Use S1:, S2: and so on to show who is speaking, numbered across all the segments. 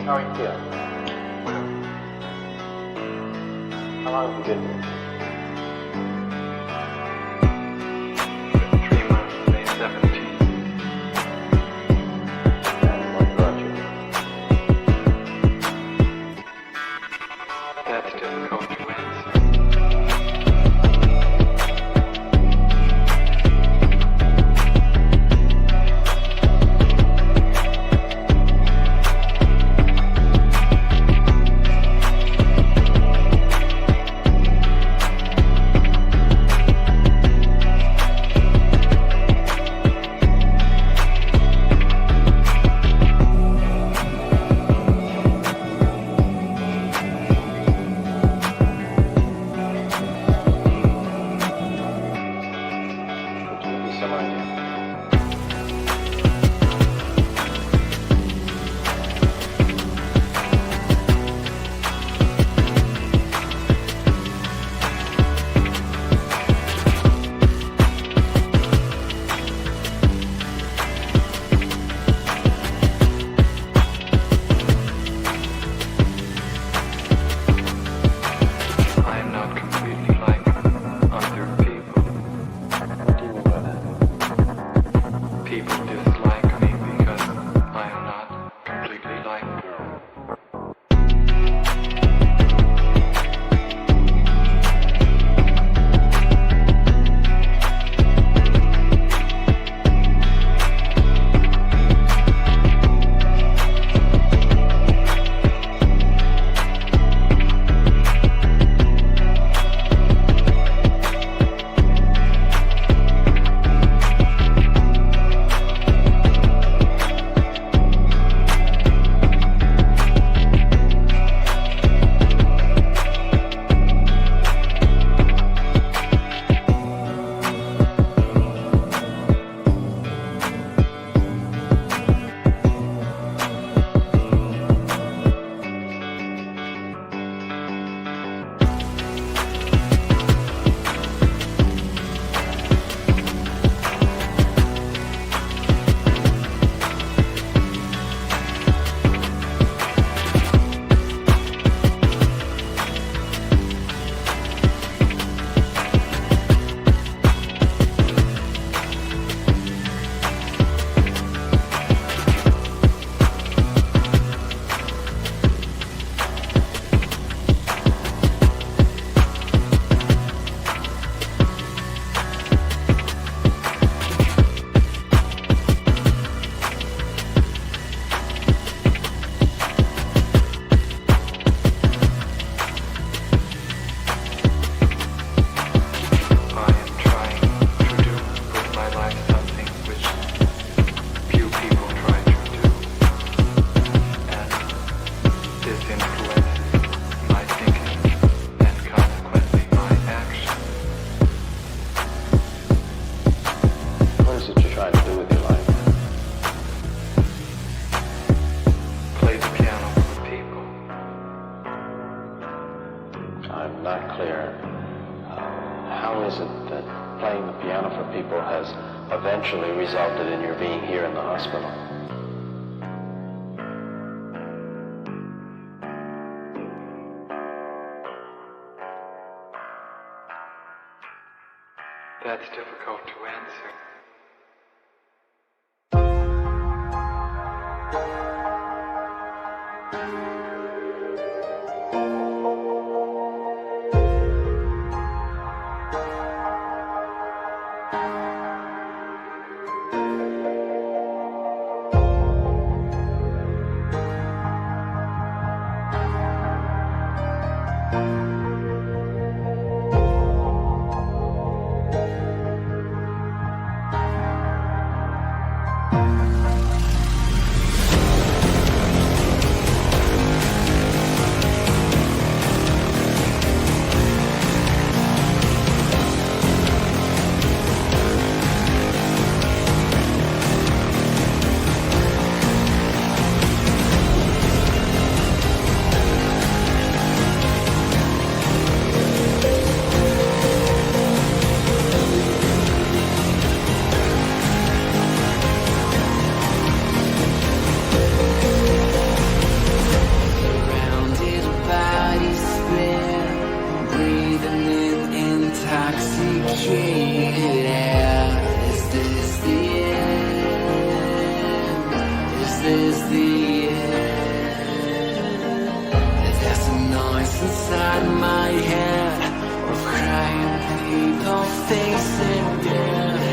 S1: How are you feeling? How long have you been here?
S2: 3 months, May 17th.
S1: And what brought you here?
S2: That's difficult to answer.
S1: Some idea.
S2: I am not completely like other people.
S1: What do you mean by that?
S2: People dislike me because I am not completely like them. I am trying to do with my life something which few people try to do, and this influences my thinking and consequently my action.
S1: What is it you're trying to do with your life?
S2: Play the piano for people.
S1: I'm not clear. How is it that playing the piano for people has eventually resulted in your being here in the hospital?
S2: That's difficult to answer.
S3: the end? There's a noise inside my head of crying people facing death.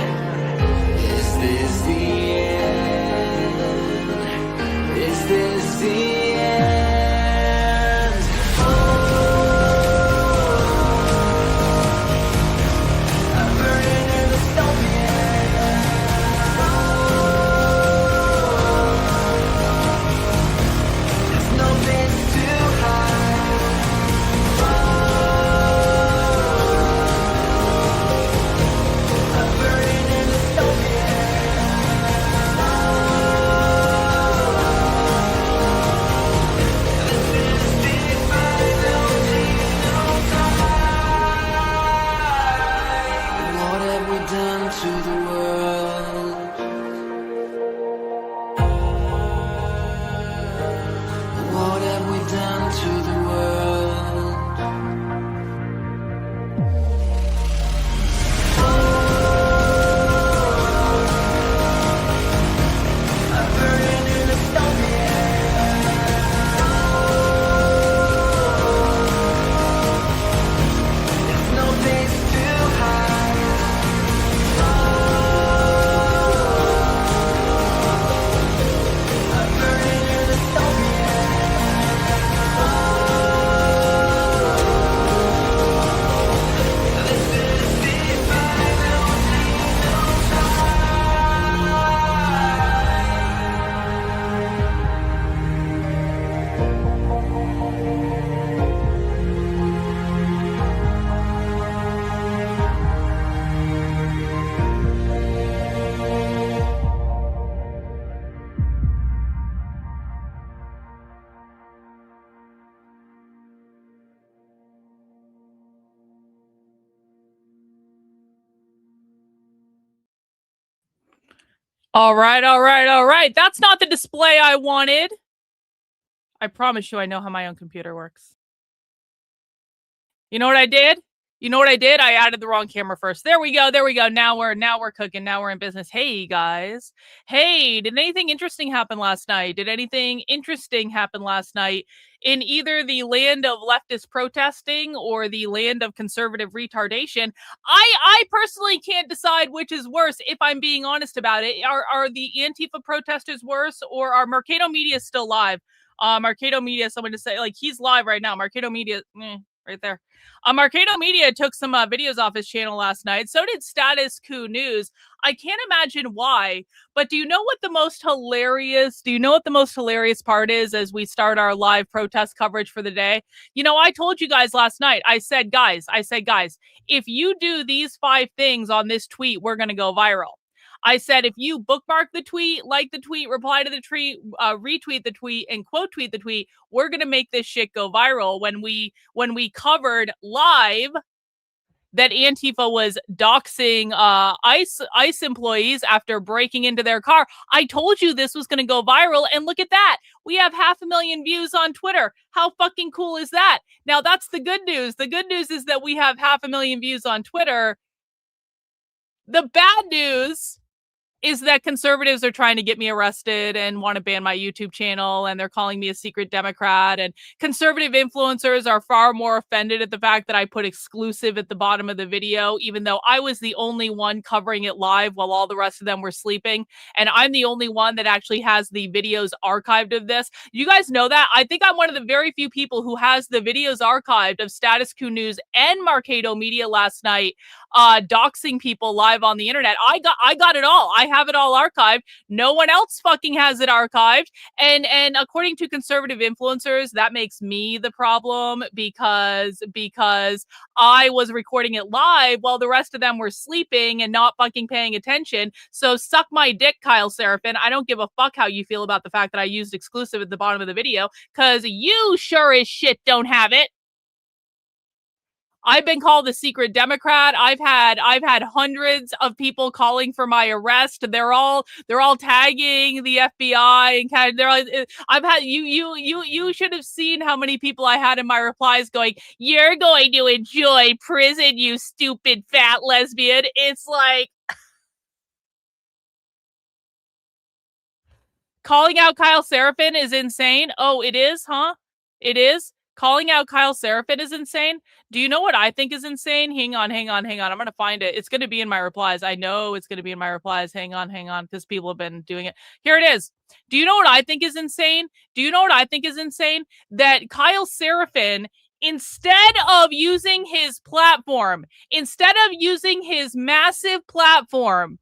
S3: Is this the end? Is this the end? Oh, I'm burning in the stone pit. There's no place to hide. I'm burning in the stone pit. What have we done to the world? What have we done to the world? I'm burning in the stone pit. There's no place to hide. I'm burning in the stone pit. This is the final
S4: All right. That's not the display I wanted. I promise you I know how my own computer works. You know what I did? I added the wrong camera first. There we go. Now we're cooking. Now we're in business. Hey guys. Hey, did anything interesting happen last night? In either the land of leftist protesting or the land of conservative retardation? I personally can't decide which is worse, if I'm being honest about it. Are the Antifa protesters worse, or are Mercado Media still live? Mercado Media, someone to say, like, he's live right now. Mercado Media, right there. Mercado Media took some videos off his channel last night. So did Status Coup News. I can't imagine why, but do you know what the most hilarious part is as we start our live protest coverage for the day? You know, I told you guys last night, I said, guys, if you do these 5 things on this tweet, we're going to go viral. I said, if you bookmark the tweet, like the tweet, reply to the tweet, retweet the tweet, and quote tweet the tweet, we're going to make this shit go viral. When we covered live that Antifa was doxing ICE employees after breaking into their car, I told you this was going to go viral, and look at that. We have 500,000 views on Twitter. How fucking cool is that? Now, that's the good news. The good news is that we have 500,000 views on Twitter. The bad news is that conservatives are trying to get me arrested and want to ban my YouTube channel, and they're calling me a secret Democrat, and conservative influencers are far more offended at the fact that I put exclusive at the bottom of the video, even though I was the only one covering it live while all the rest of them were sleeping, and I'm the only one that actually has the videos archived of this. You guys know that? I think I'm one of the very few people who has the videos archived of Status Coup News and Mercado Media last night doxing people live on the internet. I got it all. I have it all archived. No one else fucking has it archived. And according to conservative influencers, that makes me the problem because I was recording it live while the rest of them were sleeping and not fucking paying attention. So suck my dick, Kyle Seraphin. I don't give a fuck how you feel about the fact that I used exclusive at the bottom of the video, because you sure as shit don't have it. I've been called a secret Democrat. I've had hundreds of people calling for my arrest. They're all tagging the FBI and kind of, they're like, I've had you should have seen how many people I had in my replies going, "You're going to enjoy prison, you stupid fat lesbian." It's like, Calling out Kyle Seraphin is insane. Oh, it is, huh? It is? Calling out Kyle Seraphin is insane. Do you know what I think is insane? Hang on. I'm going to find it. It's going to be in my replies. I know it's going to be in my replies. Hang on, because people have been doing it. Here it is. Do you know what I think is insane? That Kyle Seraphin, instead of using his platform, instead of using his massive platform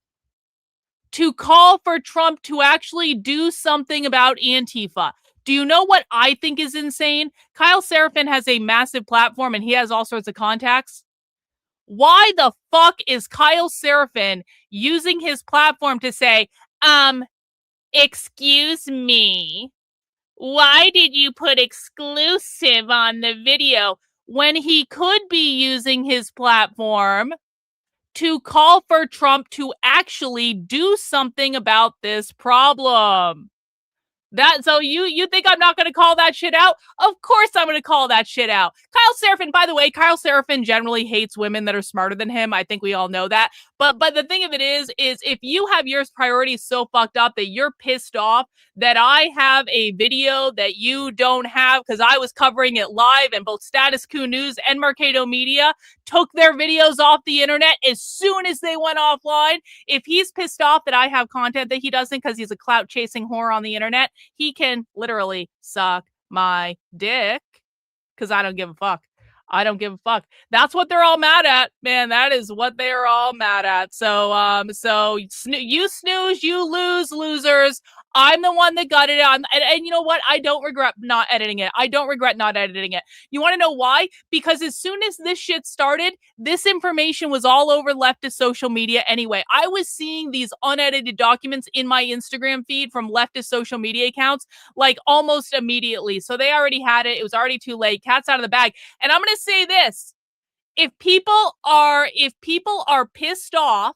S4: to call for Trump to actually do something about Antifa. Do you know what I think is insane? Kyle Seraphin has a massive platform and he has all sorts of contacts. Why the fuck is Kyle Seraphin using his platform to say, excuse me, why did you put exclusive on the video when he could be using his platform to call for Trump to actually do something about this problem? So you think I'm not going to call that shit out? Of course I'm going to call that shit out. Kyle Seraphin, by the way, Kyle Seraphin generally hates women that are smarter than him. I think we all know that. But the thing of it is if you have your priorities so fucked up that you're pissed off that I have a video that you don't have because I was covering it live and both Status Quo News and Mercado Media took their videos off the internet as soon as they went offline. If he's pissed off that I have content that he doesn't because he's a clout chasing whore on the internet, he can literally suck my dick because I don't give a fuck. That's what they're all mad at, man. That is what they're all mad at. So you snooze, you lose, losers. I'm the one that got it on. And you know what? I don't regret not editing it. You want to know why? Because as soon as this shit started, this information was all over leftist social media anyway. I was seeing these unedited documents in my Instagram feed from leftist social media accounts like almost immediately. So they already had it. It was already too late. Cat's out of the bag. And I'm going to say this. If people are pissed off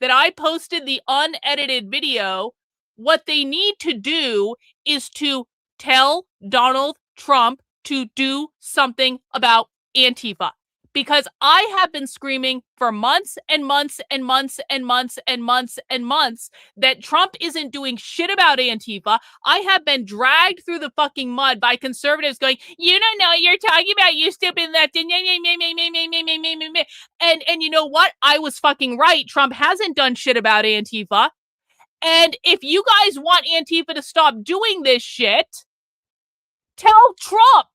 S4: that I posted the unedited video, what they need to do is to tell Donald Trump to do something about Antifa. Because I have been screaming for months and months and months and months and months and months that Trump isn't doing shit about Antifa. I have been dragged through the fucking mud by conservatives going, you don't know what you're talking about, you stupid left. And you know what? I was fucking right. Trump hasn't done shit about Antifa. And if you guys want Antifa to stop doing this shit, tell Trump.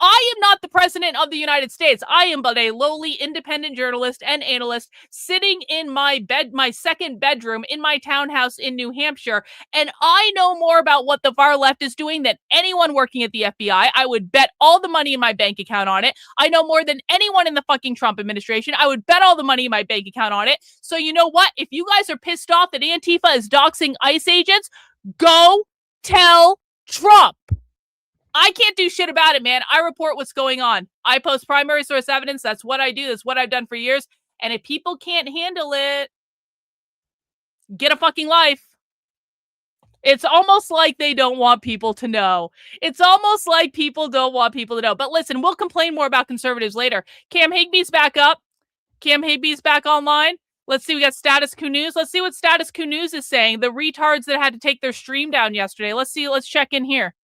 S4: I am not the president of the United States. I am but a lowly independent journalist and analyst sitting in my second bedroom in my townhouse in New Hampshire. And I know more about what the far left is doing than anyone working at the FBI. I would bet all the money in my bank account on it. I know more than anyone in the fucking Trump administration. I would bet all the money in my bank account on it. So you know what? If you guys are pissed off that Antifa is doxing ICE agents, go tell Trump. I can't do shit about it, man. I report what's going on. I post primary source evidence. That's what I do. That's what I've done for years. And if people can't handle it, get a fucking life. It's almost like they don't want people to know. But listen, we'll complain more about conservatives later. Cam Higby's back up. Cam Higby's back online. Let's see. We got Status Quo News. Let's see what Status Quo News is saying. The retards that had to take their stream down yesterday. Let's see. Let's check in here.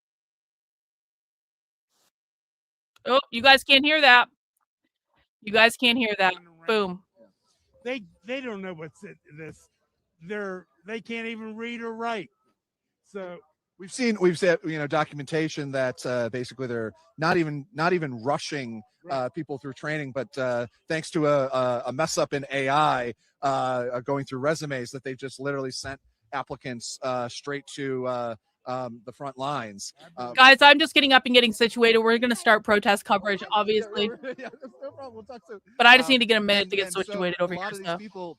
S4: Oh, you guys can't hear that. Boom.
S5: They don't know what's in this. They can't even read or write. So
S6: we've said documentation that basically they're not even rushing people through training, but thanks to a mess up in AI going through resumes, that they've just literally sent applicants straight to the front lines.
S4: Guys, I'm just getting up and getting situated. We're going to start protest coverage, obviously.
S6: Yeah, no problem. We'll talk soon.
S4: But I just need to get a minute to get situated over here. So
S6: people,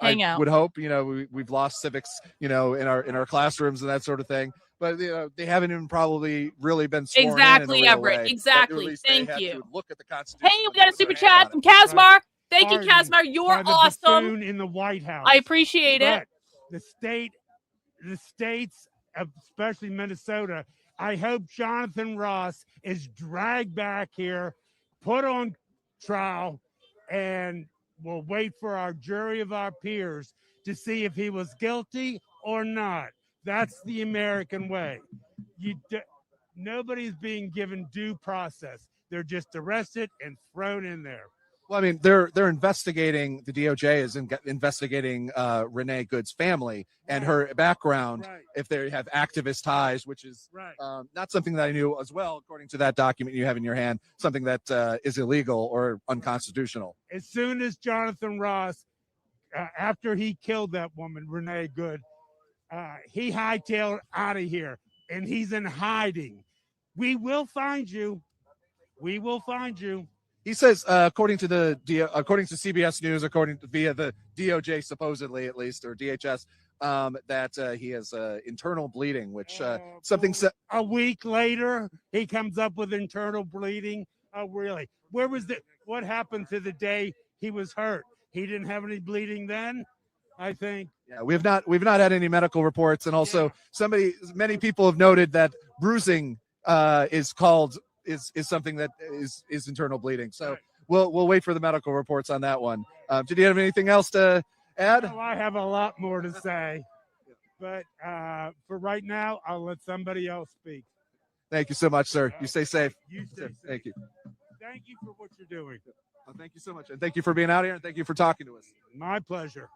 S4: hang out.
S6: Would hope, we've lost civics, in our classrooms and that sort of thing. But they haven't even probably really been sworn
S4: exactly,
S6: in a real
S4: Everett.
S6: way.
S4: Exactly. Thank you.
S6: Look at the Constitution.
S4: Hey, we got a super chat from Kazmar. Thank you, Kazmar. You're awesome.
S5: In the White House.
S4: I appreciate it.
S5: The states, especially Minnesota, I hope Jonathan Ross is dragged back here, put on trial, and we'll wait for our jury of our peers to see if he was guilty or not. That's the American way. Nobody's being given due process. They're just arrested and thrown in there.
S6: Well, I mean, they're investigating. The DOJ is investigating Renee Good's family and her background.
S5: Right.
S6: If they have activist ties, which is
S5: Right.
S6: Not something that I knew as well, according to that document you have in your hand, something that is illegal or unconstitutional.
S5: As soon as Jonathan Ross, after he killed that woman, Renee Good, he hightailed out of here, and he's in hiding. We will find you. We will find you.
S6: He says, according to CBS News, via the DOJ, supposedly at least, or DHS, that he has internal bleeding, which something.
S5: A week later, he comes up with internal bleeding. Oh, really? What happened to the day he was hurt? He didn't have any bleeding then, I think.
S6: Yeah, we've not had any medical reports, and also many people have noted that bruising is something that is internal bleeding. So we'll wait for the medical reports on that one. Did you have anything else to add?
S5: Well, I have a lot more to say, but for right now, I'll let somebody else speak.
S6: Thank you so much, sir. You stay safe.
S5: You stay safe.
S6: Thank you.
S5: Thank you for what you're doing.
S6: Well, thank you so much, and thank you for being out here, and thank you for talking to us.
S5: My pleasure.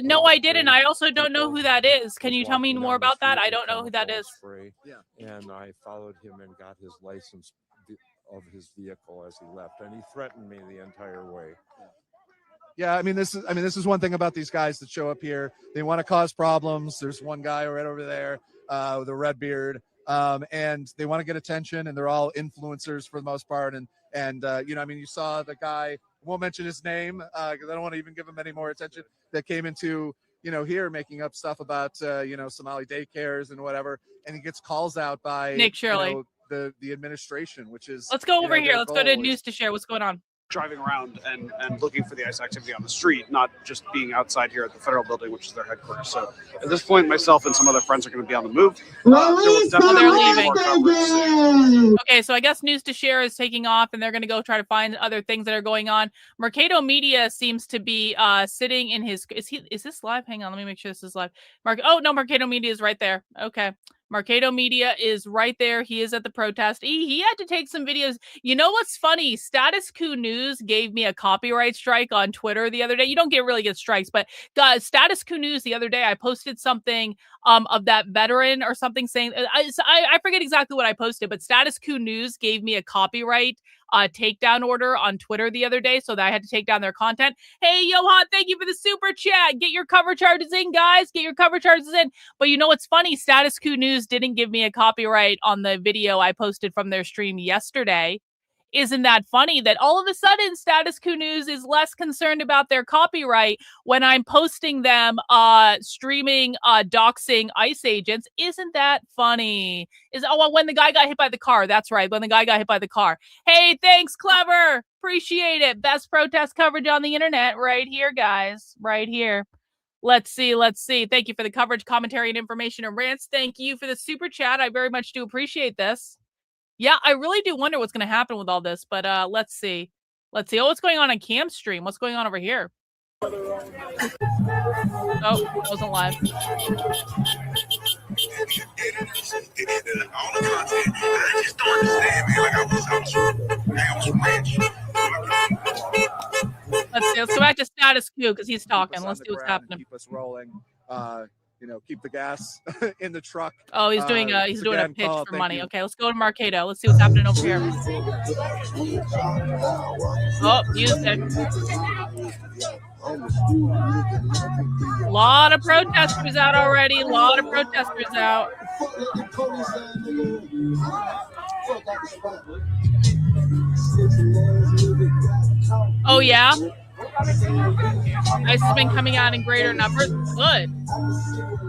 S4: No, I didn't. I also don't know who that is. Can you tell me more about that? I don't know who that is.
S7: Yeah. And I followed him and got his license of his vehicle as he left, and he threatened me the entire way.
S6: Yeah, I mean, this is one thing about these guys that show up here. They want to cause problems. There's one guy right over there with a red beard, and they want to get attention, and they're all influencers for the most part. And you saw the guy. Won't mention his name because I don't want to even give him any more attention. That came into here making up stuff about Somali daycares and whatever, and he gets calls out by
S4: Nick Shirley,
S6: the administration, which is.
S4: Let's go over here. Let's go to news to share. What's going on?
S8: Driving around and looking for the ICE activity on the street, not just being outside here at the federal building, which is their headquarters. So at this point, myself and some other friends are going to be on the move.
S4: They're leaving. Okay, so I guess News to Share is taking off, and they're going to go try to find other things that are going on. Mercado Media seems to be sitting in his. Is this live? Hang on, let me make sure this is live. Oh no, Mercado Media is right there. Okay. Mercado Media is right there. He is at the protest. He had to take some videos. You know what's funny? Status Quo News gave me a copyright strike on Twitter the other day. You don't really get strikes, but Status Quo News the other day, I posted something of that veteran or something saying, I forget exactly what I posted, but Status Quo News gave me a copyright takedown order on Twitter the other day, so that I had to take down their content. Hey, Johan, thank you for the super chat. Get your cover charges in, guys. Get your cover charges in. But you know what's funny? Status Quo News didn't give me a copyright on the video I posted from their stream yesterday. Isn't that funny that all of a sudden Status Quo News is less concerned about their copyright when I'm posting them streaming doxing ICE agents? Isn't that funny? When the guy got hit by the car. That's right. When the guy got hit by the car. Hey, thanks, Clever. Appreciate it. Best protest coverage on the internet right here, guys. Right here. Let's see. Thank you for the coverage, commentary, and information and rants. Thank you for the super chat. I very much do appreciate this. Yeah, I really do wonder what's going to happen with all this, but let's see. Oh, what's going on Cam's stream? What's going on over here? Oh, it wasn't live. Let's go back to Status Quo because he's talking. Let's see what's happening.
S6: Keep us rolling. Keep the gas in the truck.
S4: Oh, he's doing a pitch for money. Okay, let's go to Mercado. Let's see what's happening over here. Oh, music. A lot of protesters out already. Oh, yeah? ICE has been coming out in greater numbers. Good.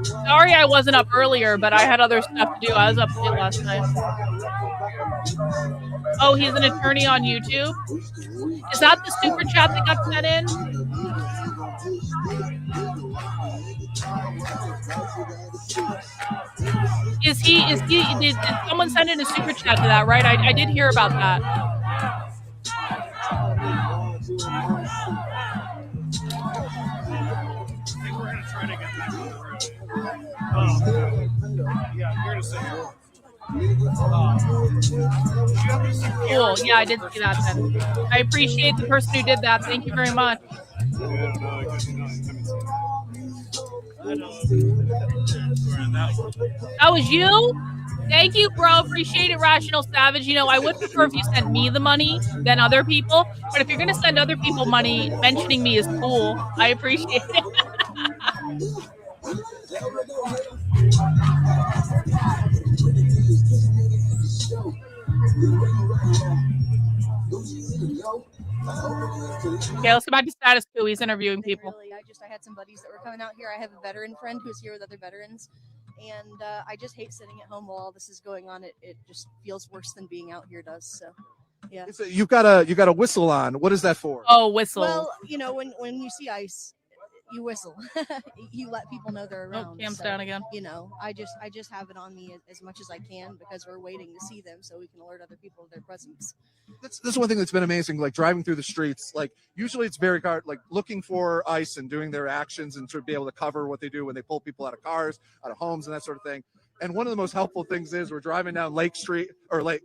S4: Sorry I wasn't up earlier, but I had other stuff to do. I was up late last night. Oh, he's an attorney on YouTube? Is that the super chat that got sent in? Did someone send in a super chat to that, right? I did hear about that.
S8: Yeah, here to say.
S4: Cool. Yeah, I did see that then. I appreciate the person who did that. Thank you very much. That was you? Thank you, bro. Appreciate it, Rational Savage. You know, I would prefer if you sent me the money than other people. But if you're going to send other people money, mentioning me is cool. I appreciate it. Okay, let's go back to status quo. He's interviewing people.
S9: I had some buddies that were coming out here. I have a veteran friend who's here with other veterans, and I just hate sitting at home while all this is going on. It just feels worse than being out here does. So, yeah.
S6: You've got a whistle on. What is that for?
S4: Oh, whistle.
S9: Well, you know, when you see ice, you whistle. You let people know they're around.
S4: Oh, cam's down again.
S9: You know, I just have it on me as much as I can because we're waiting to see them so we can alert other people of their presence.
S6: This is one thing that's been amazing, like driving through the streets. Like usually it's very hard, like looking for ICE and doing their actions and to be able to cover what they do when they pull people out of cars, out of homes, and that sort of thing. And one of the most helpful things is we're driving down Lake Street or Lake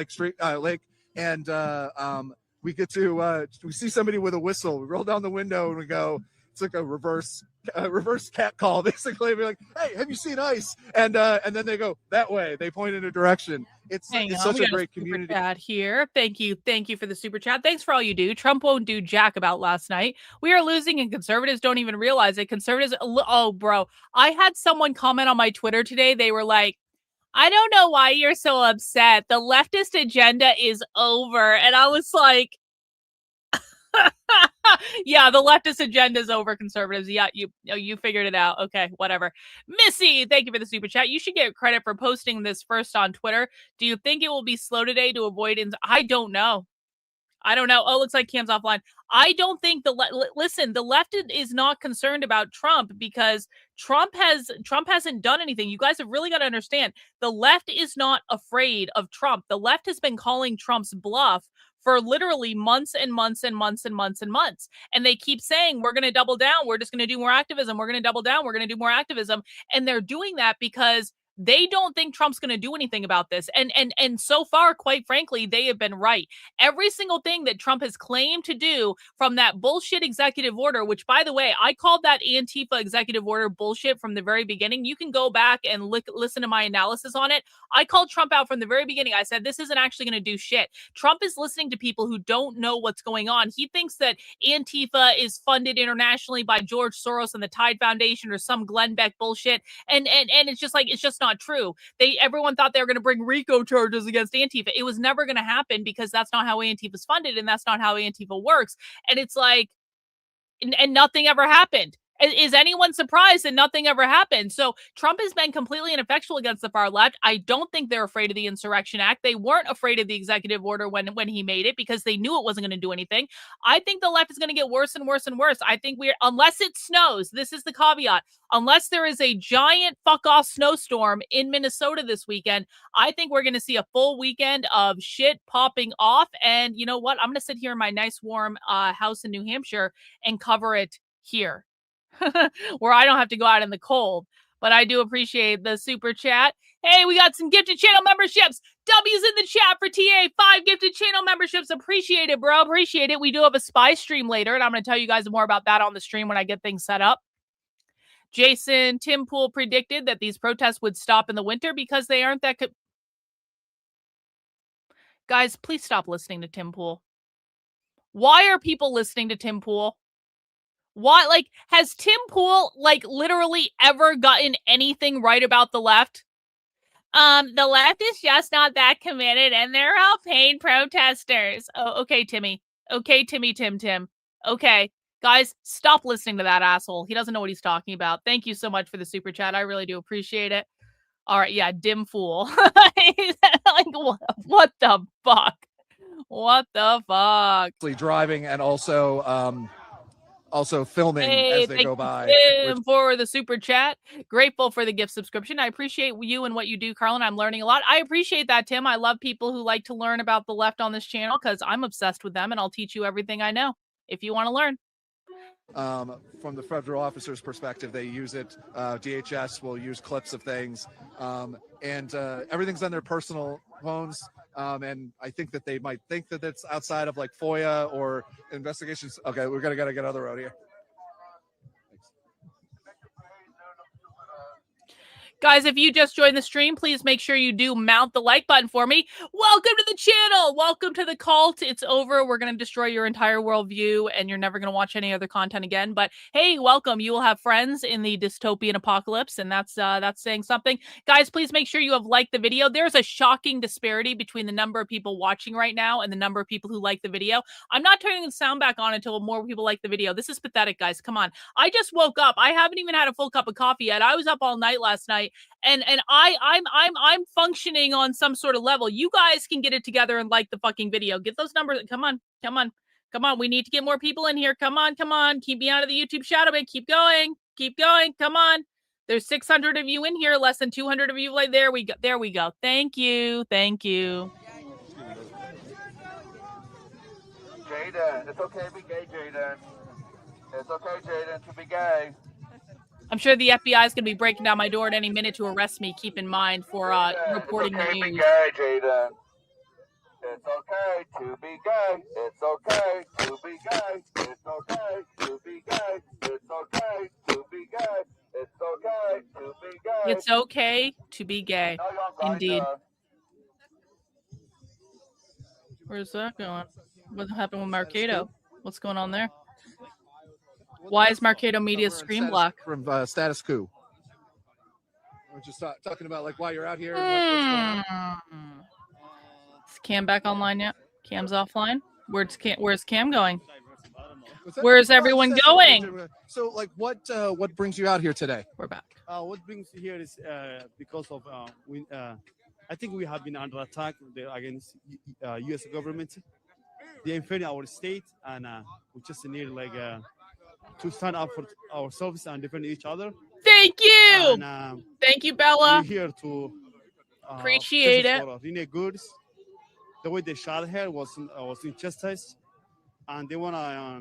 S6: Street, and we get to we see somebody with a whistle. We roll down the window and we go. It's like a reverse cat call, basically. Be like, "Hey, have you seen ICE?" And then they go that way. They point in a direction. It's such a great community.
S4: Chat here. Thank you for the super chat. Thanks for all you do. Trump won't do jack about last night. We are losing, and conservatives don't even realize it. Conservatives, oh, bro, I had someone comment on my Twitter today. They were like, "I don't know why you're so upset. The leftist agenda is over," and I was like. Yeah, the leftist agenda is over, conservatives. Yeah, you figured it out. Okay, whatever. Missy, thank you for the super chat. You should get credit for posting this first on Twitter. Do you think it will be slow today to avoid? I don't know. Oh, looks like Cam's offline. I don't think listen, the left is not concerned about Trump because Trump hasn't done anything. You guys have really got to understand. The left is not afraid of Trump. The left has been calling Trump's bluff for literally months and months and months and months and months. And they keep saying, we're going to double down. We're just going to do more activism. We're going to double down. We're going to do more activism. And they're doing that because they don't think Trump's going to do anything about this. And so far, quite frankly, they have been right. Every single thing that Trump has claimed to do from that bullshit executive order, which, by the way, I called that Antifa executive order bullshit from the very beginning. You can go back and listen to my analysis on it. I called Trump out from the very beginning. I said, this isn't actually going to do shit. Trump is listening to people who don't know what's going on. He thinks that Antifa is funded internationally by George Soros and the Tide Foundation or some Glenn Beck bullshit. And it's just like, it's just not true. Everyone thought they were going to bring RICO charges against Antifa. It was never going to happen because that's not how Antifa's funded and that's not how Antifa works. And it's like, and nothing ever happened. Is anyone surprised that nothing ever happened? So Trump has been completely ineffectual against the far left. I don't think they're afraid of the Insurrection Act. They weren't afraid of the executive order when he made it because they knew it wasn't going to do anything. I think the left is going to get worse and worse and worse. I think unless it snows, this is the caveat, unless there is a giant fuck off snowstorm in Minnesota this weekend, I think we're going to see a full weekend of shit popping off. And you know what? I'm going to sit here in my nice warm house in New Hampshire and cover it here. Where I don't have to go out in the cold. But I do appreciate the super chat. Hey, we got some gifted channel memberships. W's in the chat for TA. 5 gifted channel memberships. Appreciate it, bro. Appreciate it. We do have a spy stream later, and I'm going to tell you guys more about that on the stream when I get things set up. Jason Tim Pool predicted that these protests would stop in the winter because they aren't that... Guys, please stop listening to Tim Pool. Why are people listening to Tim Pool? Why, like, has Tim Pool, like, literally ever gotten anything right about the left? The left is just not that committed, and they're all paid protesters. Oh, okay, Timmy. Okay, Tim. Okay. Guys, stop listening to that asshole. He doesn't know what he's talking about. Thank you so much for the super chat. I really do appreciate it. All right, yeah, dim fool. Like, what the fuck? What the fuck?
S6: Driving and also filming as they go by.
S4: For the super chat. Grateful for the gift subscription. I appreciate you and what you do, Karlyn. I'm learning a lot. I appreciate that, Tim. I love people who like to learn about the left on this channel because I'm obsessed with them and I'll teach you everything I know if you want to learn.
S6: From the federal officer's perspective, they use it. DHS will use clips of things, and everything's on their personal phones. And I think that they might think that it's outside of like FOIA or investigations. Okay, we're gotta get other road here.
S4: Guys, if you just joined the stream, please make sure you do mount the like button for me. Welcome to the channel. Welcome to the cult. It's over. We're going to destroy your entire worldview, and you're never going to watch any other content again. But hey, welcome. You will have friends in the dystopian apocalypse, and that's saying something. Guys, please make sure you have liked the video. There's a shocking disparity between the number of people watching right now and the number of people who like the video. I'm not turning the sound back on until more people like the video. This is pathetic, guys. Come on. I just woke up. I haven't even had a full cup of coffee yet. I was up all night last night. And I'm functioning on some sort of level. You guys can get it together and like the fucking video. Get those numbers. Come on. We need to get more people in here. Come on. Keep me out of the YouTube shadow ban. Keep going. Come on. There's 600 of you in here. Less than 200 of you. Like there we go. Thank you.
S10: Jaden, it's okay to be gay, Jaden. It's okay, Jaden, to be gay.
S4: I'm sure the FBI is going to be breaking down my door at any minute to arrest me. Keep in mind for reporting the news.
S10: It's okay to be gay, Jaden. It's okay to be gay. It's okay to be gay. It's okay to be gay. It's okay to be gay. It's okay to be gay.
S4: It's okay to be gay. Indeed. Where's that going? What happened with Marketo? What's going on there? Why is Marketo Media's screen block?
S6: From Status Quo. We're just talking about like why you're out here. And what's going on.
S4: Is Cam back online yet? Cam's offline. Where's Cam going? Where's everyone going?
S6: So like what brings you out here today?
S4: We're back.
S11: What brings you here is because of I think we have been under attack against U.S. government. They invaded our state, and we just need like to stand up for ourselves and defend each other.
S4: Thank you.
S11: And,
S4: thank you, Bella.
S11: We're here to
S4: appreciate it.
S11: Rene Goods. The way they shot her was injustice, and they wanna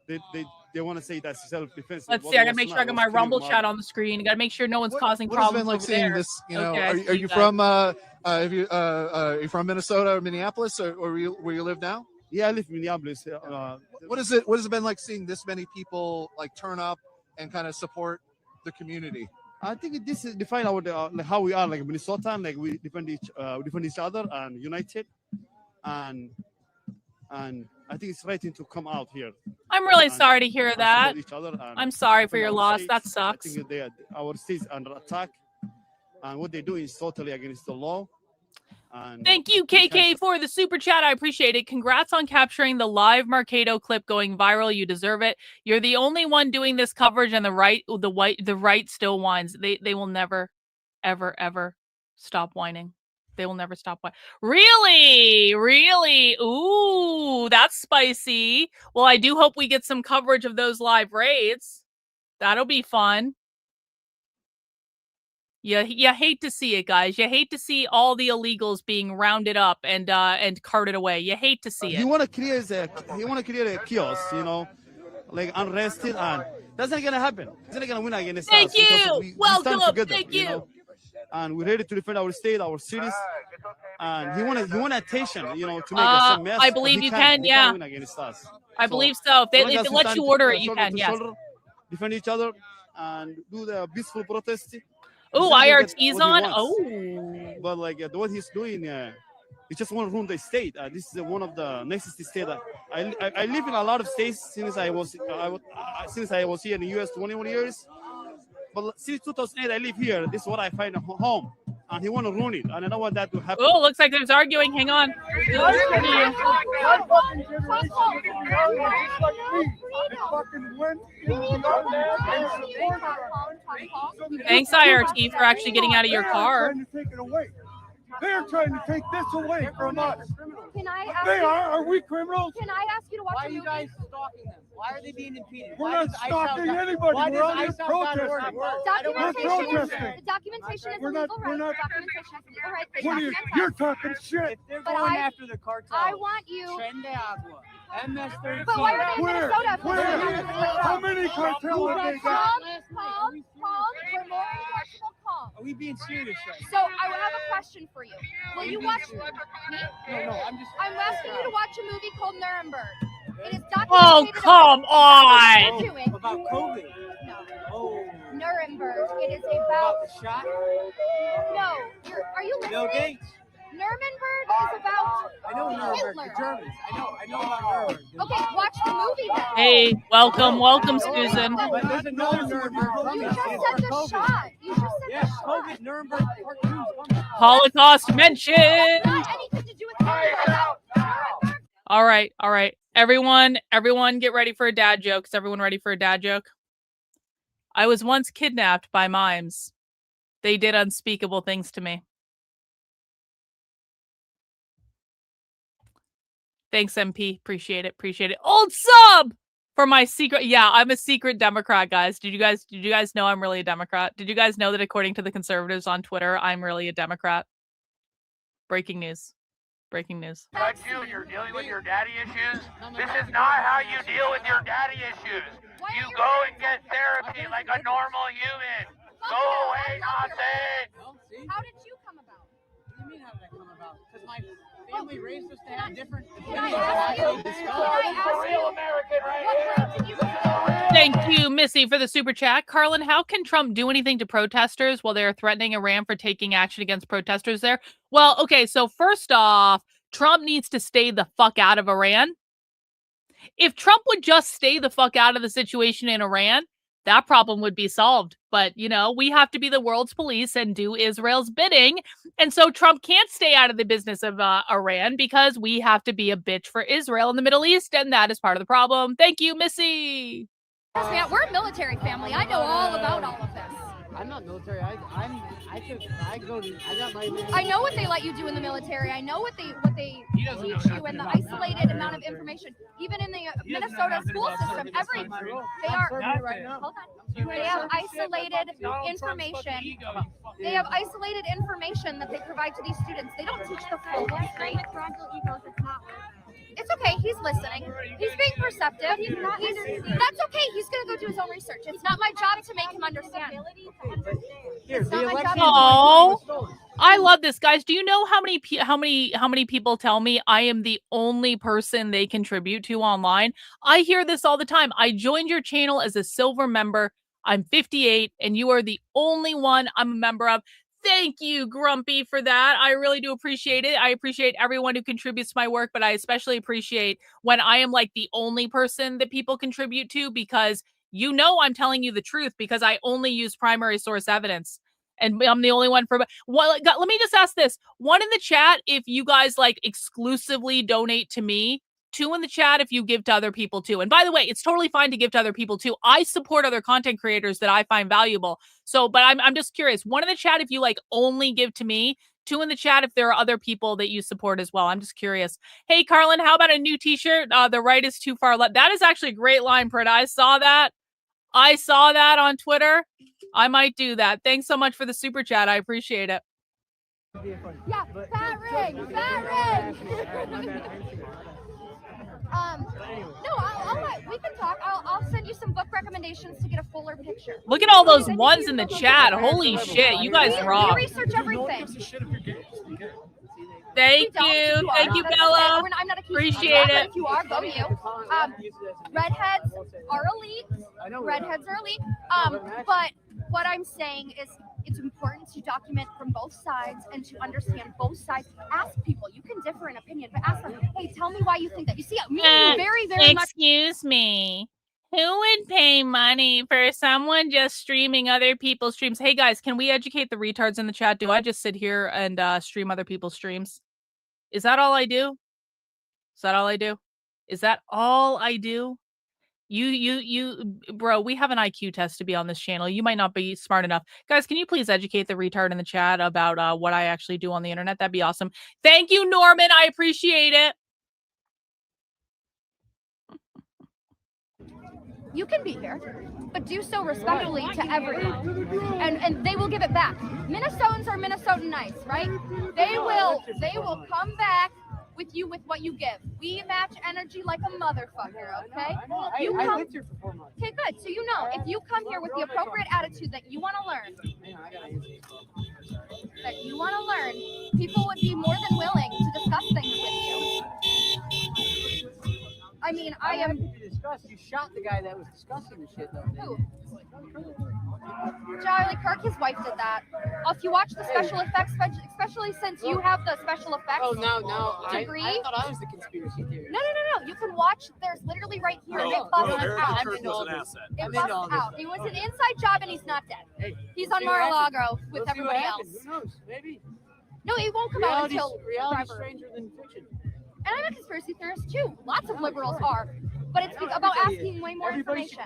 S11: they wanna say that's self-defense.
S4: Let's see. I gotta make sure I got my Rumble chat on the screen. I gotta make sure no one's causing problems.
S6: What has been like seeing
S4: there.
S6: this? You know,
S4: Okay,
S6: are you from are you from Minnesota or Minneapolis or where you live now?
S11: Yeah, I live in Minneapolis.
S6: What has it been like seeing this many people like turn up and kind of support the community?
S11: I think this is define our like how we are like Minnesota, like we defend each other and united, and I think it's right thing to come out here.
S4: I'm really sorry to hear that.
S11: Each other
S4: I'm sorry for your loss. That sucks.
S11: I think our state's under attack, and what they do is totally against the law. And
S4: thank you, KK, for the super chat. I appreciate it. Congrats on capturing the live Marketo clip going viral. You deserve it. You're the only one doing this coverage, and the right still whines. They will never, ever stop whining. They will never stop whining. Really? Ooh, that's spicy. Well, I do hope we get some coverage of those live raids. That'll be fun. You hate to see it, guys. You hate to see all the illegals being rounded up and carted away. You hate to see it.
S11: You want to create a chaos, you know, like unrested, and that's not gonna happen. It's not gonna win against us.
S4: Thank you. Welcome.
S11: Together,
S4: Thank you.
S11: Know? And we're ready to defend our state, our cities. And he want attention, you know, to make us a mess.
S4: I believe you can. Yeah.
S11: Win against us.
S4: I believe so. If they let you order it, you can. Yes.
S11: Defend each other and do the peaceful protest.
S4: Oh, IRT's on. Oh,
S11: but like what he's doing, he just want to ruin the state. This is one of the nicest states. I live in a lot of states since I was here in the U.S. 21 years. But since 2008, I live here. This is what I find at home, and he want to ruin it, and I don't want that to happen.
S4: Oh, looks like there's arguing. Hang on. Thanks, IRT, for actually getting out of your car.
S5: They're trying to take this away from us.
S12: Can I ask
S5: they are we criminals?
S12: Can I ask you to watch
S13: Why are you guys stalking them? Why are they being impeded?
S5: We're not stalking anybody. We're on here protesting.
S12: Documentation is a legal right. Documentation is a legal right.
S5: You're talking shit.
S13: If they're going after the cartel,
S12: I want you.
S13: MS-13.
S12: But why are they in Minnesota?
S5: How many cartels have they got?
S12: Calm. We're more enforceable calm.
S13: Are we being serious right
S12: So I have a question for you. Will you watch me?
S13: No,
S12: I'm asking you to watch a movie called Nuremberg. It is
S4: Oh,
S12: documented
S4: come on.
S12: what you're doing.
S13: about COVID.
S12: No.
S13: Oh.
S12: Nuremberg. It is
S13: About
S12: about.
S13: the shot?
S12: No. Are you listening?
S13: Bill Gates.
S12: Nuremberg is about
S13: I know Nuremberg,
S12: Hitler.
S13: the Germans. I know about Nuremberg.
S12: Okay, watch the movie then.
S4: Hey, welcome, Susan.
S13: But there's another Nuremberg coming.
S12: You just said the shot. You just said
S13: Yes,
S12: the shot.
S13: COVID, Nuremberg Part 2 is coming.
S4: Holocaust mentioned.
S12: Not anything to do with Nuremberg.
S4: All right. Everyone get ready for a dad joke. Is everyone ready for a dad joke? I was once kidnapped by mimes. They did unspeakable things to me. Thanks, MP. Appreciate it. Old sub for my secret. Yeah, I'm a secret Democrat, guys. Did you guys know I'm really a Democrat? Did you guys know that according to the conservatives on Twitter, I'm really a Democrat? Breaking news.
S14: But you're dealing with your daddy issues. This is not how you deal with your daddy issues. You go and get therapy like a normal human. Go away, Nazi.
S12: How did you come about?
S13: What do you mean how did that come about? Because my family raised us to have different
S12: Can I
S13: opinions.
S12: ask you?
S14: This is a real American right here.
S4: Thank you, Missy, for the super chat. Karlyn, how can Trump do anything to protesters while they're threatening Iran for taking action against protesters there? Well, okay, so first off, Trump needs to stay the fuck out of Iran. If Trump would just stay the fuck out of the situation in Iran, that problem would be solved. But, we have to be the world's police and do Israel's bidding. And so Trump can't stay out of the business of Iran because we have to be a bitch for Israel in the Middle East. And that is part of the problem. Thank you, Missy.
S12: We're a military family. I know all about all of this.
S13: I'm not military. I got my.
S12: I know what they let you do in the military. I know what they teach you and the isolated amount of information. Even in the Minnesota school system, they have isolated information. They have isolated information that they provide to these students. They don't teach the full history. It's okay. He's listening. He's being perceptive. That's okay. He's going to go do his own research. It's not my job to make him understand. It's not my job.
S4: Oh, I love this, guys. Do you know how many people tell me I am the only person they contribute to online? I hear this all the time. I joined your channel as a silver member. I'm 58, and you are the only one I'm a member of. Thank you, Grumpy, for that. I really do appreciate it. I appreciate everyone who contributes to my work, but I especially appreciate when I am like the only person that people contribute to because I'm telling you the truth because I only use primary source evidence. And I'm the only one for. Well, let me just ask this. One in the chat if you guys like exclusively donate to me. 2 in the chat if you give to other people too. And by the way, it's totally fine to give to other people too. I support other content creators that I find valuable. So, but I'm just curious. 1 in the chat if you like only give to me. 2 in the chat if there are other people that you support as well. I'm just curious. Hey, Karlyn, how about a new t-shirt? The right is too far left. That is actually a great line, Britt. I saw that on Twitter. I might do that. Thanks so much for the super chat. I appreciate it.
S12: Yeah, fat ring. We can talk. I'll send you some book recommendations to get a fuller picture.
S4: Look at all those ones in the chat. Holy shit, you guys rock.
S12: We research everything.
S4: Thank you, Bella.
S12: I'm not
S4: Appreciate it.
S12: If you are, go you. Redheads are elite. But what I'm saying is it's important to document from both sides and to understand both sides. Ask people. You can differ in opinion, but ask them, hey, tell me why you think that. You see, me very, very much.
S4: Excuse me. Who would pay money for someone just streaming other people's streams? Hey, guys, can we educate the retards in the chat? Do I just sit here and stream other people's streams? Is that all I do? You, bro, we have an IQ test to be on this channel. You might not be smart enough. Guys, can you please educate the retard in the chat about what I actually do on the internet? That'd be awesome. Thank you, Norman. I appreciate it.
S12: You can be here, but do so respectfully to everyone, and they will give it back. Minnesotans are Minnesotanites, right? They will come back with you with what you give. We match energy like a motherfucker, okay? You
S13: I
S12: come,
S13: lived here for 4 months.
S12: okay, good. So you know, if you come here with the appropriate attitude that you want to learn, people would be more than willing to discuss things with you. I mean, I am.
S13: To discuss. You shot the guy that was discussing the shit, though.
S12: Who? Charlie Kirk, his wife did that. If you watch the special effects, especially since you have the special effects degree.
S13: I thought I was the conspiracy theorist.
S12: No. You can watch. There's literally right here. It busts out. It busts out. It was an inside job, and he's not dead. He's on Mar-a-Lago with everybody else.
S13: Who knows? Maybe.
S12: No, it won't come out until
S13: reality
S12: forever.
S13: stranger than fiction.
S12: And I'm a conspiracy theorist too. Lots of liberals are. But it's about asking way more information.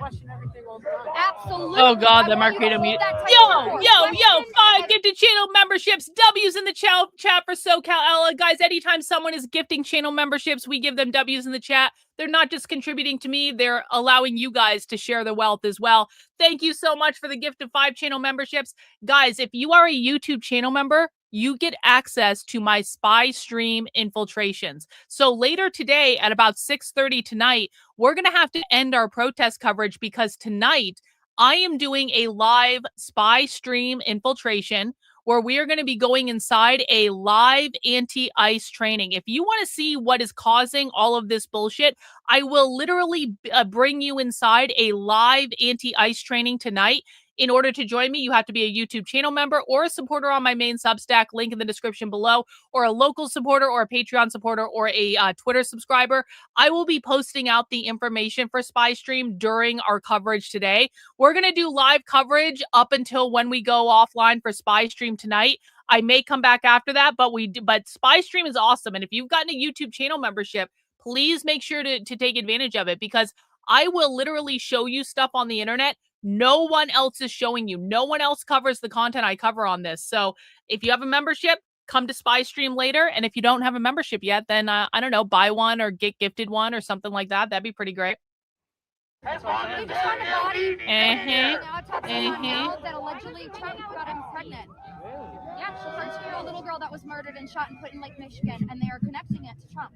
S12: Absolutely.
S4: Oh God, the Marquita meet. Yo, 5 gifted channel memberships. W's in the chat for SoCal Ella. Guys, anytime someone is gifting channel memberships, we give them W's in the chat. They're not just contributing to me, they're allowing you guys to share the wealth as well. Thank you so much for the gift of 5 channel memberships. Guys, if you are a YouTube channel member, you get access to my spy stream infiltrations. So later today at about 6:30 tonight, we're going to have to end our protest coverage because tonight I am doing a live spy stream infiltration where we are going to be going inside a live anti-ICE training. If you want to see what is causing all of this bullshit, I will literally bring you inside a live anti-ICE training tonight. In order to join me, you have to be a YouTube channel member or a supporter on my main Substack, link in the description below, or a local supporter or a Patreon supporter or a Twitter subscriber. I will be posting out the information for Spy Stream during our coverage today. We're going to do live coverage up until when we go offline for Spy Stream tonight. I may come back after that, but Spy Stream is awesome. And if you've gotten a YouTube channel membership, please make sure to take advantage of it because I will literally show you stuff on the internet no one else is showing you. No one else covers the content I cover on this. So if you have a membership, come to Spy Stream later. And if you don't have a membership yet, then I don't know, buy one or get gifted one or something like that. That'd be pretty great.
S12: That allegedly Trump got him pregnant. Yeah, she's a 13-year-old little girl that was murdered and shot and put in Lake Michigan, and they are connecting it to Trump.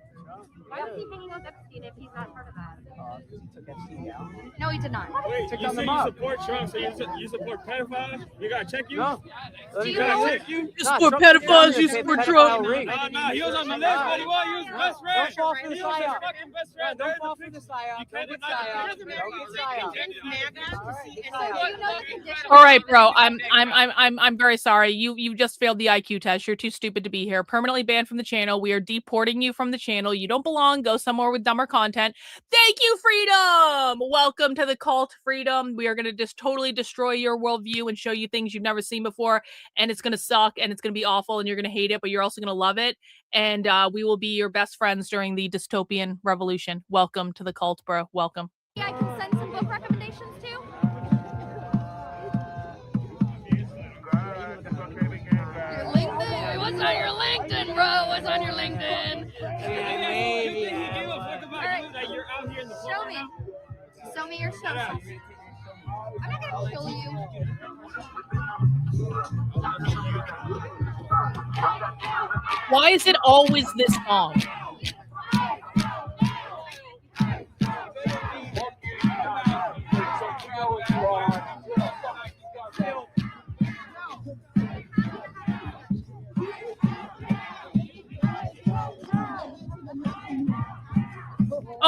S15: Why was he hanging out with Epstein if he's not part of that?
S13: Because he took Epstein down.
S12: No, he did not.
S16: Wait, you say you support Trump, so you support pedophiles? You gotta check you?
S13: No.
S16: Do you gotta check you?
S4: You support pedophiles, you support Trump.
S16: No, he was on the list, but he was his best friend.
S13: Don't fall for the
S16: He was his
S13: psyop.
S16: fucking best friend.
S13: Don't fall for the psyop. Don't get psyop.
S4: All right, bro. I'm very sorry. You just failed the IQ test. You're too stupid to be here. Permanently banned from the channel. We are deporting you from the channel. You don't belong. Go somewhere with dumber content. Thank you, Freedom. Welcome to the cult, Freedom. We are going to just totally destroy your worldview and show you things you've never seen before. And it's going to suck and it's going to be awful and you're going to hate it, but you're also going to love it. And we will be your best friends during the dystopian revolution. Welcome to the cult, bro. Welcome.
S12: Yeah, I can send some book recommendations too.
S15: What's on your LinkedIn, bro? What's on your LinkedIn?
S12: Show me your socials. I'm not gonna kill you.
S4: Why is it always this long?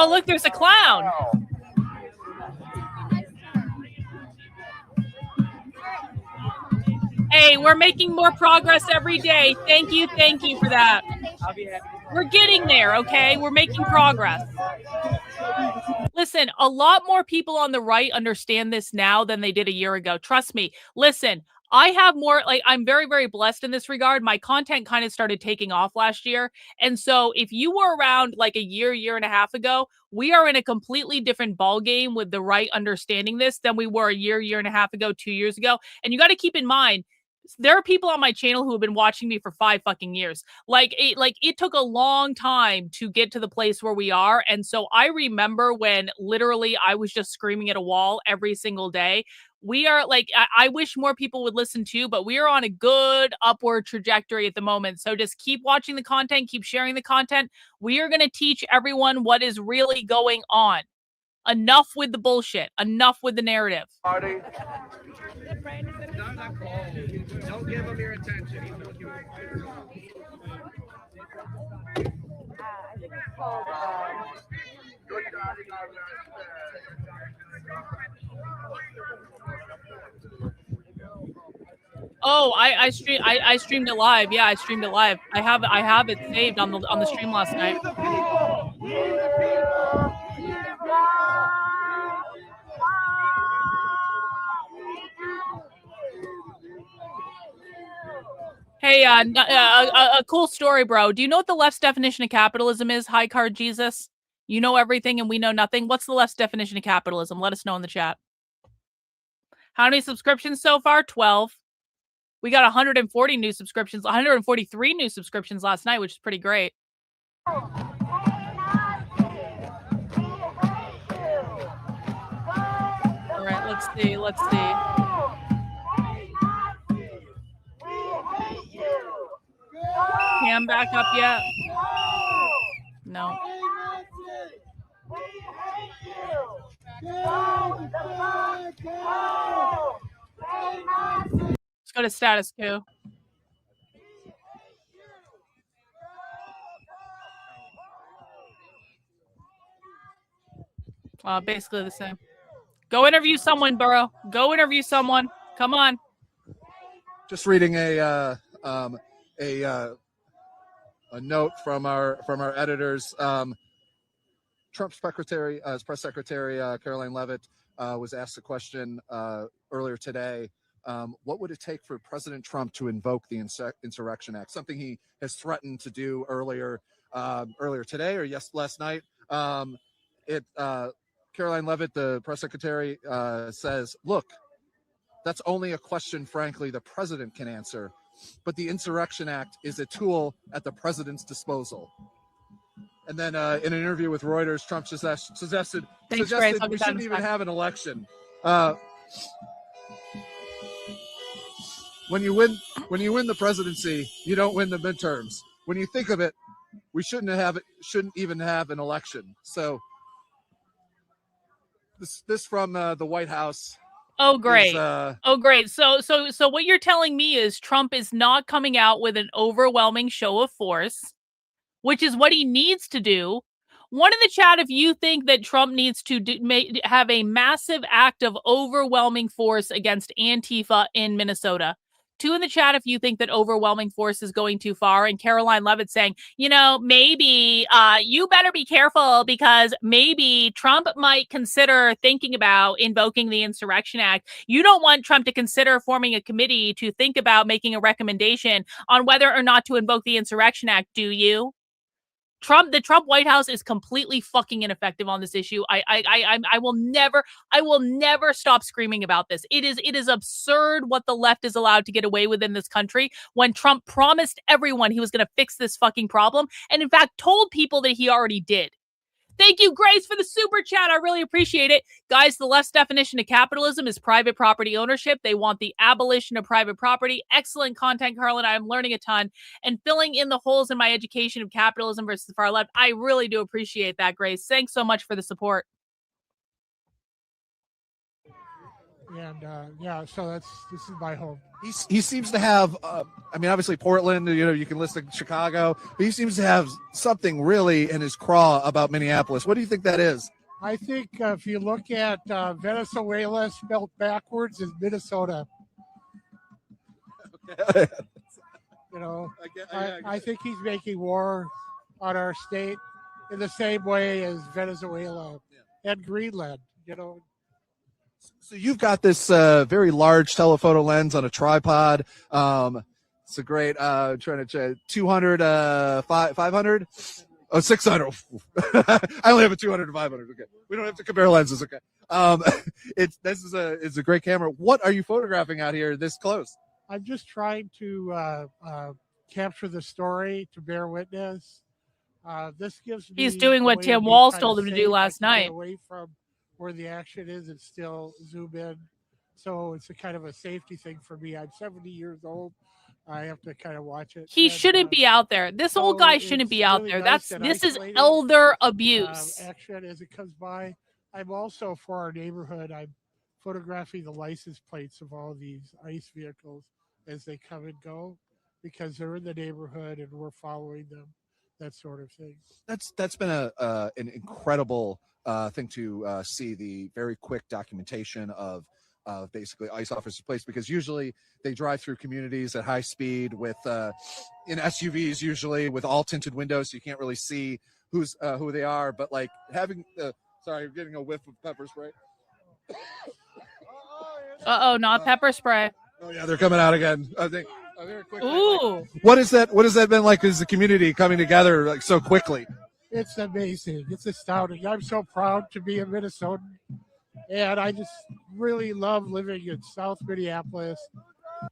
S4: Oh, look, there's a clown. Hey, we're making more progress every day. Thank you for that. We're getting there, okay? We're making progress. Listen, a lot more people on the right understand this now than they did a year ago. Trust me. Listen, I have more, I'm very, very blessed in this regard. My content kind of started taking off last year. And so if you were around like a year and a half ago, we are in a completely different ball game with the right understanding this than we were a year and a half ago, 2 years ago. And you got to keep in mind, There are people on my channel who have been watching me for 5 fucking years. It took a long time to get to the place where we are. And so I remember when literally I was just screaming at a wall every single day. We are I wish more people would listen too, but we are on a good upward trajectory at the moment. So just keep watching the content, keep sharing the content. We are going to teach everyone what is really going on. Enough with the bullshit. Enough with the narrative.
S10: Party.
S16: Don't give him your attention.
S4: Oh, I streamed it live. Yeah, I streamed it live. I have it saved on the stream last night. Hey, a cool story, bro. Do you know what the left's definition of capitalism is? High card Jesus. You know everything and we know nothing. What's the left's definition of capitalism? Let us know in the chat. How many subscriptions so far? 12. We got 140 new subscriptions, 143 new subscriptions last night, which is pretty great. All right, let's see. Cam back up yet? No. Let's go to status quo. Basically the same. Go interview someone, Burrow. Go interview someone. Come on.
S6: Just reading a note from our editors. Trump's secretary, press secretary Caroline Leavitt was asked a question earlier today. What would it take for President Trump to invoke the Insurrection Act? Something he has threatened to do earlier today or last night. Caroline Leavitt, the press secretary, says, "Look, that's only a question, frankly, the president can answer. But the Insurrection Act is a tool at the president's disposal." And then in an interview with Reuters, Trump suggested we shouldn't even have an election. When you win the presidency, you don't win the midterms. When you think of it, we shouldn't even have an election. So this from the White House.
S4: Oh, great. Great. So what you're telling me is Trump is not coming out with an overwhelming show of force, which is what he needs to do. One in the chat, if you think that Trump needs to have a massive act of overwhelming force against Antifa in Minnesota. 2 in the chat if you think that overwhelming force is going too far. And Caroline Leavitt saying, maybe you better be careful because maybe Trump might consider thinking about invoking the Insurrection Act. You don't want Trump to consider forming a committee to think about making a recommendation on whether or not to invoke the Insurrection Act, do you? The Trump White House is completely fucking ineffective on this issue. I will never stop screaming about this. It is absurd what the left is allowed to get away with in this country when Trump promised everyone he was going to fix this fucking problem and in fact told people that he already did. Thank you, Grace, for the super chat. I really appreciate it. Guys, the left's definition of capitalism is private property ownership. They want the abolition of private property. Excellent content, Karlyn. I'm learning a ton and filling in the holes in my education of capitalism versus the far left. I really do appreciate that, Grace. Thanks so much for the support.
S5: And so this is my home.
S6: He seems to have, obviously Portland, you can list Chicago, but he seems to have something really in his craw about Minneapolis. What do you think that is?
S5: I think if you look at Venezuela spelled backwards is Minnesota.
S6: Okay.
S5: I think he's making war on our state in the same way as Venezuela and Greenland,
S6: So you've got this very large telephoto lens on a tripod. It's a great, trying to check, 200, 500? Oh, 600. I only have a 200 to 500. Okay. We don't have to compare lenses. Okay. It's a great camera. What are you photographing out here this close?
S5: I'm just trying to capture the story to bear witness. This gives me
S4: He's doing
S5: a
S4: what
S5: way
S4: Tim
S5: to be
S4: Walz
S5: kind
S4: told
S5: of
S4: him to do
S5: safe. I
S4: last
S5: can get
S4: night.
S5: away from where the action is and still zoom in. So it's a kind of a safety thing for me. I'm 70 years old. I have to kind of watch it.
S4: He
S5: And,
S4: shouldn't be out there. This old
S5: so
S4: guy shouldn't
S5: it's
S4: be out
S5: really
S4: there.
S5: nice and
S4: This is
S5: isolating
S4: elder abuse.
S5: action as it comes by. I'm also for our neighborhood. I'm photographing the license plates of all these ICE vehicles as they come and go because they're in the neighborhood and we're following them, that sort of thing.
S6: That's been an incredible thing to see, the very quick documentation of basically ICE officers' place, because usually they drive through communities at high speed with in SUVs, usually with all tinted windows, so you can't really see who they are. But like having sorry, you're getting a whiff of pepper spray.
S4: Not pepper spray.
S6: Oh yeah, they're coming out again. I think. Very quickly.
S4: Ooh.
S6: What is that? What has that been like as a community coming together like so quickly?
S5: It's amazing. It's astounding. I'm so proud to be a Minnesotan, and I just really love living in South Minneapolis.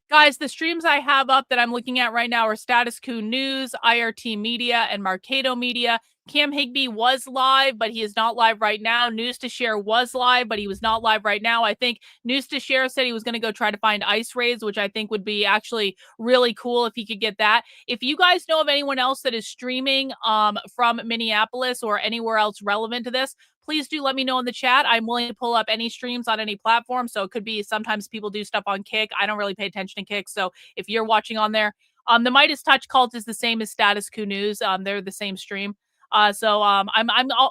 S4: Guys, the streams I have up that I'm looking at right now are Status Quo News, IRT Media, and Marcado Media. Cam Higbee was live, but he is not live right now. News to Share was live, but he was not live right now. I think News to Share said he was going to go try to find ice raids, which I think would be actually really cool if he could get that. If you guys know of anyone else that is streaming from Minneapolis or anywhere else relevant to this, please do let me know in the chat. I'm willing to pull up any streams on any platform. So it could be sometimes people do stuff on Kick. I don't really pay attention to Kick. So if you're watching on there, the Midas Touch Cult is the same as Status Quo News. They're the same stream. I'm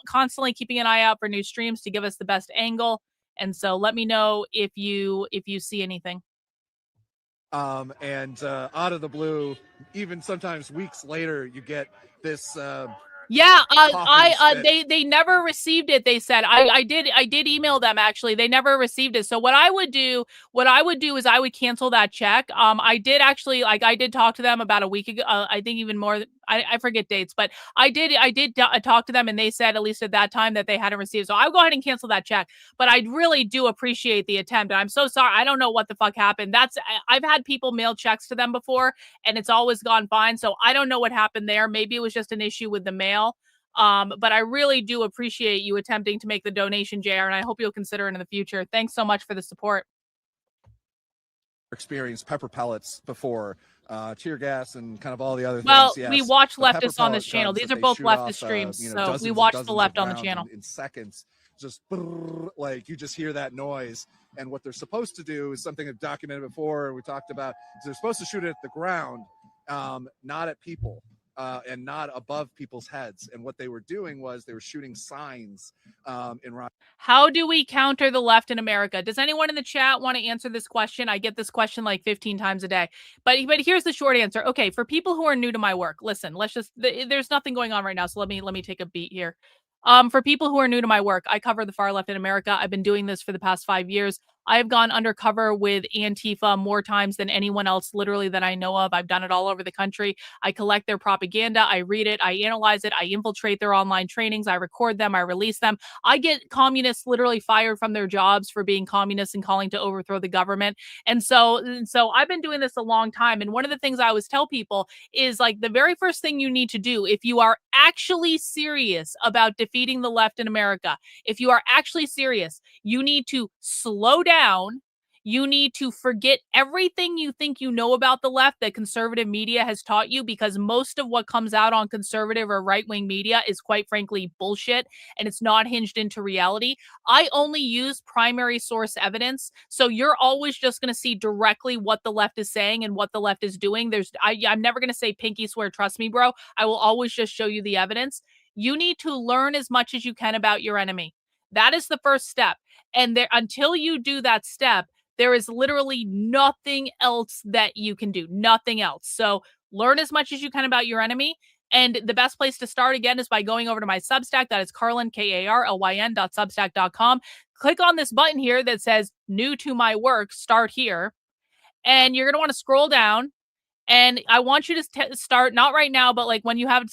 S4: constantly keeping an eye out for new streams to give us the best angle. And so let me know if you see anything.
S6: And out of the blue, even sometimes weeks later, you get this.
S4: They never received it. They said I did email them actually. They never received it. So what I would do is I would cancel that check. I did actually I did talk to them about a week ago. I think even more. I forget dates, but I did talk to them and they said at least at that time that they hadn't received. So I'll go ahead and cancel that check. But I really do appreciate the attempt. And I'm so sorry. I don't know what the fuck happened. I've had people mail checks to them before and it's always gone fine. So I don't know what happened there. Maybe it was just an issue with the mail. But I really do appreciate you attempting to make the donation, JR, and I hope you'll consider it in the future. Thanks so much for the support.
S6: Experienced pepper pellets before, tear gas and kind of all the other things.
S4: Well,
S6: yes,
S4: we watch
S6: the
S4: leftists on this channel. These are both leftist streams, so we watch the left on the channel.
S6: In seconds, just like you just hear that noise. And what they're supposed to do is something I've documented before. We talked about is they're supposed to shoot it at the ground, not at people. And not above people's heads. And what they were doing was they were shooting signs in rock.
S4: How do we counter the left in America? Does anyone in the chat want to answer this question? I get this question like 15 times a day. But here's the short answer. Okay, for people who are new to my work, listen, there's nothing going on right now, so let me take a beat here. For people who are new to my work, I cover the far left in America. I've been doing this for the past 5 years. I have gone undercover with Antifa more times than anyone else, literally, that I know of. I've done it all over the country. I collect their propaganda. I read it. I analyze it. I infiltrate their online trainings. I record them. I release them. I get communists literally fired from their jobs for being communists and calling to overthrow the government. And so I've been doing this a long time. And one of the things I always tell people is like the very first thing you need to do if you are actually serious about defeating the left in America, if you are actually serious, you need to slow down. You need to forget everything you think you know about the left that conservative media has taught you, because most of what comes out on conservative or right-wing media is quite frankly bullshit and it's not hinged into reality. I only use primary source evidence. So you're always just going to see directly what the left is saying and what the left is doing. I'm never going to say pinky swear, trust me, bro. I will always just show you the evidence. You need to learn as much as you can about your enemy. That is the first step. And until you do that step, there is literally nothing else that you can do. Nothing else. So learn as much as you can about your enemy. And the best place to start, again, is by going over to my Substack. That is Karlyn, KARLYN.substack.com. Click on this button here that says new to my work, start here. And you're going to want to scroll down. And I want you to start, not right now, but like when you have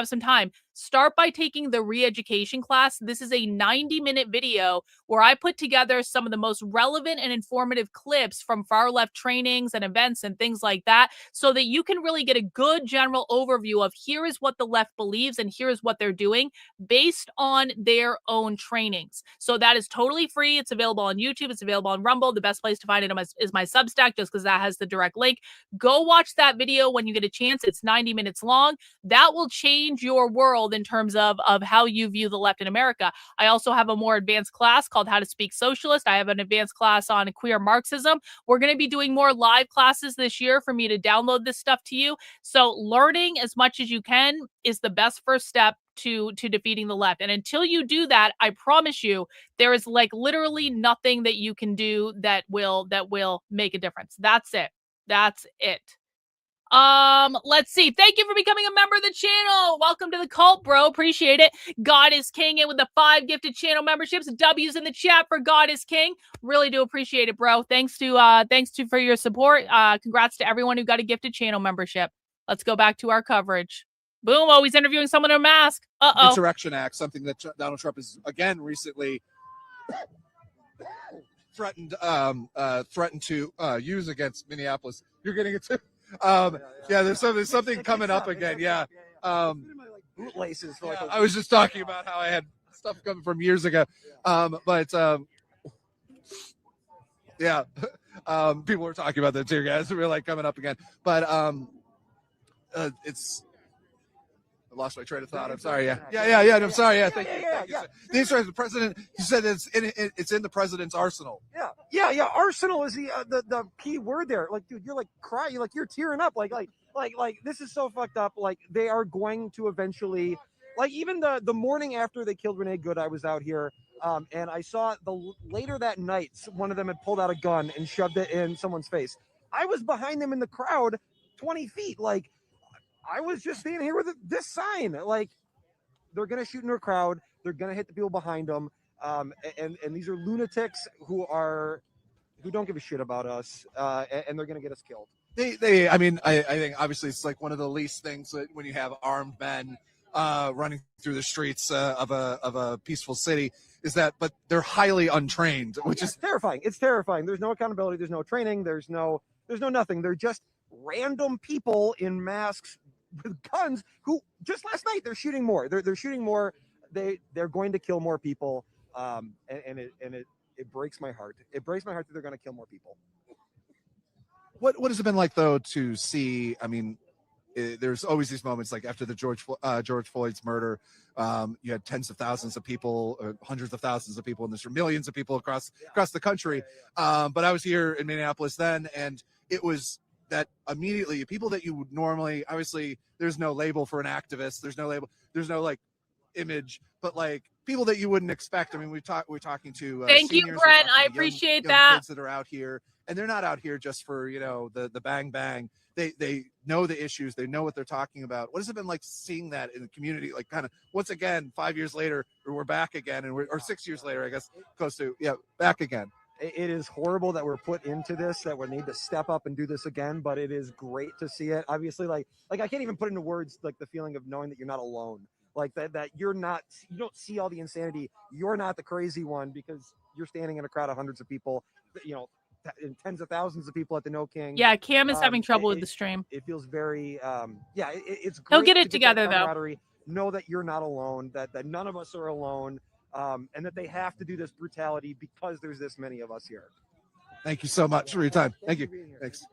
S4: some time, start by taking the re-education class. This is a 90-minute video where I put together some of the most relevant and informative clips from far left trainings and events and things like that, so that you can really get a good general overview of here is what the left believes and here is what they're doing based on their own trainings. So that is totally free. It's available on YouTube. It's available on Rumble. The best place to find it is my Substack, just because that has the direct link. Go watch that video when you get a chance. It's 90 minutes long. That will change your world in terms of how you view the left in America. I also have a more advanced class called How to Speak Socialist. I have an advanced class on queer Marxism. We're going to be doing more live classes this year for me to download this stuff to you. So learning as much as you can is the best first step to defeating the left. And until you do that, I promise you, there is like literally nothing that you can do that will make a difference. That's it. That's it. Let's see. Thank you for becoming a member of the channel. Welcome to the cult, bro. Appreciate it. God is King, and with the 5 gifted channel memberships, W's in the chat for God is King. Really do appreciate it, bro. Thanks to for your support. Congrats to everyone who got a gifted channel membership. Let's go back to our coverage. Boom. Oh, he's interviewing someone in a mask. Uh-oh.
S6: Insurrection Act, something that Donald Trump has again recently threatened to use against Minneapolis. You're getting it too. Yeah, there's something coming up again. Yeah.
S17: Bootlaces.
S6: Yeah, I was just talking about how I had stuff coming from years ago. Yeah. People were talking about that too, guys. We're like coming up again. But it's I lost my train of thought. I'm sorry. Yeah. I'm sorry. Yeah. Thank you. The president. He said it's in the president's arsenal.
S17: Yeah. Arsenal is the key word there. Like, dude, you're like crying. You're tearing up. Like this is so fucked up. Like, they are going to eventually. Like, even the morning after they killed Renee Good, I was out here, and I saw later that night one of them had pulled out a gun and shoved it in someone's face. I was behind them in the crowd, 20 feet. Like, I was just standing here with this sign. Like, they're gonna shoot into a crowd. They're gonna hit the people behind them. And these are lunatics who don't give a shit about us. And they're gonna get us killed.
S6: I think obviously it's like one of the least things that when you have armed men running through the streets of a peaceful city is that, but they're highly untrained, which is
S17: terrifying. It's terrifying. There's no accountability. There's no training. There's no nothing. They're just random people in masks with guns who just last night they're shooting more. They're shooting more. They're going to kill more people. And it breaks my heart. It breaks my heart that they're going to kill more people.
S6: What has it been like though to see? I mean, there's always these moments like after the George Floyd's murder, you had tens of thousands of people, hundreds of thousands of people, and there's millions of people across the country. But I was here in Minneapolis then, and it was that immediately people that you would normally, obviously there's no label for an activist, there's no label, there's no like image, but like people that you wouldn't expect. I mean, we're talking to
S4: thank you, Brent. I appreciate that.
S6: Kids that are out here, and they're not out here just for the bang bang. They know the issues, they know what they're talking about. What has it been like seeing that in the community? Like, kind of once again, 5 years later, we're back again, or 6 years later, I guess, close to back again.
S17: It is horrible that we're put into this, that we need to step up and do this again, but it is great to see it. Obviously, like I can't even put into words like the feeling of knowing that you're not alone, like that you don't see all the insanity. You're not the crazy one because you're standing in a crowd of hundreds of people, and tens of thousands of people at the No King.
S4: Yeah, Cam is having trouble with the stream.
S17: It feels very, it's great.
S4: He'll get it together though.
S17: Know that you're not alone, that none of us are alone. And that they have to do this brutality because there's this many of us here.
S6: Thank you so much for your time. Thank you. Thanks.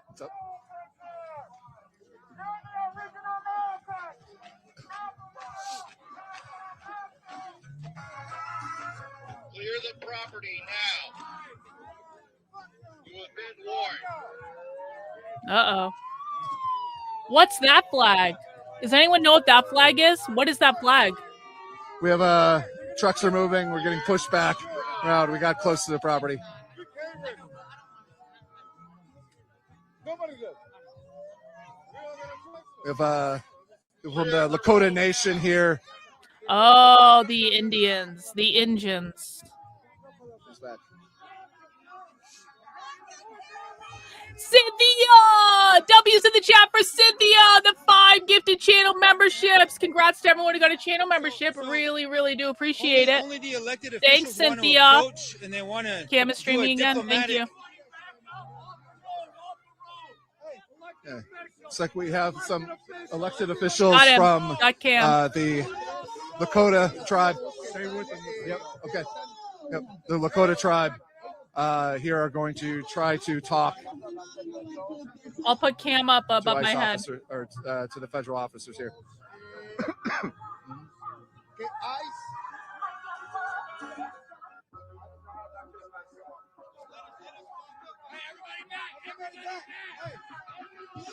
S6: What's up?
S18: Clear the property now. You have been warned.
S4: Uh-oh. What's that flag? Does anyone know what that flag is? What is that flag?
S6: We have trucks are moving. We're getting pushed back around. We got close to the property. We have from the Lakota Nation here.
S4: Oh, the Indians, the Injuns. Cynthia! W's in the chat for Cynthia! The 5 gifted channel memberships. Congrats to everyone who got a channel membership. Really, really do appreciate it.
S19: Only the elected
S4: Thanks,
S19: officials want to
S4: Cynthia.
S19: approach and they want to
S4: Cam is
S19: do a
S4: streaming again. Thank
S19: diplomatic.
S4: you.
S6: Yeah. It's like we have some elected officials
S4: Got him.
S6: from
S4: Got Cam.
S6: the Lakota tribe.
S5: Stay with them.
S6: Yep. Okay. Yep. The Lakota tribe here are going to try to talk
S4: I'll put Cam up
S6: to
S4: above
S6: ICE
S4: my head.
S6: officer, or to the federal officers here.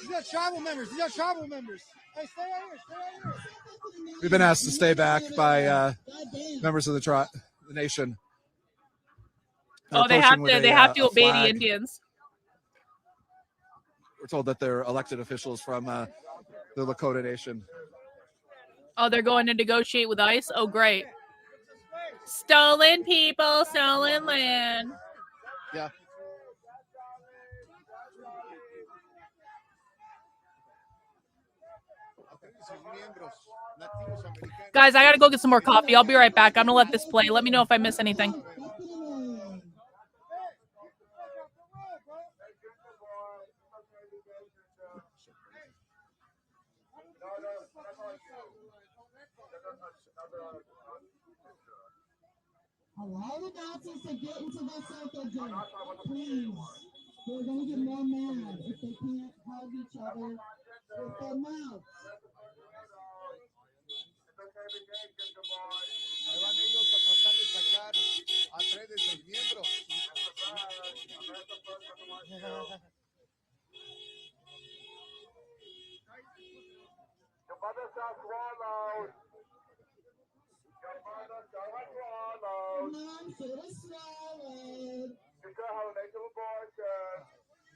S19: These are tribal members. These are tribal members. Hey, stay out here. Stay out here.
S6: We've been asked to stay back by members of the nation. They're
S4: Oh, they have
S6: approaching
S4: to.
S6: with
S4: They
S6: a,
S4: have to
S6: a
S4: obey the
S6: flag.
S4: Indians.
S6: We're told that they're elected officials from the Lakota Nation.
S4: Oh, they're going to negotiate with ICE. Oh, great. Stolen people, stolen land.
S6: Yeah.
S4: Guys, I gotta go get some more coffee. I'll be right back. I'm gonna let this play. Let me know if I miss anything.
S20: Allow the Nazis to get into the circle, Jim. Please. They're going to get more mad if they can't hug each other with their mouths.
S19: Ahí van ellos a tratar de sacar a 3 de sus miembros.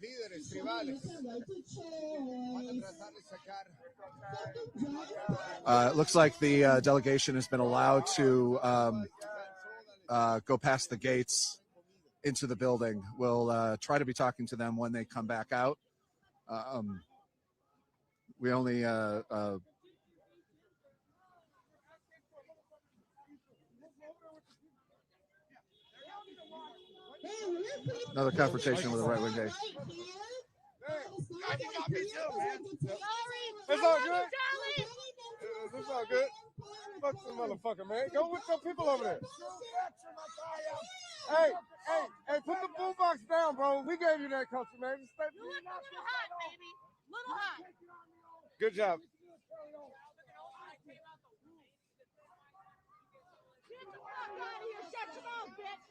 S19: Líderes tribales van a tratar de sacar.
S6: It looks like the delegation has been allowed to go past the gates into the building. We'll try to be talking to them when they come back out. We only another confrontation with a right-wing gay.
S19: It's all good. It's all good. Fuck some motherfucker, man. Go with some people over there. Hey, put the boombox down, bro. We gave you that culture, man.
S15: Little hot, baby. Little hot.
S19: Good job.
S15: Get the fuck out of here. Shut your mouth, bitch.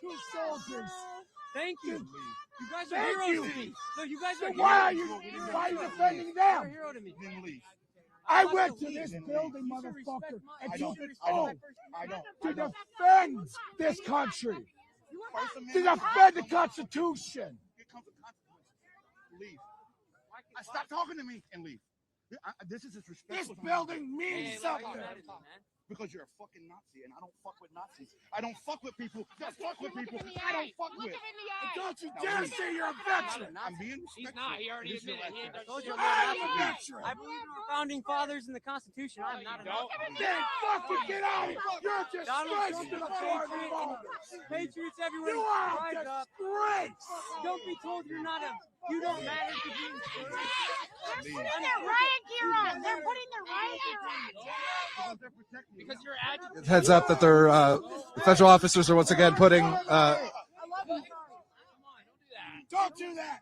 S5: Two soldiers.
S13: Thank you. You guys are
S5: Thank
S13: heroes
S5: you.
S13: to me. No, you guys are
S5: Why are
S13: heroes.
S5: you defending them?
S13: You're a hero to me.
S5: I went to this building, motherfucker, and took it oath to defend this country, to defend the Constitution.
S19: Leave. Stop talking to me and leave. This is disrespectful.
S5: This building means something.
S19: Because you're a fucking Nazi, and I don't fuck with Nazis. I don't fuck with people that fuck with people I don't fuck with.
S5: Don't you dare say you're a veteran.
S19: I'm being
S13: He's not. He already admitted it. I told you
S5: I'm
S13: I'm
S5: a
S13: not.
S5: veteran.
S13: I believe in our founding fathers and the Constitution. I'm not a Nazi.
S5: Then fucking get out of here. You're a disgrace to the foreign voters.
S13: Patriots everywhere.
S5: You are a
S13: Rise up.
S5: disgrace.
S13: Don't be told you're not a. You don't matter to be.
S15: They're putting their riot gear on. They're putting their riot gear on.
S13: Because you're agitating.
S6: Heads up that they're the federal officers are once again putting
S5: Don't do that.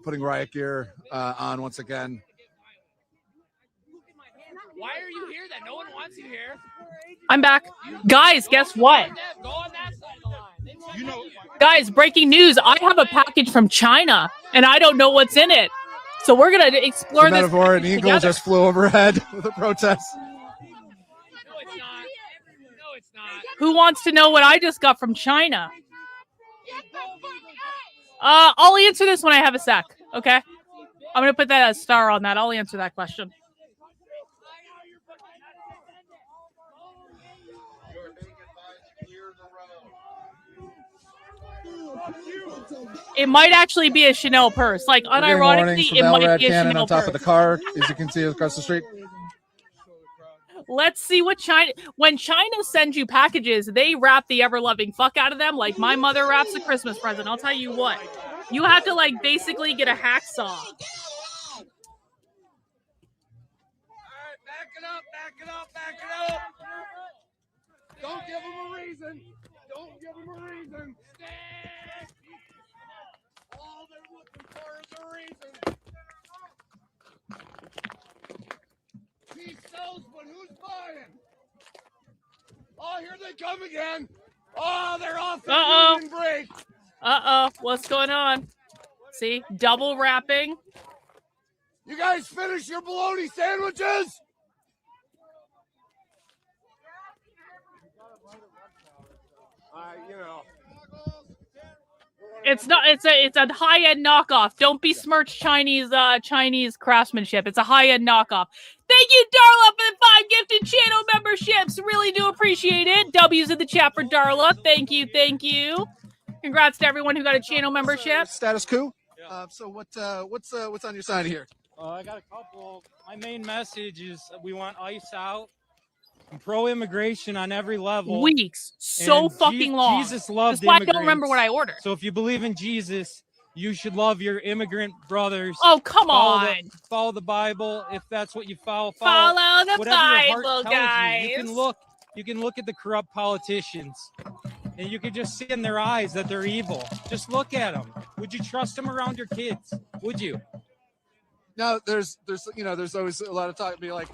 S6: putting riot gear on once again.
S13: Why are you here? That no one wants you here.
S4: I'm back. Guys, guess what?
S13: Go on that side of the line.
S19: You know,
S4: Guys, breaking news. I have a package from China, and I don't know what's in it. So we're going to explore
S6: The
S4: this
S6: metaphor, an eagle
S4: together.
S6: just flew overhead with a protest.
S4: Who wants to know what I just got from China? I'll answer this when I have a sec, okay? I'm going to put that as a star on that. I'll answer that question. It might actually be a Chanel purse. Like,
S6: We're getting warnings
S4: unironically,
S6: from
S4: it might
S6: Elrad
S4: be a
S6: Cannon
S4: Chanel
S6: on top
S4: purse.
S6: of the car, as you can see across the street.
S4: Let's see what China. When China sends you packages, they wrap the ever-loving fuck out of them, like my mother wraps a Christmas present. I'll tell you what. You have to, like, basically get a hacksaw.
S19: Back it up. Don't give them a reason. Don't give them a reason. All they're looking for is a reason. He sells, but who's buying? Oh, here they come again. Oh, they're off the union break.
S4: What's going on? See, double wrapping.
S19: You guys finish your bologna sandwiches? You know.
S4: It's not. It's a high end knockoff. Don't besmirch Chinese craftsmanship. It's a high end knockoff. Thank you, Darla, for the 5 gifted channel memberships. Really do appreciate it. W's in the chat for Darla. Thank you, thank you. Congrats to everyone who got a channel membership.
S6: Status quo. So what's on your side here?
S21: I got a couple. My main message is we want ICE out. I'm pro-immigration on every level.
S4: Weeks. So fucking long.
S21: Jesus loved
S4: That's why I
S21: immigrants.
S4: don't remember what I ordered.
S21: So if you believe in Jesus, you should love your immigrant brothers.
S4: Oh, come on.
S21: Follow the Bible if that's what you follow.
S4: Follow the
S21: whatever your heart
S4: Bible,
S21: tells
S4: guys.
S21: You can look at the corrupt politicians, and you can just see in their eyes that they're evil. Just look at them. Would you trust them around your kids? Would you?
S6: No, there's always a lot of talk. Be like,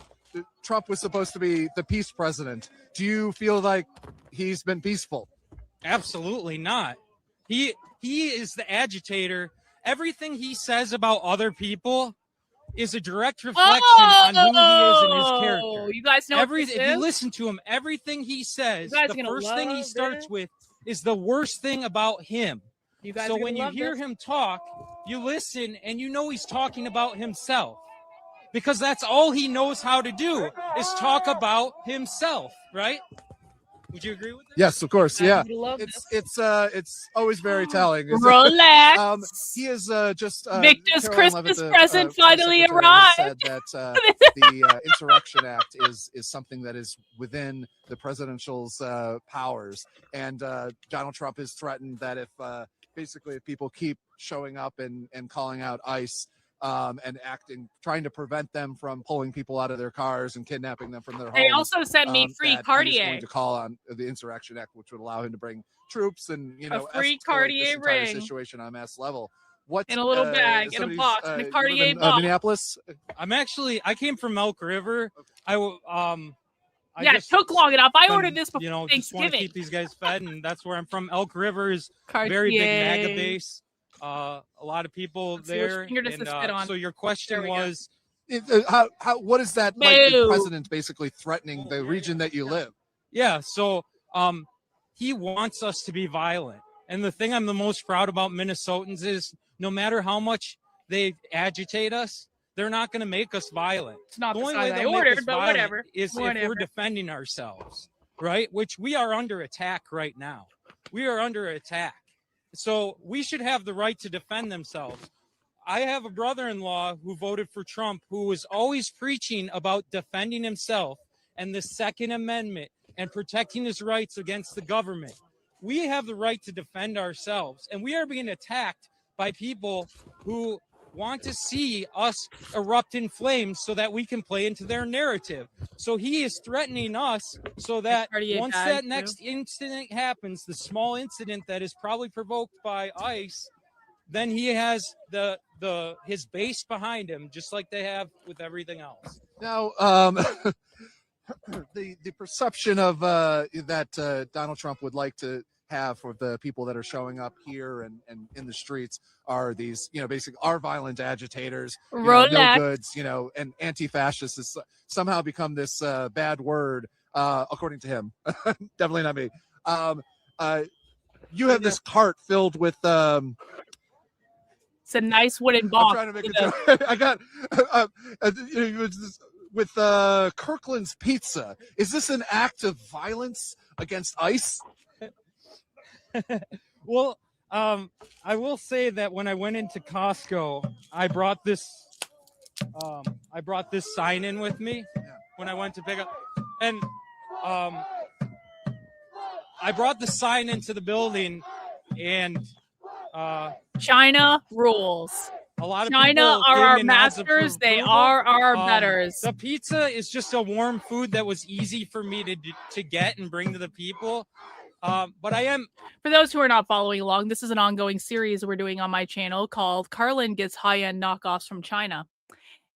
S6: Trump was supposed to be the peace president. Do you feel like he's been peaceful?
S21: Absolutely not. He is the agitator. Everything he says about other people is a direct reflection on who he is and his character.
S4: You guys know
S21: if you listen to him, everything he says, the first thing he starts with is the worst thing about him. So when you hear him talk, you listen and you know he's talking about himself. Because that's all he knows how to do is talk about himself, right? Would you agree with that?
S6: Yes, of course. Yeah, it's always very telling.
S4: Relax.
S6: He is just
S4: Victor's
S6: Caroline
S4: Christmas
S6: Levitt,
S4: present finally
S6: Secretary,
S4: arrived.
S6: said that the Insurrection Act is something that is within the presidential's powers, and Donald Trump has threatened that if people keep showing up and calling out ICE. And trying to prevent them from pulling people out of their cars and kidnapping them from their homes.
S4: They also sent me free
S6: He's
S4: Cartier.
S6: going to call on the Insurrection Act, which would allow him to bring troops and
S4: a free Cartier
S6: this entire
S4: ring
S6: situation on mass level. What
S4: in a little bag in a box, in a Cartier box.
S6: Minneapolis.
S21: I came from Elk River.
S4: It took long enough. I ordered this before Thanksgiving.
S21: Just want to keep these guys fed, and that's where I'm from. Elk River is
S4: Cartier.
S21: Very big MAGA base. A lot of people there. So your question was,
S6: what is that like? The president basically threatening the region that you live.
S21: Yeah. So he wants us to be violent, and the thing I'm the most proud about Minnesotans is no matter how much they agitate us, they're not going to make us violent.
S4: It's not
S21: the
S4: the
S21: only
S4: size
S21: way
S4: I
S21: they'll
S4: ordered,
S21: make us
S4: but
S21: violent
S4: whatever.
S21: is if we're defending ourselves, right? Which we are under attack right now. We are under attack. So we should have the right to defend themselves. I have a brother-in-law who voted for Trump who was always preaching about defending himself and the Second Amendment and protecting his rights against the government. We have the right to defend ourselves, and we are being attacked by people who want to see us erupt in flames so that we can play into their narrative. So he is threatening us so that once that next incident happens, the small incident that is probably provoked by ICE, then he has his base behind him, just like they have with everything else.
S6: Now, the perception of that Donald Trump would like to have for the people that are showing up here and in the streets are these, basically are violent agitators, no goods, and anti-fascist has somehow become this bad word, according to him. Definitely not me. You have this cart filled with
S4: it's a nice wooden box.
S6: I'm trying to make it. I got with Kirkland's Pizza. Is this an act of violence against ICE?
S21: Well, I will say that when I went into Costco, I brought this sign in with me when I went to pick up, and I brought the sign into the building, and
S4: China rules.
S21: a lot of
S4: China
S21: people
S4: are
S21: gave
S4: our
S21: me nods of
S4: masters. They
S21: approval.
S4: are our betters.
S21: The pizza is just a warm food that was easy for me to get and bring to the people. But I am.
S4: For those who are not following along, this is an ongoing series we're doing on my channel called Karlyn Gets High-End Knockoffs from China.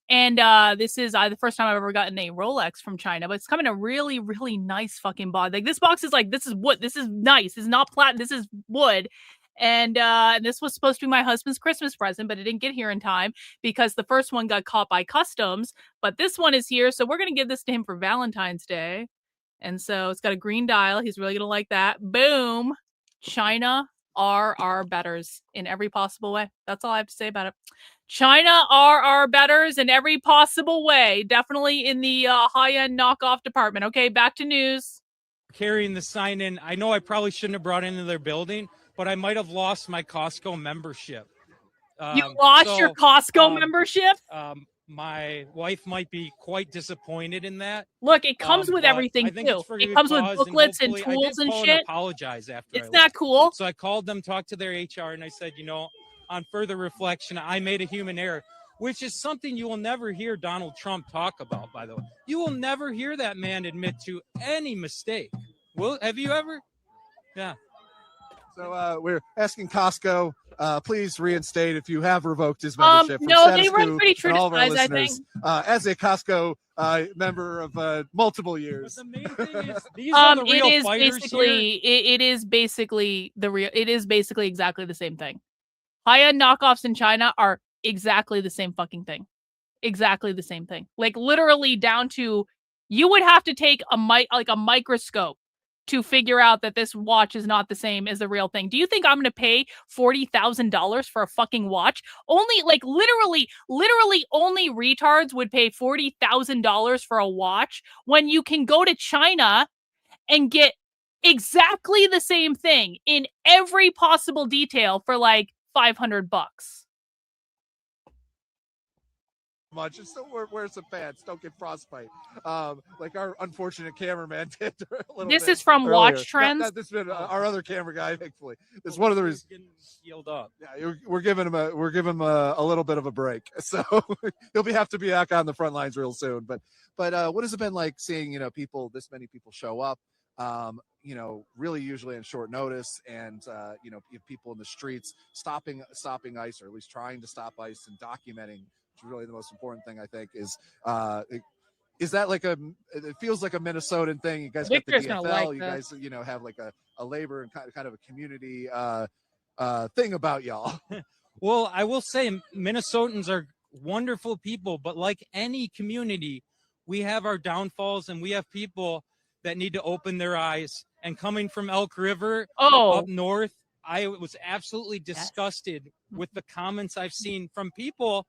S4: And this is the first time I've ever gotten a Rolex from China, but it's coming in a really, really nice fucking box. Like this box is like, this is wood. This is nice. This is not platinum. This is wood. And this was supposed to be my husband's Christmas present, but it didn't get here in time because the first one got caught by customs. But this one is here, so we're going to give this to him for Valentine's Day. And so it's got a green dial. He's really going to like that. Boom. China are our betters in every possible way. That's all I have to say about it. China are our betters in every possible way. Definitely in the high-end knockoff department. Okay, back to news.
S21: Carrying the sign in. I know I probably shouldn't have brought it into their building, but I might have lost my Costco membership.
S4: You lost your Costco membership?
S21: My wife might be quite disappointed in that.
S4: Look, it comes with
S21: but
S4: everything
S21: I think
S4: too.
S21: it's for a
S4: It
S21: good
S4: comes with
S21: cause,
S4: booklets and
S21: hopefully- I
S4: tools
S21: did
S4: and
S21: call
S4: shit.
S21: Apologize after.
S4: Isn't that cool?
S21: So I called them, talked to their HR, and I said, on further reflection, I made a human error, which is something you will never hear Donald Trump talk about. By the way, you will never hear that man admit to any mistake. Have you ever? Yeah.
S6: So we're asking Costco, please reinstate if you have revoked his membership. From
S4: No,
S6: Status
S4: they run
S6: Quo
S4: pretty
S6: and all of our
S4: true to size, I think.
S6: listeners. As a Costco member of multiple years.
S21: The main thing is, these are the real
S4: it is
S21: fighters
S4: basically
S21: here.
S4: it is basically the real. It is basically exactly the same thing. High-end knockoffs in China are exactly the same fucking thing. Exactly the same thing. Like literally down to, you would have to take a microscope to figure out that this watch is not the same as the real thing. Do you think I'm going to pay $40,000 for a fucking watch? Only literally only retards would pay $40,000 for a watch when you can go to China and get exactly the same thing in every possible detail for like $500.
S6: Much. So wear some pants. Don't get frostbite. Like our unfortunate cameraman did.
S4: This is from Watch Trends.
S6: This has been our other camera guy. Thankfully, it's one of the reasons.
S21: Healed up.
S6: Yeah, we're giving him a little bit of a break. So he'll have to be back on the front lines real soon. But what has it been like seeing this many people show up? Really usually on short notice, and you have people in the streets stopping ICE, or at least trying to stop ICE and documenting. Which is really the most important thing, I think, is that it feels like a Minnesotan thing. You guys got the DFL, you guys have like a labor and kind of a community thing about y'all.
S21: Well, I will say Minnesotans are wonderful people, but like any community, we have our downfalls, and we have people that need to open their eyes. And coming from Elk River up north, I was absolutely disgusted with the comments I've seen from people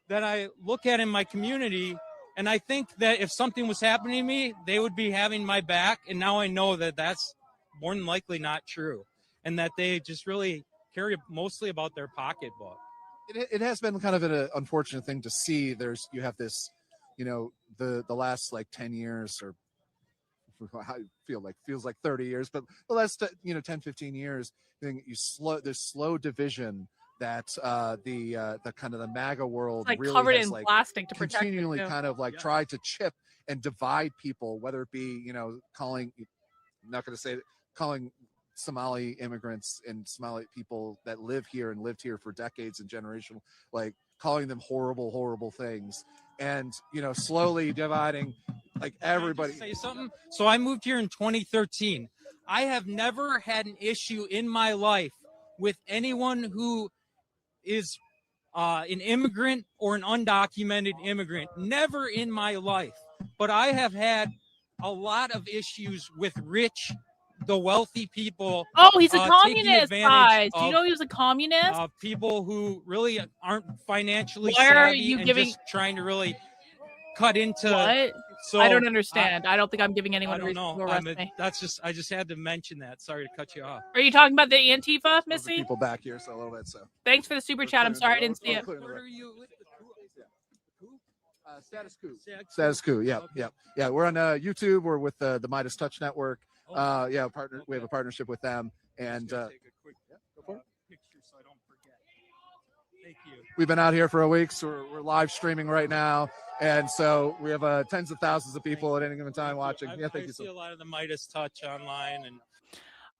S21: that I look at in my community, and I think that if something was happening to me, they would be having my back. And now I know that that's more than likely not true, and that they just really care mostly about their pocketbook.
S6: It has been kind of an unfortunate thing to see. You have this, the last like 10 years, or how feels like 30 years, but the last 10, 15 years, there's slow division that the kind of the MAGA world
S4: like
S6: really
S4: covered
S6: has,
S4: in
S6: like,
S4: plastic to protect
S6: continually
S4: it, too.
S6: kind of like tried to chip and divide people, whether it be calling Somali immigrants and Somali people that live here and lived here for decades and generational, like calling them horrible things, and slowly dividing like everybody.
S21: Say something. So I moved here in 2013. I have never had an issue in my life with anyone who is an immigrant or an undocumented immigrant. Never in my life. But I have had a lot of issues with the wealthy people.
S4: Oh, he's a communist, guys. Do you know he was a communist?
S21: People who really aren't financially
S4: Why are
S21: savvy
S4: you
S21: and
S4: giving-
S21: just trying to really cut into
S4: What?
S21: So
S4: I don't understand. I don't think I'm giving
S21: I
S4: anyone a
S21: don't
S4: reason
S21: know.
S4: to arrest me.
S21: I just had to mention that. Sorry to cut you off.
S4: Are you talking about the Antifa, Missy?
S6: People back here, so a little bit. So
S4: Thanks for the super chat. I'm sorry I didn't see it.
S6: Status Coup. Status Coup. Yeah. We're on YouTube. We're with the Midas Touch Network. Yeah, partner. We have a partnership with them, and
S21: Go for it. Picture so I don't forget. Thank you.
S6: we've been out here for a week. So we're live streaming right now, and so we have tens of thousands of people at any given time watching. Yeah, thank
S21: I
S6: you.
S21: see a lot of the Midas Touch online, and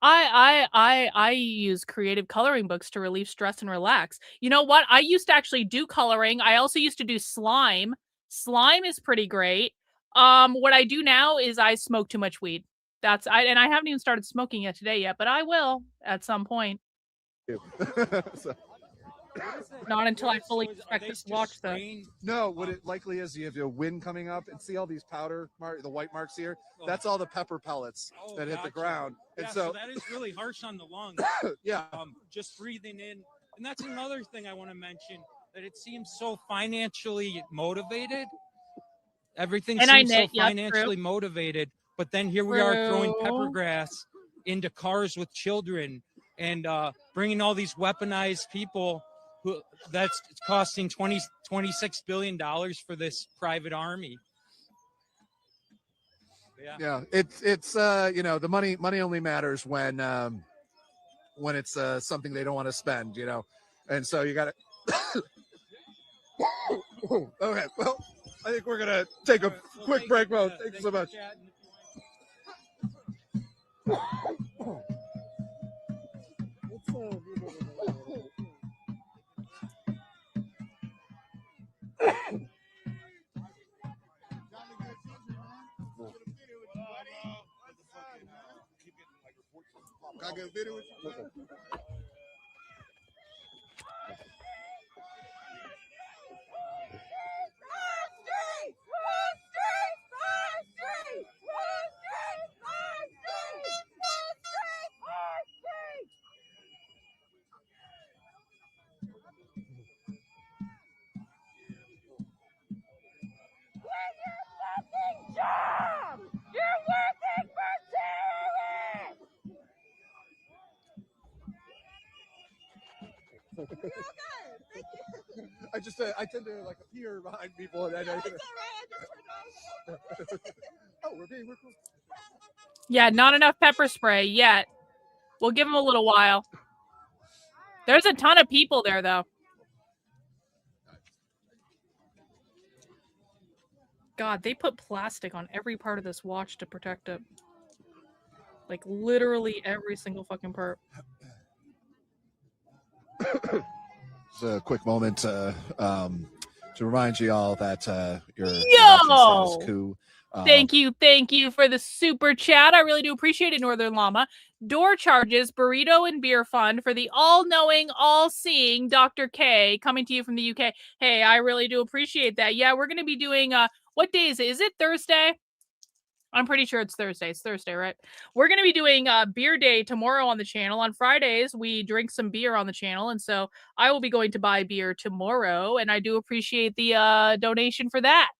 S4: I use creative coloring books to relieve stress and relax. You know what? I used to actually do coloring. I also used to do slime. Slime is pretty great. What I do now is I smoke too much weed. And I haven't even started smoking it today yet, but I will at some point.
S6: So-
S4: Not until I fully expect this watch though.
S6: No, what it likely is, you have your wind coming up, and see all these the white marks here. That's all the pepper pellets that hit the ground, and
S21: yeah,
S6: so
S21: that is really harsh on the lungs.
S6: Yeah.
S21: Just breathing in, and that's another thing I want to mention, that it seems so financially motivated. Everything
S4: And
S21: seems
S4: I knit,
S21: so
S4: yep,
S21: financially
S4: true.
S21: motivated, but then here we are throwing pepper
S4: True.
S21: grass into cars with children and bringing all these weaponized people that's costing $26 billion for this private army.
S6: yeah, it's the money only matters when it's something they don't want to spend, and so you got to. Okay, well, I think we're gonna take a quick break. Well, thank you so much.
S19: Got a good video with you?
S15: Job! You're working for terrorists!
S6: I tend to like appear behind people, and oh, we're cool.
S4: Yeah, not enough pepper spray yet. We'll give them a little while. There's a ton of people there, though. God, they put plastic on every part of this watch to protect it. Like, literally every single fucking part.
S6: Just a quick moment to remind you all that you're
S4: Yo!
S6: Status Coup.
S4: Thank you for the super chat. I really do appreciate it, Northern Llama. Door charges, burrito and beer fund for the all-knowing, all-seeing Dr. K, coming to you from the UK. Hey, I really do appreciate that. Yeah, we're going to be doing, what day is it? Is it Thursday? I'm pretty sure it's Thursday. It's Thursday, right? We're going to be doing beer day tomorrow on the channel. On Fridays, we drink some beer on the channel, and so I will be going to buy beer tomorrow, and I do appreciate the donation for that.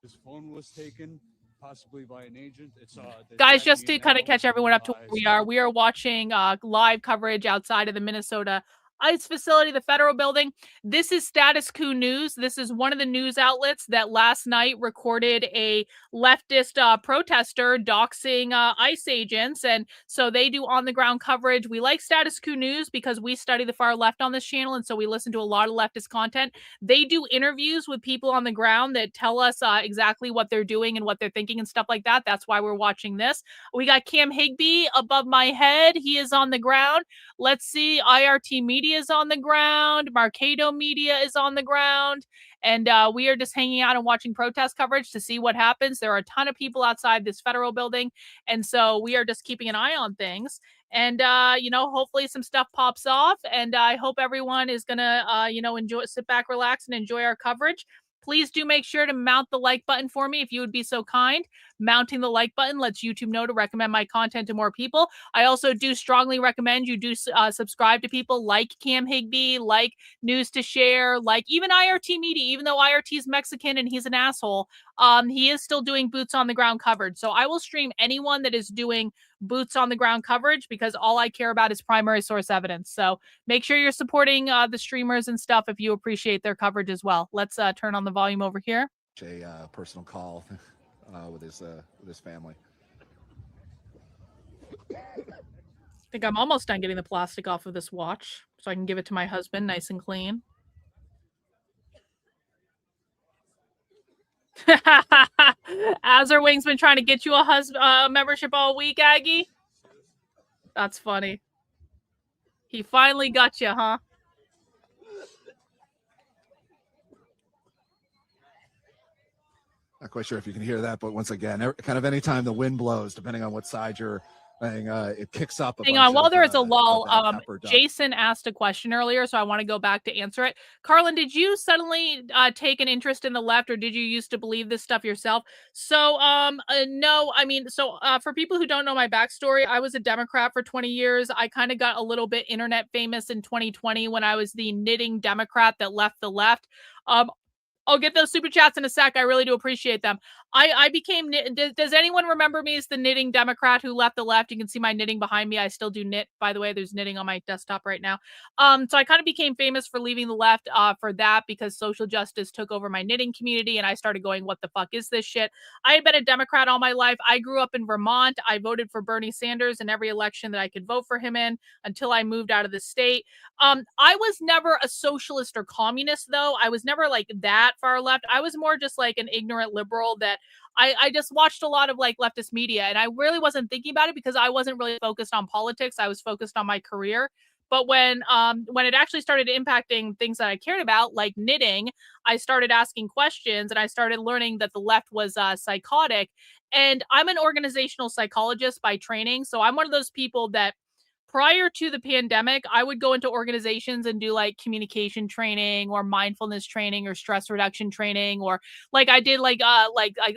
S1: His phone was taken, possibly by an agent. It's
S4: Guys, just to kind of catch everyone up to where we are watching live coverage outside of the Minnesota ICE facility, the federal building. This is Status Coup News. This is one of the news outlets that last night recorded a leftist protester doxing ICE agents. And so they do on-the-ground coverage. We like Status Coup News because we study the far left on this channel, and so we listen to a lot of leftist content. They do interviews with people on the ground that tell us exactly what they're doing and what they're thinking and stuff like that. That's why we're watching this. We got Cam Higby above my head. He is on the ground. Let's see. IRT Media is on the ground. Marcado Media is on the ground. And we are just hanging out and watching protest coverage to see what happens. There are a ton of people outside this federal building. And so we are just keeping an eye on things. And, hopefully some stuff pops off. And I hope everyone is going to, sit back, relax, and enjoy our coverage. Please do make sure to mount the like button for me if you would be so kind. Mounting the like button lets YouTube know to recommend my content to more people. I also do strongly recommend you do subscribe to people like Cam Higby, like News to Share, like even IRT Media. Even though IRT is Mexican and he's an asshole, he is still doing boots on the ground coverage. So I will stream anyone that is doing boots on the ground coverage because all I care about is primary source evidence. So make sure you're supporting the streamers and stuff if you appreciate their coverage as well. Let's turn on the volume over here.
S6: A personal call with his family.
S4: I think I'm almost done getting the plastic off of this watch so I can give it to my husband nice and clean. Azurwing's been trying to get you a membership all week, Aggie. That's funny. He finally got you, huh?
S6: Not quite sure if you can hear that, but once again, kind of anytime the wind blows, depending on what side you're playing, it kicks up.
S4: Hang on, while there is a lull, Jason asked a question earlier, so I want to go back to answer it. Karlyn, did you suddenly take an interest in the left, or did you used to believe this stuff yourself? So, no, I mean, for people who don't know my backstory, I was a Democrat for 20 years. I kind of got a little bit internet famous in 2020 when I was the knitting Democrat that left the left. I'll get those super chats in a sec. I really do appreciate them. I became, does anyone remember me as the knitting Democrat who left the left? You can see my knitting behind me. I still do knit, by the way. There's knitting on my desktop right now. So I kind of became famous for leaving the left for that because social justice took over my knitting community and I started going, what the fuck is this shit? I had been a Democrat all my life. I grew up in Vermont. I voted for Bernie Sanders in every election that I could vote for him in until I moved out of the state. I was never a socialist or communist, though. I was never like that far left. I was more just like an ignorant liberal that I just watched a lot of like leftist media and I really wasn't thinking about it because I wasn't really focused on politics. I was focused on my career. But when it actually started impacting things that I cared about, like knitting, I started asking questions and I started learning that the left was psychotic. And I'm an organizational psychologist by training. So I'm one of those people that prior to the pandemic, I would go into organizations and do like communication training or mindfulness training or stress reduction training, or like I did like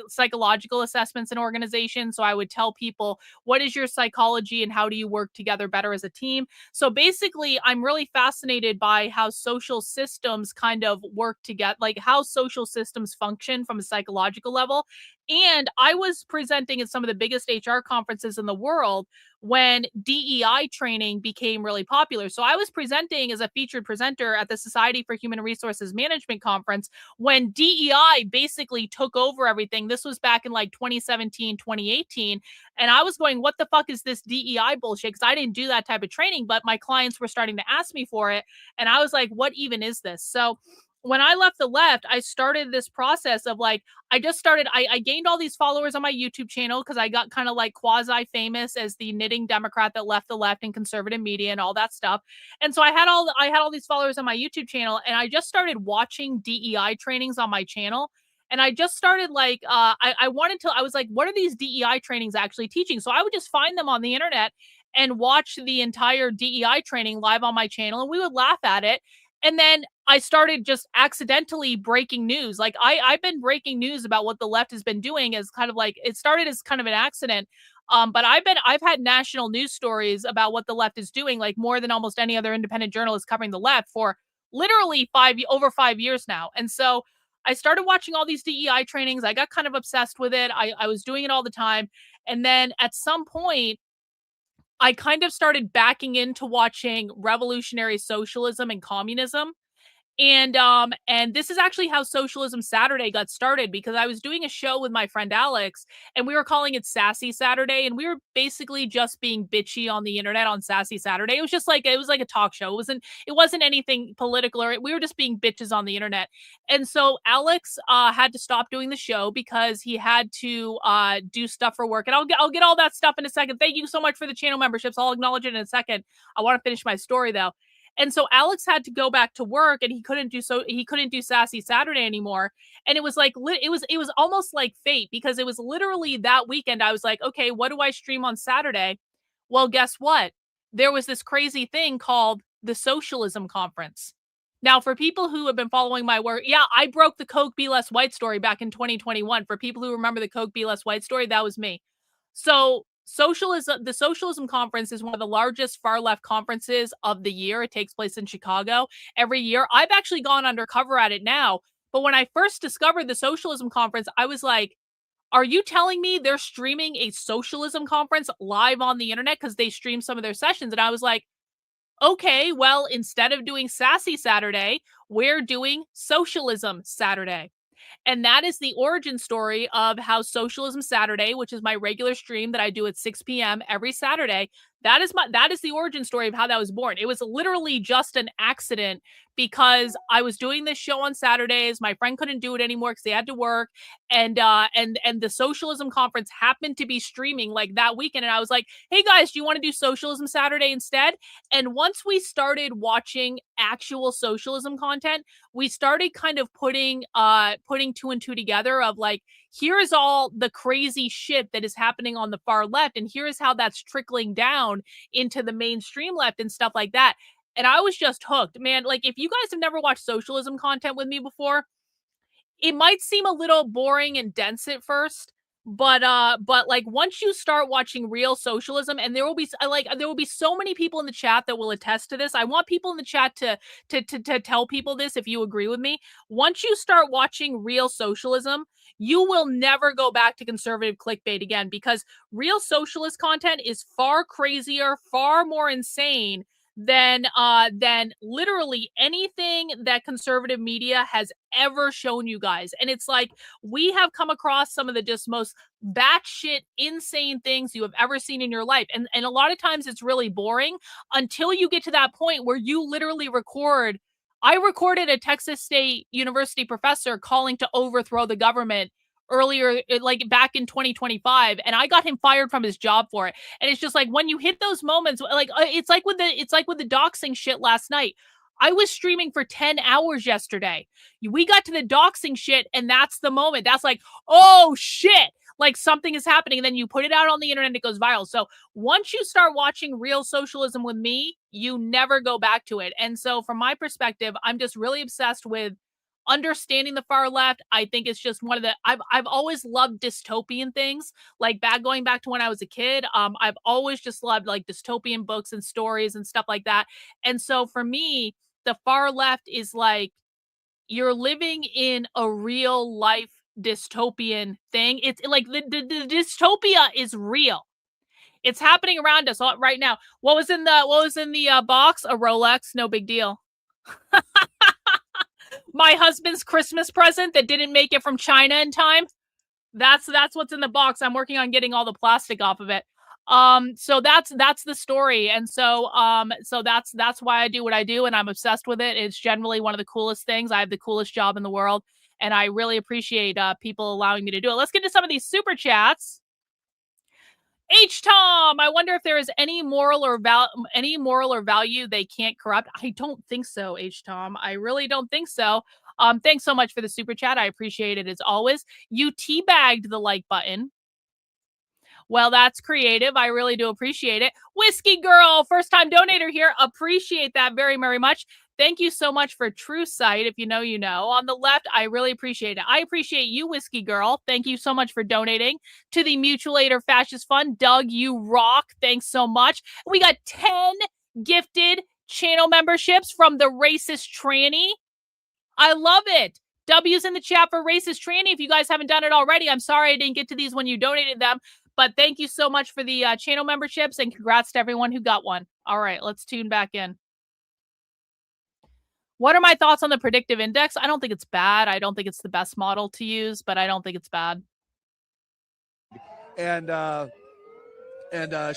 S4: psychological assessments in organizations. So I would tell people, what is your psychology and how do you work together better as a team? So basically, I'm really fascinated by how social systems kind of work together, like how social systems function from a psychological level. And I was presenting at some of the biggest HR conferences in the world when DEI training became really popular. So I was presenting as a featured presenter at the Society for Human Resources Management conference when DEI basically took over everything. This was back in like 2017, 2018. And I was going, what the fuck is this DEI bullshit? Because I didn't do that type of training, but my clients were starting to ask me for it. And I was like, what even is this? So when I left the left, I started this process of like, I gained all these followers on my YouTube channel because I got kind of like quasi famous as the knitting Democrat that left the left in conservative media and all that stuff. And so I had all these followers on my YouTube channel and I just started watching DEI trainings on my channel. And I just started like, I was like, what are these DEI trainings actually teaching? So I would just find them on the internet and watch the entire DEI training live on my channel and we would laugh at it. And then I started just accidentally breaking news. Like I've been breaking news about what the left has been doing as kind of like, it started as kind of an accident. But I've had national news stories about what the left is doing, like more than almost any other independent journalist covering the left for literally over 5 years now. And so I started watching all these DEI trainings. I got kind of obsessed with it. I was doing it all the time. And then at some point, I kind of started backing into watching revolutionary socialism and communism. And this is actually how Socialism Saturday got started because I was doing a show with my friend Alex and we were calling it Sassy Saturday. And we were basically just being bitchy on the internet on Sassy Saturday. It was like a talk show. It wasn't anything political or we were just being bitches on the internet. And so Alex had to stop doing the show because he had to do stuff for work. And I'll get all that stuff in a second. Thank you so much for the channel memberships. I'll acknowledge it in a second. I want to finish my story though. And so Alex had to go back to work and he couldn't do Sassy Saturday anymore. And it was like, it was almost like fate because it was literally that weekend. I was like, okay, what do I stream on Saturday? Well, guess what? There was this crazy thing called the Socialism Conference. Now, for people who have been following my work, yeah, I broke the Coke Be Less White story back in 2021. For people who remember the Coke Be Less White story, that was me. So the Socialism Conference is one of the largest far left conferences of the year. It takes place in Chicago every year. I've actually gone undercover at it now. But when I first discovered the Socialism Conference, I was like, are you telling me they're streaming a socialism conference live on the internet? Because they stream some of their sessions. And I was like, okay, well, instead of doing Sassy Saturday, we're doing Socialism Saturday. And that is the origin story of how Socialism Saturday, which is my regular stream that I do at 6 p.m. every Saturday, that is the origin story of how that was born. It was literally just an accident because I was doing this show on Saturdays. My friend couldn't do it anymore because they had to work, and the Socialism Conference happened to be streaming like that weekend. And I was like, hey guys, do you want to do Socialism Saturday instead? And once we started watching actual socialism content, we started kind of putting two and two together of like, here's all the crazy shit that is happening on the far left, and here's how that's trickling down into the mainstream left and stuff like that. And I was just hooked, man. Like, if you guys have never watched socialism content with me before, it might seem a little boring and dense at first, but like once you start watching real socialism, and there will be so many people in the chat that will attest to this. I want people in the chat to tell people this if you agree with me. Once you start watching real socialism, you will never go back to conservative clickbait again, because real socialist content is far crazier, far more insane than literally anything that conservative media has ever shown you guys. And it's like, we have come across some of the just most batshit insane things you have ever seen in your life. And a lot of times it's really boring until you get to that point where you literally record. I recorded a Texas State University professor calling to overthrow the government earlier, like back in 2025, and I got him fired from his job for it. And it's just like, when you hit those moments, like it's like with the doxing shit last night. I was streaming for 10 hours yesterday. We got to the doxing shit, and that's the moment. That's like, oh shit, like something is happening. And then you put it out on the internet and it goes viral. So once you start watching real socialism with me, you never go back to it. And so from my perspective, I'm just really obsessed with understanding the far left. I think it's just one of the, I've always loved dystopian things, like going back to when I was a kid. I've always just loved like dystopian books and stories and stuff like that. And so for me, the far left is like, you're living in a real life dystopian thing. It's like the dystopia is real. It's happening around us right now. What was in the box? A Rolex, no big deal. My husband's Christmas present that didn't make it from China in time. That's what's in the box. I'm working on getting all the plastic off of it. So that's the story. And so that's why I do what I do, and I'm obsessed with it. It's generally one of the coolest things. I have the coolest job in the world, and I really appreciate people allowing me to do it. Let's get to some of these super chats. H Tom, I wonder if there is any moral or value they can't corrupt. I don't think so, H Tom. I really don't think so. Thanks so much for the super chat. I appreciate it as always. You teabagged the like button. Well, that's creative. I really do appreciate it. Whiskey Girl, first time donator here. Appreciate that very, very much. Thank you so much for True Sight. If you know, you know. On the left, I really appreciate it. I appreciate you, Whiskey Girl. Thank you so much for donating to the Mutualator Fascist Fund. Doug, you rock. Thanks so much. We got 10 gifted channel memberships from the Racist Tranny. I love it. W's in the chat for Racist Tranny. If you guys haven't done it already, I'm sorry I didn't get to these when you donated them. But thank you so much for the channel memberships, and congrats to everyone who got one. All right, let's tune back in. What are my thoughts on the predictive index? I don't think it's bad. I don't think it's the best model to use, but I don't think it's bad.
S6: And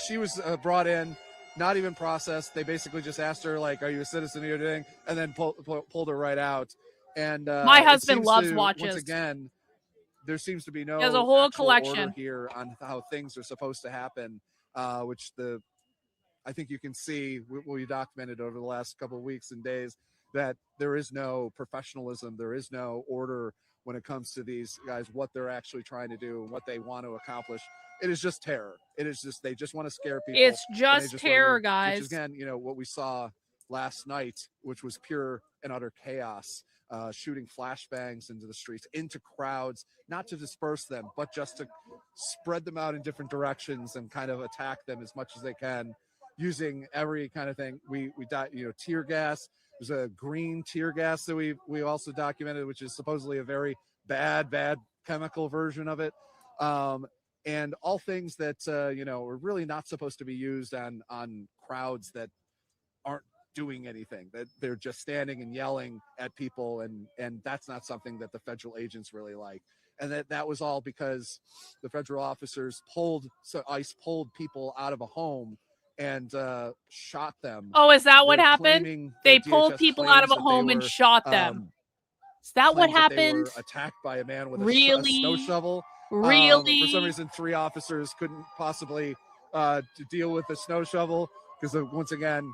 S6: she was brought in, not even processed. They basically just asked her, like, are you a citizen of your thing? And then pulled her right out. And
S4: my husband loves watches.
S6: Once again, there seems to be no
S4: There's a whole
S6: actual
S4: collection
S6: order here on how things are supposed to happen, which I think you can see we documented over the last couple of weeks and days that there is no professionalism, there is no order when it comes to these guys, what they're actually trying to do and what they want to accomplish. It is just terror. It is just, they just want to scare people.
S4: It's just terror, guys.
S6: Which is, again, what we saw last night, which was pure and utter chaos, shooting flashbangs into the streets, into crowds, not to disperse them, but just to spread them out in different directions and kind of attack them as much as they can, using every kind of thing. We tear gas. There's a green tear gas that we also documented, which is supposedly a very bad chemical version of it. And all things that are really not supposed to be used on crowds that aren't doing anything, that they're just standing and yelling at people, and that's not something that the federal agents really like. And that was all because the federal officers ICE pulled people out of a home and shot them.
S4: Oh, is that what happened? They
S6: DHS
S4: pulled people out of a
S6: claims that they
S4: home and
S6: were,
S4: shot them. Is that what
S6: claims that they
S4: happened?
S6: were attacked by a man with a
S4: Really?
S6: snow shovel.
S4: Really?
S6: For some reason, 3 officers couldn't possibly to deal with the snow shovel because once again,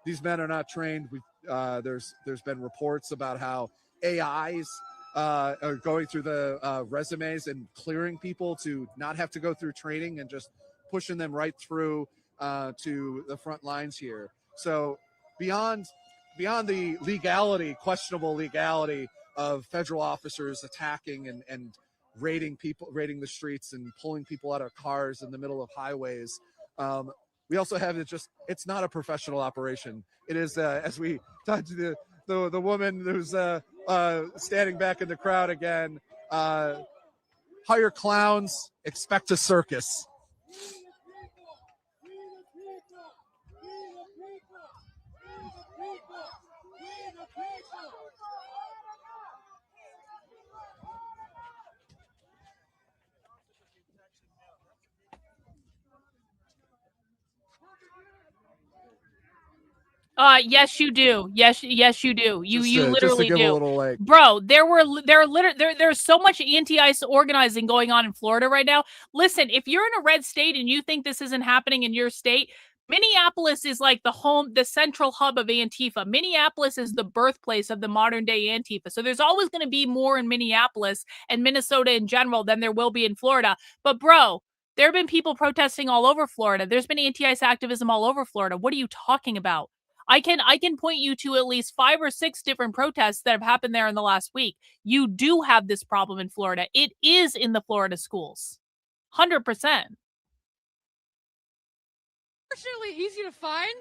S6: these men are not trained. There's been reports about how AIs are going through the resumes and clearing people to not have to go through training and just pushing them right through to the front lines here. So beyond the questionable legality of federal officers attacking and raiding the streets and pulling people out of cars in the middle of highways, we also have it's not a professional operation. It is, as we talked to the woman who's standing back in the crowd again, hire clowns, expect a circus.
S4: Yes, you do. Yes, you do. You literally
S6: just to give
S4: do.
S6: a little,
S4: Bro, there's so much anti-ICE organizing going on in Florida right now. Listen, if you're in a red state and you think this isn't happening in your state, Minneapolis is like the central hub of Antifa. Minneapolis is the birthplace of the modern day Antifa. So there's always going to be more in Minneapolis and Minnesota in general than there will be in Florida. But bro, there have been people protesting all over Florida. There's been anti-ICE activism all over Florida. What are you talking about? I can point you to at least 5 or 6 different protests that have happened there in the last week. You do have this problem in Florida. It is in the Florida schools. 100%.
S2: Fortunately easy to find.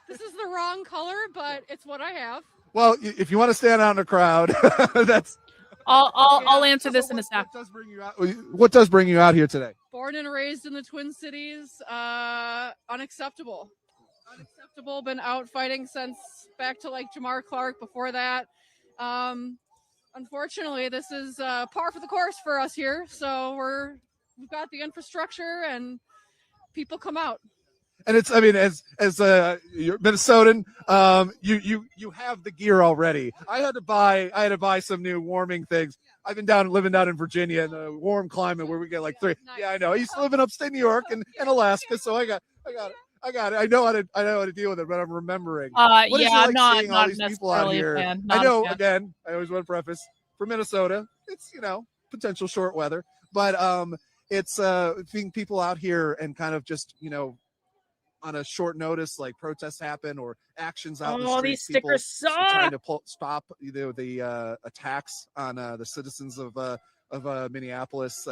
S2: This is the wrong color, but it's what I have.
S6: Well, if you want to stand out in a crowd, that's.
S4: I'll answer this in a sec.
S6: What does bring you out here today?
S2: Born and raised in the Twin Cities. Unacceptable. Unacceptable. Been out fighting since back to like Jamar Clark before that. Unfortunately, this is par for the course for us here. So we've got the infrastructure and people come out.
S6: And it's, I mean, as you're Minnesotan, you have the gear already. I had to buy some new warming things. I've been living down in Virginia in a warm climate where we get like 3. Nice. Yeah, I know. I used to live in upstate New York and Alaska, so I got it. I know how to deal with it, but I'm remembering. What is it like seeing all these people out here? I know. Again, I always want to preface for Minnesota, it's potential short weather, but it's seeing people out here and kind of just on a short notice, like protests happen or actions out in the streets,
S4: these stickers suck.
S6: Trying to stop the attacks on the citizens of Minneapolis.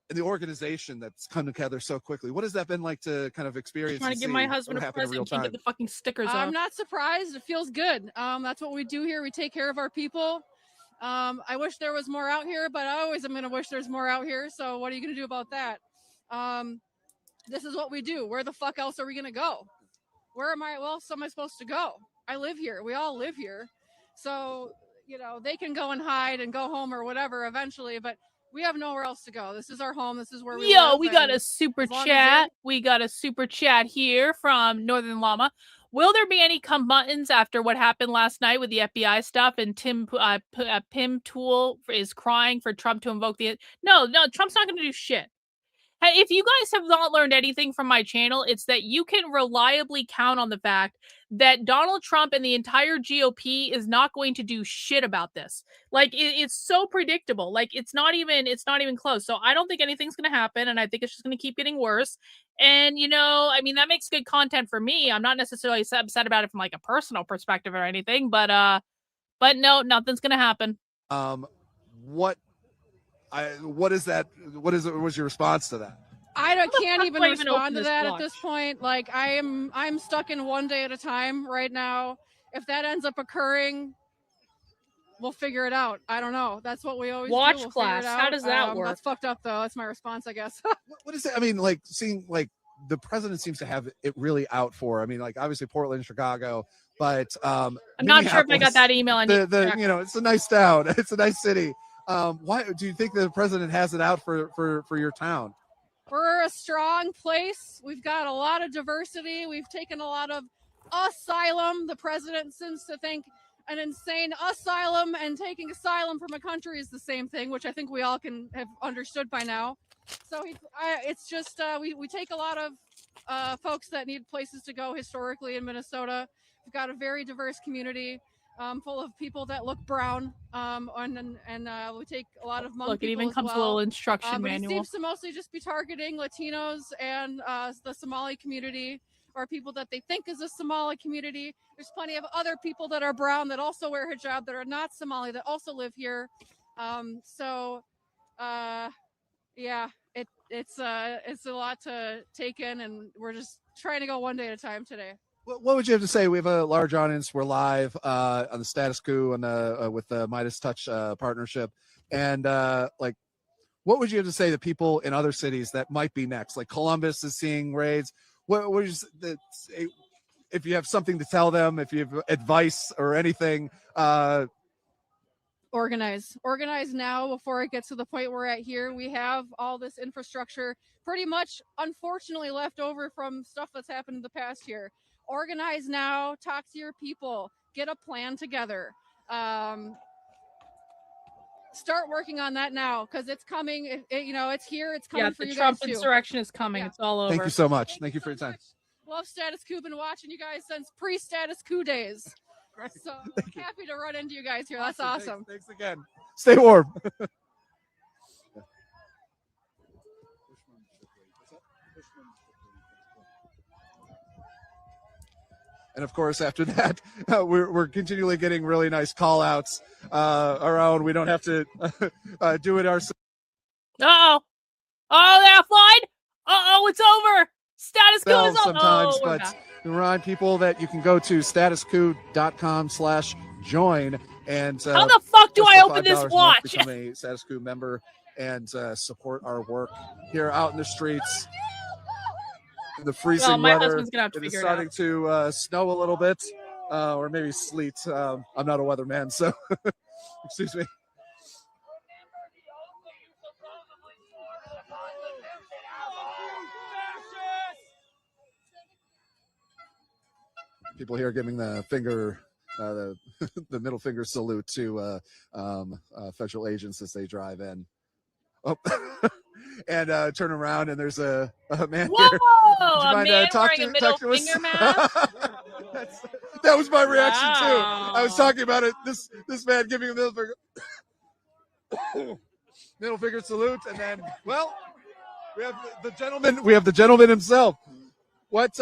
S6: And the organization that's come together so quickly. What has that been like to kind of experience?
S4: I'm trying to give my husband a present. Can't get the fucking stickers off.
S2: I'm not surprised. It feels good. That's what we do here. We take care of our people. I wish there was more out here, but I always am going to wish there's more out here. So what are you going to do about that? This is what we do. Where the fuck else are we going to go? Where am I? Well, so am I supposed to go? I live here. We all live here. So, they can go and hide and go home or whatever eventually, but we have nowhere else to go. This is our home. This is where we live.
S4: We got a super chat. We got a super chat here from Northern Llama. Will there be any buttons after what happened last night with the FBI stuff and Pim Tool is crying for Trump to invoke the... No, Trump's not going to do shit. If you guys have not learned anything from my channel, it's that you can reliably count on the fact that Donald Trump and the entire GOP is not going to do shit about this. Like it's so predictable. Like it's not even close. So I don't think anything's going to happen, and I think it's just going to keep getting worse. And I mean, that makes good content for me. I'm not necessarily upset about it from like a personal perspective or anything, but no, nothing's going to happen.
S6: What is that? What was your response to that?
S2: Can't even respond to
S4: this
S2: that
S4: watch?
S2: at this point. Like I'm stuck in one day at a time right now. If that ends up occurring, we'll figure it out. I don't know. That's what we always
S4: Watch
S2: do. We'll
S4: class.
S2: figure it out.
S4: How does that work?
S2: That's fucked up though. That's my response, I guess.
S6: What is it? I mean, like seeing like the president seems to have it really out for. I mean, like obviously Portland, Chicago, but
S4: I'm not sure if I got that email.
S6: It's a nice town. It's a nice city. Why do you think the president has it out for your town?
S2: We're a strong place. We've got a lot of diversity. We've taken a lot of asylum. The president seems to think an insane asylum and taking asylum from a country is the same thing, which I think we all can have understood by now. So it's just we take a lot of folks that need places to go historically in Minnesota. We've got a very diverse community. Full of people that look brown, and we take a lot of Hmong
S4: Look, it
S2: people
S4: even
S2: as
S4: comes with a
S2: well.
S4: little instruction
S2: But
S4: manual.
S2: it seems to mostly just be targeting Latinos and the Somali community, or people that they think is a Somali community. There's plenty of other people that are brown that also wear hijab that are not Somali that also live here. Yeah, it's a lot to take in, and we're just trying to go one day at a time today.
S6: What would you have to say? We have a large audience. We're live on the Status Quo and with the Midas Touch partnership. And like, what would you have to say to people in other cities that might be next? Like Columbus is seeing raids. What is if you have something to tell them, if you have advice or anything?
S2: Organize now before it gets to the point we're at here. We have all this infrastructure pretty much, unfortunately, left over from stuff that's happened in the past year. Organize now, talk to your people, get a plan together. Start working on that now, because it's coming. It's here. It's coming for you guys too.
S4: The Trump insurrection is coming. Yeah. It's all over.
S6: Thank you so much. Thank you for your time.
S2: Love Status Quo. Been watching you guys since pre-Status Quo days. So happy to run into you guys here. That's awesome.
S6: Thanks again. Stay warm. And of course, after that, we're continually getting really nice call outs around. We don't have to do it ourselves.
S4: Oh, they're offline. It's over. Status Quo is over.
S6: Sometimes, but remind people that you can go to statusquo.com/join. And
S4: how the fuck do I open this watch?
S6: Become a Status Quo member and support our work here out in the streets. In the freezing weather, it is starting to snow a little bit, or maybe sleet. I'm not a weatherman, so excuse me. People here giving the finger, the middle finger salute to federal agents as they drive in. Oh. And turn around, and there's a man
S4: Whoa,
S6: here.
S4: A man wearing a middle finger mask?
S6: That was my reaction too. I was talking about it. This man giving a middle finger salute, and then we have the gentleman. We have the gentleman himself. What?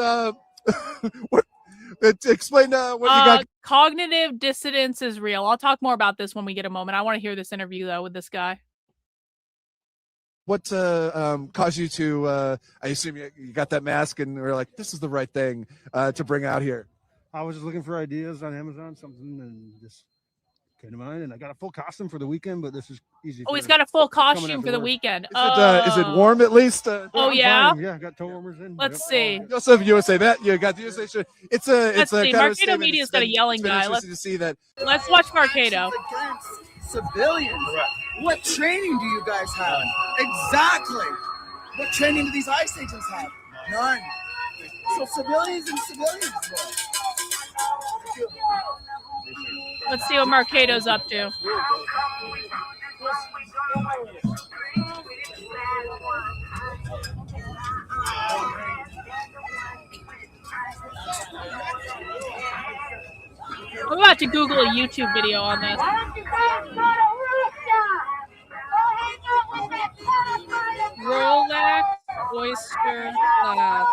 S6: Explain what you got.
S4: Cognitive dissonance is real. I'll talk more about this when we get a moment. I want to hear this interview though with this guy.
S6: What caused you to, I assume you got that mask and we're like, this is the right thing to bring out here?
S3: I was just looking for ideas on Amazon, something, and just came to mind. And I got a full costume for the weekend, but this is easy.
S4: Oh, he's got a full costume for the weekend.
S6: Is it warm at least?
S4: Oh, yeah?
S3: Yeah, I got toe warmers in.
S4: Let's see.
S6: You also have USA Vet. You got the USA shirt. It's a
S4: Marcado Media's got a yelling guy.
S6: To see that.
S4: Let's watch Marcado.
S22: Civilians. What training do you guys have? Exactly. What training do these ICE agents have? None. So civilians and civilians.
S4: Let's see what Marcado's up to. I'm about to Google a YouTube video on this. Rolex Oyster Class.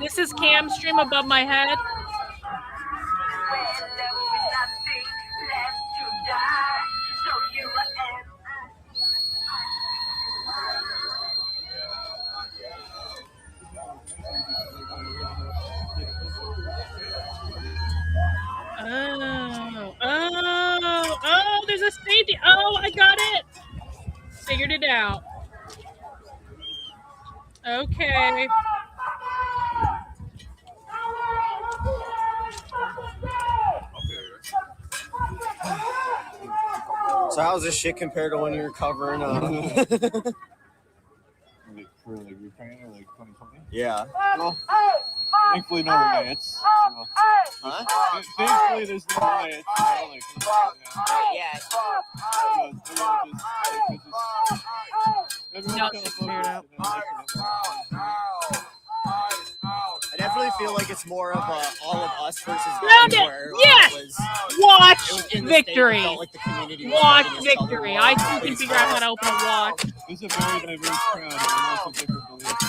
S4: This is Cam stream above my head. Oh, there's a safety. Oh, I got it. Figured it out. Okay.
S7: So how's this shit compared to when you were covering
S8: For like Ukraine or like 2020?
S7: Yeah.
S8: Well, thankfully no riots. So. Thankfully there's no riots.
S7: I definitely feel like it's more of all of us versus
S4: Found
S7: them,
S4: it.
S7: where
S4: Yes.
S7: it was,
S4: Watch
S7: it was in the
S4: Victory.
S7: state, it felt like the community was
S4: Watch
S7: fighting each other
S4: Victory.
S7: more.
S4: I think you can figure out how to open a watch.
S8: It's a very diverse crowd and lots of different beliefs.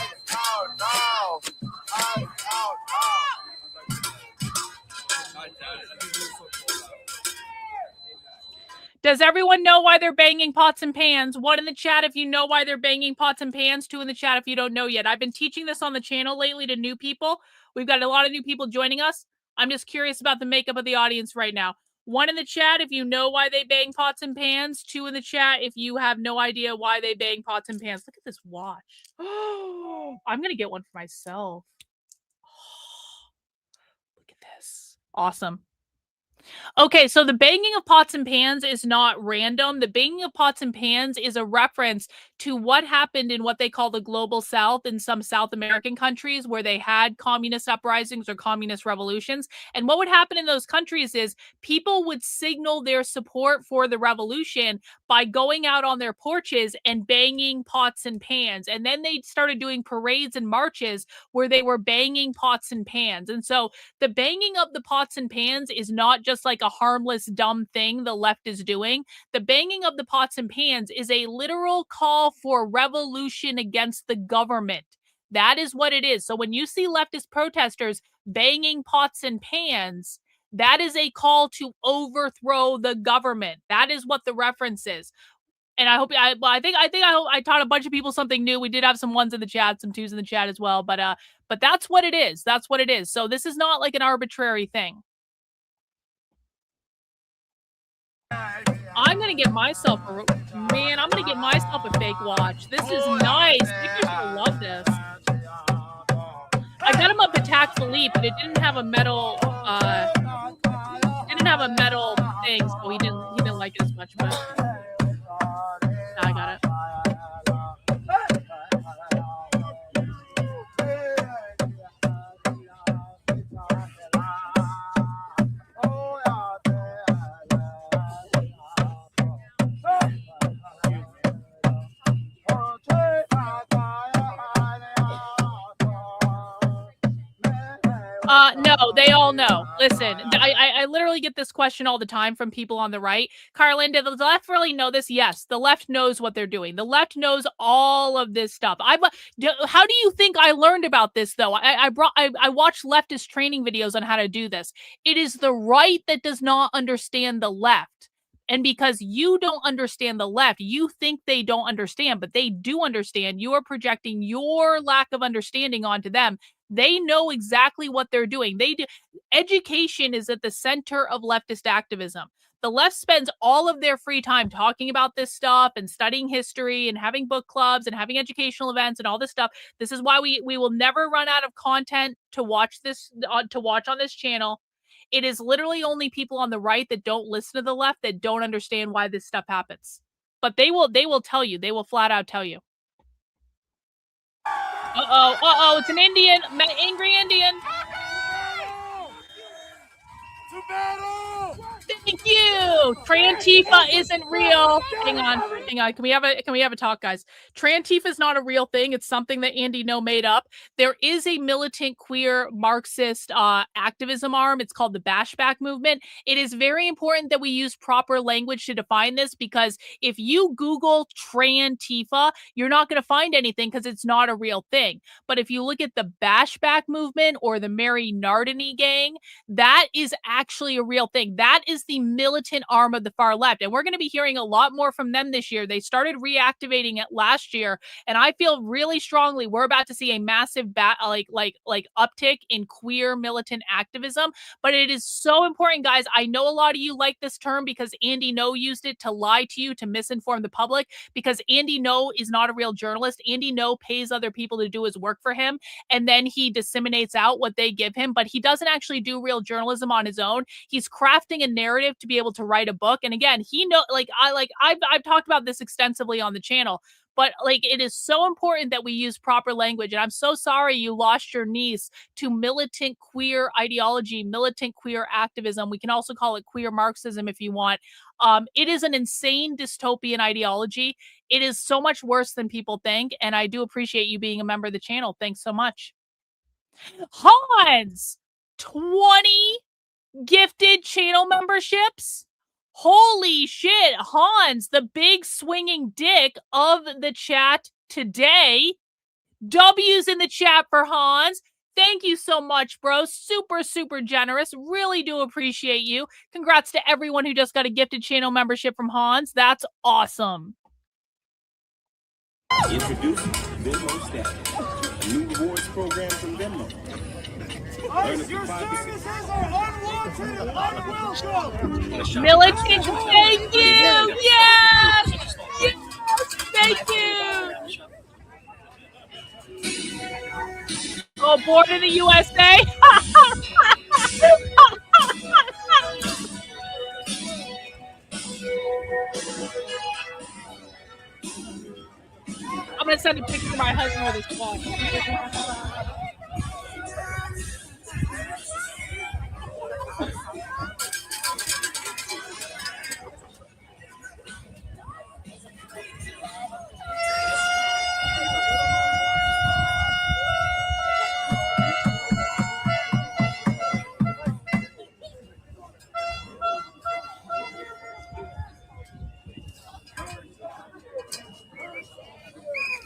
S4: Does everyone know why they're banging pots and pans? 1 in the chat if you know why they're banging pots and pans. 2 in the chat if you don't know yet. I've been teaching this on the channel lately to new people. We've got a lot of new people joining us. I'm just curious about the makeup of the audience right now. 1 in the chat if you know why they bang pots and pans. 2 in the chat if you have no idea why they bang pots and pans. Look at this watch. Oh, I'm going to get one for myself. Look at this. Awesome. Okay, so the banging of pots and pans is not random. The banging of pots and pans is a reference to what happened in what they call the global south in some South American countries where they had communist uprisings or communist revolutions. And what would happen in those countries is people would signal their support for the revolution by going out on their porches and banging pots and pans. And then they started doing parades and marches where they were banging pots and pans. And so the banging of the pots and pans is not just like a harmless, dumb thing the left is doing. The banging of the pots and pans is a literal call for revolution against the government. That is what it is. So when you see leftist protesters banging pots and pans, that is a call to overthrow the government. That is what the reference is. And I hope I taught a bunch of people something new. We did have some 1s in the chat, some 2s in the chat as well. But that's what it is. That's what it is. So this is not like an arbitrary thing. I'm gonna get myself a fake watch. This is nice. Victor's gonna love this. I got him up to Tac Philippe, but it didn't have a metal thing, so he didn't like it as much. But I got it. No, they all know. Listen, I literally get this question all the time from people on the right. Karlyn, did the left really know this? Yes, the left knows what they're doing. The left knows all of this stuff. How do you think I learned about this, though? I watched leftist training videos on how to do this. It is the right that does not understand the left. And because you don't understand the left, you think they don't understand, but they do understand. You are projecting your lack of understanding onto them. They know exactly what they're doing. They do. Education is at the center of leftist activism. The left spends all of their free time talking about this stuff and studying history and having book clubs and having educational events and all this stuff. This is why we will never run out of content to watch on this channel. It is literally only people on the right that don't listen to the left that don't understand why this stuff happens. But they will tell you. They will flat out tell you. Uh-oh, it's an Indian, angry Indian.
S19: To battle!
S4: Thank you. Trantifa isn't real. Hang on. Can we have a talk, guys? Trantifa is not a real thing. It's something that Andy No made up. There is a militant queer Marxist activism arm. It's called the Bashback Movement. It is very important that we use proper language to define this, because if you Google Trantifa, you're not going to find anything because it's not a real thing. But if you look at the Bashback Movement or the Mary Nardini gang, that is actually a real thing. That is the militant arm of the far left. And we're going to be hearing a lot more from them this year. They started reactivating it last year. And I feel really strongly we're about to see a massive uptick in queer militant activism. But it is so important, guys. I know a lot of you like this term because Andy No used it to lie to you, to misinform the public, because Andy No is not a real journalist. Andy No pays other people to do his work for him, and then he disseminates out what they give him, but he doesn't actually do real journalism on his own. He's crafting a narrative to be able to write a book. And again, I've talked about this extensively on the channel, but it is so important that we use proper language. And I'm so sorry you lost your niece to militant queer ideology, militant queer activism. We can also call it queer Marxism if you want. It is an insane dystopian ideology. It is so much worse than people think. And I do appreciate you being a member of the channel. Thanks so much. Hans, 20 gifted channel memberships. Holy shit, Hans, the big swinging dick of the chat today. W's in the chat for Hans. Thank you so much, bro. Super, super generous. Really do appreciate you. Congrats to everyone who just got a gifted channel membership from Hans. That's awesome.
S9: Introducing Venmo Status, a new rewards program from Venmo.
S19: Your services are unwanted and unwelcome.
S4: Militant, thank you. Yes. Yes. Thank you. Oh, born in the USA. I'm gonna send a picture of my husband with his phone.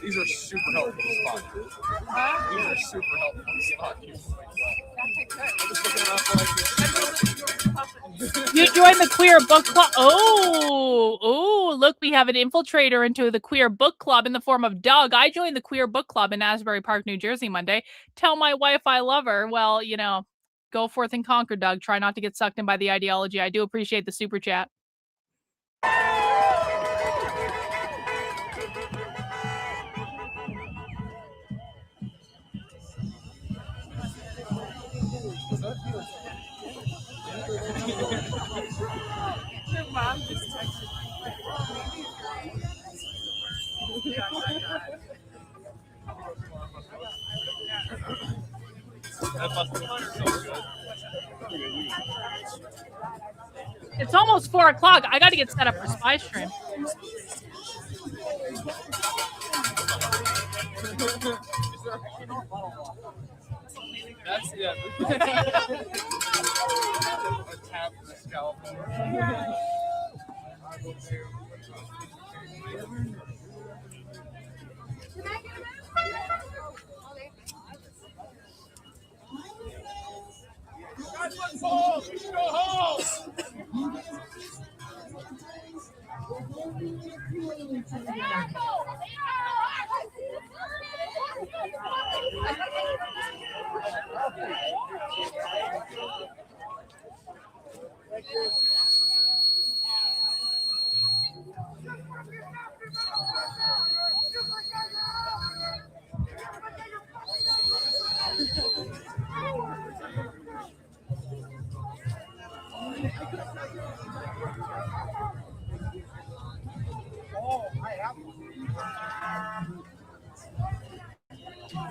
S6: These are super helpful to spot. These are super helpful to spot you.
S4: You joined the queer book club. Oh, look, we have an infiltrator into the queer book club in the form of Doug. I joined the queer book club in Asbury Park, New Jersey Monday. Tell my wife I love her. Well, go forth and conquer, Doug. Try not to get sucked in by the ideology. I do appreciate the super chat.
S19: Your mom just texted
S4: It's almost 4 o'clock. I got to get set up for Spy Stream.
S19: That's yeah. Tap the scalp. We should go home.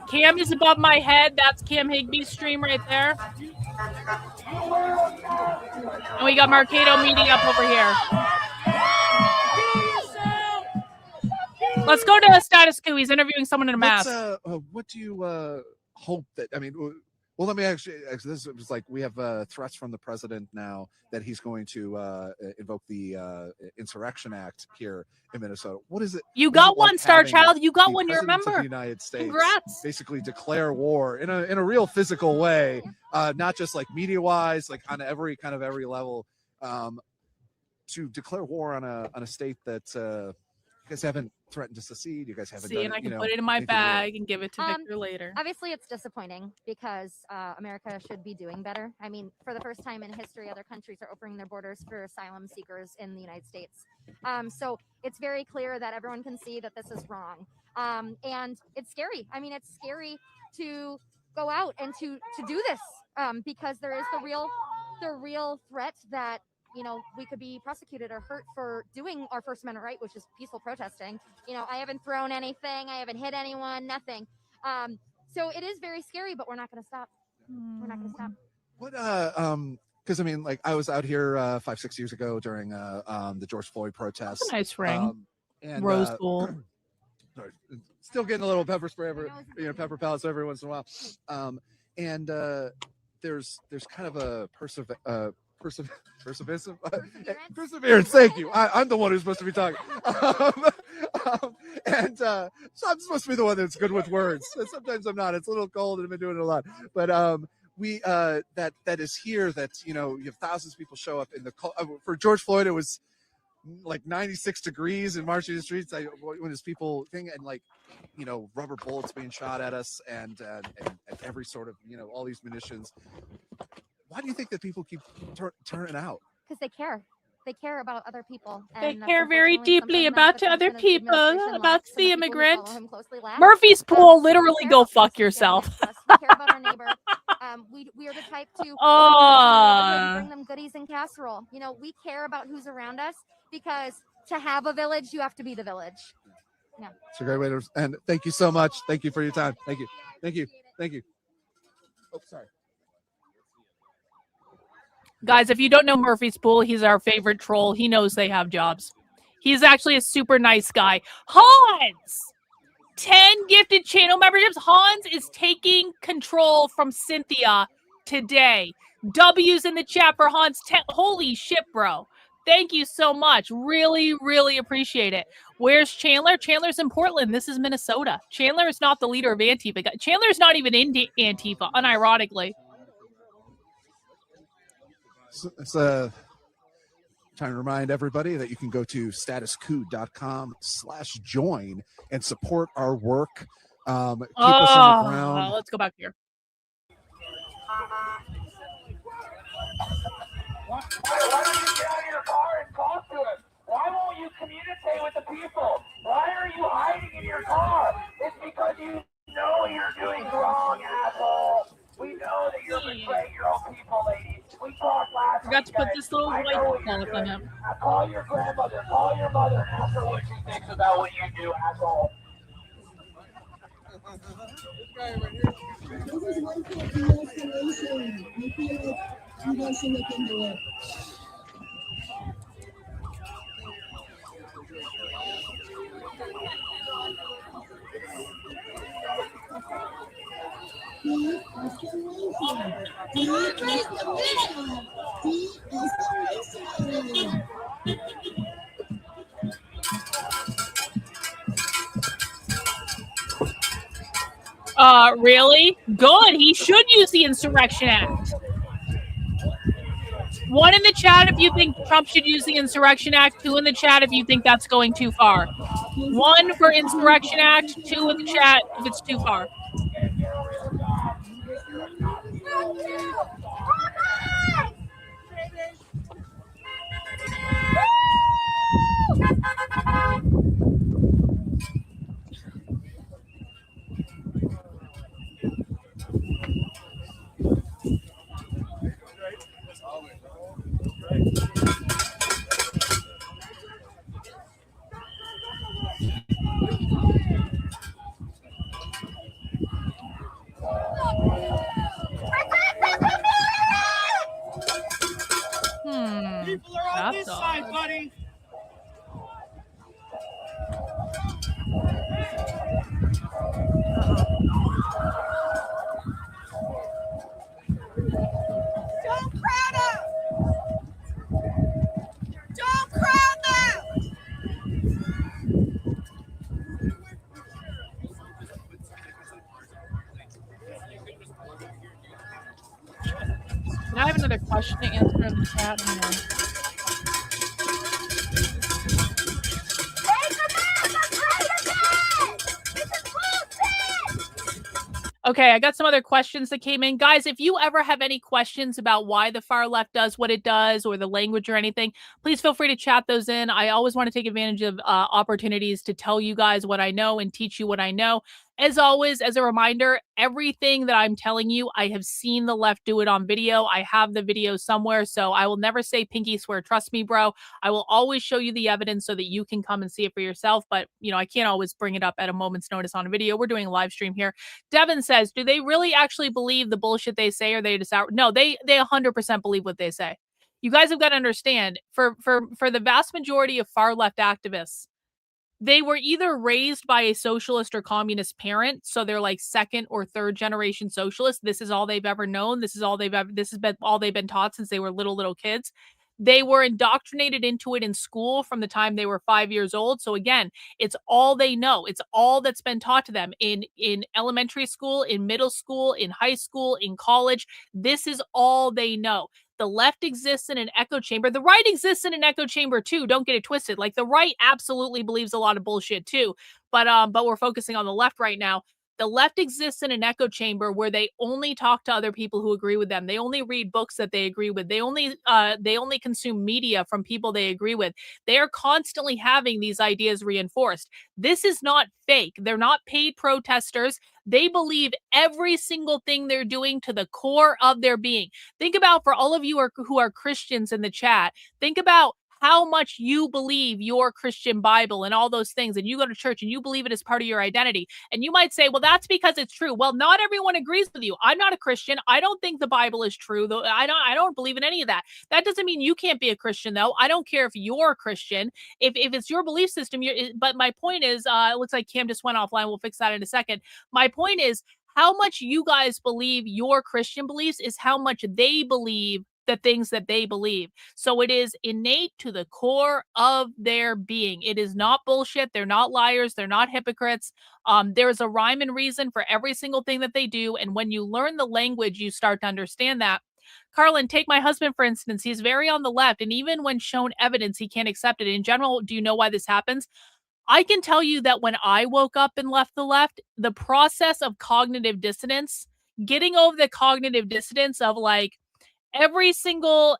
S4: Cam is above my head. That's Cam Higby's stream right there. And we got Marcado meeting up over here. Let's go to status quo. He's interviewing someone in a mask.
S6: What do you hope that? I mean, well, let me actually. This was like we have threats from the president now that he's going to invoke the Insurrection Act here in Minnesota. What is it?
S4: You got one, Star Child. You got one. You remember?
S6: Of the United States.
S4: Congrats.
S6: Basically, declare war in a real physical way, not just like media wise, like on every level. To declare war on a state that you guys haven't threatened to secede. You guys haven't.
S4: See, and I can put it in my bag and give it to Victor later.
S11: Obviously, it's disappointing because America should be doing better. I mean, for the first time in history, other countries are opening their borders for asylum seekers in the United States. So it's very clear that everyone can see that this is wrong. And it's scary. I mean, it's scary to go out and to do this because there is the real threat that, you know, we could be prosecuted or hurt for doing our First Amendment right, which is peaceful protesting. You know, I haven't thrown anything, I haven't hit anyone, nothing. So it is very scary, but we're not going to stop. We're not going to stop.
S6: What because I mean, like I was out here 5-6 years ago during the George Floyd protests.
S4: That's a nice ring.
S6: And
S4: Rose Bowl.
S6: Sorry, still getting a little pepper spray pepper pellets every once in a while. And there's kind of a perseverance. Thank you. I'm the one who's supposed to be talking. And so I'm supposed to be the one that's good with words. And sometimes I'm not. It's a little cold and I've been doing it a lot. But we that is here that, you know, you have thousands of people show up in the for George Floyd. It was like 96 degrees and marching the streets. When there's people thing and like, you know, rubber bullets being shot at us and every sort of, you know, all these munitions. Why do you think that people keep turning out?
S11: Because they care. They care about other people.
S4: They care very deeply about other people, about the immigrant. Murphy's Pool, literally go fuck yourself.
S11: We care about our neighbor. We are the type to bring them goodies and casserole. You know, we care about who's around us because to have a village, you have to be the village. Yeah.
S6: It's a great way to, and thank you so much. Thank you for your time. Thank you. Thank you. Thank you. Oh, sorry.
S4: Guys, if you don't know Murphy's Pool, he's our favorite troll. He knows they have jobs. He's actually a super nice guy. Hans! 10 gifted channel memberships. Hans is taking control from Cynthia today. W's in the chat for Hans. Holy shit, bro. Thank you so much. Really, really appreciate it. Where's Chandler? Chandler's in Portland. This is Minnesota. Chandler is not the leader of Antifa. Chandler's not even in Antifa, unironically.
S6: It's trying to remind everybody that you can go to statuscoup.com/join and support our work. Keep us on the ground.
S4: Let's go back here.
S10: Why don't you get out of your car and talk to us? Why won't you communicate with the people? Why are you hiding in your car? It's because you know you're doing wrong, asshole. We know that you're betraying your own people, ladies. We talked last
S4: Forgot to put this little white cloth on him.
S10: Call your grandmother, call your mother, and ask her what she thinks about what you do, asshole.
S20: This is one for de-escalation. I feel like you guys should look into it.
S4: Really? Good. He should use the Insurrection Act. One in the chat if you think Trump should use the Insurrection Act. 2 in the chat if you think that's going too far. 1 for Insurrection Act. 2 in the chat if it's too far.
S22: people are on this side, buddy.
S15: Don't crowd them! Don't crowd them!
S4: Can I have another question to answer in the chat? Okay, I got some other questions that came in. Guys, if you ever have any questions about why the far left does what it does or the language or anything, please feel free to chat those in. I always want to take advantage of opportunities to tell you guys what I know and teach you what I know. As always, as a reminder, everything that I'm telling you, I have seen the left do it on video. I have the video somewhere, so I will never say pinky swear, trust me, bro. I will always show you the evidence so that you can come and see it for yourself. But, you know, I can't always bring it up at a moment's notice on a video. We're doing a live stream here. Devin says, do they really actually believe the bullshit they say, or they just out? No, they 100% believe what they say. You guys have got to understand, for the vast majority of far left activists, they were either raised by a socialist or communist parent, so they're like second or third generation socialists. This is all they've ever known. This has been all they've been taught since they were little kids. They were indoctrinated into it in school from the time they were 5 years old. So again, it's all they know. It's all that's been taught to them in elementary school, in middle school, in high school, in college. This is all they know. The left exists in an echo chamber. The right exists in an echo chamber too. Don't get it twisted. Like, the right absolutely believes a lot of bullshit too. But we're focusing on the left right now. The left exists in an echo chamber where they only talk to other people who agree with them. They only read books that they agree with. They only consume media from people they agree with. They are constantly having these ideas reinforced. This is not fake. They're not paid protesters. They believe every single thing they're doing to the core of their being. Think about, for all of you who are Christians in the chat, think about how much you believe your Christian Bible and all those things, and you go to church and you believe it as part of your identity. And you might say, well, that's because it's true. Well, not everyone agrees with you. I'm not a Christian. I don't think the Bible is true, though. I don't believe in any of that. That doesn't mean you can't be a Christian, though. I don't care if you're a Christian. If it's your belief system, but my point is, it looks like Cam just went offline. We'll fix that in a second. My point is, how much you guys believe your Christian beliefs is how much they believe the things that they believe. So it is innate to the core of their being. It is not bullshit. They're not liars. They're not hypocrites. There's a rhyme and reason for every single thing that they do. And when you learn the language, you start to understand that. Karlyn, take my husband, for instance. He's very on the left. And even when shown evidence, he can't accept it. In general, do you know why this happens? I can tell you that when I woke up and left the left, the process of cognitive dissonance, getting over the cognitive dissonance of like, every single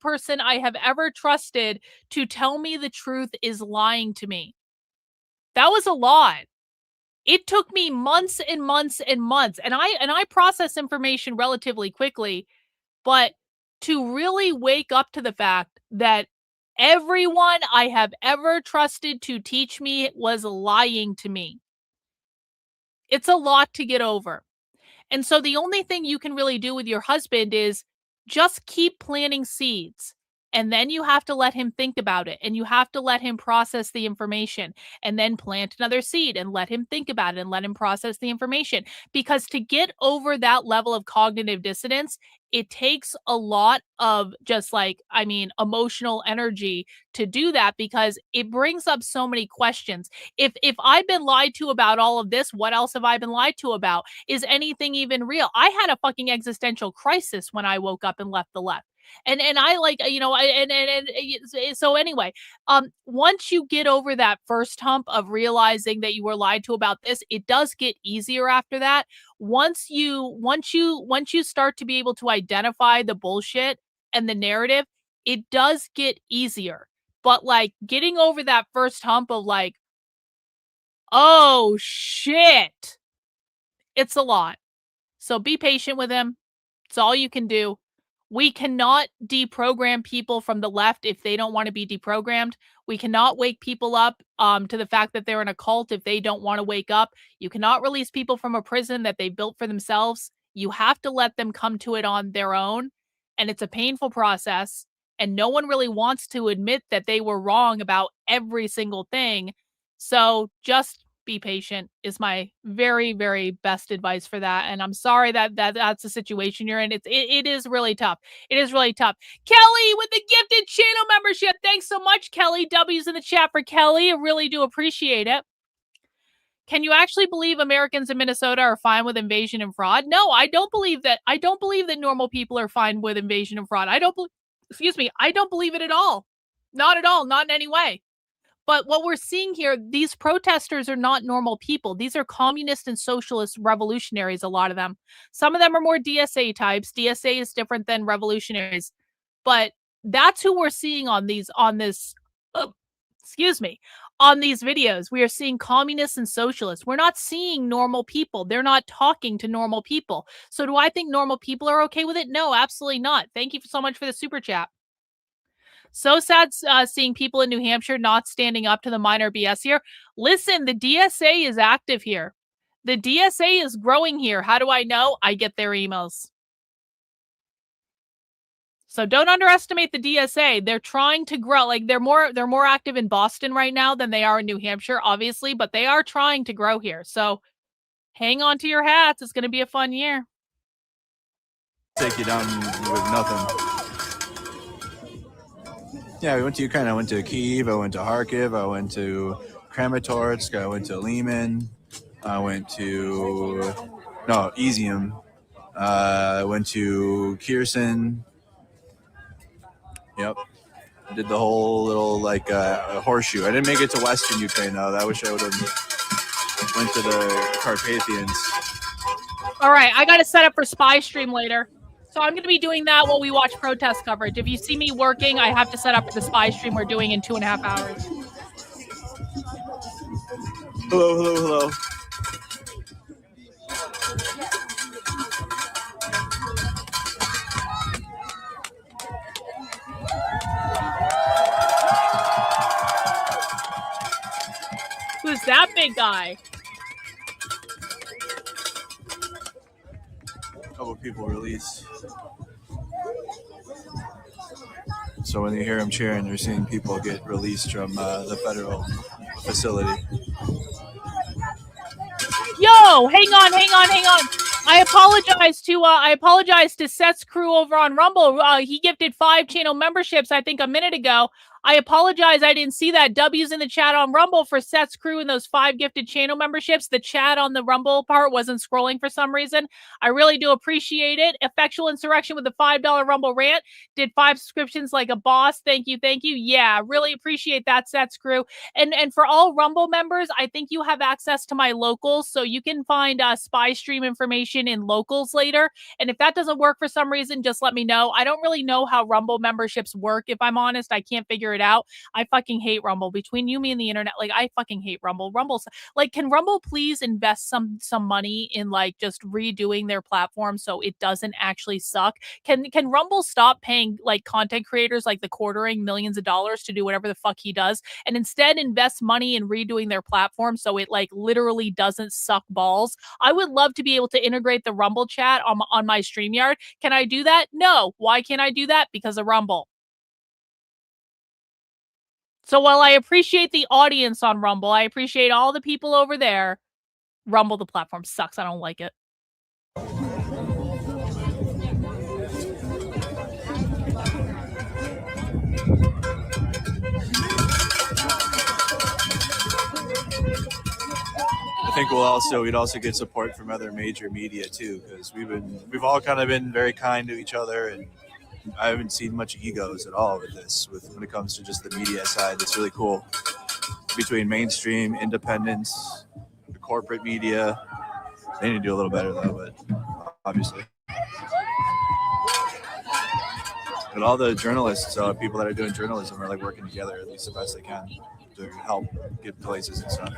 S4: person I have ever trusted to tell me the truth is lying to me. That was a lot. It took me months and months and months, and I process information relatively quickly, but to really wake up to the fact that everyone I have ever trusted to teach me was lying to me. It's a lot to get over. And so the only thing you can really do with your husband is just keep planting seeds. And then you have to let him think about it, and you have to let him process the information, and then plant another seed and let him think about it and let him process the information. Because to get over that level of cognitive dissonance, it takes a lot of just emotional energy to do that, because it brings up so many questions. If I've been lied to about all of this, what else have I been lied to about? Is anything even real? I had a fucking existential crisis when I woke up and left the left. And so anyway, once you get over that first hump of realizing that you were lied to about this, it does get easier after that. Once you start to be able to identify the bullshit and the narrative, it does get easier. But like getting over that first hump of like, oh shit, it's a lot. So be patient with him. It's all you can do. We cannot deprogram people from the left if they don't want to be deprogrammed. We cannot wake people up to the fact that they're in a cult if they don't want to wake up. You cannot release people from a prison that they built for themselves. You have to let them come to it on their own. And it's a painful process. and no one really wants to admit that they were wrong about every single thing. So just be patient is my very, very best advice for that. And I'm sorry that's the situation you're in. It is really tough. It is really tough. Kelly with the gifted channel membership. Thanks so much, Kelly. W's in the chat for Kelly. I really do appreciate it. Can you actually believe Americans in Minnesota are fine with invasion and fraud? No, I don't believe that. I don't believe that normal people are fine with invasion and fraud. I don't believe it at all. Not at all. Not in any way. But what we're seeing here, these protesters are not normal people. These are communist and socialist revolutionaries, a lot of them. Some of them are more DSA types. DSA is different than revolutionaries. But that's who we're seeing on these videos. We are seeing communists and socialists. We're not seeing normal people. They're not talking to normal people. So do I think normal people are okay with it? No, absolutely not. Thank you so much for the super chat. So sad seeing people in New Hampshire not standing up to the minor BS here. Listen, the DSA is active here. The DSA is growing here. How do I know? I get their emails. So don't underestimate the DSA. They're trying to grow. Like they're more active in Boston right now than they are in New Hampshire, obviously, but they are trying to grow here. So hang on to your hats. It's going to be a fun year.
S12: Take you down with nothing. Yeah, we went to Ukraine. I went to Kyiv. I went to Kharkiv. I went to Kramatorsk. I went to Lyman. I went to Izium. I went to Kherson. Yep. I did the whole little horseshoe. I didn't make it to Western Ukraine though. I wish I would have went to the Carpathians.
S4: All right, I got to set up for Spy Stream later. So I'm going to be doing that while we watch protest coverage. If you see me working, I have to set up for the Spy Stream we're doing in 2.5 hours.
S12: Hello.
S4: Who's that big guy?
S12: A couple of people released. So when you hear them cheering, you're seeing people get released from the federal facility.
S4: Yo, hang on. I apologize to Seth's crew over on Rumble. He gifted 5 channel memberships, I think, a minute ago. I apologize. I didn't see that. W's in the chat on Rumble for Seth's crew and those 5 gifted channel memberships. The chat on the Rumble part wasn't scrolling for some reason. I really do appreciate it. Effectual Insurrection with the $5 Rumble rant. Did 5 subscriptions like a boss. Thank you. Yeah, really appreciate that, Seth's crew. And for all Rumble members, I think you have access to my locals, so you can find Spy Stream information in locals later. And if that doesn't work for some reason, just let me know. I don't really know how Rumble memberships work, if I'm honest. I can't figure it out. I fucking hate Rumble. Between you, me, and the internet, like, I fucking hate Rumble. Rumble's like, can Rumble please invest some money in like just redoing their platform so it doesn't actually suck? Can Rumble stop paying like content creators like the Quartering millions of dollars to do whatever the fuck he does, and instead invest money in redoing their platform so it like literally doesn't suck balls? I would love to be able to integrate the Rumble chat on my StreamYard. Can I do that? No. Why can't I do that? Because of Rumble. So while I appreciate the audience on Rumble, I appreciate all the people over there, Rumble, the platform sucks. I don't like it.
S12: I think we'd also get support from other major media too, because we've all kind of been very kind to each other, and I haven't seen much egos at all with this. When it comes to just the media side, it's really cool. Between mainstream, independents, the corporate media, they need to do a little better though, but obviously. But all the journalists, people that are doing journalism, are like working together at least the best they can to help get places and stuff.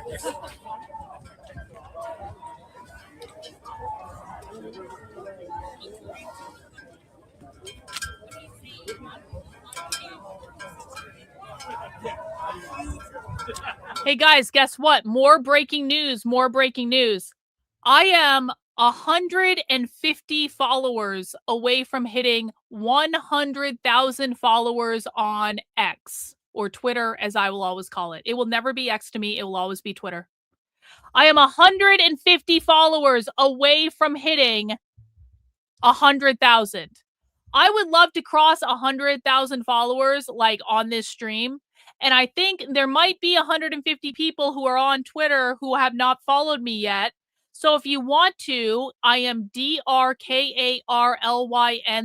S4: Hey guys, guess what? More breaking news. I am 150 followers away from hitting 100,000 followers on X, or Twitter, as I will always call it. It will never be X to me. It will always be Twitter. I am 150 followers away from hitting 100,000. I would love to cross 100,000 followers like on this stream. And I think there might be 150 people who are on Twitter who have not followed me yet. So if you want to, I am DRKARLYN,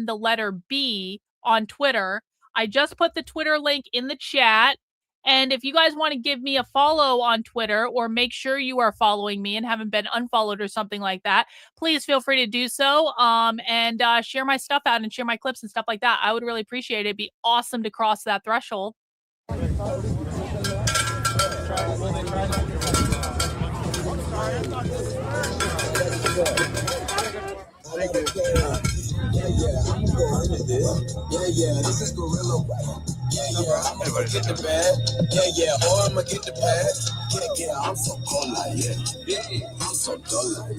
S4: the letter B, on Twitter. I just put the Twitter link in the chat. And if you guys want to give me a follow on Twitter, or make sure you are following me and haven't been unfollowed or something like that, please feel free to do so. And share my stuff out and share my clips and stuff like that. I would really appreciate it. It'd be awesome to cross that threshold.
S19: Thank you. This is Gorilla. I'm gonna get the bag. Or I'm gonna get the pad. I'm so cold like I'm so dull like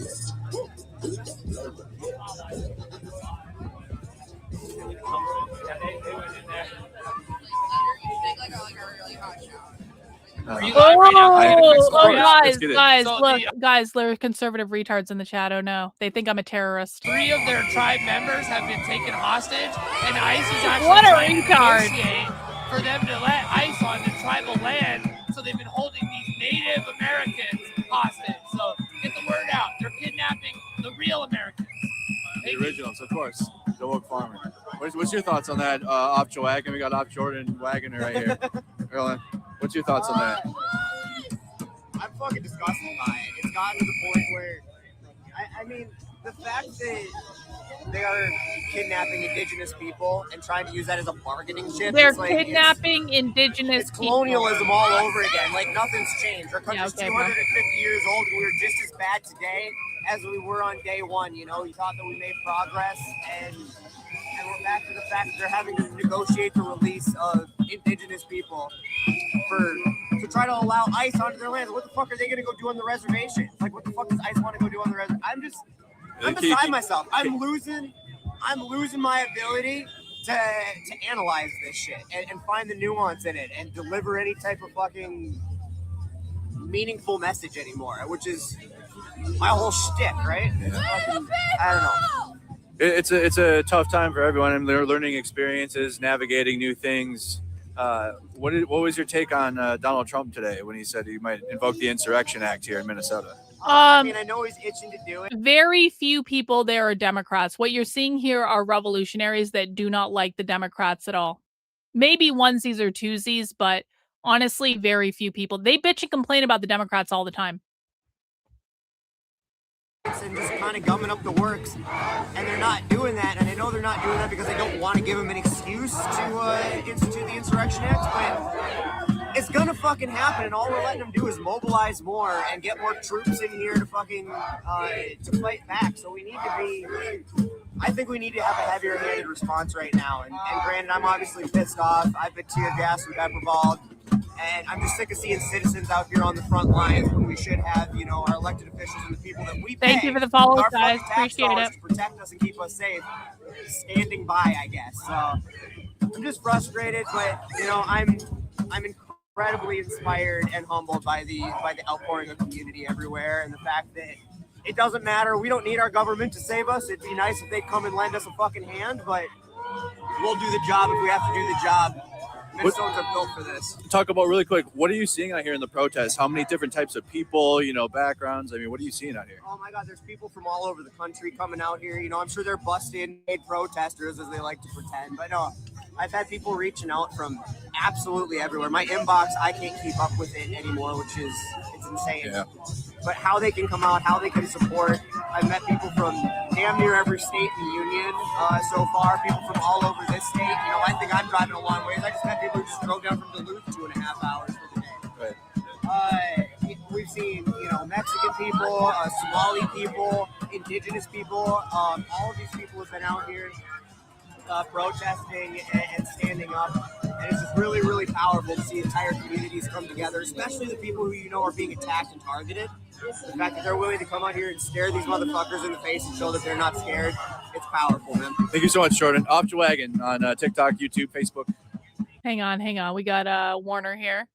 S4: Guys, there are conservative retards in the chat. Oh no, they think I'm a terrorist.
S14: 3 of their tribe members have been taken hostage, and ICE is actually
S4: What a
S14: trying to
S4: retard.
S14: negotiate for them to let ICE on the tribal land. So they've been holding these Native Americans hostage. So get the word out. They're kidnapping the real Americans.
S12: The originals, of course. The woke farmer. What's your thoughts on that? Op Wagon, we got Op Jordan Wagoner right here. Erlen, what's your thoughts on that?
S7: I'm fucking disgusted by it. It's gotten to the point where, I mean, the fact that they are kidnapping indigenous people and trying to use that as a bargaining chip.
S4: They're
S7: it's like,
S4: kidnapping indigenous
S7: it's colonialism
S4: people.
S7: all over again. Like, nothing's changed. Our country's 250 years old, and we're just as bad today as we were on day one. You know, we thought that we made progress, and we're back to the fact that they're having to negotiate the release of indigenous people to try to allow ICE onto their lands. What the fuck are they going to go do on the reservations? Like, what the fuck does ICE want to go do on the reservation? I'm beside myself. I'm losing my ability to analyze this shit and find the nuance in it and deliver any type of fucking meaningful message anymore, which is my whole shtick, right? I don't know.
S12: It's a tough time for everyone, and they're learning experiences, navigating new things. What was your take on Donald Trump today when he said he might invoke the Insurrection Act here in Minnesota?
S7: I mean, I know he's itching to do it.
S4: Very few people there are Democrats. What you're seeing here are revolutionaries that do not like the Democrats at all. Maybe onesies or twosies, but honestly, very few people. They bitch and complain about the Democrats all the time.
S7: And just kind of gumming up the works, and they're not doing that, and I know they're not doing that because they don't want to give them an excuse to institute the Insurrection Act, but it's gonna fucking happen, and all we're letting them do is mobilize more and get more troops in here to fucking to fight back. So we need to be, I think we need to have a heavier-handed response right now, and granted, I'm obviously pissed off. I've been tear gassed and pepper balled. And I'm just sick of seeing citizens out here on the front lines when we should have, you know, our elected officials and the people that we pay.
S4: Thank you for the follow,
S7: our
S4: guys. Appreciate it.
S7: To protect us and keep us safe, standing by, I guess. So I'm just frustrated, but you know, I'm incredibly inspired and humbled by the outpouring of community everywhere, and the fact that it doesn't matter. We don't need our government to save us. It'd be nice if they'd come and lend us a fucking hand, but we'll do the job if we have to do the job. Minnesotans are built for this.
S12: Talk about really quick, what are you seeing out here in the protests? How many different types of people, you know, backgrounds? I mean, what are you seeing out here?
S7: Oh my God, there's people from all over the country coming out here. You know, I'm sure they're busted protesters, as they like to pretend. But no, I've had people reaching out from absolutely everywhere. My inbox, I can't keep up with it anymore, which is, it's insane.
S12: Yeah.
S7: But how they can come out, how they can support. I've met people from damn near every state in the union so far, people from all over this state. You know, I think I'm driving a long ways. I just met people who just drove down from Duluth 2.5 hours for the day.
S12: Right.
S7: We've seen, you know, Mexican people, Somali people, indigenous people. All of these people have been out here. protesting and standing up. And it's just really, really powerful to see entire communities come together, especially the people who you know are being attacked and targeted. The fact that they're willing to come out here and stare these motherfuckers in the face and show that they're not scared, it's powerful, man.
S12: Thank you so much, Jordan. Off your wagon on TikTok, YouTube, Facebook.
S4: Hang on. We got Warner here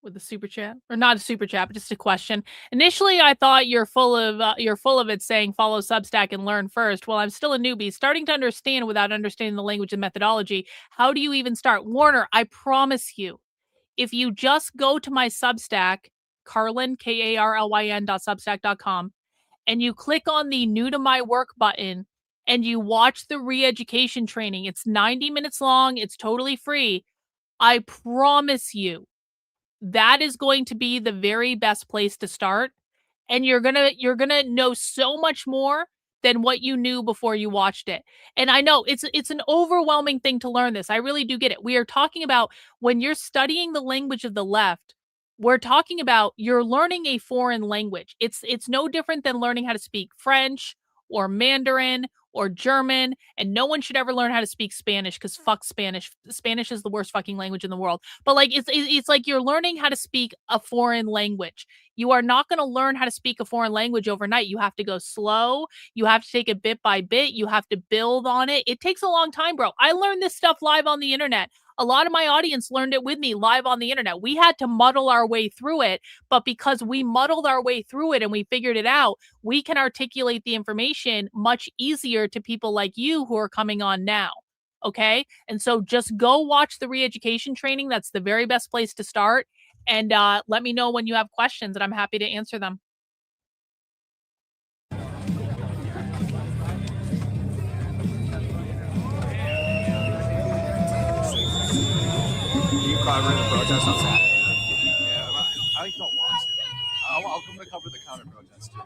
S4: with the super chat, or not a super chat, but just a question. Initially, I thought you're full of it saying follow Substack and learn first. Well, I'm still a newbie, starting to understand without understanding the language and methodology. How do you even start? Warner, I promise you, if you just go to my Substack, Karlyn, KARLYN.substack.com, and you click on the new to my work button and you watch the re-education training, it's 90 minutes long, it's totally free. I promise you, that is going to be the very best place to start. And you're gonna know so much more than what you knew before you watched it. And I know it's an overwhelming thing to learn this. I really do get it. We are talking about when you're studying the language of the left, we're talking about you're learning a foreign language. It's no different than learning how to speak French or Mandarin or German, and no one should ever learn how to speak Spanish because fuck Spanish. Spanish is the worst fucking language in the world. But like it's like you're learning how to speak a foreign language. You are not going to learn how to speak a foreign language overnight. You have to go slow. You have to take it bit by bit. You have to build on it. It takes a long time, bro. I learned this stuff live on the internet. A lot of my audience learned it with me live on the internet. We had to muddle our way through it, but because we muddled our way through it and we figured it out, we can articulate the information much easier to people like you who are coming on now. Okay? And so just go watch the re-education training. That's the very best place to start. And let me know when you have questions and I'm happy to answer them.
S12: You covering the protest on Saturday? Yeah, I don't want to. I'll come to cover the counter protest too.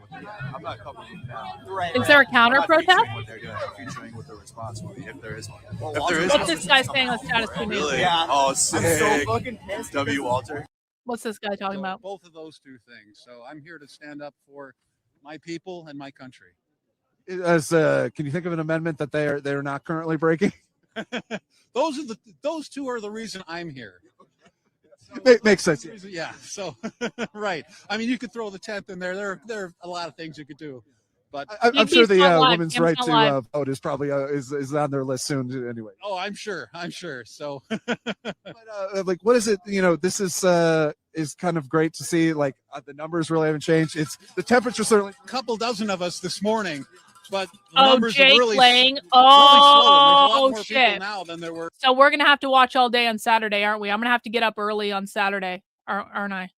S12: I'm not covering it now.
S7: Right.
S4: Is there a counter protest?
S12: What they're doing, featuring what the response will be, if there is one.
S4: What's this guy saying on status quo?
S12: Really?
S7: Yeah.
S12: Oh, sick.
S7: I'm so fucking pissed.
S12: W. Walter.
S4: What's this guy talking about?
S1: Both of those two things. So I'm here to stand up for my people and my country.
S6: Can you think of an amendment that they're not currently breaking?
S1: Those two are the reason I'm here.
S6: Makes sense.
S1: Yeah. So right. I mean, you could throw the 10th in there. There are a lot of things you could do, but
S6: I'm sure the women's right to vote is probably is on their list soon anyway.
S1: Oh, I'm sure. So,
S6: but, like, what is it? This is kind of great to see. Like the numbers really haven't changed. It's the temperature certainly.
S1: A couple dozen of us this morning. But
S4: Jake
S1: really,
S4: Lang.
S1: Really slow. There's a lot more
S4: Shit.
S1: people now than there were.
S4: So we're gonna have to watch all day on Saturday, aren't we? I'm gonna have to get up early on Saturday, aren't I?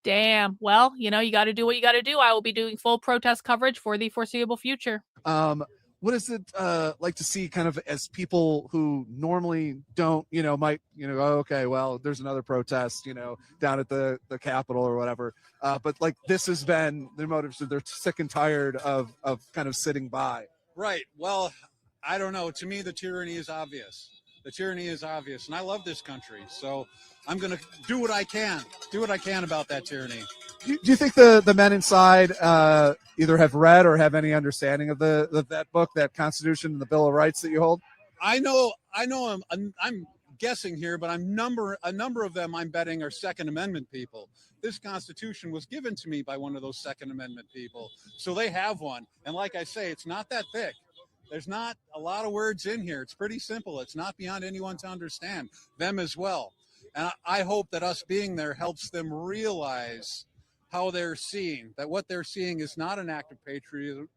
S4: Damn. Well, you got to do what you got to do. I will be doing full protest coverage for the foreseeable future.
S6: What is it like to see kind of as people who normally don't, might, oh, okay, well, there's another protest, down at the Capitol or whatever. But like this has been their motives. They're sick and tired of kind of sitting by.
S1: Right. Well, I don't know. To me, the tyranny is obvious. And I love this country. So I'm going to do what I can about that tyranny.
S6: Do you think the men inside either have read or have any understanding of that book, that Constitution and the Bill of Rights that you hold?
S1: I know. I'm guessing here, but a number of them I'm betting are Second Amendment people. This Constitution was given to me by one of those Second Amendment people, so they have one. And like I say, it's not that thick. There's not a lot of words in here. It's pretty simple. It's not beyond anyone to understand. Them as well. And I hope that us being there helps them realize how they're seeing, that what they're seeing is not an act of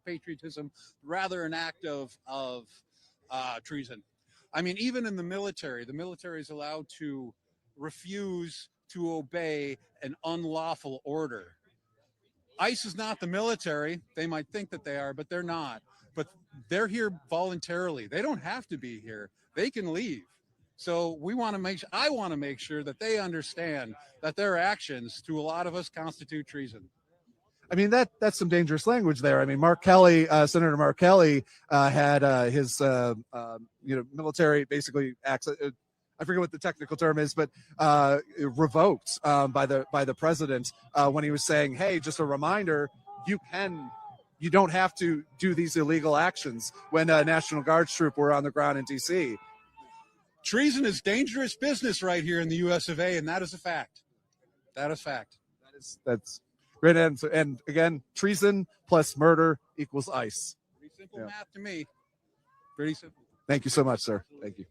S1: patriotism, rather an act of treason. I mean, even in the military is allowed to refuse to obey an unlawful order. ICE is not the military. They might think that they are, but they're not. But they're here voluntarily. They don't have to be here. They can leave. So I want to make sure that they understand that their actions to a lot of us constitute treason.
S6: I mean, that's some dangerous language there. I mean, Mark Kelly, Senator Mark Kelly, had his military basically acts. I forget what the technical term is, but revoked by the president when he was saying, "Hey, just a reminder, you can you don't have to do these illegal actions when National Guard troop were on the ground in D.C.
S1: Treason is dangerous business right here in the U.S. of A., and that is a fact. That is fact.
S6: That's great answer. And again, treason plus murder equals ICE.
S1: Pretty simple math to me. Pretty simple.
S6: Thank you so much, sir. Thank you.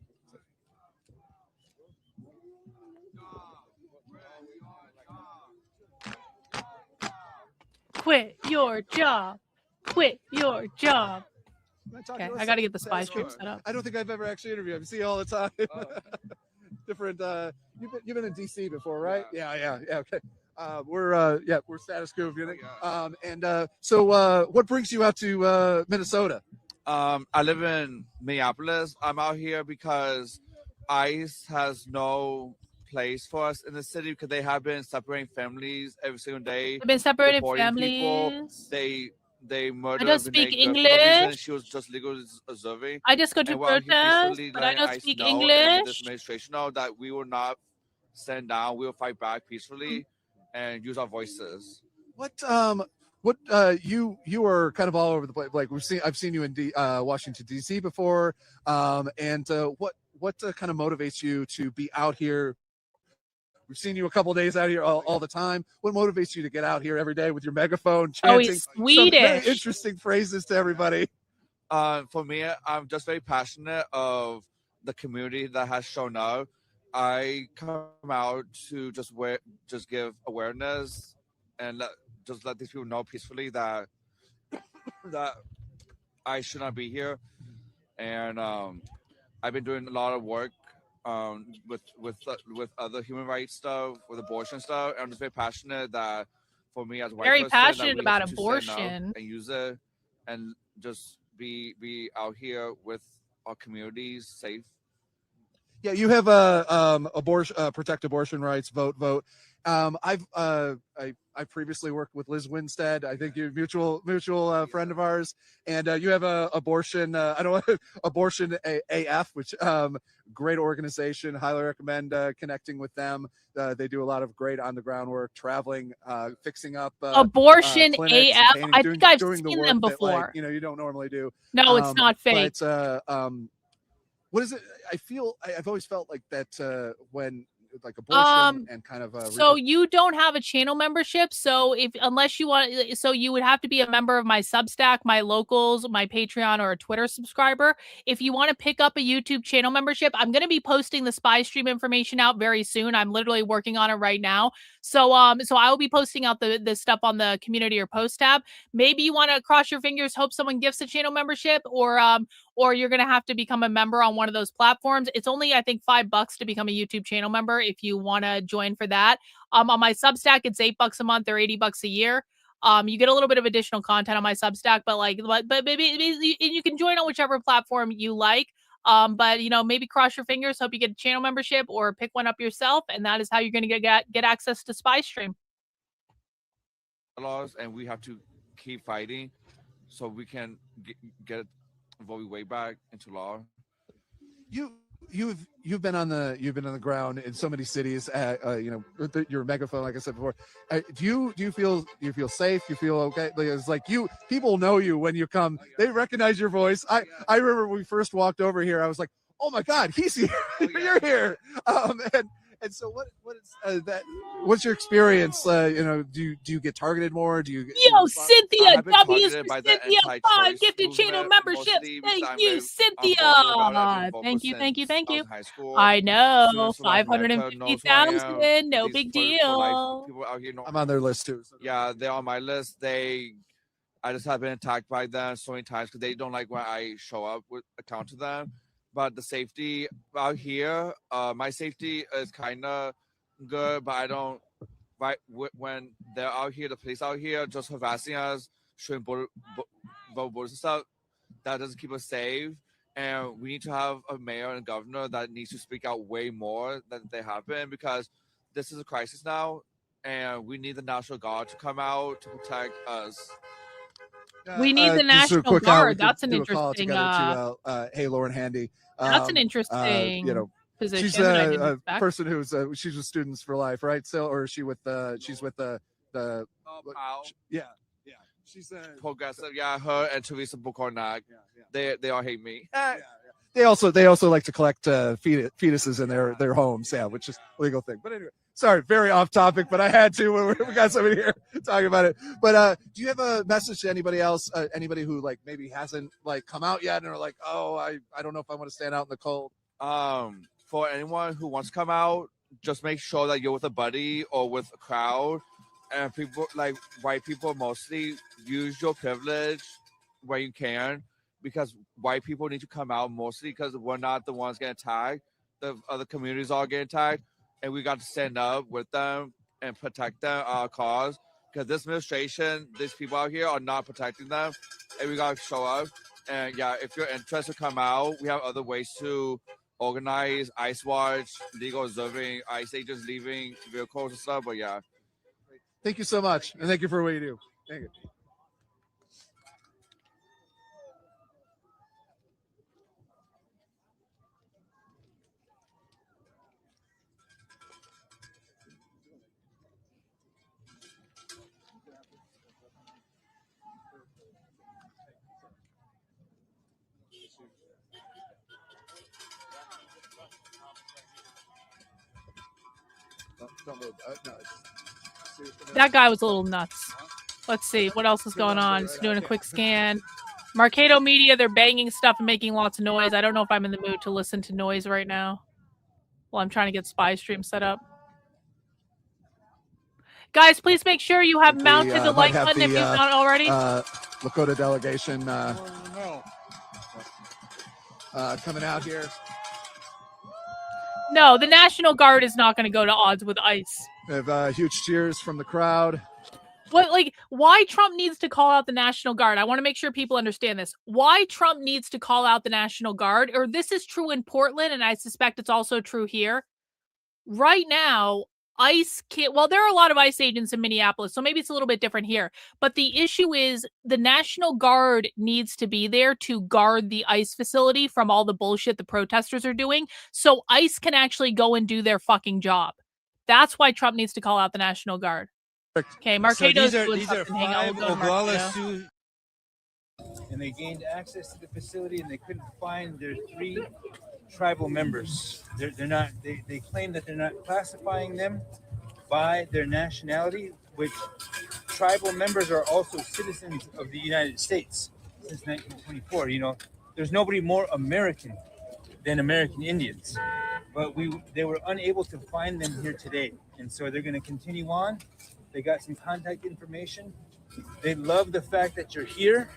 S4: Quit your job. Quit your job. Okay, I got to get the spy stream set up.
S6: I don't think I've ever actually interviewed him. You see all the time. Different. You've been in DC before, right? Yeah. Okay. We're status quo. So what brings you out to Minnesota?
S16: I live in Minneapolis. I'm out here because ICE has no place for us in the city because they have been separating families every single day.
S4: They've been separating
S16: deporting people.
S4: families.
S16: They murdered.
S4: I don't speak
S16: Renee Good for no reason.
S4: English.
S16: She was just legally observing.
S4: I just go to
S16: And while he
S4: protest,
S16: peacefully
S4: but I
S16: letting
S4: don't
S16: ICE
S4: speak
S16: know and
S4: English.
S16: This administration know that we will not stand down. We will fight back peacefully and use our voices.
S6: What you are kind of all over the place. Like I've seen you in Washington D.C. before. What kind of motivates you to be out here? We've seen you a couple of days out here all the time. What motivates you to get out here every day with your megaphone chanting
S4: he's Swedish.
S6: some very interesting phrases to everybody?
S16: For me, I'm just very passionate of the community that has shown up. I come out to just give awareness and let these people know peacefully that I should not be here. And I've been doing a lot of work with other human rights stuff, with abortion stuff. I'm just very passionate that for me as a white
S4: Very
S16: person,
S4: passionate
S16: that we
S4: about
S16: have to stand up
S4: abortion.
S16: and use it and just be out here with our communities safe.
S6: Yeah, you have protect abortion rights, vote. I previously worked with Liz Winstead. I think you're a mutual friend of ours, and you have a abortion. Abortion AF, which great organization. Highly recommend connecting with them. They do a lot of great on the ground work, traveling, fixing up
S4: Abortion
S6: clinics,
S4: AF.
S6: painting,
S4: I think I've
S6: doing the
S4: seen
S6: work
S4: them
S6: that,
S4: before.
S6: you don't normally do.
S4: No, it's not fake.
S6: But what is it? I've always felt like that when like abortion and kind of
S4: so you don't have a channel membership, so unless you want, so you would have to be a member of my Substack, my locals, my Patreon, or a Twitter subscriber. If you want to pick up a YouTube channel membership, I'm going to be posting the spy stream information out very soon. I'm literally working on it right now. So I will be posting out the stuff on the community or post tab. Maybe you want to cross your fingers, hope someone gifts a channel membership, or you're going to have to become a member on one of those platforms. It's only, I think, $5 to become a YouTube channel member if you want to join for that. On my Substack, it's $8 a month or $80 a year. You get a little bit of additional content on my Substack, but maybe you can join on whichever platform you like. But maybe cross your fingers, hope you get a channel membership or pick one up yourself, and that is how you're going to get access to Spy Stream.
S16: Laws, and we have to keep fighting so we can get vote way back into law.
S6: You've been on the ground in so many cities. With your megaphone, like I said before. Do you feel safe? You feel okay? It's like people know you when you come. They recognize your voice. I remember when we first walked over here. I was like, oh my God, he's here. You're here. And so what is that? What's your experience? Do you get targeted more?
S4: Cynthia, W for Cynthia 5 gifted channel membership. Thank you, Cynthia. Thank you. I know, 550,000. No big deal.
S16: People out here
S6: I'm on their list too. So.
S16: Yeah, they're on my list. I just have been attacked by them so many times because they don't like when I show up with account to them. But the safety out here, my safety is kind of good, but I don't. When they're out here, the police out here just harassing us, showing borders and stuff, that doesn't keep us safe. And we need to have a mayor and a governor that needs to speak out way more than they have been, because this is a crisis now, and we need the National Guard to come out to protect us.
S4: We need the National Guard. That's an interesting.
S6: Hey, Lauren Handy.
S4: That's an interesting. Position.
S6: She's a person who's she's with Students for Life, right? So, or is she with she's with the She said
S16: progressive. Yeah, her and Teresa Bukornak. They all hate me.
S6: They also like to collect fetuses in their homes, which is a legal thing. But anyway, sorry, very off topic, but I had to. We got somebody here talking about it. But do you have a message to anybody else? Anybody who like maybe hasn't like come out yet and are like, oh, I don't know if I want to stand out in the cold.
S16: For anyone who wants to come out, just make sure that you're with a buddy or with a crowd. And people, like white people mostly, use your privilege where you can, because white people need to come out mostly because we're not the ones getting tagged. The other communities all getting tagged, and we got to stand up with them and protect them, our cause. Because this administration, these people out here are not protecting them, and we got to show up. And yeah, if you're interested to come out, we have other ways to organize ICE watch, legal observing, ICE agents leaving vehicles and stuff. But yeah.
S6: Thank you so much, and thank you for what you do. Thank you.
S4: That guy was a little nuts. Let's see what else is going on. Just doing a quick scan. Marcado Media, they're banging stuff and making lots of noise. I don't know if I'm in the mood to listen to noise right now while I'm trying to get Spy Stream set up. Guys, please make sure you have mounted the like button if you've not already.
S6: Lakota delegation coming out here.
S4: No, the National Guard is not going to go to odds with ICE.
S6: We have huge cheers from the crowd.
S4: What, like, why Trump needs to call out the National Guard? I want to make sure people understand this. Why Trump needs to call out the National Guard, or this is true in Portland, and I suspect it's also true here. Right now, ICE can't, well, there are a lot of ICE agents in Minneapolis, so maybe it's a little bit different here. But the issue is the National Guard needs to be there to guard the ICE facility from all the bullshit the protesters are doing, so ICE can actually go and do their fucking job. That's why Trump needs to call out the National Guard. Okay, Marcado's doing
S17: these are
S4: something. Hang on,
S17: 5
S4: we'll go to
S17: Oglala
S4: Marcado.
S17: Sioux, and they gained access to the facility, and they couldn't find their 3 tribal members. They're not. They claim that they're not classifying them by their nationality, which tribal members are also citizens of the United States since 1924. You know, there's nobody more American than American Indians, but they were unable to find them here today, and so they're going to continue on. They got some contact information. They love the fact that you're here,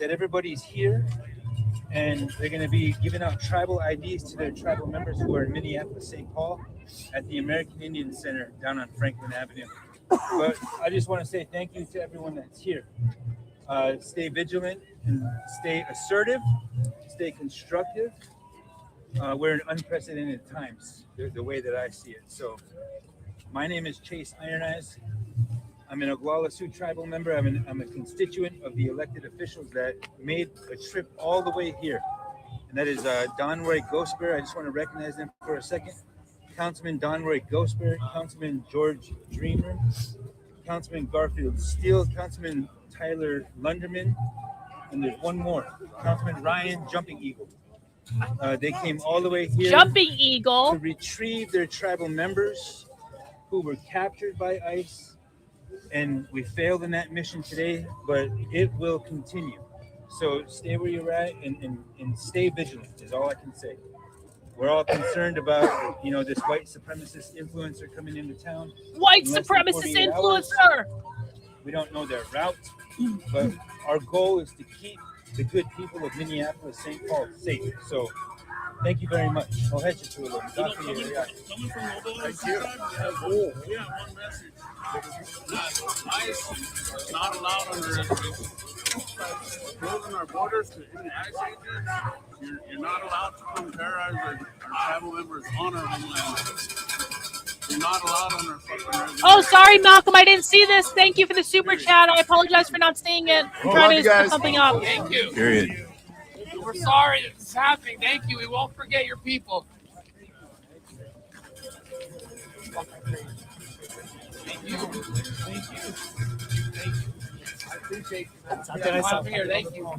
S17: that everybody's here, and they're going to be giving out tribal IDs to their tribal members who are in Minneapolis, St. Paul, at the American Indian Center down on Franklin Avenue. But I just want to say thank you to everyone that's here. Stay vigilant and stay assertive, stay constructive. We're in unprecedented times, the way that I see it. So my name is Chase Iron Eyes. I'm an Oglala Sioux tribal member. I'm a constituent of the elected officials that made a trip all the way here. And that is Don Roy Ghostbear. I just want to recognize them for a second. Councilman Don Roy Ghostbear, Councilman George Dreamer, Councilman Garfield Steele, Councilman Tyler Lunderman, and there's one more, Councilman Ryan Jumping Eagle. They came all the way here
S4: Jumping Eagle
S17: to retrieve their tribal members who were captured by ICE. And we failed in that mission today, but it will continue. So stay where you're at and stay vigilant is all I can say. We're all concerned about, you know, this white supremacist influencer coming into town.
S4: White supremacist influencer!
S17: We don't know their route, but our goal is to keep the good people of Minneapolis, St. Paul safe. So thank you very much. I'll head you to a little.
S8: Someone from Mobile, yeah, one message. ICE not allowed under closing our borders to any ICE agents. You're not allowed to come terrorize our tribal members on our homeland. You're not allowed on our fucking.
S4: Oh, sorry, Malcolm. I didn't see this. Thank you for the super chat. I apologize for not seeing it. I'm trying to set something up.
S14: Thank you.
S12: Period.
S14: We're sorry that this is happening. Thank you. We won't forget your people. Thank you. Thank you. Thank you.
S7: Appreciate
S14: I'm here. Thank you.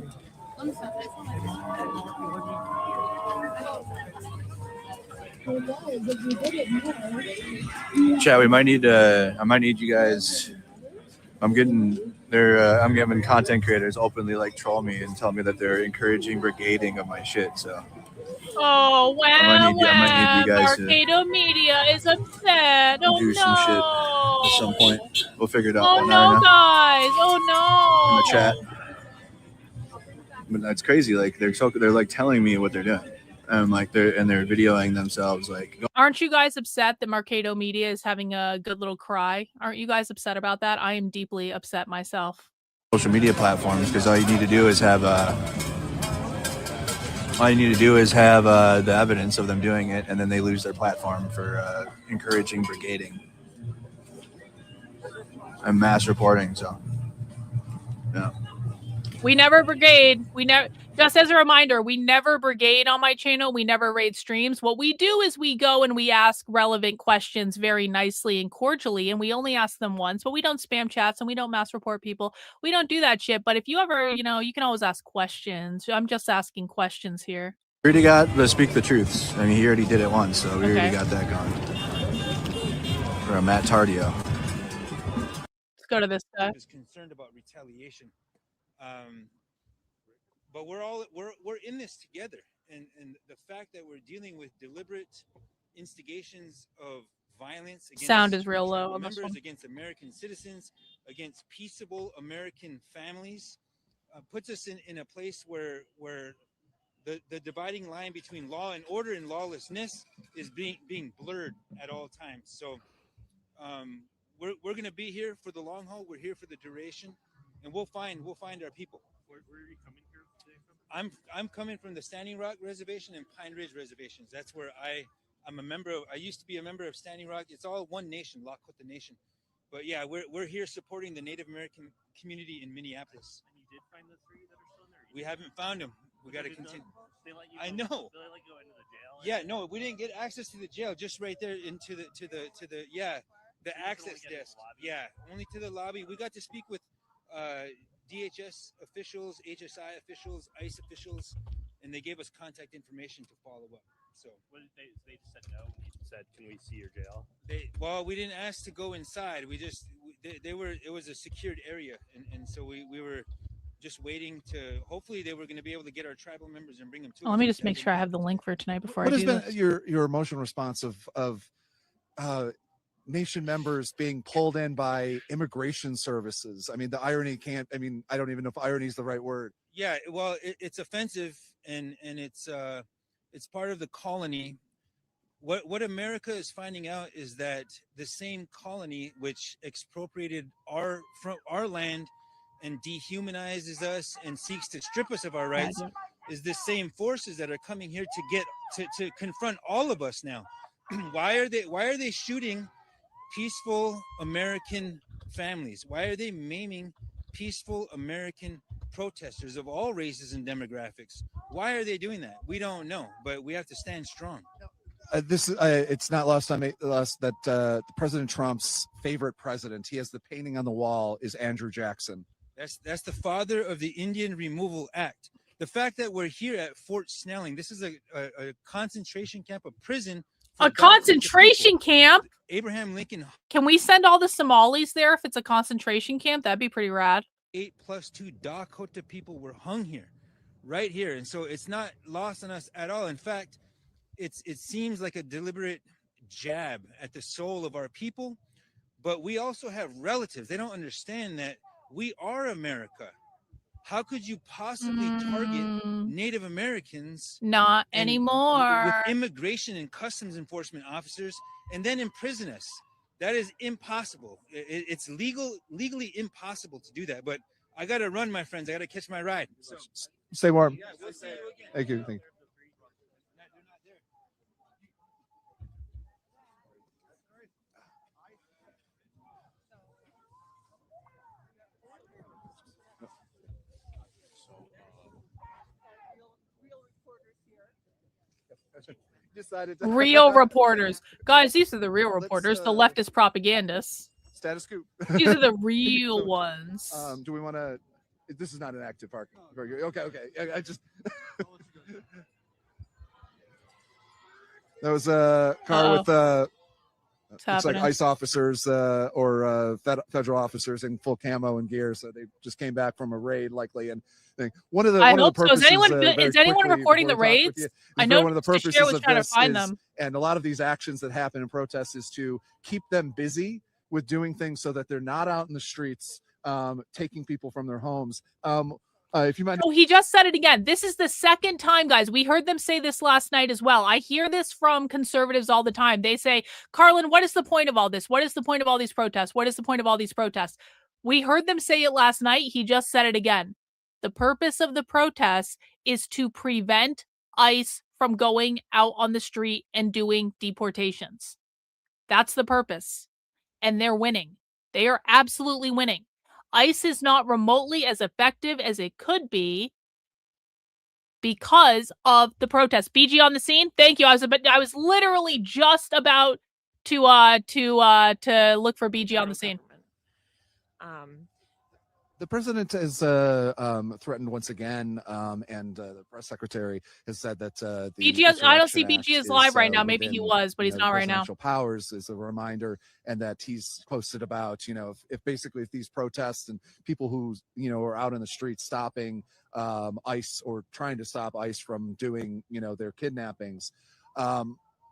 S12: Chat, we might need I might need you guys. I'm getting I'm getting content creators openly like troll me and tell me that they're encouraging brigading of my shit. So
S4: Oh,
S12: I might need you guys to
S4: Arcado Media is upset. Oh,
S12: do
S4: no.
S12: some shit at some point. We'll figure it out.
S4: Oh, no, guys. Oh, no.
S12: In the chat. But that's crazy. Like they're like telling me what they're doing. And like they're videoing themselves like.
S4: Aren't you guys upset that Marcado Media is having a good little cry? Aren't you guys upset about that? I am deeply upset myself.
S12: Social media platforms, because all you need to do is have the evidence of them doing it, and then they lose their platform for encouraging brigading and mass reporting. So yeah.
S4: We never brigade. We never. Just as a reminder, we never brigade on my channel. We never raid streams. What we do is we go and we ask relevant questions very nicely and cordially, and we only ask them once. But we don't spam chats and we don't mass report people. We don't do that shit. But if you ever, you can always ask questions. I'm just asking questions here.
S12: We already got the speak the truths. I mean, he already did it once, so we already got that going. Or Matt Tardio.
S4: Let's go to this guy.
S17: Is concerned about retaliation. But we're in this together, and the fact that we're dealing with deliberate instigations of violence against
S4: Sound is real low on this
S17: members,
S4: one.
S17: against American citizens, against peaceable American families, puts us in a place where the dividing line between law and order and lawlessness is being blurred at all times. So we're going to be here for the long haul. We're here for the duration, and we'll find our people.
S5: Where are you coming here today from?
S17: I'm coming from the Standing Rock Reservation and Pine Ridge Reservations. That's where I'm a member of. I used to be a member of Standing Rock. It's all one nation, Lakota Nation. But yeah, we're here supporting the Native American community in Minneapolis.
S5: And you did find the three that are still in there?
S17: We haven't found them. We got to continue.
S5: They let you
S17: I
S5: go,
S17: know.
S5: They let you go into the jail?
S17: Yeah, no, we didn't get access to the jail. Just right there into the access desk. Yeah, only to the lobby. We got to speak with DHS officials, HSI officials, ICE officials, and they gave us contact information to follow up. So
S5: what did they just said no. You said, "Can we see your jail?"
S17: We didn't ask to go inside. It was a secured area, and so we were just waiting to. Hopefully, they were going to be able to get our tribal members and bring them to us.
S4: Let me just make sure I have the link for tonight before
S6: What
S4: I
S6: has
S4: do
S6: been
S4: this.
S6: your emotional response of nation members being pulled in by immigration services? I mean, the irony can't. I mean, I don't even know if irony is the right word.
S17: Yeah, well, it's offensive, and it's part of the colony. What America is finding out is that the same colony which expropriated our land and dehumanizes us and seeks to strip us of our rights is the same forces that are coming here to confront all of us now. Why are they shooting peaceful American families? Why are they maiming peaceful American protesters of all races and demographics? Why are they doing that? We don't know, but we have to stand strong.
S6: It's not lost on us that President Trump's favorite president, he has the painting on the wall, is Andrew Jackson.
S17: That's the father of the Indian Removal Act. The fact that we're here at Fort Snelling, this is a concentration camp, a prison.
S4: A concentration camp?
S17: Abraham Lincoln.
S4: Can we send all the Somalis there if it's a concentration camp? That'd be pretty rad.
S17: 8+2 Dakota people were hung here, right here. And so it's not lost on us at all. In fact, it seems like a deliberate jab at the soul of our people, but we also have relatives. They don't understand that we are America. How could you possibly target Native Americans?
S4: Not anymore.
S17: With immigration and customs enforcement officers and then imprison us? That is impossible. It's legally impossible to do that. But I got to run, my friends. I got to catch my ride. So,
S6: Stay warm.
S17: yeah, we'll see you again.
S6: Thank you. Thank you.
S4: Real reporters. Guys, these are the real reporters, the leftist propagandists.
S6: Status scoop.
S4: These are the real ones.
S6: Do we want to? This is not an active park. Okay. I just. That was a car with looks like ICE officers or federal officers in full camo and gear. So they just came back from a raid, likely. And one of the
S4: I
S6: one
S4: hope
S6: of the
S4: so.
S6: purposes,
S4: Is anyone reporting the raids? I know
S6: one of the purposes
S4: Share was
S6: of
S4: trying to
S6: this
S4: find
S6: is,
S4: them.
S6: and a lot of these actions that happen in protests is to keep them busy with doing things so that they're not out in the streets taking people from their homes. If you might.
S4: Oh, he just said it again. This is the second time, guys. We heard them say this last night as well. I hear this from conservatives all the time. They say, Karlyn, what is the point of all this? What is the point of all these protests? What is the point of all these protests? We heard them say it last night. He just said it again. The purpose of the protests is to prevent ICE from going out on the street and doing deportations. That's the purpose. And they're winning. They are absolutely winning. ICE is not remotely as effective as it could be because of the protests. BG on the scene. Thank you. I was literally just about to look for BG on the scene.
S6: The president is threatened once again, and the press secretary has said that the
S4: BG. I don't see
S6: Insurrection
S4: BG
S6: Act
S4: is live right
S6: within,
S4: now. Maybe he was, but he's not right now.
S6: presidential powers is a reminder, and that he's posted about if basically if these protests and people who are out in the streets stopping ICE or trying to stop ICE from doing their kidnappings.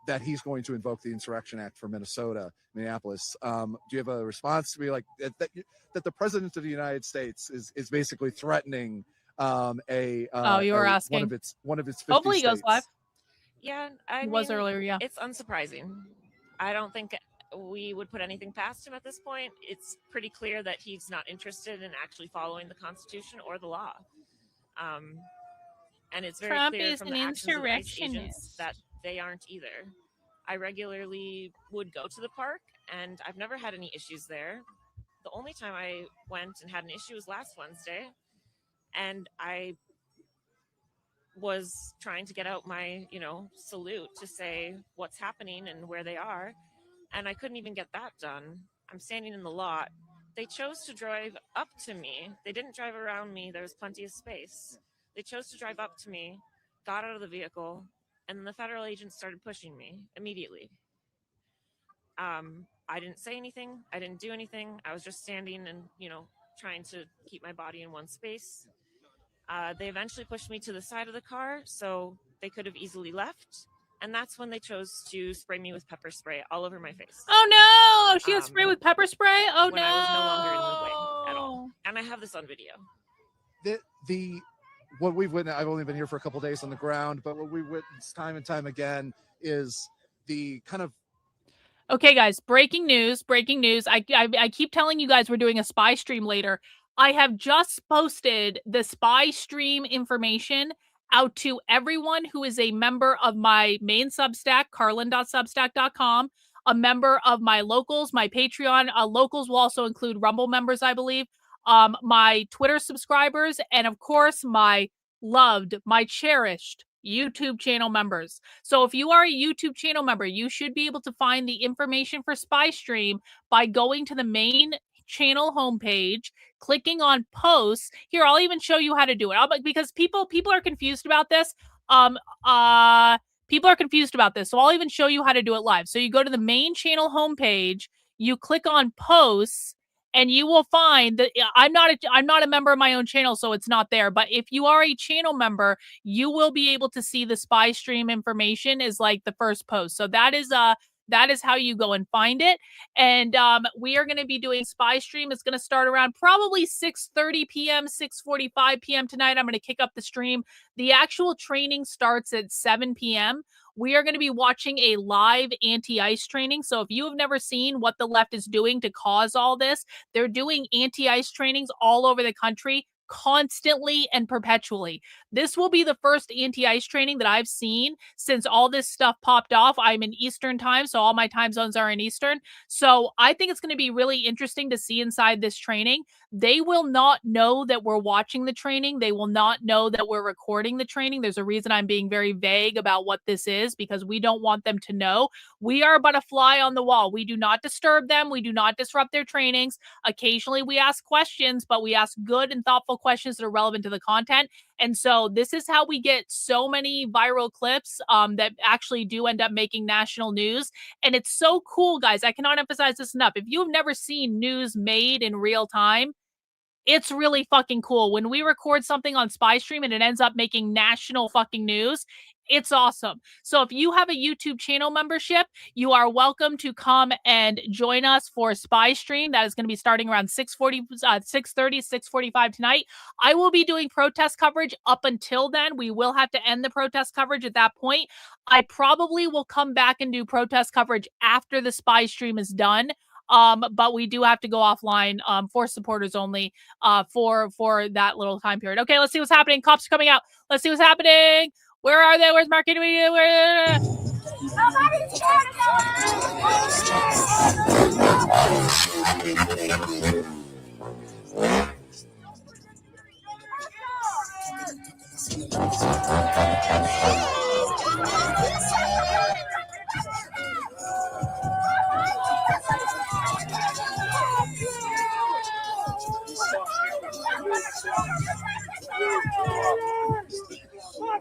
S6: That he's going to invoke the Insurrection Act for Minneapolis. Do you have a response to be like that the president of the United States is basically threatening
S4: you were asking
S6: one of its 50
S4: hopefully he goes
S6: states?
S4: live.
S13: Yeah,
S4: He was earlier, yeah.
S13: It's unsurprising. I don't think we would put anything past him at this point. It's pretty clear that he's not interested in actually following the Constitution or the law. And it's very
S4: Trump
S13: clear
S4: is
S13: from
S4: an
S13: the actions of ICE agents
S4: insurrectionist.
S13: that they aren't either. I regularly would go to the park, and I've never had any issues there. The only time I went and had an issue was last Wednesday, and I was trying to get out my, salute to say what's happening and where they are, and I couldn't even get that done. I'm standing in the lot. They chose to drive up to me. They didn't drive around me. There was plenty of space. They chose to drive up to me, got out of the vehicle, and then the federal agents started pushing me immediately. I didn't say anything. I didn't do anything. I was just standing and, trying to keep my body in one space. They eventually pushed me to the side of the car, so they could have easily left. And that's when they chose to spray me with pepper spray all over my face.
S4: Oh no! She got sprayed with pepper spray? Oh
S13: when
S4: no!
S13: I was no longer in the way at all. And I have this on video.
S6: What we've witnessed, I've only been here for a couple days on the ground, but what we witnessed time and time again is the kind of.
S4: Okay, guys, breaking news. I keep telling you guys we're doing a spy stream later. I have just posted the spy stream information out to everyone who is a member of my main Substack, karlyn.substack.com, a member of my locals, my Patreon. Locals will also include Rumble members, I believe, my Twitter subscribers, and of course, my loved, my cherished YouTube channel members. So if you are a YouTube channel member, you should be able to find the information for Spy Stream by going to the main channel homepage, clicking on posts. Here, I'll even show you how to do it. Because people are confused about this. People are confused about this. So I'll even show you how to do it live. So you go to the main channel homepage, you click on posts, and you will find that I'm not a member of my own channel, so it's not there. But if you are a channel member, you will be able to see the spy stream information is like the first post. So that is how you go and find it. And we are going to be doing spy stream. It's going to start around probably 6:30 p.m., 6:45 p.m. tonight. I'm going to kick up the stream. The actual training starts at 7 p.m. We are going to be watching a live anti-ICE training. So if you have never seen what the left is doing to cause all this, they're doing anti-ICE trainings all over the country constantly and perpetually. This will be the first anti-ICE training that I've seen since all this stuff popped off. I'm in Eastern time, so all my time zones are in Eastern. So I think it's going to be really interesting to see inside this training. They will not know that we're watching the training. They will not know that we're recording the training. There's a reason I'm being very vague about what this is, because we don't want them to know. We are but a fly on the wall. We do not disturb them. We do not disrupt their trainings. Occasionally we ask questions, but we ask good and thoughtful questions that are relevant to the content. And so this is how we get so many viral clips that actually do end up making national news. And it's so cool, guys. I cannot emphasize this enough. If you've never seen news made in real time, it's really fucking cool. When we record something on SpyStream and it ends up making national fucking news, it's awesome. So if you have a YouTube channel membership, you are welcome to come and join us for SpyStream. That is going to be starting around 6:30, 6:45 tonight. I will be doing protest coverage up until then. We will have to end the protest coverage at that point. I probably will come back and do protest coverage after the SpyStream is done. But we do have to go offline for supporters only for that little time period. Okay, let's see what's happening. Cops are coming out. Let's see what's happening. Where are they? Where's marketing? Where?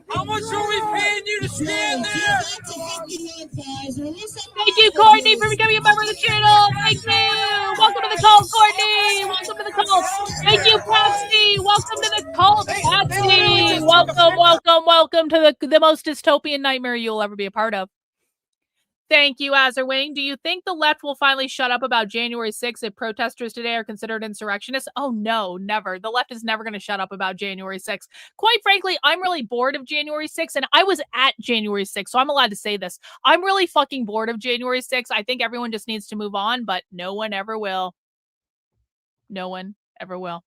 S14: How much are we paying you to stand there?
S4: Thank you, Courtney, for becoming a member of the channel. Thank you. Welcome to the cult, Courtney. Welcome to the cult. Thank you, Patsy. Welcome to the cult, Patsy. Welcome to the most dystopian nightmare you'll ever be a part of. Thank you, Azerwing. Do you think the left will finally shut up about January 6th if protesters today are considered insurrectionists? Oh, no, never. The left is never going to shut up about January 6th. Quite frankly, I'm really bored of January 6th, and I was at January 6th, so I'm allowed to say this. I'm really fucking bored of January 6th. I think everyone just needs to move on, but no one ever will. No one ever will.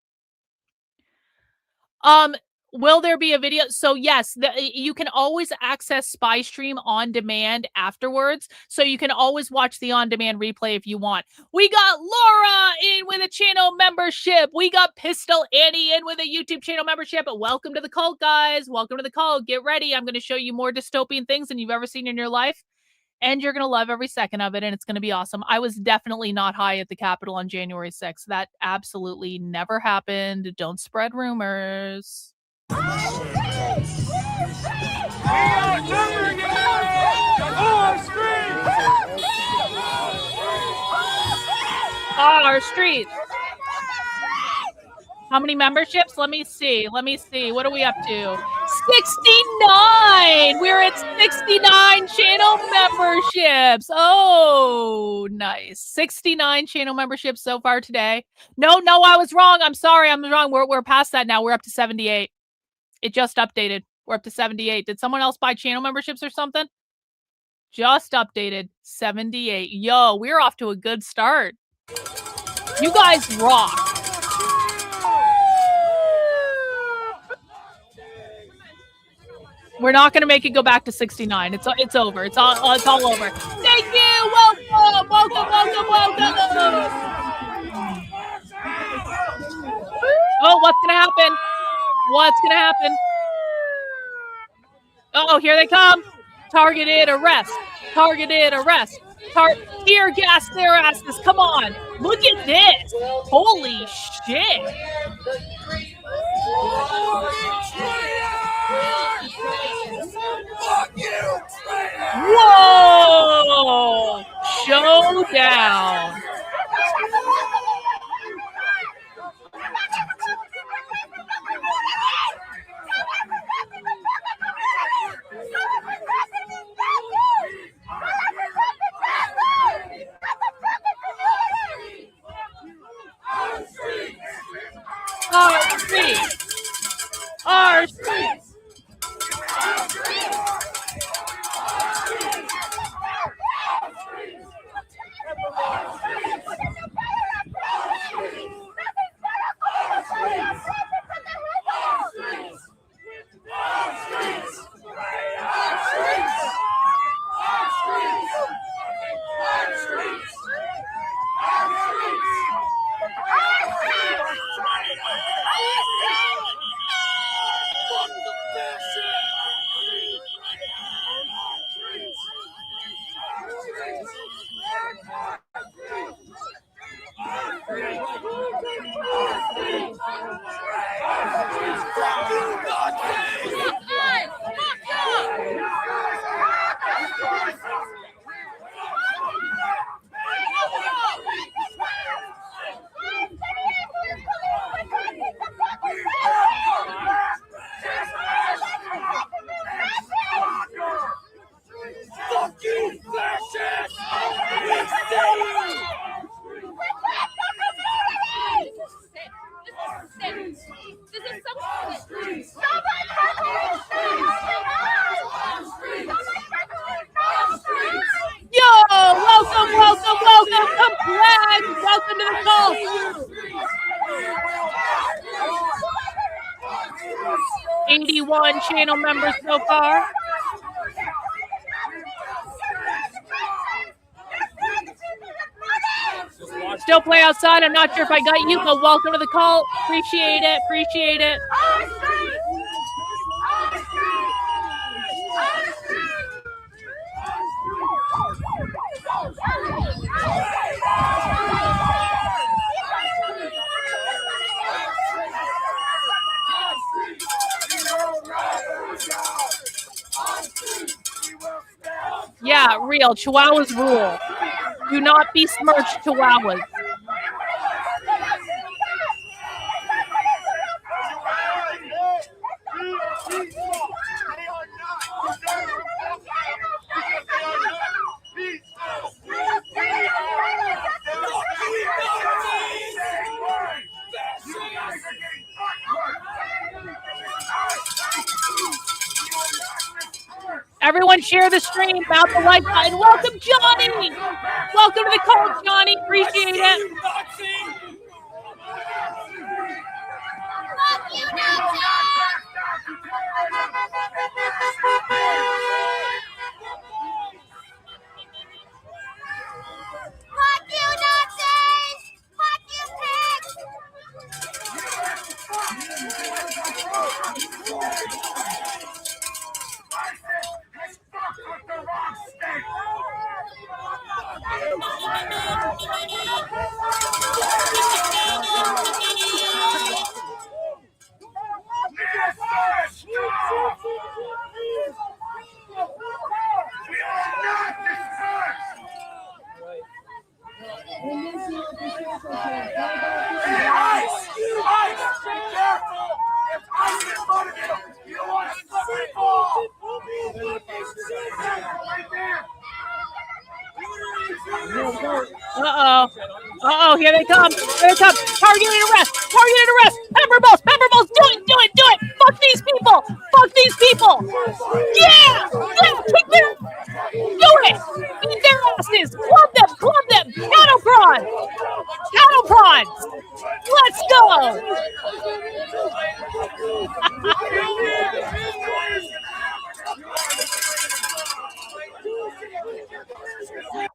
S4: Will there be a video? So yes, you can always access SpyStream on demand afterwards. So you can always watch the on-demand replay if you want. We got Laura in with a channel membership. We got Pistol Annie in with a YouTube channel membership. Welcome to the cult, guys. Welcome to the cult. Get ready. I'm going to show you more dystopian things than you've ever seen in your life. And you're going to love every second of it, and it's going to be awesome. I was definitely not high at the Capitol on January 6th. That absolutely never happened. Don't spread rumors. Our streets. How many memberships? Let me see. What are we up to? 69. We're at 69 channel memberships. Oh, nice. 69 channel memberships so far today. No, I was wrong. I'm sorry. I'm wrong. We're past that now. We're up to 78. It just updated. We're up to 78. Did someone else buy channel memberships or something? Just updated. 78. Yo, we're off to a good start. You guys rock. We're not going to make it go back to 69. It's over. It's all over. Thank you. Welcome. Oh, what's going to happen? Oh, here they come. Targeted arrest. Tear gas their asses. Come on. Look at this. Holy shit. Whoa! Showdown. Our streets. flag. Welcome to the cult. 81 channel members so far. Still play outside. I'm not sure if I got you, but welcome to the cult. Appreciate it. Appreciate it. Yeah, real. Chihuahuas rule. Do not besmirch Chihuahuas. Everyone share the stream, mount the like button. Welcome, Johnny. Welcome to the cult, Johnny. Appreciate it.
S15: Fuck you, Nazi! Fuck you, Nazis! Fuck you, pigs!
S4: Uh-oh, here they come. Here they come. Targeted arrest. Targeted arrest. Pepperballs. Pepperballs. Do it. Do it. Do it. Fuck these people. Fuck these people. Yeah. Yeah. Kick them. Do it. Beat their asses. Club them. Club them. Cattle prod. Cattle prods. Let's go.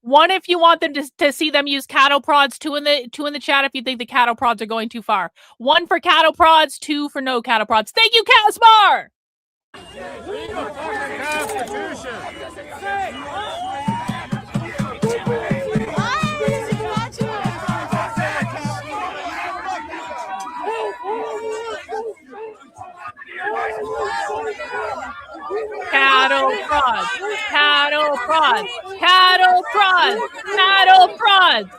S4: One, if you want them to see them use cattle prods. Two in the chat if you think the cattle prods are going too far. One for cattle prods, two for no cattle prods. Thank you, Caspar! Cattle prods, cattle prods, cattle prods, cattle prods.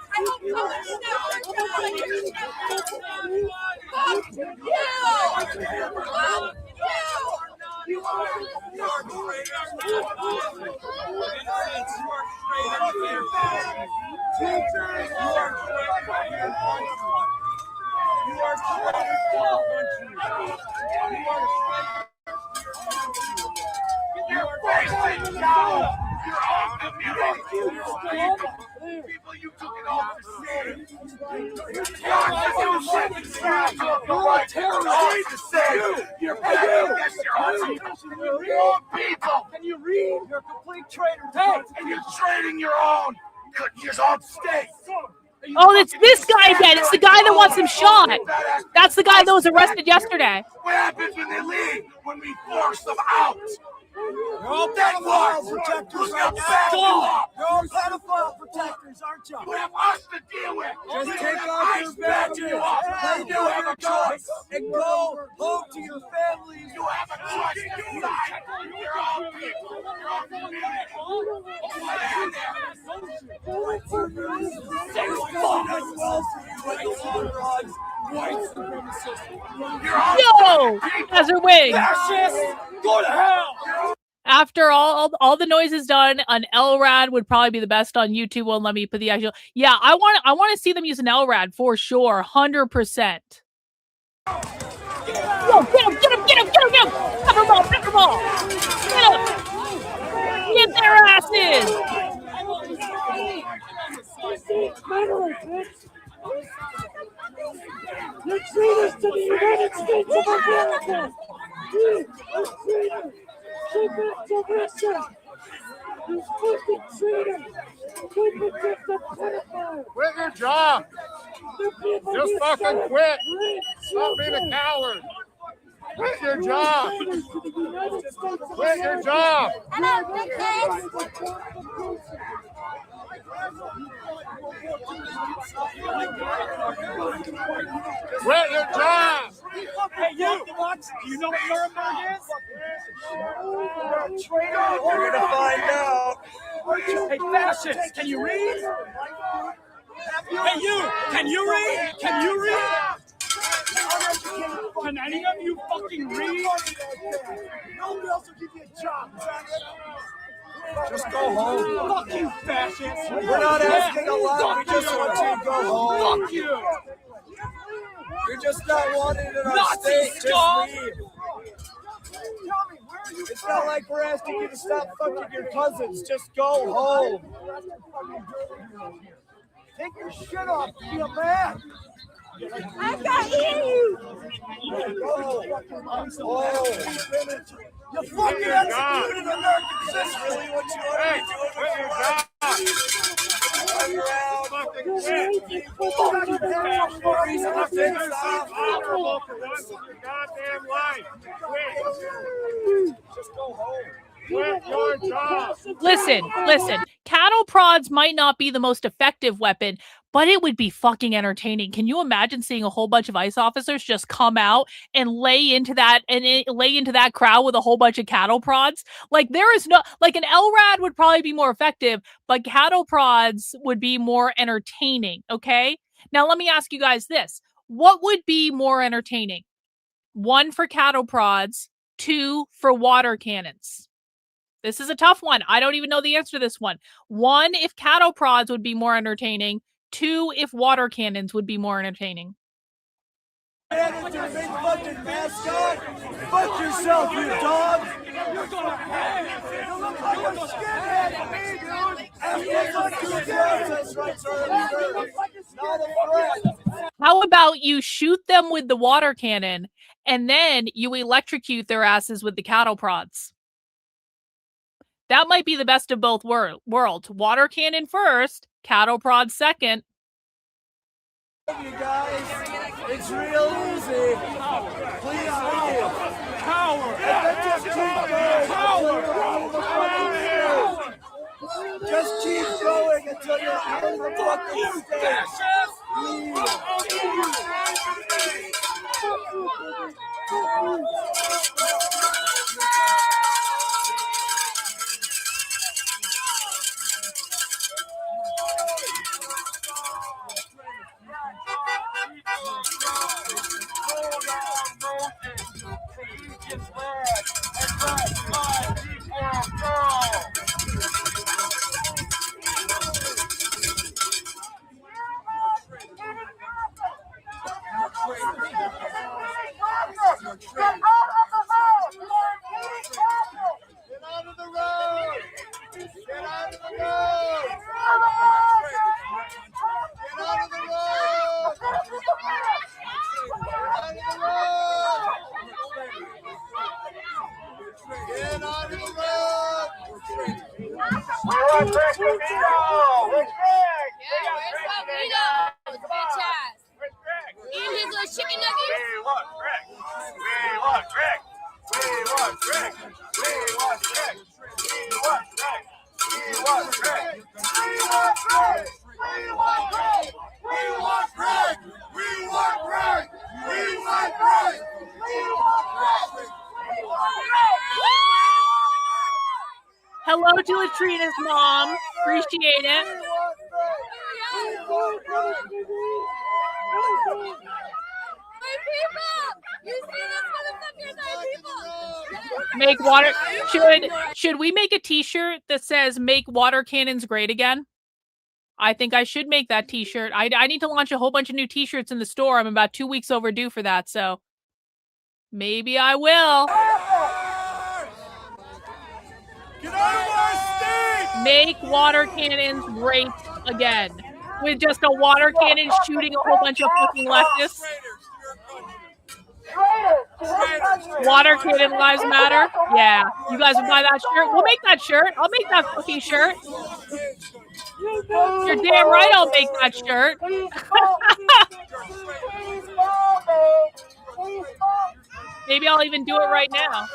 S19: You're a complete traitor. Hey, and you're trading your own state.
S4: Oh, it's this guy again. It's the guy that wants him shot. That's the guy that was arrested yesterday.
S19: What happens when they leave? When we force them out? You're all pedophile protectors. You're all pedophile protectors, aren't you? You have us to deal with. Just take off your badges, lay down your guns, and go home to your families. You have a choice to decide. You're all people. You're all
S4: Yo, Desert Wing.
S19: Go to hell.
S4: After all the noise is done, an LRAD would probably be the best on YouTube. Won't let me put the actual. Yeah, I want to see them use an LRAD for sure, 100%. Yo, get him! Pepperball! Get him! Get their asses!
S19: You're traitors to the United States of America! You are traitors! Keep it to you fucking traitor! Keep it just a pedophile!
S18: Quit your job! Just fucking quit! Stop being a
S19: children.
S18: coward! Quit your job! Quit your job! Quit your job!
S19: Hey, you! Do you know what Nuremberg is? You're a traitor! We're gonna find out! Hey, fascists! Can you read? Hey, you! Can you read? Can you read? Can any of you fucking read? Nobody else will give you a job.
S18: Just go home.
S19: Fuck you, fascists.
S18: We're not asking a lot. We just want you to go home.
S19: Fuck you.
S18: You're just not wanted in our
S19: Nazi
S18: state. Just
S19: scum.
S18: leave. It's not like we're asking you to stop fucking your cousins. Just go home.
S19: Take your shit off. Be a man. I got you. You fucking executed American system. Really what you want to do? Quit your job.
S18: Honorable for once in your goddamn life. Quit. Just go home. Quit your job.
S4: Listen. Cattle prods might not be the most effective weapon, but it would be fucking entertaining. Can you imagine seeing a whole bunch of ICE officers just come out and lay into that crowd with a whole bunch of cattle prods? Like, there is no, like, an LRAD would probably be more effective, but cattle prods would be more entertaining. Okay. Now let me ask you guys this. What would be more entertaining? 1 for cattle prods, 2 for water cannons. This is a tough one. I don't even know the answer to this one. 1, if cattle prods would be more entertaining. 2, if water cannons would be more entertaining.
S19: Big fucking mascot. Fuck yourself, you dog. You're gonna hang. You look like a skinhead to me, dude. Not a threat.
S4: How about you shoot them with the water cannon and then you electrocute their asses with the cattle prods? That might be the best of both worlds. Water cannon first, cattle prod second.
S19: You guys, it's real easy. Please leave. Coward. Just keep going. Coward. Just keep going until you're in the fucking
S4: Hello to Latrina's mom. Appreciate it. Make water. Should we make a t-shirt that says "Make water cannons great again"? I think I should make that t-shirt. I need to launch a whole bunch of new t-shirts in the store. I'm about 2 weeks overdue for that, so maybe I will. Make water cannons great again. with just a water cannon shooting a whole bunch of fucking leftists. Water cannon lives matter. Yeah, you guys would buy that shirt. We'll make that shirt. I'll make that fucking shirt. You're damn right. I'll make that shirt. Maybe I'll even do it right now.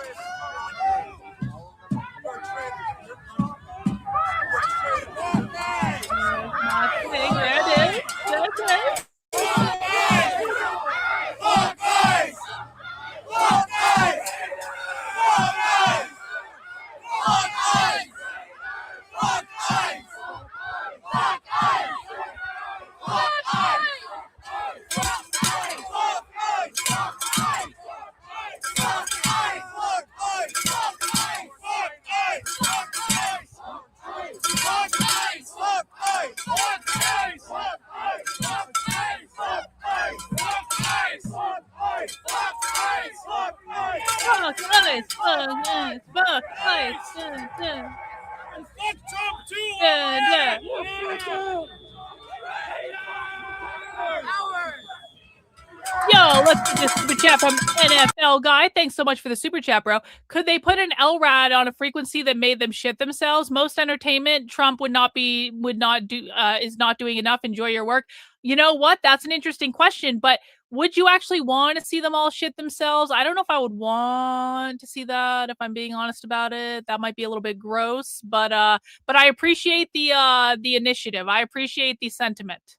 S4: Yo, let's get this super chat from NFL guy. Thanks so much for the super chat, bro. Could they put an LRAD on a frequency that made them shit themselves? Most entertainment, Trump is not doing enough. Enjoy your work. You know what? That's an interesting question, but would you actually want to see them all shit themselves? I don't know if I would want to see that, if I'm being honest about it. That might be a little bit gross, but I appreciate the initiative. I appreciate the sentiment.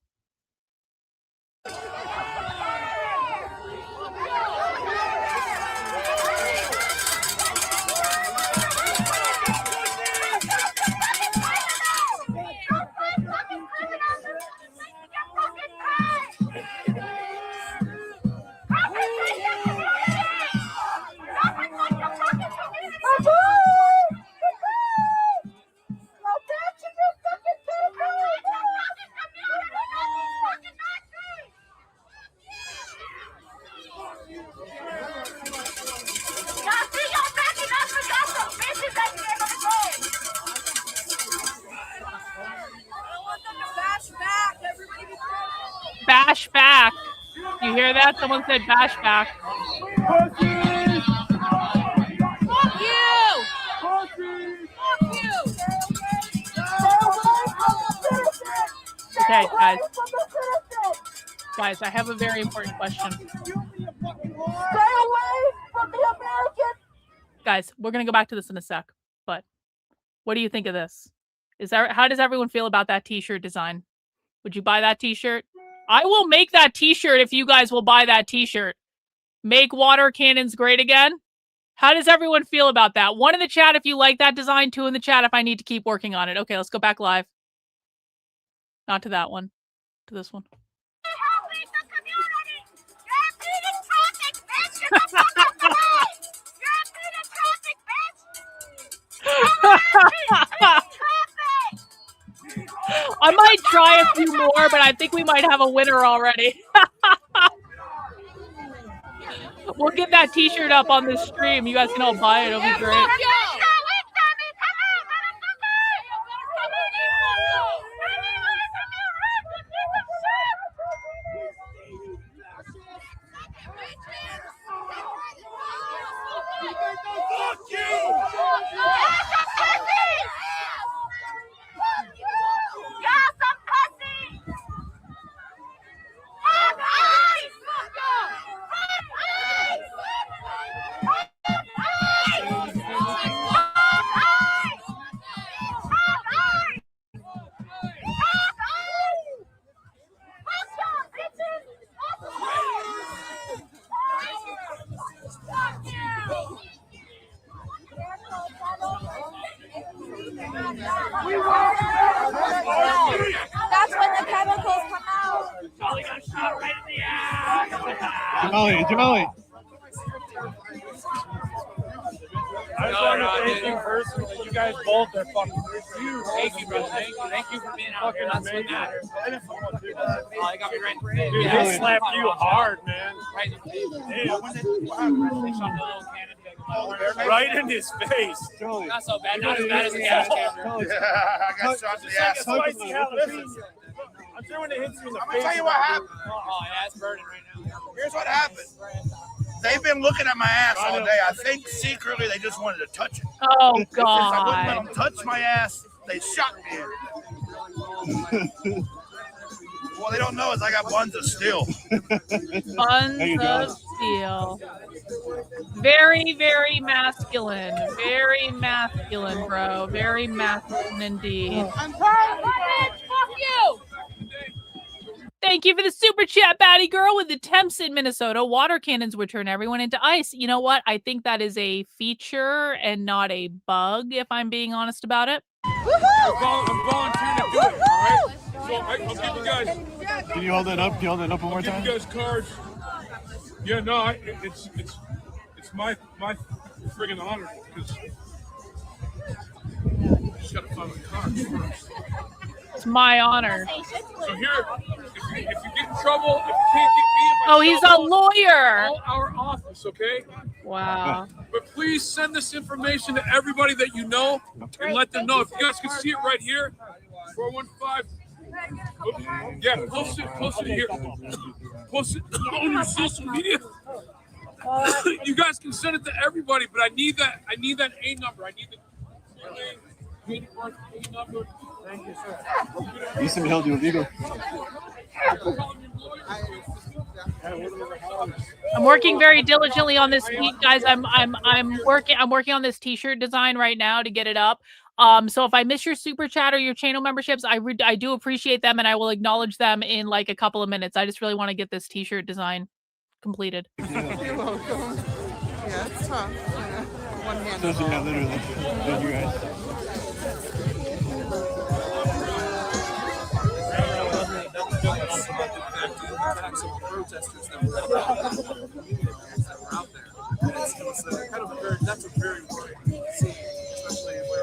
S4: Bash back. You hear that? Someone said bash back. Fuck you! Fuck you! Okay, guys. Guys, I have a very important question.
S15: Stay away from the American.
S4: Guys, we're gonna go back to this in a sec. But what do you think of this? How does everyone feel about that T-shirt design? Would you buy that T-shirt? I will make that T-shirt if you guys will buy that T-shirt. Make water cannons great again. How does everyone feel about that? 1 in the chat if you like that design. 2 in the chat if I need to keep working on it. Okay, let's go back live. Not to that one. To this one. I might try a few more, but I think we might have a winner already. We'll get that T-shirt up on this stream. You guys can all buy it. It'll be great.
S15: That's when the chemicals come out.
S14: Charlie got shot right in the ass.
S3: Jamali.
S18: I just want to thank you personally. You guys both are fucking huge.
S14: Thank you, brother. Thank you for being out here. That's what matters. I got me right in the face.
S18: Dude, they slapped you hard, man.
S14: Right in the face.
S18: Right in his face.
S14: Not so bad. Not as bad as the ass camera.
S18: Yeah, I got shot in the ass.
S14: Spicy jalapeno.
S18: I'm when it hits you in the
S19: I'm
S18: face.
S19: gonna tell you what happened.
S18: Oh, yeah, it's burning right now.
S19: Here's what happened. They've been looking at my ass all day. I think secretly they just wanted to touch it.
S4: Oh,
S19: Since I wouldn't let
S4: God.
S19: them touch my ass, they shot me. What they don't know is I got buns of steel.
S4: Buns of steel. Very, very masculine. Very masculine, bro. Very masculine indeed.
S15: I'm sorry, bitch. Fuck you.
S4: Thank you for the super chat, Batty Girl. With the temps in Minnesota, water cannons would turn everyone into ice. You know what? I think that is a feature and not a bug, if I'm being honest about it.
S18: I'm volunteering to do it, all right? So I'll give you guys.
S2: Can you hold that up? Can you hold that up one more time?
S18: Give you guys cards. Yeah, no, it's my friggin' honor because I just gotta find my cards first.
S4: It's my honor.
S18: So here, if you get in trouble, if you can't get me in my
S4: Oh, he's a lawyer.
S18: Call our office, okay?
S4: Wow.
S18: But please send this information to everybody that you know and let them know. If you guys can see it right here, 415. Yeah, post it here. Post it on your social media. You guys can send it to everybody, but I need that A number. I need the A number. Thank you, sir.
S2: Easton held you illegal.
S4: I'm working very diligently on this week, guys. I'm working on this t-shirt design right now to get it up. So if I miss your super chat or your channel memberships, I do appreciate them and I will acknowledge them in like a couple of minutes. I just really want to get this t-shirt design completed.
S21: You're welcome. Yeah, it's tough. One hand.
S2: Yeah, literally. Thank you guys.
S23: Protesters that were out there. That's a very worrying thing to see, especially where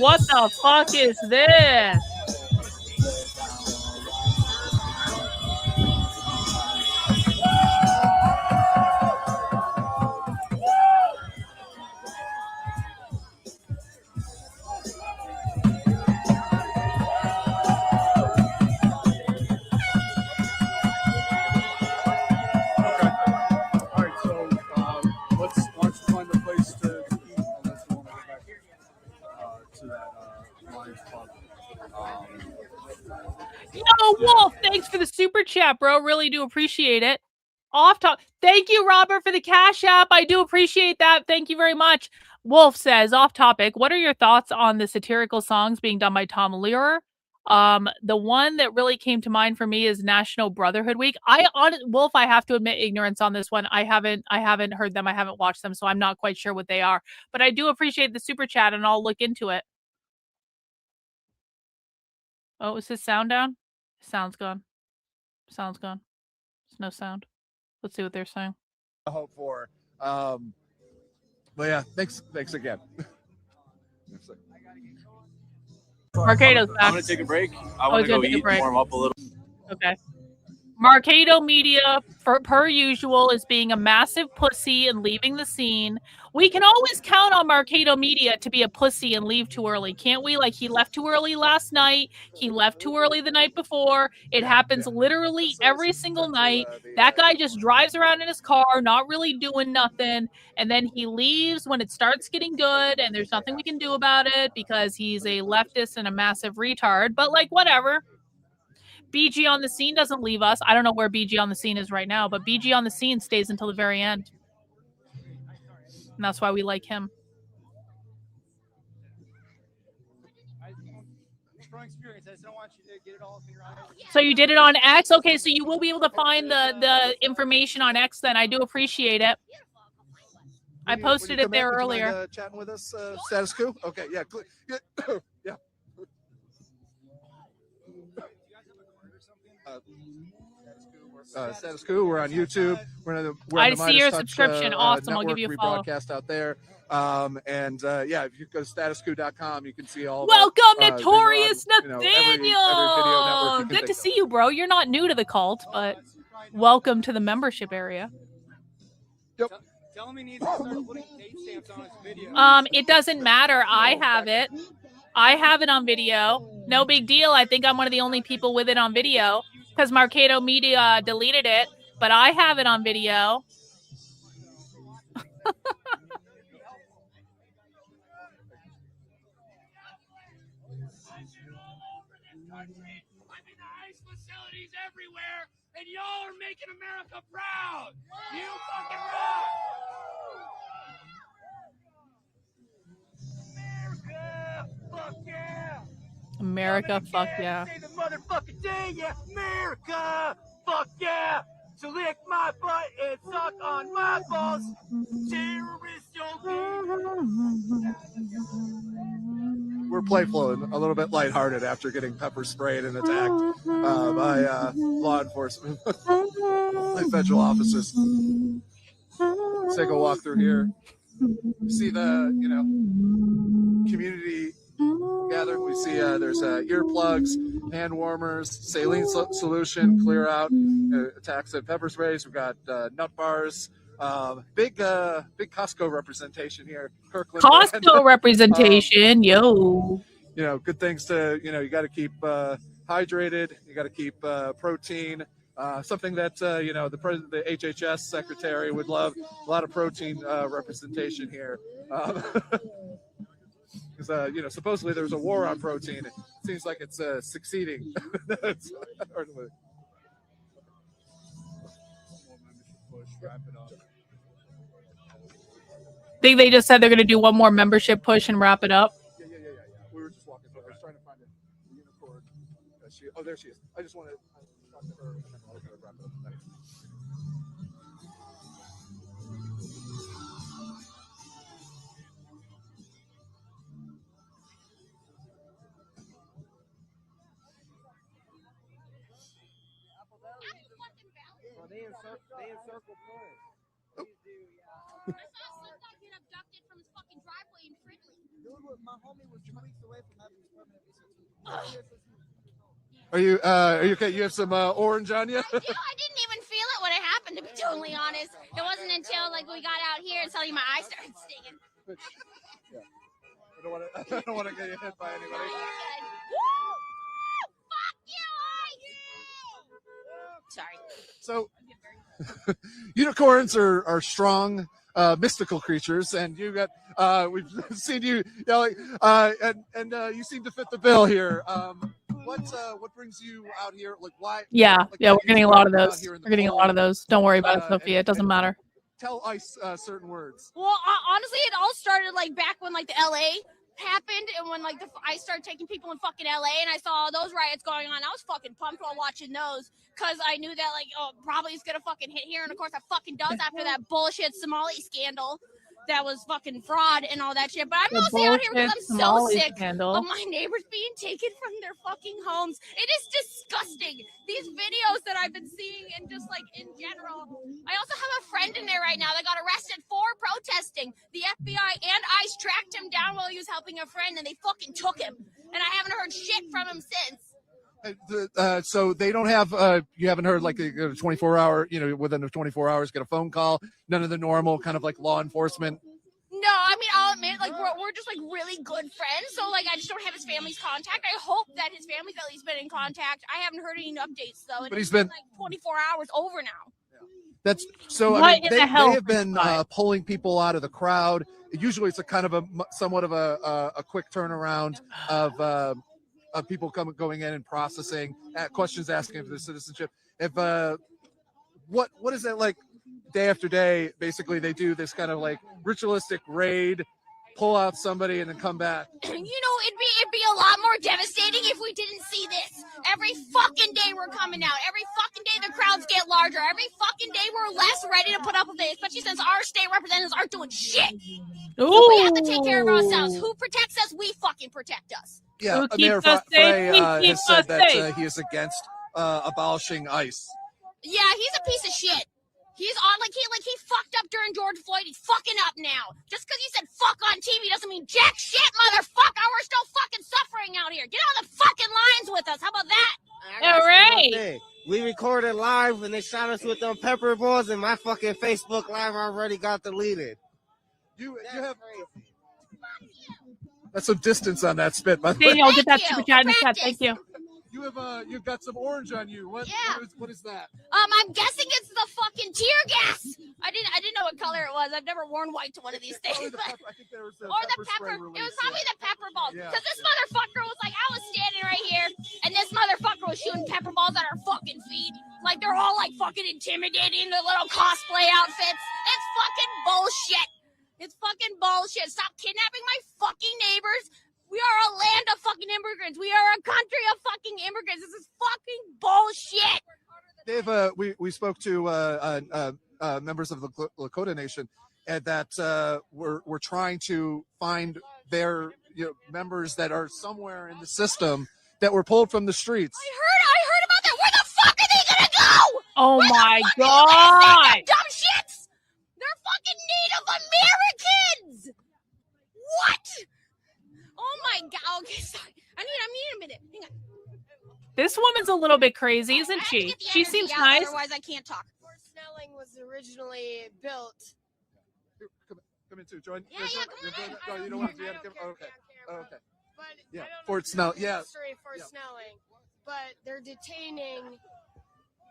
S4: What the fuck is this? Yo, Wolf, thanks for the super chat, bro. Really do appreciate it. Off top. Thank you, Robert, for the Cash App. I do appreciate that. Thank you very much. Wolf says, off topic, what are your thoughts on the satirical songs being done by Tom Lehrer? The one that really came to mind for me is National Brotherhood Week. Wolf, I have to admit ignorance on this one. I haven't heard them. I haven't watched them, so I'm not quite sure what they are. But I do appreciate the super chat, and I'll look into it. Oh, is his sound down? Sound's gone. Sound's gone. There's no sound. Let's see what they're saying.
S6: I hope for. But yeah, thanks again.
S4: Marcado's back.
S12: I'm gonna take a break. I want to go eat, warm up a little.
S4: Okay. Marcado Media, per usual, is being a massive pussy and leaving the scene. We can always count on Marcado Media to be a pussy and leave too early, can't we? Like, he left too early last night. He left too early the night before. It happens literally every single night. That guy just drives around in his car, not really doing nothing. And then he leaves when it starts getting good, and there's nothing we can do about it because he's a leftist and a massive retard. But, like, whatever. BG on the Scene doesn't leave us. I don't know where BG on the Scene is right now, but BG on the Scene stays until the very end. And that's why we like him. So you did it on X? Okay, so you will be able to find the information on X then. I do appreciate it. I posted it there earlier.
S6: Chatting with us, Status Quo? Okay, yeah. Yeah. Status Quo. We're on YouTube.
S4: I see your subscription. Awesome. I'll give you a follow.
S6: Broadcast out there. Yeah, if you go to statusquo.com, you can see all.
S4: Welcome, Notorious Nathaniel. Good to see you, bro. You're not new to the cult, but Welcome to the membership area.
S17: Tell him he needs to start putting date stamps on his video.
S4: It doesn't matter. I have it. I have it on video. No big deal. I think I'm one of the only people with it on video because Marcado Media deleted it, but I have it on video.
S14: Facilities everywhere, and y'all are making America proud. You fucking rock. America, fuck yeah.
S4: America, fuck yeah.
S14: Say the motherfucking day, yeah. America, fuck yeah. So lick my butt and suck on my balls. Terrorist,
S6: We're playful and a little bit lighthearted after getting pepper sprayed and attacked by law enforcement, by federal officers. Let's take a walk through here. You see the, community gathering. We see there's earplugs, hand warmers, saline solution, clear out, attacks and pepper sprays. We've got nut bars. Big Costco representation here. Kirkland
S4: Costco
S6: brand.
S4: representation, yo.
S6: Good things to, you got to keep hydrated. You got to keep protein. Something that, the HHS secretary would love. A lot of protein representation here. Because, supposedly there's a war on protein. It seems like it's succeeding.
S4: I think they just said they're going to do one more membership push and wrap it up.
S6: Yeah. We were just walking through. I was trying to find a unicorn. Oh, there she is. I just want to talk to her and then I'll wrap it up.
S22: They encircle players.
S15: I saw some guy get abducted from his fucking driveway in Fridley.
S22: Dude, my homie was 2 weeks away from having his permanent
S6: Are you okay? You have some orange on you?
S15: I didn't even feel it when it happened, to be totally honest. It wasn't until we got out here and suddenly my eyes started stinging.
S6: Yeah. I don't want to get you hit by anybody.
S15: Woo! Fuck you! Sorry.
S6: So unicorns are strong, mystical creatures, and you got we've seen you yelling, and you seem to fit the bill here. What brings you out here? Like why?
S4: Yeah, we're getting a lot of those. We're getting a lot of those. Don't worry about it, Sophia. It doesn't matter.
S6: Tell ICE certain words.
S15: Well, honestly, it all started back when the LA happened, and when I started taking people in fucking LA, and I saw all those riots going on. I was fucking pumped while watching those, because I knew that probably it's gonna fucking hit here, and of course it fucking does after that bullshit Somali scandal. That was fucking fraud and all that shit. But I'm mostly out here because I'm so sick of my neighbors being taken from their fucking homes. It is disgusting. These videos that I've been seeing and just in general. I also have a friend in there right now that got arrested for protesting. The FBI and ICE tracked him down while he was helping a friend, and they fucking took him. And I haven't heard shit from him since.
S6: So they don't have you haven't heard a 24-hour, within the 24 hours get a phone call, none of the normal kind of law enforcement.
S15: No, I mean, I'll admit, we're just really good friends, so I just don't have his family's contact. I hope that his family's at least been in contact. I haven't heard any updates though.
S6: But he's been
S15: 24 hours over now.
S6: That's so. I mean, they have been pulling people out of the crowd. Usually, it's a kind of somewhat of a quick turnaround of people going in and processing questions, asking for their citizenship. If what is that like? Day after day, basically, they do this kind of ritualistic raid, pull out somebody, and then come back.
S15: It'd be a lot more devastating if we didn't see this. Every fucking day we're coming out. Every fucking day the crowds get larger. Every fucking day we're less ready to put up with it, especially since our state representatives aren't doing shit. So we have to take care of ourselves. Who protects us? We fucking protect us.
S6: Yeah, Mayor Frey has said that he is against abolishing ICE.
S15: Yeah, he's a piece of shit. He's on he fucked up during George Floyd. He's fucking up now. Just because he said fuck on TV doesn't mean jack shit, motherfucker. We're still fucking suffering out here. Get on the fucking lines with us. How about that?
S4: All right.
S9: We recorded live and they shot us with them pepper balls, and my fucking Facebook Live already got deleted.
S6: You have that's some distance on that spit, by the way.
S4: Daniel, get that super chat in the chat. Thank you.
S6: You've got some orange on you. What is that?
S15: I'm guessing it's the fucking tear gas. I didn't know what color it was. I've never worn white to one of these things. Or the pepper. It was probably the pepper balls. Because this motherfucker was like, I was standing right here, and this motherfucker was shooting pepper balls at our fucking feet. Like they're all like fucking intimidating their little cosplay outfits. It's fucking bullshit. It's fucking bullshit. Stop kidnapping my fucking neighbors. We are a land of fucking immigrants. We are a country of fucking immigrants. This is fucking bullshit.
S6: Dave, we spoke to members of the Lakota Nation, and that we're trying to find their members that are somewhere in the system that were pulled from the streets.
S15: I heard about that. Where the fuck are they gonna go?
S4: Oh my
S15: God!
S4: God!
S15: Dumb shits. They're fucking Native Americans. What? Oh my God. Okay, sorry. I need a minute. Hang on.
S4: This woman's a little bit crazy, isn't she? She seems nice.
S15: Otherwise, I can't talk.
S10: Fort Snelling was originally built.
S6: Come in too. Join.
S10: Yeah, come on.
S6: You don't want to do it. Okay. Okay.
S10: But
S6: Yeah.
S10: I don't
S6: Fort
S10: know
S6: Snelling.
S10: the
S6: Yeah.
S10: history of Fort Snelling, but they're detaining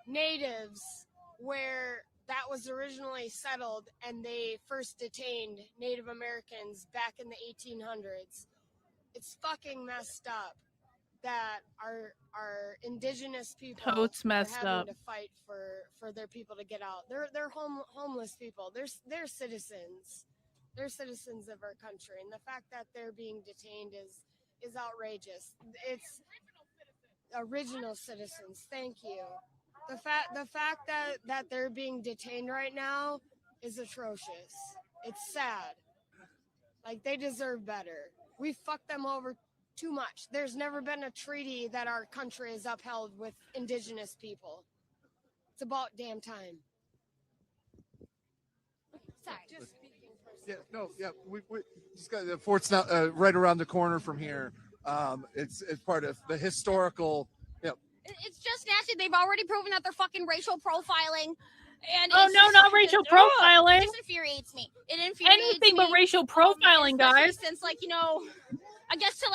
S10: natives where that was originally settled, and they first detained Native Americans back in the 1800s. It's fucking messed up that our indigenous people
S4: Totes messed
S10: are having
S4: up.
S10: to fight for their people to get out. They're homeless people. They're citizens. They're citizens of our country, and the fact that they're being detained is outrageous. It's original citizens. Thank you. The fact that they're being detained right now is atrocious. It's sad. Like, they deserve better. We fucked them over too much. There's never been a treaty that our country has upheld with indigenous people. It's about damn time.
S15: Sorry.
S10: Just speaking for
S6: Yeah. No. Yeah. We just got the Fort Snelling right around the corner from here. It's part of the historical. Yeah.
S15: It's just nasty. They've already proven that they're fucking racial profiling. And
S4: Oh,
S15: it's
S4: no,
S15: just-
S4: not racial profiling.
S15: It just infuriates me. It infuriates
S4: Anything
S15: me.
S4: but racial profiling,
S15: Especially
S4: guys.
S15: Since, like, I guess to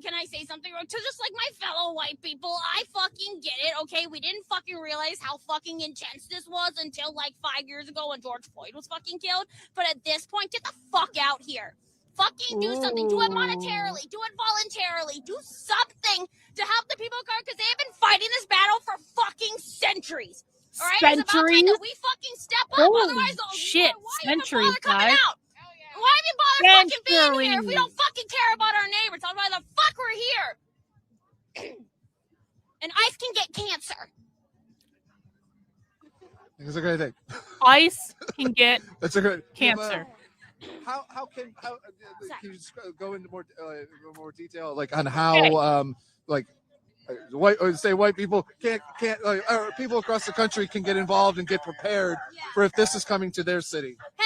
S15: can I say something? To just like my fellow white people, I fucking get it. Okay, we didn't fucking realize how fucking intense this was until like 5 years ago when George Floyd was fucking killed. But at this point, get the fuck out here. Fucking do something. Do it monetarily. Do it voluntarily. Do something to help the people of color, because they have been fighting this battle for fucking centuries. All right, it's about time that we fucking step up.
S4: Holy
S15: Otherwise,
S4: shit,
S15: why
S4: centuries,
S15: even bother coming
S4: guys.
S15: out? Why even bother fucking being here if we
S4: Centuries.
S15: don't fucking care about our neighbors? Tell them why the fuck we're here. And ICE can get cancer.
S6: It's a great thing.
S4: ICE can get
S6: That's a great
S4: cancer.
S6: How can you just go into more detail, like on how white people can't or people across the country can get involved and get prepared for if this is coming to their city?
S15: Hey,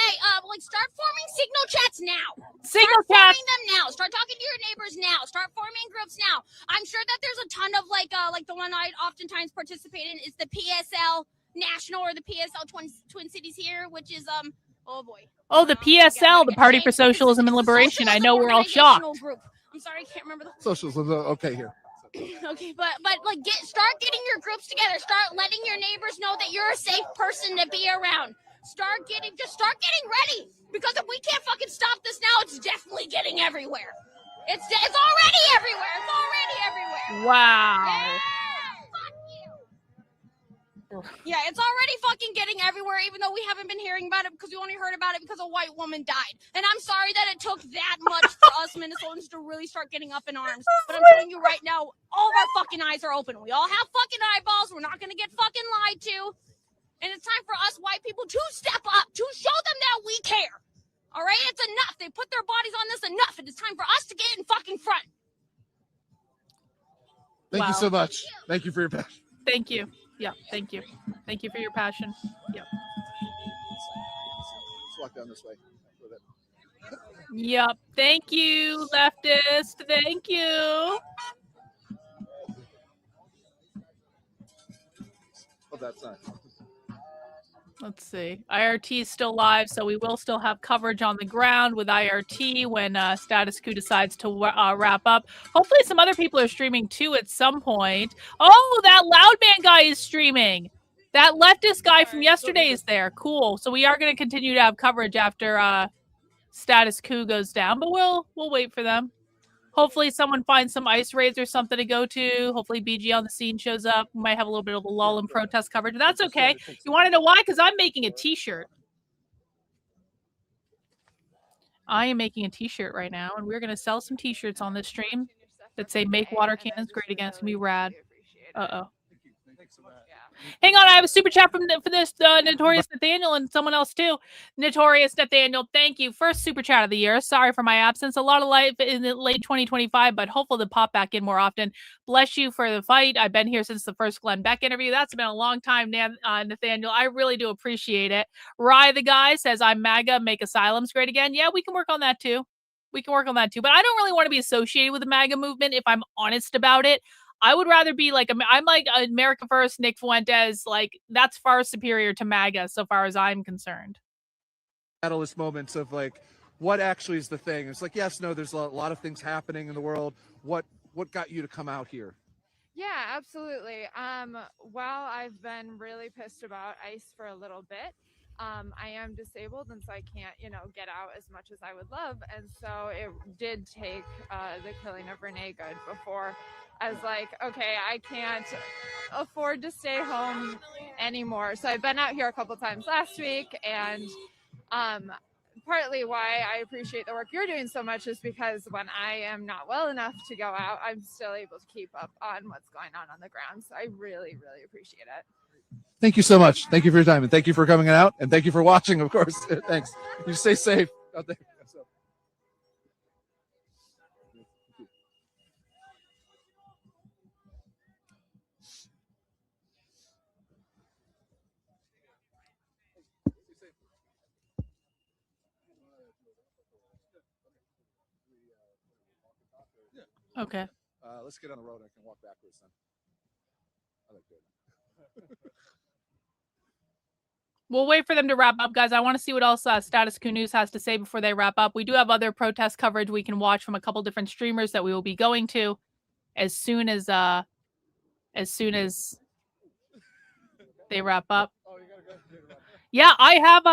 S15: start forming signal chats now.
S4: Signal
S15: Start
S4: chats.
S15: forming them now. Start talking to your neighbors now. Start forming groups now. I'm sure that there's a ton of like the one I oftentimes participate in is the PSL National or the PSL Twin Cities here, which is oh boy.
S4: Oh, the PSL, the Party for Socialism and Liberation. I know we're all shocked.
S15: Group. I'm sorry, I can't remember the
S6: Socialism. Okay, here.
S15: Okay, but like start getting your groups together. Start letting your neighbors know that you're a safe person to be around. Start getting ready, because if we can't fucking stop this now, it's definitely getting everywhere. It's already everywhere. It's already everywhere.
S4: Wow.
S15: Yeah, fuck you. Yeah, it's already fucking getting everywhere, even though we haven't been hearing about it because we only heard about it because a white woman died. And I'm sorry that it took that much for us Minnesotans to really start getting up in arms. But I'm telling you right now, all of our fucking eyes are open. We all have fucking eyeballs. We're not going to get fucking lied to. And it's time for us white people to step up, to show them that we care. All right? It's enough. They put their bodies on this enough. And it's time for us to get in fucking front.
S6: Thank you so much. Thank you for your passion.
S4: Thank you. Yeah, thank you. Thank you for your passion. Yep.
S6: Let's walk down this way.
S4: Yep. Thank you, leftist. Thank you.
S6: that sign.
S4: Let's see. IRT is still live, so we will still have coverage on the ground with IRT when Status Quo decides to wrap up. Hopefully some other people are streaming too at some point. Oh, that Loudman guy is streaming. That leftist guy from yesterday is there. Cool. So we are going to continue to have coverage after Status Quo goes down, but we'll wait for them. Hopefully someone finds some ice raids or something to go to. Hopefully BG on the scene shows up. We might have a little bit of a lull in protest coverage, but that's okay. You want to know why? Because I'm making a t-shirt. I am making a t-shirt right now, and we're going to sell some t-shirts on this stream that say "Make water cannons great again." It's going to be rad. Uh-oh. Hang on, I have a super chat for this Notorious Nathaniel and someone else too. Notorious Nathaniel, thank you. First super chat of the year. Sorry for my absence. A lot of life in the late 2025, but hopeful to pop back in more often. Bless you for the fight. I've been here since the first Glenn Beck interview. That's been a long time, Nathaniel. I really do appreciate it. Rye the guy says, I'm MAGA, make asylums great again. Yeah, we can work on that too. We can work on that too. But I don't really want to be associated with the MAGA movement if I'm honest about it. I would rather be like, I'm like America First, Nick Fuentes. Like, that's far superior to MAGA so far as I'm concerned.
S6: Catalyst moments of like, what actually is the thing? It's like, yes, no, there's a lot of things happening in the world. What got you to come out here?
S1: Yeah, absolutely. Well, I've been really pissed about ICE for a little bit. I am disabled, and so I can't, get out as much as I would love. And so it did take the killing of Renee Good before I was like, okay, I can't afford to stay home anymore. So I've been out here a couple times last week, and partly why I appreciate the work you're doing so much is because when I am not well enough to go out, I'm still able to keep up on what's going on the ground. So I really, really appreciate it.
S6: Thank you so much. Thank you for your time, and thank you for coming out, and thank you for watching, of course. Thanks. You stay safe out there.
S4: Okay.
S6: Let's get on the road. I can walk backwards then. I like that.
S4: We'll wait for them to wrap up, guys. I want to see what else Status Quo News has to say before they wrap up. We do have other protest coverage we can watch from a couple different streamers that we will be going to as soon as they wrap up. Yeah, I have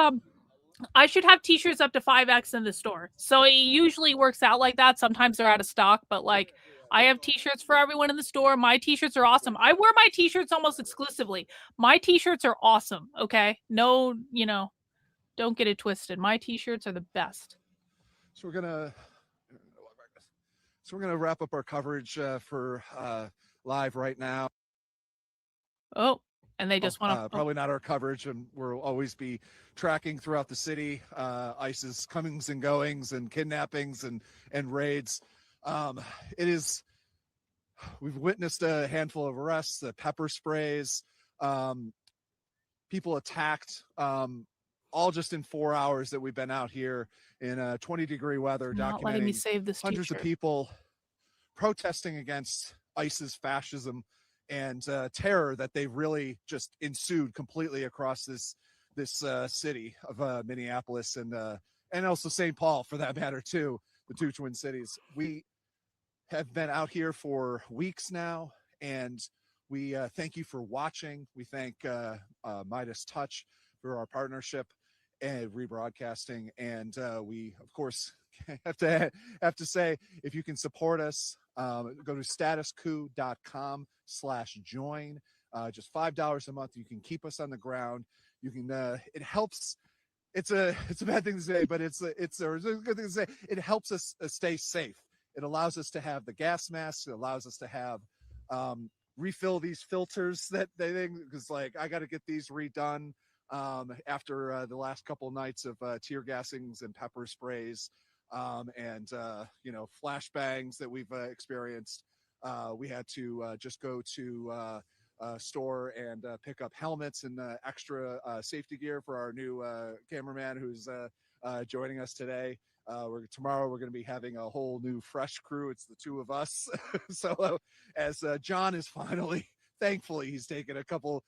S4: I should have t-shirts up to 5X in the store. So it usually works out like that. Sometimes they're out of stock, but like I have t-shirts for everyone in the store. My t-shirts are awesome. I wear my t-shirts almost exclusively. My t-shirts are awesome. Okay. No, don't get it twisted. My t-shirts are the best.
S6: So we're gonna wrap up our coverage for live right now.
S4: Oh, and they just want to
S6: probably not our coverage, and we'll always be tracking throughout the city ICE's comings and goings and kidnappings and raids. We've witnessed a handful of arrests, pepper sprays, people attacked, all just in 4 hours that we've been out here in 20-degree weather,
S4: not letting me
S6: documenting
S4: save this
S6: hundreds of
S4: t-shirt.
S6: people protesting against ICE's fascism and terror that they've really just ensued completely across this city of Minneapolis and also St. Paul, for that matter, too, the two twin cities. We have been out here for weeks now, and we thank you for watching. We thank Midas Touch for our partnership and rebroadcasting, and we, of course, have to say, if you can support us, go to statusquo.com/join. Just $5 a month. You can keep us on the ground. You can. It helps. It's a bad thing to say, but it's a good thing to say. It helps us stay safe. It allows us to have the gas masks. It allows us to have refill these filters that they think, because like I got to get these redone after the last couple of nights of tear gassings and pepper sprays and flashbangs that we've experienced. We had to just go to store and pick up helmets and extra safety gear for our new cameraman who's joining us today. Tomorrow we're going to be having a whole new fresh crew. It's the two of us. So as John is finally thankfully he's taken a couple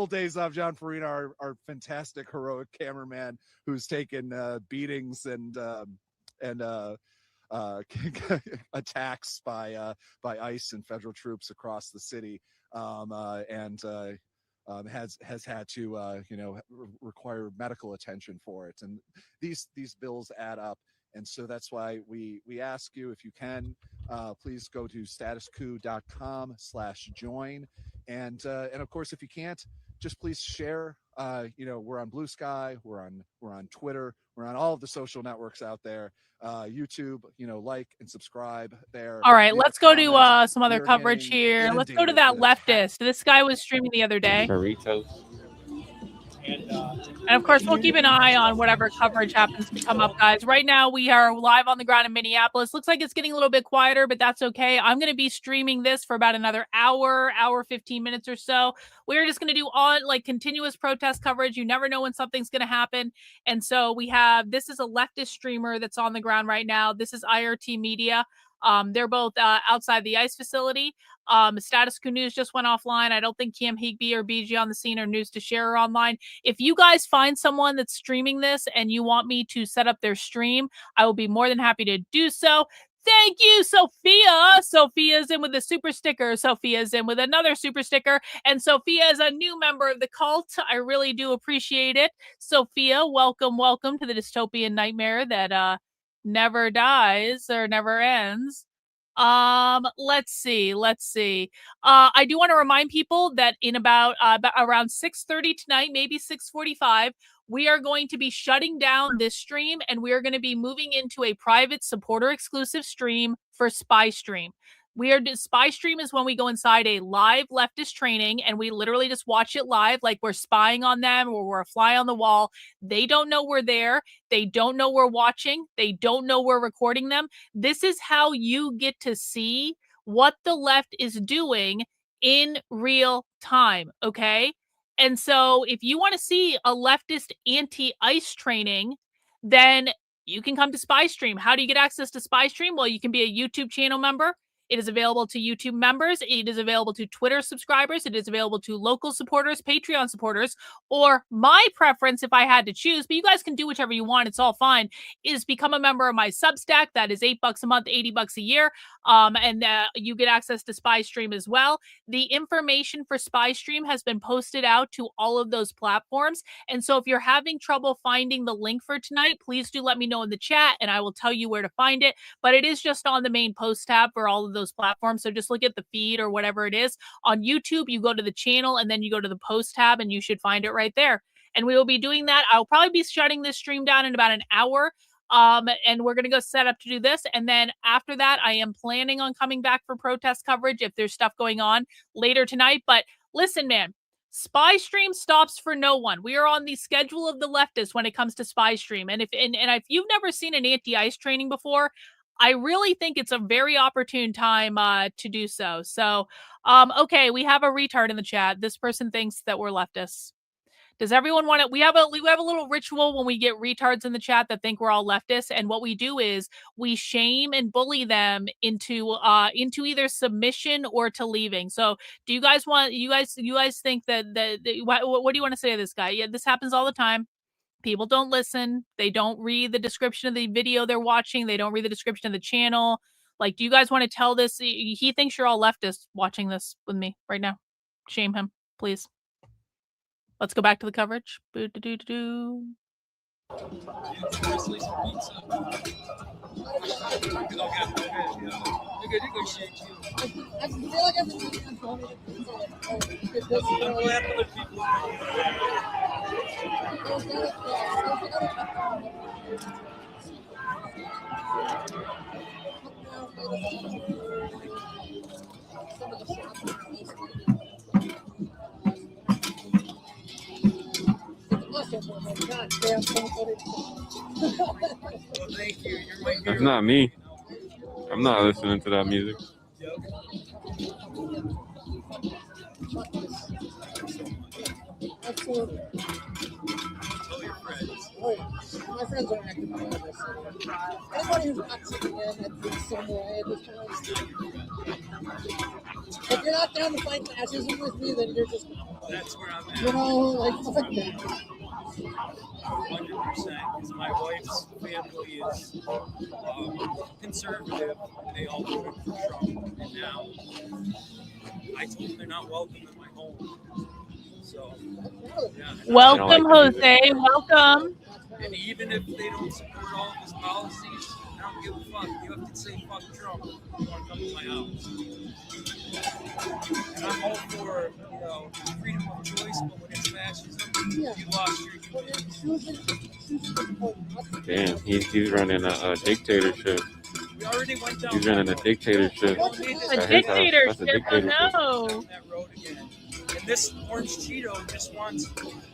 S6: days off. John Farina, our fantastic heroic cameraman, who's taken beatings and attacks by ICE and federal troops across the city, and has had to require medical attention for it. And these bills add up. And so that's why we ask you, if you can, please go to statuscoup.com/join. And of course, if you can't, just please share. We're on Blue Sky, we're on Twitter, we're on all of the social networks out there. YouTube, like and subscribe there.
S4: All right, let's go to some other coverage here. Let's go to that leftist. This guy was streaming the other day.
S11: Burritos.
S4: And of course, we'll keep an eye on whatever coverage happens to come up, guys. Right now, we are live on the ground in Minneapolis. Looks like it's getting a little bit quieter, but that's okay. I'm going to be streaming this for about another hour, 15 minutes or so. We're just going to do continuous protest coverage. You never know when something's going to happen. And so this is a leftist streamer that's on the ground right now. This is IRT Media. They're both outside the ICE facility. Status Quo News just went offline. I don't think Cam Higby or BG on the scene or News to Share are online. If you guys find someone that's streaming this and you want me to set up their stream, I will be more than happy to do so. Thank you, Sophia. Sophia's in with a super sticker. Sophia's in with another super sticker. And Sophia is a new member of the cult. I really do appreciate it. Sophia, welcome to the dystopian nightmare that never dies or never ends. Let's see. I do want to remind people that in about around 6:30 tonight, maybe 6:45, we are going to be shutting down this stream and we are going to be moving into a private supporter exclusive stream for Spy Stream. Spy Stream is when we go inside a live leftist training and we literally just watch it live, like we're spying on them or we're a fly on the wall. They don't know we're there. They don't know we're watching. They don't know we're recording them. This is how you get to see what the left is doing in real time, okay? And so if you want to see a leftist anti-ICE training, then you can come to Spy Stream. How do you get access to Spy Stream? Well, you can be a YouTube channel member. It is available to YouTube members. It is available to Twitter subscribers. It is available to local supporters, Patreon supporters, or my preference, if I had to choose, but you guys can do whichever you want. It's all fine, is become a member of my Substack. That is $8 a month, $80 a year. And you get access to Spy Stream as well. The information for Spy Stream has been posted out to all of those platforms. And so if you're having trouble finding the link for tonight, please do let me know in the chat and I will tell you where to find it. But it is just on the main post tab for all of those platforms. So just look at the feed or whatever it is. On YouTube, you go to the channel and then you go to the post tab and you should find it right there. And we will be doing that. I'll probably be shutting this stream down in about an hour. And we're going to go set up to do this. And then after that, I am planning on coming back for protest coverage if there's stuff going on later tonight. But listen, man, Spy Stream stops for no one. We are on the schedule of the leftists when it comes to Spy Stream. And if you've never seen an anti-ICE training before, I really think it's a very opportune time to do so. So, okay, we have a retard in the chat. This person thinks that we're leftists. Does everyone want it? We have a little ritual when we get retards in the chat that think we're all leftists, and what we do is we shame and bully them into either submission or to leaving. So, do you guys think that what do you want to say to this guy? Yeah, this happens all the time. People don't listen. They don't read the description of the video they're watching. They don't read the description of the channel. Like, do you guys want to tell this? He thinks you're all leftists watching this with me right now. Shame him, please. Let's go back to the coverage. Boo-doo-doo-doo-doo.
S11: That's not me. I'm not listening to that music.
S19: Absolutely. Tell your friends.
S21: My friends are active in this. Anybody who's not tuning in in some way at this time, if you're not down to fight fascism with me, then you're just not.
S8: That's where I'm at.
S21: You know, like fuck that.
S8: 100%, because my wife's family is conservative. They all voted for Trump, and now I told them they're not welcome in my home. So, yeah.
S4: Welcome, Jose. Welcome.
S8: And even if they don't support all of his policies, I don't give a fuck. You have to say fuck Trump if you want to come to my house. And I'm all for, freedom of choice, but when it's fascism, you lost your
S11: Damn, he's running a dictatorship.
S8: We already went down
S11: He's running a dictatorship.
S4: A dictatorship, oh no.
S8: that road again. And this orange Cheeto just wants,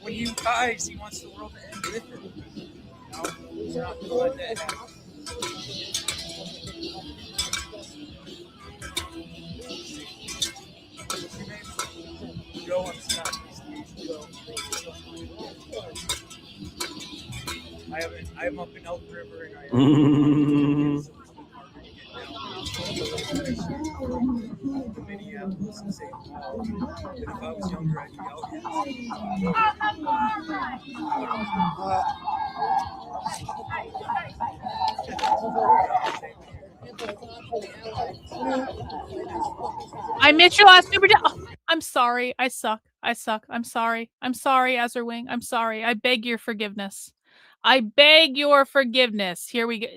S8: when he dies, he wants the world to end with him. We're not gonna let that happen. Joe, I'm Scott. I'm up in Elk River, and Minneapolis and St. Paul. And if I was younger, I'd be out
S4: I missed your last super chat. Oh, I'm sorry. I suck. I'm sorry. I'm sorry, Azurwing. I'm sorry. I beg your forgiveness. I beg your forgiveness. Here we go.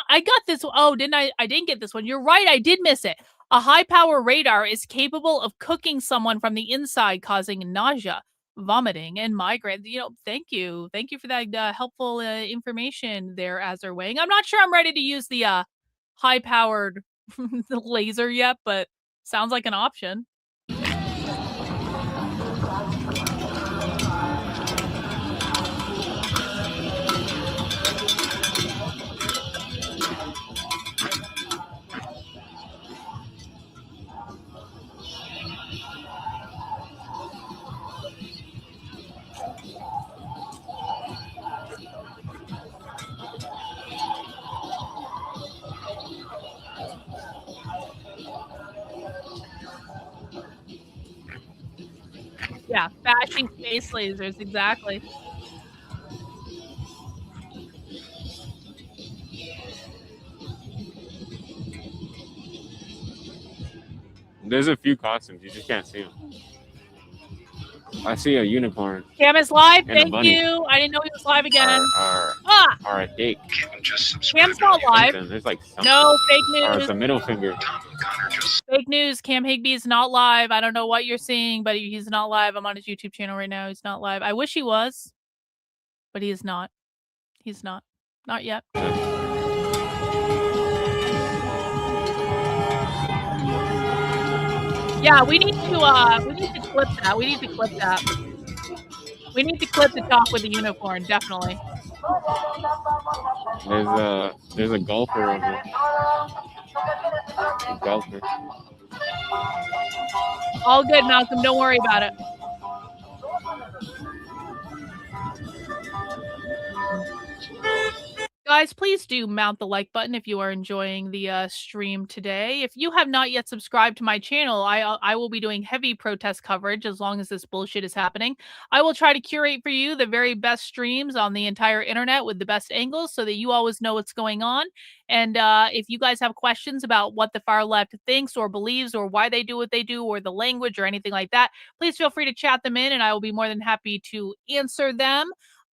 S4: I got this? Oh, didn't I? I didn't get this one. You're right. I did miss it. A high power radar is capable of cooking someone from the inside, causing nausea, vomiting, and migraine. Thank you. Thank you for that helpful information there, Azurwing. I'm not sure I'm ready to use the high powered laser yet, but sounds like an option. Yeah, flashing space lasers, exactly.
S11: There's a few costumes, you just can't see them. I see a unicorn.
S4: Cam is live.
S11: And a
S4: Thank
S11: bunny.
S4: you. I didn't know he was live again.
S11: Or a dick.
S4: Cam's not live.
S11: There's like something.
S4: No, fake
S11: Or
S4: news.
S11: it's a middle finger.
S4: Fake news. Cam Higby is not live. I don't know what you're seeing, but he's not live. I'm on his YouTube channel right now. He's not live. I wish he was, but he is not. He's not. Not yet. Yeah, we need to clip that. We need to clip that. We need to clip the talk with the unicorn, definitely.
S11: There's a golfer over there. A golfer.
S4: All good, Malcolm. Don't worry about it. Guys, please do mount the like button if you are enjoying the stream today. If you have not yet subscribed to my channel, I will be doing heavy protest coverage as long as this bullshit is happening. I will try to curate for you the very best streams on the entire internet with the best angles so that you always know what's going on. And if you guys have questions about what the far left thinks or believes or why they do what they do or the language or anything like that, please feel free to chat them in and I will be more than happy to answer them.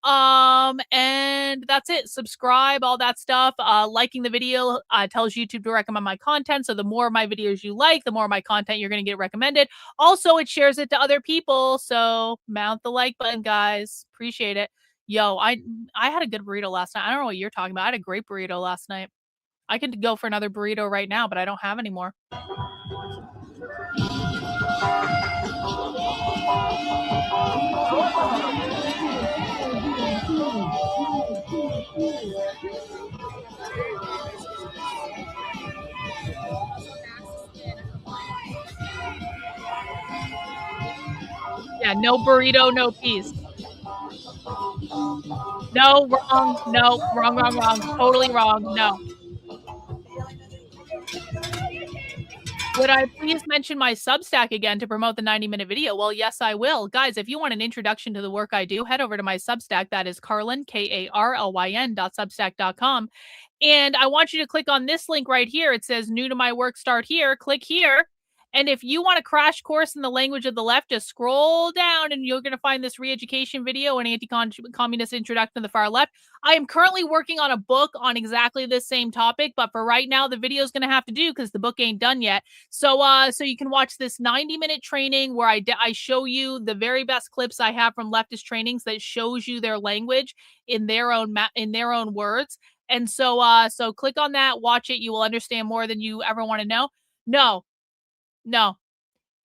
S4: And that's it. Subscribe, all that stuff. Liking the video tells YouTube to recommend my content. So the more of my videos you like, the more of my content you're going to get recommended. Also, it shares it to other people. So mount the like button, guys. Appreciate it. Yo, I had a good burrito last night. I don't know what you're talking about. I had a great burrito last night. I could go for another burrito right now, but I don't have any more. Yeah, no burrito, no peace. No, wrong. No, wrong. Totally wrong. No. Would I please mention my Substack again to promote the 90-minute video? Well, yes, I will. Guys, if you want an introduction to the work I do, head over to my Substack. That is Karlyn, KARLYN.substack.com. And I want you to click on this link right here. It says new to my work, start here. Click here. And if you want a crash course in the language of the left, just scroll down and you're going to find this re-education video, an anti-communist introduction to the far left. I am currently working on a book on exactly this same topic, but for right now, the video is going to have to do because the book ain't done yet. So you can watch this 90-minute training where I show you the very best clips I have from leftist trainings that shows you their language in their own words. And so click on that, watch it. You will understand more than you ever want to know. No.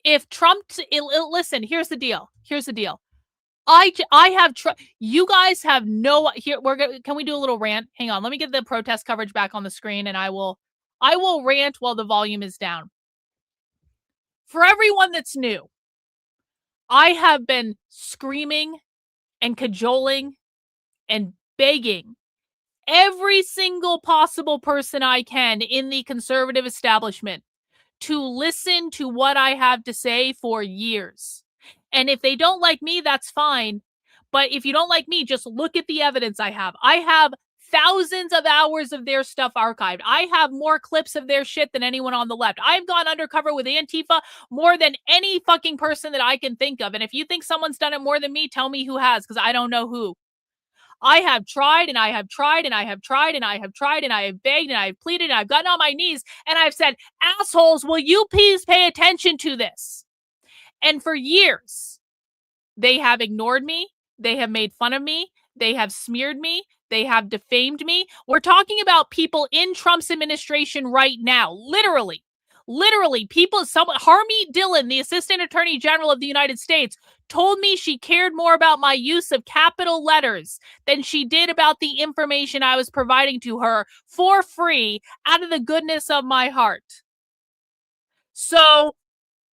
S4: If Trump, listen, here's the deal. I have, you guys have no, here, can we do a little rant? Hang on. Let me get the protest coverage back on the screen and I will rant while the volume is down. For everyone that's new, I have been screaming and cajoling and begging every single possible person I can in the conservative establishment to listen to what I have to say for years. And if they don't like me, that's fine. But if you don't like me, just look at the evidence I have. I have thousands of hours of their stuff archived. I have more clips of their shit than anyone on the left. I've gone undercover with Antifa more than any fucking person that I can think of. And if you think someone's done it more than me, tell me who has, because I don't know who. I have tried and I have tried and I have tried and I have tried and I have begged and I have pleaded and I've gotten on my knees and I've said, assholes, will you please pay attention to this? And for years, they have ignored me. They have made fun of me. They have smeared me. They have defamed me. We're talking about people in Trump's administration right now. Literally, people, Harmeet Dillon, the Assistant Attorney General of the United States, told me she cared more about my use of capital letters than she did about the information I was providing to her for free out of the goodness of my heart. So,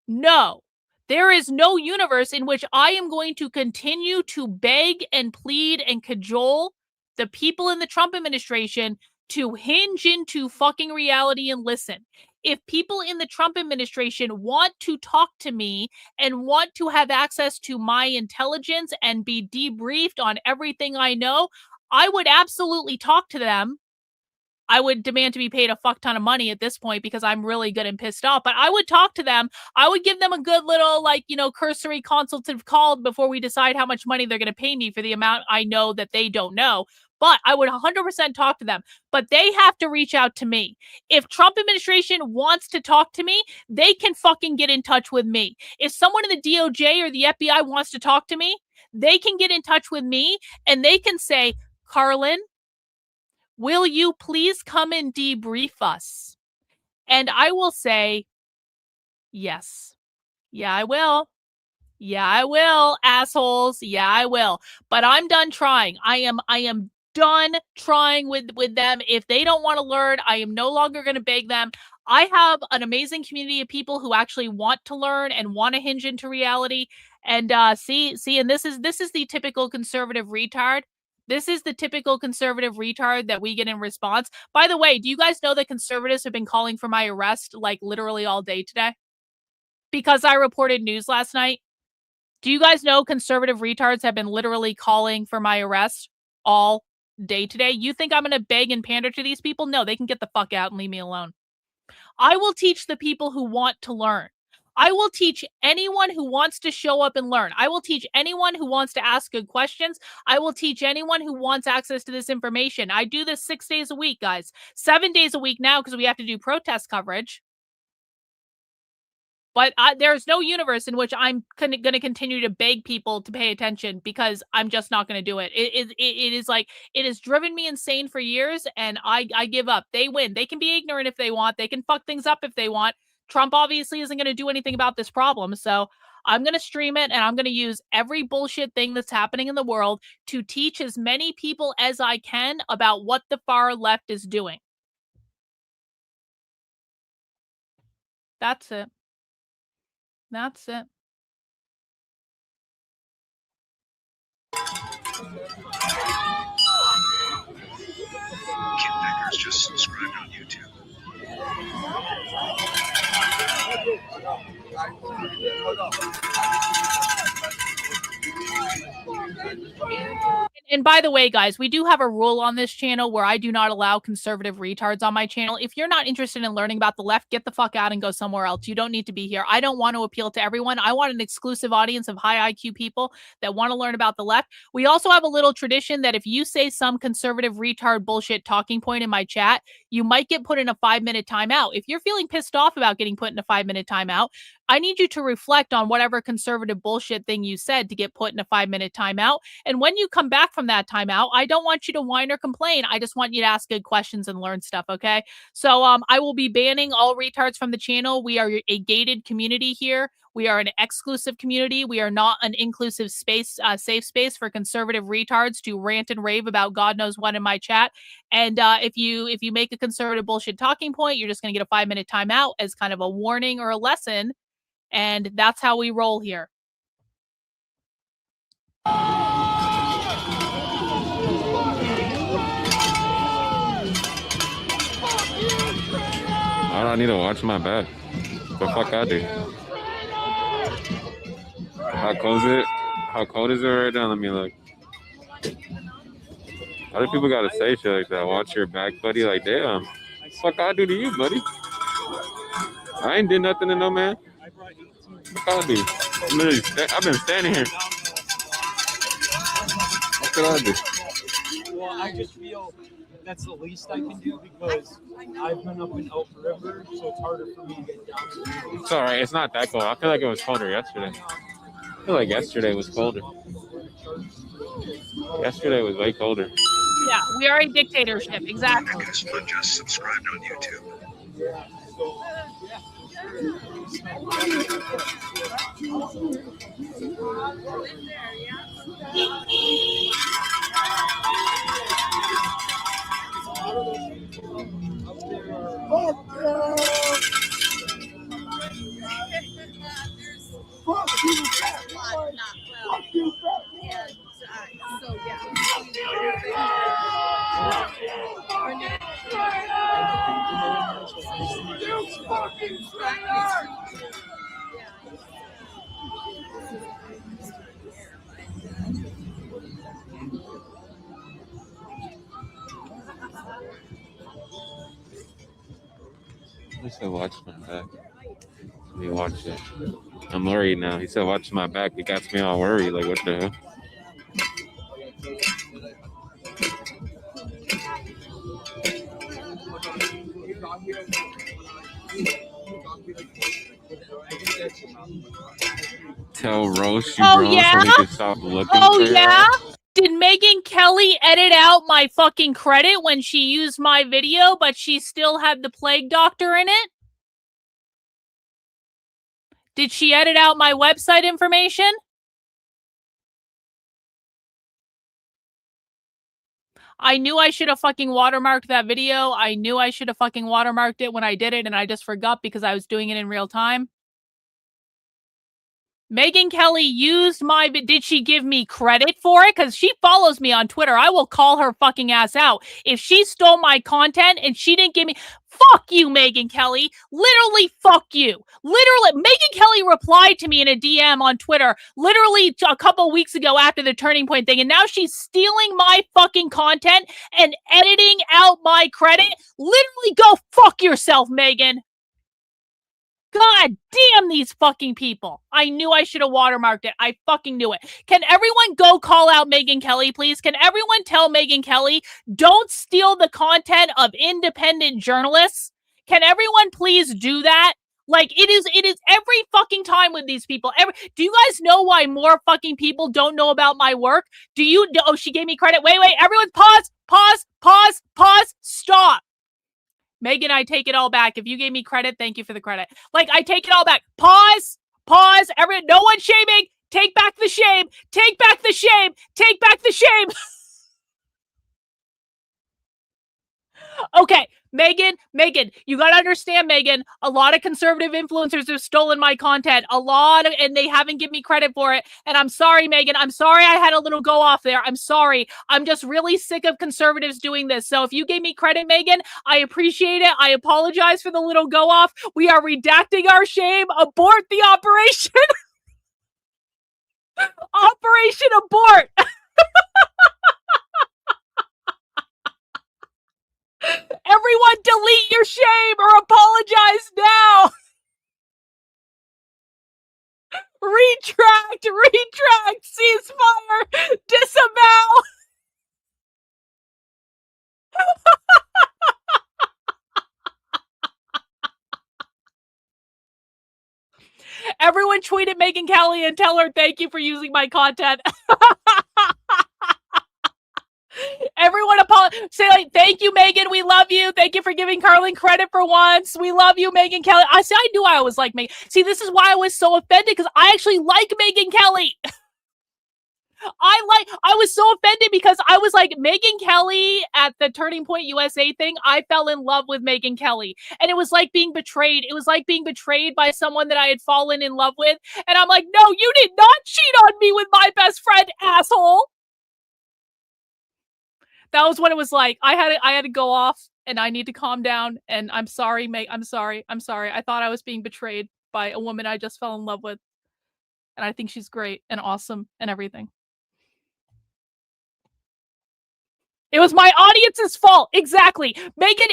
S4: no, there is no universe in which I am going to continue to beg and plead and cajole the people in the Trump administration to hinge into fucking reality and listen. If people in the Trump administration want to talk to me and want to have access to my intelligence and be debriefed on everything I know, I would absolutely talk to them. I would demand to be paid a fuck ton of money at this point because I'm really good and pissed off, but I would talk to them. I would give them a good little, cursory consultative call before we decide how much money they're going to pay me for the amount I know that they don't know. But I would 100% talk to them. But they have to reach out to me. If Trump administration wants to talk to me, they can fucking get in touch with me. If someone in the DOJ or the FBI wants to talk to me, they can get in touch with me and they can say, Karlyn, will you please come and debrief us? And I will say, yes. Yeah, I will. Yeah, I will, assholes. Yeah, I will. But I'm done trying. I am done trying with them. If they don't want to learn, I am no longer going to beg them. I have an amazing community of people who actually want to learn and want to hinge into reality. And see, and this is the typical conservative retard. This is the typical conservative retard that we get in response. By the way, do you guys know that conservatives have been calling for my arrest like literally all day today? Because I reported news last night. Do you guys know conservative retards have been literally calling for my arrest all day today? You think I'm going to beg and pander to these people? No, they can get the fuck out and leave me alone. I will teach the people who want to learn. I will teach anyone who wants to show up and learn. I will teach anyone who wants to ask good questions. I will teach anyone who wants access to this information. I do this 6 days a week, guys. 7 days a week now because we have to do protest coverage. But there's no universe in which I'm going to continue to beg people to pay attention because I'm just not going to do it. It has driven me insane for years, and I give up. They win. They can be ignorant if they want. They can fuck things up if they want. Trump obviously isn't going to do anything about this problem, so I'm going to stream it, and I'm going to use every bullshit thing that's happening in the world to teach as many people as I can about what the far left is doing. That's it. That's it. by the way, guys, we do have a rule on this channel where I do not allow conservative retards on my channel. If you're not interested in learning about the left, get the fuck out and go somewhere else. You don't need to be here. I don't want to appeal to everyone. I want an exclusive audience of high IQ people that want to learn about the left. We also have a little tradition that if you say some conservative retard bullshit talking point in my chat, you might get put in a 5-minute timeout. If you're feeling pissed off about getting put in a 5-minute timeout, I need you to reflect on whatever conservative bullshit thing you said to get put in a 5-minute timeout. And when you come back from that timeout, I don't want you to whine or complain. I just want you to ask good questions and learn stuff, okay? So I will be banning all retards from the channel. We are a gated community here. We are an exclusive community. We are not an inclusive space, safe space for conservative retards to rant and rave about God knows what in my chat. And if you make a conservative bullshit talking point, you're just going to get a 5-minute timeout as kind of a warning or a lesson. And that's how we roll here.
S11: I don't need to watch my back. The fuck I do. How cold is it? How cold is it right now? Let me look. Why do people gotta say shit like that? Watch your back, buddy. Like, damn. The fuck I do to you, buddy? I ain't did nothing to no man. What I do? I've been standing here. What could I do?
S8: Well, I just feel that's the least I can do because I've been up and out forever, so it's harder for me to get down.
S11: It's alright. It's not that cold. I feel like it was colder yesterday. I feel like yesterday was colder. Yesterday was way colder.
S4: Yeah, we are a dictatorship. Exactly.
S19: Just subscribed on YouTube.
S11: He said, watch my back. Let me watch it. I'm worried now. He said, watch my back. He got me all worried. Like, what the hell? Tell Roche you
S4: Oh,
S11: grown
S4: yeah?
S11: so he can stop looking
S4: Oh,
S11: for
S4: yeah?
S11: her.
S4: Did Megyn Kelly edit out my fucking credit when she used my video, but she still had the plague doctor in it? Did she edit out my website information? I knew I should have fucking watermarked that video. I knew I should have fucking watermarked it when I did it, and I just forgot because I was doing it in real time. Megyn Kelly used my... Did she give me credit for it? Because she follows me on Twitter. I will call her fucking ass out. If she stole my content and she didn't give me... Fuck you, Megyn Kelly. Literally, fuck you. Literally, Megyn Kelly replied to me in a DM on Twitter literally a couple weeks ago after the Turning Point thing, and now she's stealing my fucking content and editing out my credit. Literally, go fuck yourself, Megyn. God damn these fucking people. I knew I should have watermarked it. I fucking knew it. Can everyone go call out Megyn Kelly, please? Can everyone tell Megyn Kelly, don't steal the content of independent journalists? Can everyone please do that? Like, it is every fucking time with these people. Do you guys know why more fucking people don't know about my work? Oh, she gave me credit. Wait, everyone pause, stop. Megyn, I take it all back. If you gave me credit, thank you for the credit. Like, I take it all back. Pause. No one shaming. Take back the shame. Take back the shame. Take back the shame. Okay, Megyn, you gotta understand, Megyn, a lot of conservative influencers have stolen my content. And they haven't given me credit for it. And I'm sorry, Megyn. I'm sorry I had a little go off there. I'm sorry. I'm just really sick of conservatives doing this. So if you gave me credit, Megyn, I appreciate it. I apologize for the little go off. We are redacting our shame. Abort the operation. Operation abort. delete your shame or apologize now. Retract, ceasefire, disavow. Everyone tweet at Megan Kelly and tell her thank you for using my content. Everyone say like, thank you, Megan. We love you. Thank you for giving Karlyn credit for once. We love you, Megan Kelly. I knew I was like Megan. See, this is why I was so offended, because I actually like Megan Kelly. I was so offended because I was like, Megan Kelly at the Turning Point USA thing, I fell in love with Megan Kelly. And it was like being betrayed. It was like being betrayed by someone that I had fallen in love with. And I'm like, no, you did not cheat on me with my best friend, asshole. That was what it was like. I had to go off, and I need to calm down. And I'm sorry, I'm sorry. I thought I was being betrayed by a woman I just fell in love with. And I think she's great and awesome and everything. It was my audience's fault. Exactly. Megan,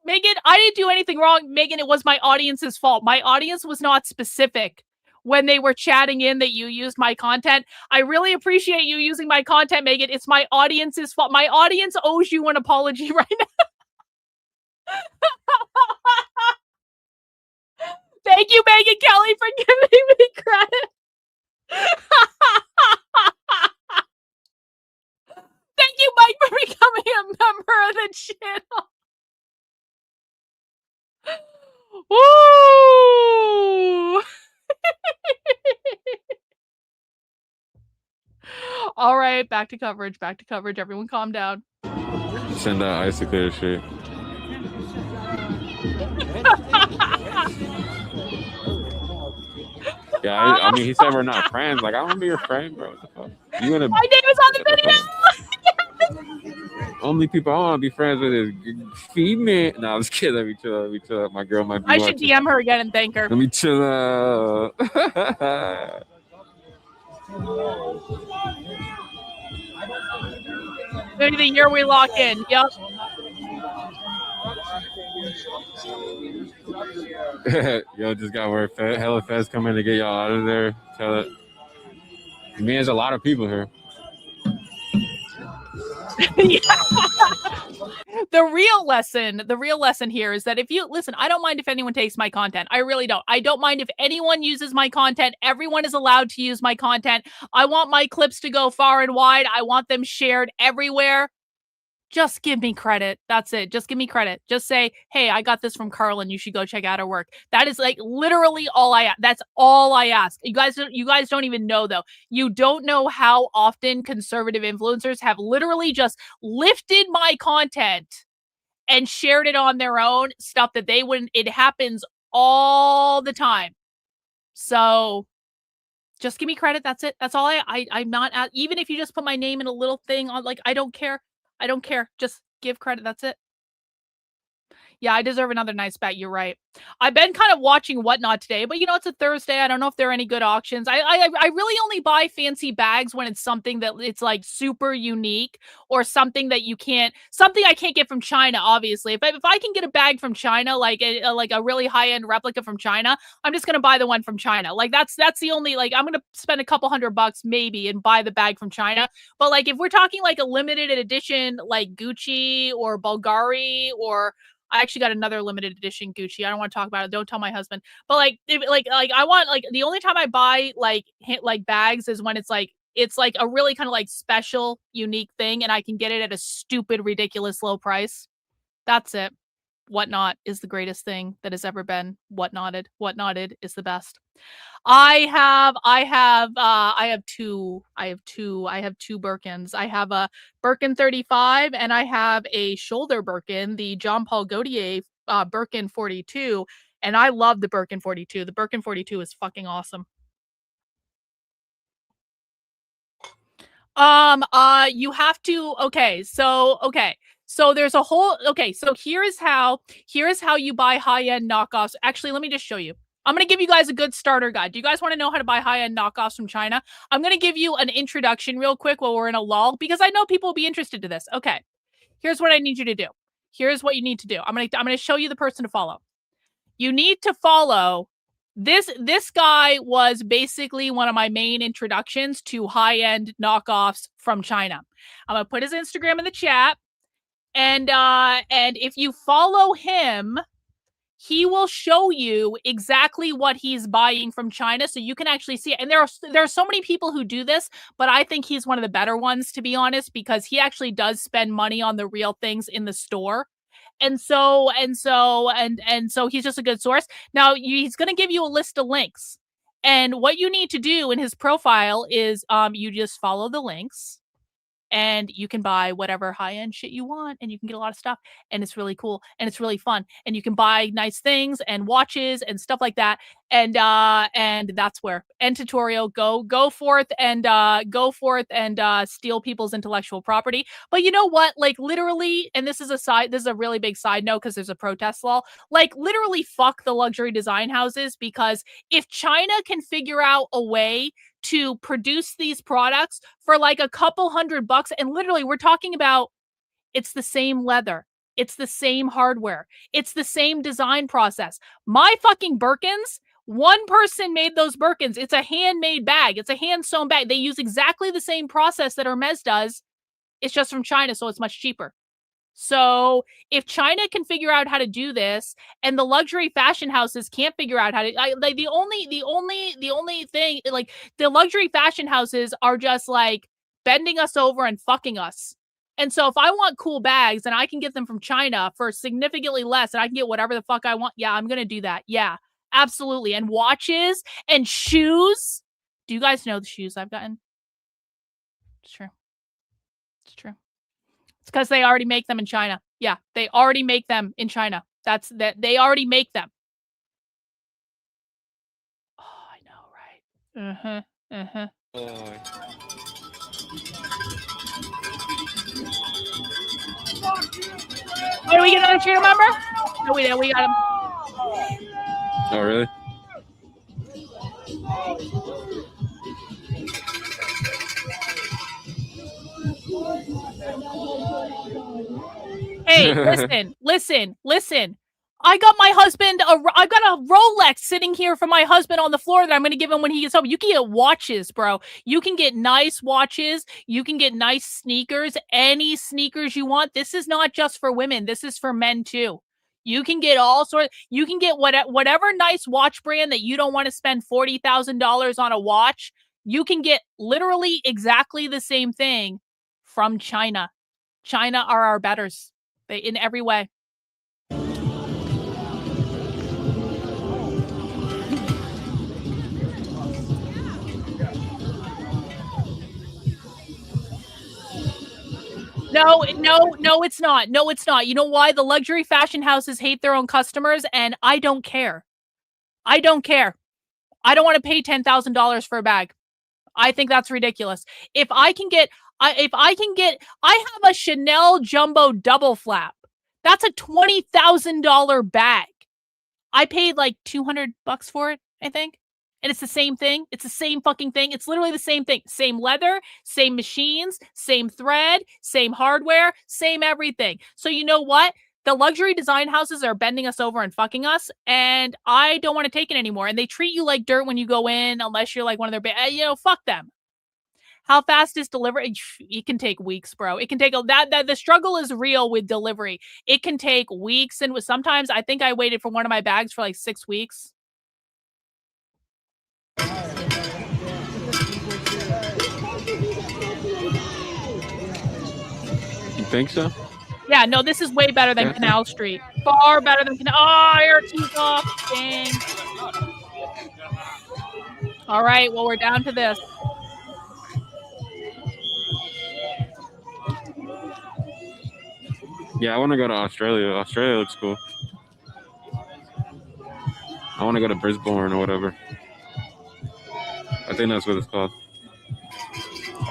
S4: Megan, I didn't do anything wrong. Megan, it was my audience's fault. My audience was not specific when they were chatting in that you used my content. I really appreciate you using my content, Megan. It's my audience's fault. My audience owes you an apology right now. Thank you, Megan Kelly, for giving me credit. Thank you, Mike, for becoming a member of the channel. Woo! All right, back to coverage. Everyone calm down.
S11: Send that ice to clear shit. Yeah, I mean, he said we're not friends. Like, I want to be your friend, bro. What the fuck? You gonna?
S4: My name is on the video.
S11: Only people I want to be friends with is female. No, I'm just kidding. Let me chill out. My girl might be
S4: I should
S11: watching.
S4: DM her again and thank her.
S11: Let me chill out.
S4: Maybe the year we lock in. Yep.
S11: Yo, just got word. Hella feds coming to get y'all out of there. Tell it. I mean, there's a lot of people here.
S4: The real lesson here is that if you listen, I don't mind if anyone takes my content. I really don't. I don't mind if anyone uses my content. Everyone is allowed to use my content. I want my clips to go far and wide. I want them shared everywhere. Just give me credit. That's it. Just give me credit. Just say, hey, I got this from Karlyn. You should go check out her work. That is like literally all I ask. That's all I ask. You guys don't even know though. You don't know how often conservative influencers have literally just lifted my content and shared it on their own, stuff that they wouldn't. It happens all the time. So just give me credit. That's it. That's all I'm not at. Even if you just put my name in a little thing on, like, I don't care. I don't care. Just give credit. That's it. Yeah, I deserve another nice bet. You're right. I've been kind of watching Whatnot today, but it's a Thursday. I don't know if there are any good auctions. I really only buy fancy bags when it's something that it's like super unique or something that something I can't get from China. Obviously, if I can get a bag from China, like a really high end replica from China, I'm just gonna buy the one from China. Like that's the only, like, I'm gonna spend a couple $100 maybe and buy the bag from China. But like if we're talking like a limited edition like Gucci or Bulgari, or I actually got another limited edition Gucci. I don't want to talk about it. Don't tell my husband. But like, I want, like, the only time I buy like bags is when it's like a really kind of like special, unique thing, and I can get it at a stupid, ridiculous low price. That's it. Whatnot is the greatest thing that has ever been whatnotted. Whatnotted is the best. I have two Birkins. I have a Birkin 35 and I have a shoulder Birkin, the Jean Paul Gaultier Birkin 42, and I love the Birkin 42. The Birkin 42 is fucking awesome. You have to, so there's a whole, so here's how you buy high-end knockoffs. Actually, let me just show you. I'm going to give you guys a good starter guide. Do you guys want to know how to buy high-end knockoffs from China? I'm going to give you an introduction real quick while we're in a lull, because I know people will be interested to this. Okay, here's what I need you to do. Here's what you need to do. I'm gonna show you the person to follow. You need to follow this guy was basically one of my main introductions to high-end knockoffs from China. I'm gonna put his Instagram in the chat, and if you follow him, he will show you exactly what he's buying from China, so you can actually see it. And there are so many people who do this, but I think he's one of the better ones, to be honest, because he actually does spend money on the real things in the store. And so he's just a good source. Now he's going to give you a list of links, and what you need to do in his profile is you just follow the links, and you can buy whatever high-end shit you want, and you can get a lot of stuff, and it's really cool, and it's really fun, and you can buy nice things and watches and stuff like that, and that's where end tutorial go forth and steal people's intellectual property. But you know what, like, literally, and this is a really big side note because there's a protest law, like, literally fuck the luxury design houses, because if China can figure out a way to produce these products for like a couple $100, and literally we're talking about, it's the same leather, it's the same hardware, it's the same design process. My fucking Birkins, one person made those Birkins. It's a handmade bag, it's a hand sewn bag. They use exactly the same process that Hermes does. It's just from China, so it's much cheaper. So if China can figure out how to do this, and the luxury fashion houses can't figure out how to, like, the only thing, like, the luxury fashion houses are just like bending us over and fucking us. And so if I want cool bags and I can get them from China for significantly less, and I can get whatever the fuck I want, yeah, I'm gonna do that. Yeah, absolutely. And watches and shoes. Do you guys know the shoes I've gotten? It's true. It's true. It's because they already make them in China. Yeah, they already make them in China. They already make them. Oh, I know, right? Did we get another cheer member? No, we didn't. We got him.
S11: Oh, really?
S4: Hey, listen. I got my husband, I got a Rolex sitting here for my husband on the floor that I'm going to give him when he gets home. You can get watches, bro. You can get nice watches. You can get nice sneakers, any sneakers you want. This is not just for women. This is for men too. You can get all sorts. You can get whatever nice watch brand that you don't want to spend $40,000 on a watch. You can get literally exactly the same thing from China. China are our betters in every way. No, it's not. No, it's not. You know why? The luxury fashion houses hate their own customers, and I don't care. I don't care. I don't want to pay $10,000 for a bag. I think that's ridiculous. I have a Chanel Jumbo double flap. That's a $20,000 bag. I paid like $200 for it, I think. And it's the same thing. It's the same fucking thing. It's literally the same thing. Same leather, same machines, same thread, same hardware, same everything. So you know what? The luxury design houses are bending us over and fucking us, and I don't want to take it anymore. And they treat you like dirt when you go in, unless you're like one of their, fuck them. How fast is delivery? It can take weeks, bro. It can take the struggle is real with delivery. It can take weeks, and sometimes I think I waited for one of my bags for like 6 weeks.
S11: You think so?
S4: Yeah, no, this is way better than Canal Street. Far better than Canal. Oh, air teeth off. Dang. All right, well, we're down to this.
S11: Yeah, I want to go to Australia. Australia looks cool. I want to go to Brisbane or whatever. I think that's what it's called.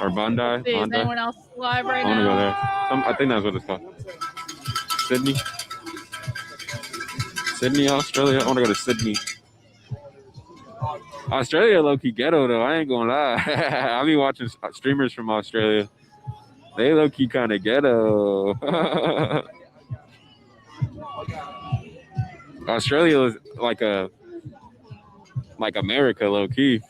S11: Or Bondi.
S4: Is anyone else live right now?
S11: I want to go there. I think that's what it's called. Sydney, Australia. I want to go to Sydney. Australia low-key ghetto, though. I ain't gonna lie. I be watching streamers from Australia. They low-key kind of ghetto. Australia is like America, low key.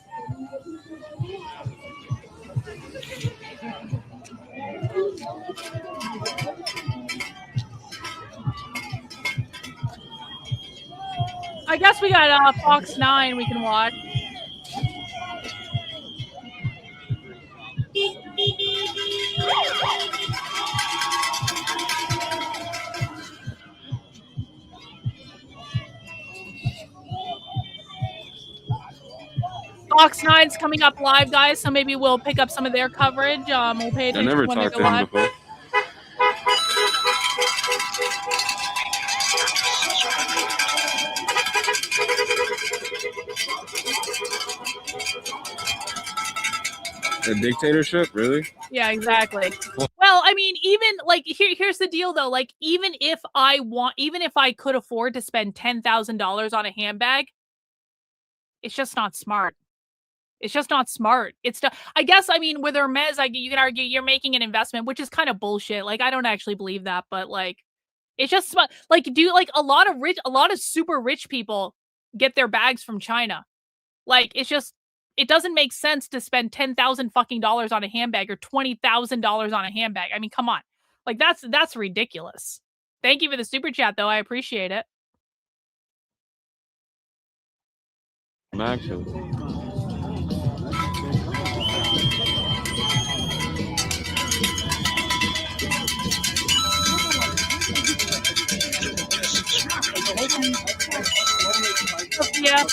S4: I guess we got Fox 9 we can watch. Fox 9's coming up live, guys, so maybe we'll pick up some of their coverage. We'll pay
S11: I
S4: attention
S11: never
S4: when they
S11: talked
S4: go
S11: to him
S4: live.
S11: before. A dictatorship, really?
S4: Yeah, exactly. Well, I mean, even like here's the deal though. Like, even if I could afford to spend $10,000 on a handbag, it's just not smart. It's just not smart. I guess, I mean, with Hermes, you can argue you're making an investment, which is kind of bullshit. Like, I don't actually believe that, but like, it's just like, a lot of super rich people get their bags from China. Like, it doesn't make sense to spend $10,000 fucking dollars on a handbag or $20,000 on a handbag. I mean, come on. Like, that's ridiculous. Thank you for the super chat, though. I appreciate it.
S11: Actually.
S4: Yeah.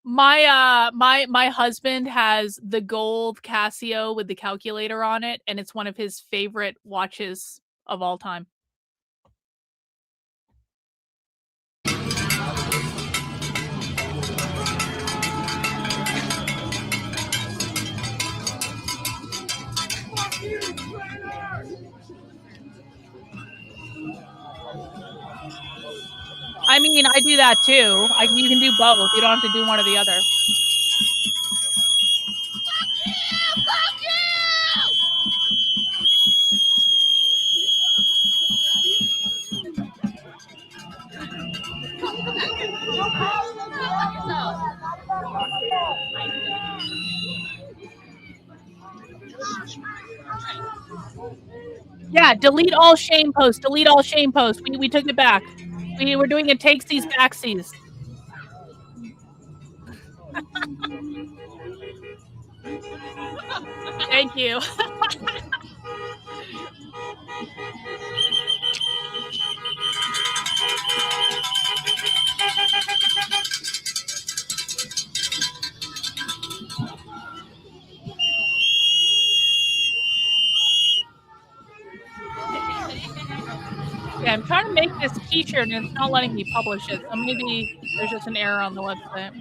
S4: My husband has the gold Casio with the calculator on it, and it's one of his favorite watches of all time. I mean, I do that too. You can do both. You don't have to do one or the other. Yeah, delete all shame posts. Delete all shame posts. We took it back. We were doing a takes these backsies. Thank you. Yeah, I'm trying to make this t-shirt and it's not letting me publish it. So maybe there's just an error on the website.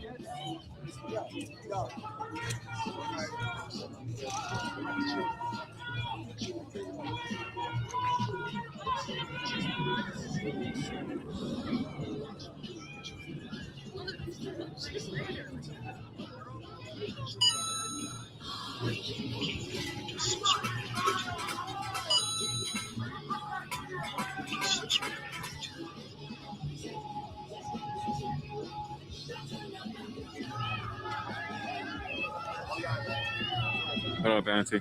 S11: What up, Auntie?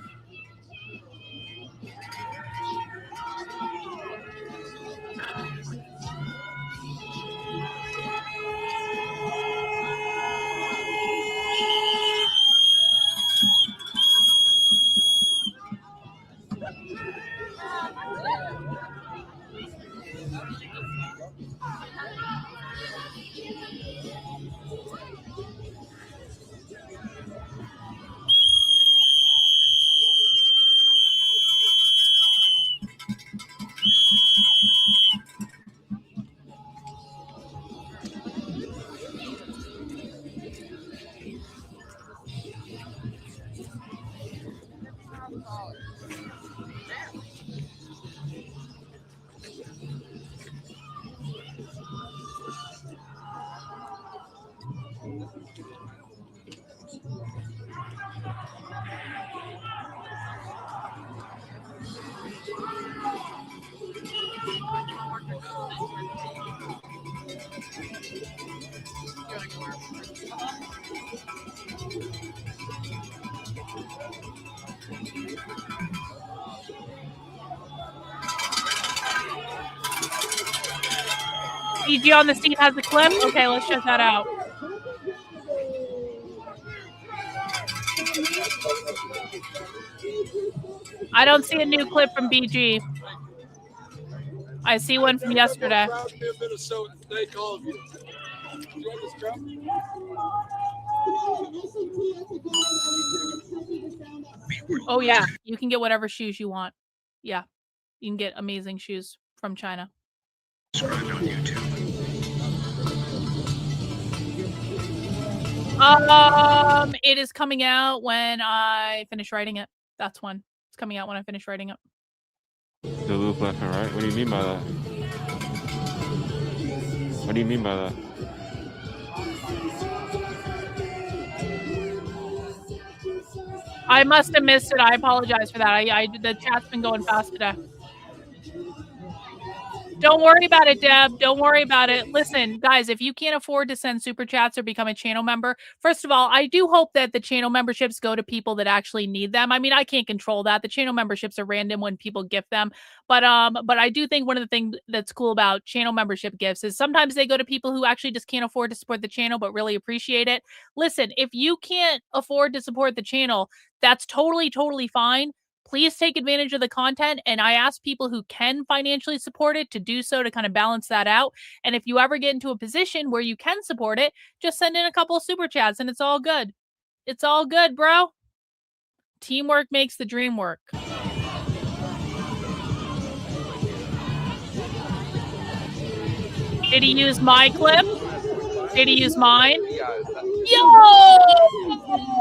S4: BG on the scene has the clip. Okay, let's check that out. I don't see a new clip from BG. I see one from yesterday. Oh yeah, you can get whatever shoes you want. Yeah, you can get amazing shoes from China. It is coming out when I finish writing it. That's when it's coming out when I finish writing it.
S11: The loop left and right? What do you mean by that? What do you mean by that?
S4: I must have missed it. I apologize for that. The chat's been going fast today. Don't worry about it, Deb. Don't worry about it. Listen, guys, if you can't afford to send super chats or become a channel member, first of all, I do hope that the channel memberships go to people that actually need them. I mean, I can't control that. The channel memberships are random when people gift them. But I do think one of the things that's cool about channel membership gifts is sometimes they go to people who actually just can't afford to support the channel but really appreciate it. Listen, if you can't afford to support the channel, that's totally, totally fine. Please take advantage of the content. And I ask people who can financially support it to do so to kind of balance that out. And if you ever get into a position where you can support it, just send in a couple of super chats and it's all good. It's all good, bro. Teamwork makes the dream work. Did he use my clip? Did he use mine? Yo!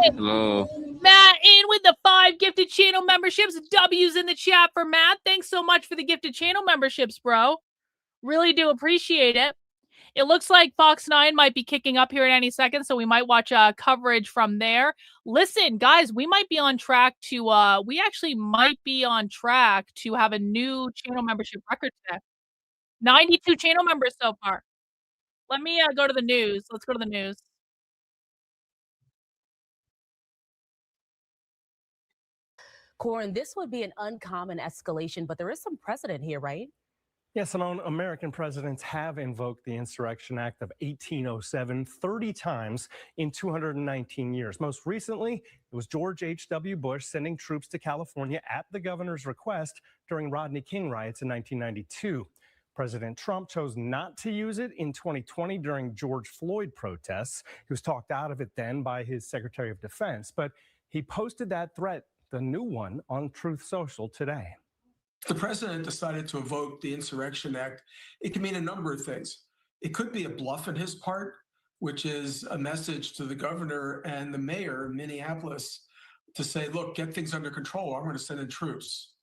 S11: Hello.
S4: Matt in with the 5 gifted channel memberships. W's in the chat for Matt. Thanks so much for the gifted channel memberships, bro. Really do appreciate it. It looks like Fox 9 might be kicking up here in any second, so we might watch coverage from there. Listen, guys, we might be on track to have a new channel membership record today. 92 channel members so far. Let me go to the news. Let's go to the news.
S7: Corin, this would be an uncommon escalation, but there is some precedent here, right?
S16: Yes, Simone, American presidents have invoked the Insurrection Act of 1807 30 times in 219 years. Most recently, it was George H.W. Bush sending troops to California at the governor's request during Rodney King riots in 1992. President Trump chose not to use it in 2020 during George Floyd protests. He was talked out of it then by his Secretary of Defense, but he posted that threat, the new one, on Truth Social today.
S18: If the president decided to invoke the Insurrection Act, it can mean a number of things. It could be a bluff on his part, which is a message to the governor and the mayor of Minneapolis to say, look, get things under control. I'm going to send in troops.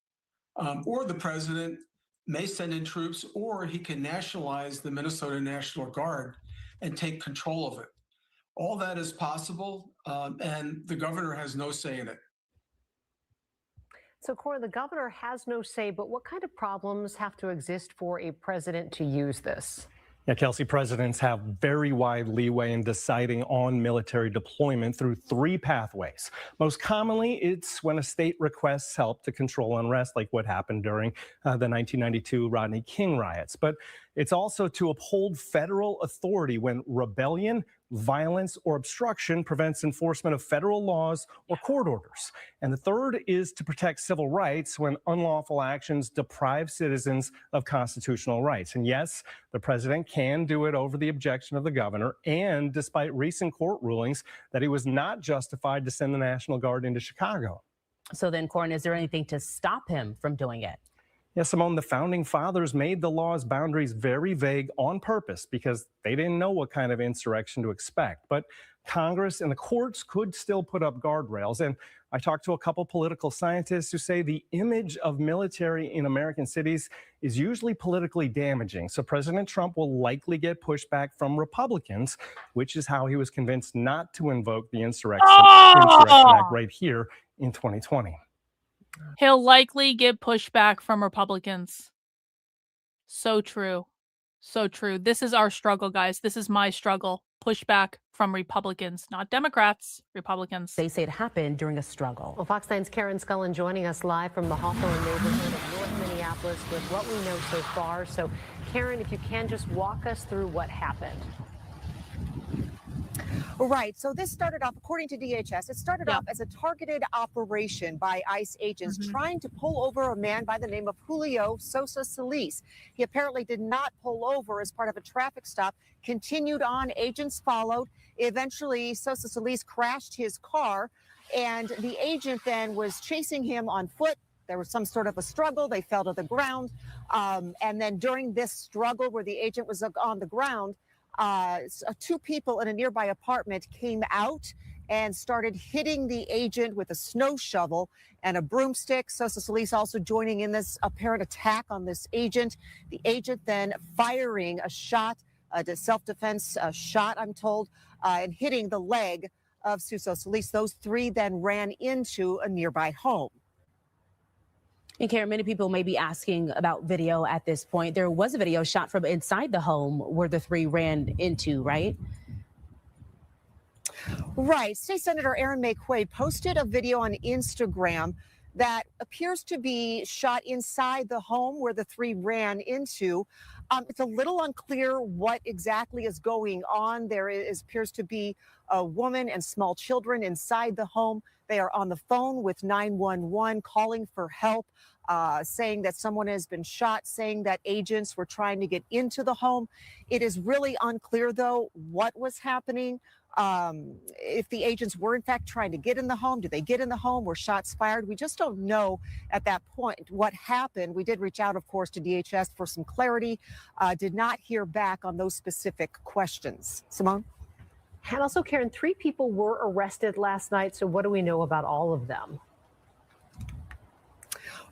S18: Or the president may send in troops, or he can nationalize the Minnesota National Guard and take control of it. All that is possible, and the governor has no say in it.
S20: So, Cora, the governor has no say, but what kind of problems have to exist for a president to use this?
S16: Yeah, Kelsey, presidents have very wide leeway in deciding on military deployment through 3 pathways. Most commonly, it's when a state requests help to control unrest, like what happened during the 1992 Rodney King riots. But it's also to uphold federal authority when rebellion, violence, or obstruction prevents enforcement of federal laws or court orders. And the third is to protect civil rights when unlawful actions deprive citizens of constitutional rights. And yes, the president can do it over the objection of the governor, and despite recent court rulings that he was not justified to send the National Guard into Chicago.
S7: So then, Corin, is there anything to stop him from doing it?
S16: Yes, Simone, the founding fathers made the law's boundaries very vague on purpose because they didn't know what kind of insurrection to expect. But Congress and the courts could still put up guardrails. And I talked to a couple political scientists who say the image of military in American cities is usually politically damaging. So President Trump will likely get pushback from Republicans, which is how he was convinced not to invoke the Insurrection Act right here in 2020.
S4: He'll likely get pushback from Republicans. So true. So true. This is our struggle, guys. This is my struggle. Pushback from Republicans, not Democrats, Republicans.
S7: They say it happened during a struggle.
S20: Well, Fox 9's Karen Scullin joining us live from the Hawthorne neighborhood of North Minneapolis. Minneapolis with what we know so far. So, Karen, if you can just walk us through what happened.
S3: Right. So this started off, according to DHS, it started off as a targeted operation by ICE agents trying to pull over a man by the name of Julio Sosa Solis. He apparently did not pull over as part of a traffic stop, continued on, agents followed. Eventually, Sosa Solis crashed his car, and the agent then was chasing him on foot. There was some sort of a struggle. They fell to the ground. And then during this struggle where the agent was on the ground, two people in a nearby apartment came out and started hitting the agent with a snow shovel and a broomstick. Sosa Solis also joining in this apparent attack on this agent. The agent then firing a shot, a self-defense shot, I'm told, and hitting the leg of Sosa Solis. Those three then ran into a nearby home.
S7: And Karen, many people may be asking about video at this point. There was a video shot from inside the home where the three ran into, right?
S3: Right. State Senator Aaron McQuaid posted a video on Instagram that appears to be shot inside the home where the three ran into. It's a little unclear what exactly is going on. There appears to be a woman and small children inside the home. They are on the phone with 911 calling for help, saying that someone has been shot, saying that agents were trying to get into the home. It is really unclear, though, what was happening. If the agents were, in fact, trying to get in the home, did they get in the home? Were shots fired? We just don't know at that point what happened. We did reach out, of course, to DHS for some clarity. Did not hear back on those specific questions. Simone?
S20: And also, Karen, 3 people were arrested last night. So what do we know about all of them?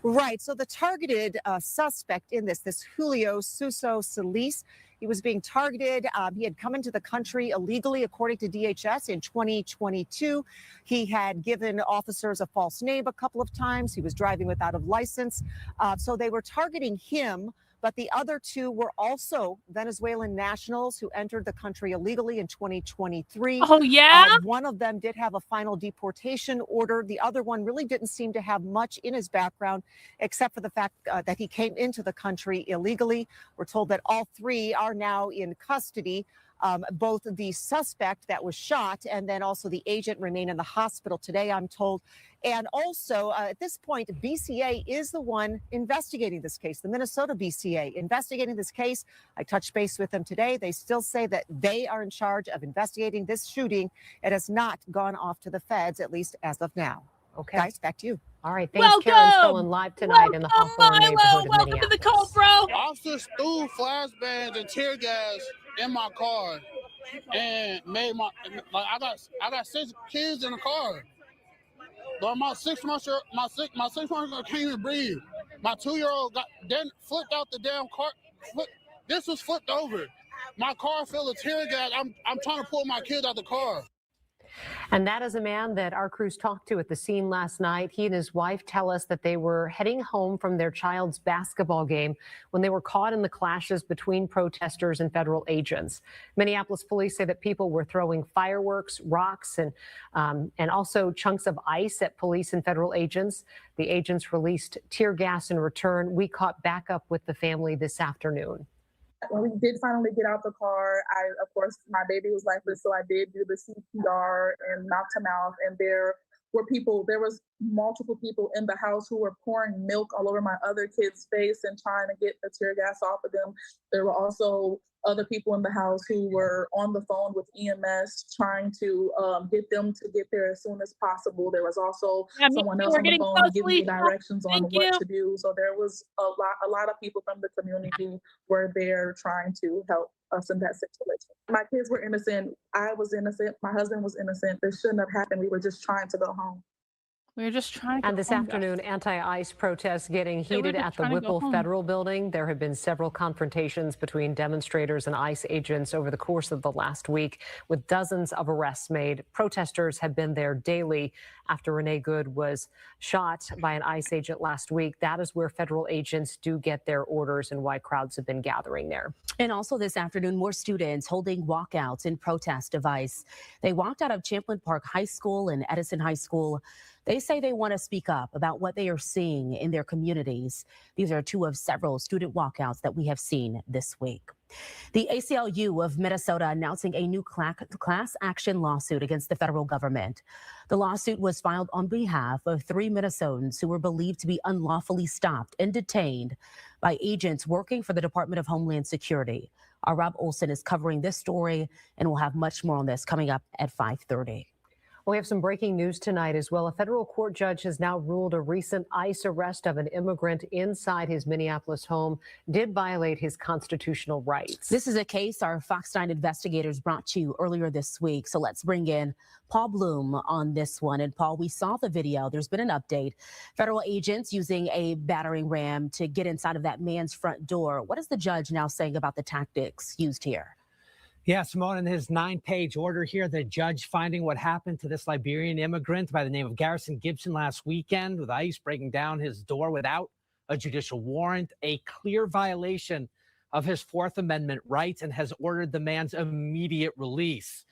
S3: Right. So the targeted suspect in this Julio Sosa Solis, he was being targeted. He had come into the country illegally, according to DHS, in 2022. He had given officers a false name a couple of times. He was driving without a license. So they were targeting him. But the other 2 were also Venezuelan nationals who entered the country illegally in 2023.
S4: Oh, yeah?
S3: One of them did have a final deportation order. The other one really didn't seem to have much in his background, except for the fact that he came into the country illegally. We're told that all 3 are now in custody. Both the suspect that was shot and then also the agent remain in the hospital today, I'm told. And also, at this point, BCA is the one investigating this case, the Minnesota BCA investigating this case. I touched base with them today. They still say that they are in charge of investigating this shooting. It has not gone off to the feds, at least as of now. Okay. Guys, back to you.
S20: All right. Thanks, Karen Spillane, live tonight in the Hawthorne neighborhood of
S4: Welcome to the cult, bro.
S5: Officers threw flashbangs and tear gas in my car and made I got 6 kids in the car. But my 6-month-old can't even breathe. My 2-year-old then flipped out the damn car. This was flipped over. My car filled with tear gas. I'm trying to pull my kid out the car.
S20: And that is a man that our crews talked to at the scene last night. He and his wife tell us that they were heading home from their child's basketball game when they were caught in the clashes between protesters and federal agents. Minneapolis police say that people were throwing fireworks, rocks, and also chunks of ice at police and federal agents. The agents released tear gas in return. We caught back up with the family this afternoon.
S13: When we did finally get out the car, of course, my baby was lifeless, so I did do the CPR and mouth to mouth. And there was multiple people in the house who were pouring milk all over my other kid's face and trying to get the tear gas off of them. There were also other people in the house who were on the phone with EMS trying to get them to get there as soon as possible. There was also someone else on the phone giving me directions on what to do. So there was a lot of people from the community who were there trying to help us in that situation. My kids were innocent. I was innocent. My husband was innocent. This shouldn't have happened. We were just trying to go home.
S4: We were just trying to.
S20: And this afternoon, anti-ICE protests getting heated at the Whipple Federal Building. There have been several confrontations between demonstrators and ICE agents over the course of the last week, with dozens of arrests made. Protesters have been there daily after Renee Good was shot by an ICE agent last week. That is where federal agents do get their orders and why crowds have been gathering there.
S7: And also this afternoon, more students holding walkouts in protest of ICE. They walked out of Champlin Park High School and Edison High School. They say they want to speak up about what they are seeing in their communities. These are two of several student walkouts that we have seen this week. The ACLU of Minnesota announcing a new class action lawsuit against the federal government. The lawsuit was filed on behalf of 3 Minnesotans who were believed to be unlawfully stopped and detained by agents working for the Department of Homeland Security. Our Rob Olson is covering this story, and we'll have much more on this coming up at 5:30.
S20: We have some breaking news tonight as well. A federal court judge has now ruled a recent ICE arrest of an immigrant inside his Minneapolis home did violate his constitutional rights.
S7: This is a case our Fox 9 investigators brought you earlier this week. So let's bring in Paul Bloom on this one. And Paul, we saw the video. There's been an update. Federal agents using a battering ram to get inside of that man's front door. What is the judge now saying about the tactics used here?
S2: Yeah, Simone, in his 9-page order here, the judge finding what happened to this Liberian immigrant by the name of Garrison Gibson last weekend, with ICE breaking down his door without a judicial warrant, a clear violation of his Fourth Amendment rights, and has ordered the man's immediate release.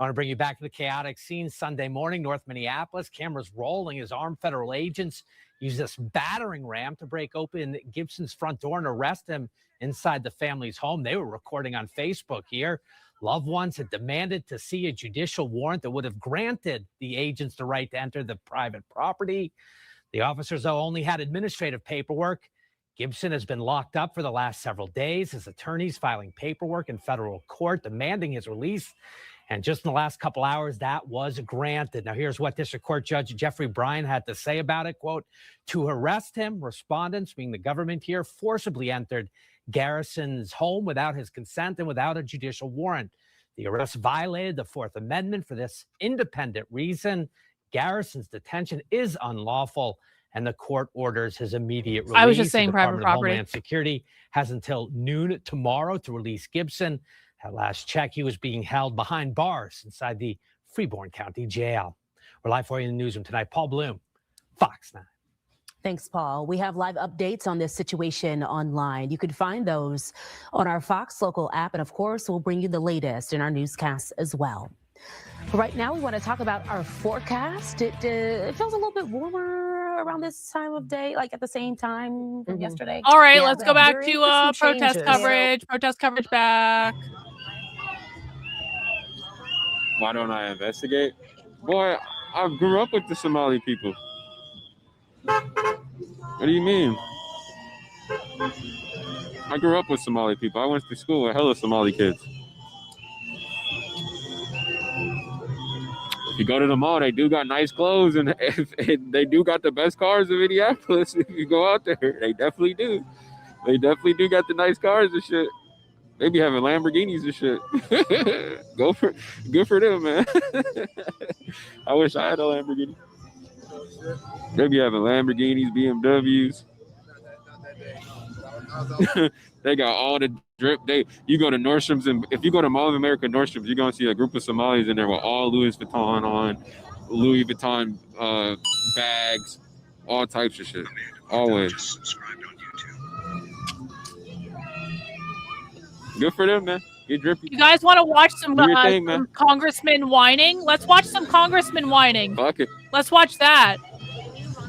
S2: I want to bring you back to the chaotic scene Sunday morning, North Minneapolis. Cameras rolling as armed federal agents use this battering ram to break open Gibson's front door and arrest him inside the family's home. They were recording on Facebook here. Loved ones had demanded to see a judicial warrant that would have granted the agents the right to enter the private property. The officers, though, only had administrative paperwork. Gibson has been locked up for the last several days. His attorneys filing paperwork in federal court demanding his release. And just in the last couple hours, that was granted. Now, here's what District Court Judge Jeffrey Bryan had to say about it. Quote, to arrest him, respondents, being the government here, forcibly entered Garrison's home without his consent and without a judicial warrant. The arrest violated the Fourth Amendment. For this independent reason, Garrison's detention is unlawful, and the court orders his immediate release.
S4: I was just saying
S2: the
S4: private
S2: Department of
S4: property.
S2: Homeland Security has until noon tomorrow to release Gibson. At last check, he was being held behind bars inside the Freeborn County Jail. We're live for you in the newsroom tonight. Paul Bloom, Fox 9.
S7: Thanks, Paul. We have live updates on this situation online. You can find those on our Fox Local app. And of course, we'll bring you the latest in our newscasts as well. Right now, we want to talk about our forecast. It feels a little bit warmer around this time of day, like at the same time from yesterday.
S4: All right,
S7: Yeah,
S4: let's go back to
S7: some
S4: protest
S7: changes.
S4: coverage. Protest coverage back.
S11: Why don't I investigate? Boy, I grew up with the Somali people. What do you mean? I grew up with Somali people. I went to school with hella Somali kids. If you go to the mall, they do got nice clothes, and they do got the best cars in Minneapolis. If you go out there, they definitely do. They definitely do got the nice cars and shit. They be having Lamborghinis and shit. Good for them, man. I wish I had a Lamborghini. They be having Lamborghinis, BMWs. They got all the drip. You go to Nordstrom's, and if you go to Mall of America Nordstrom's, you're gonna see a group of Somalis in there with all Louis Vuitton on, Louis Vuitton bags, all types of shit. Always. Good for them, man. Get drippy.
S4: You guys want to watch some,
S11: Do your thing, man.
S4: some congressmen whining? Let's watch some congressmen whining.
S11: Fuck it.
S4: Let's watch that.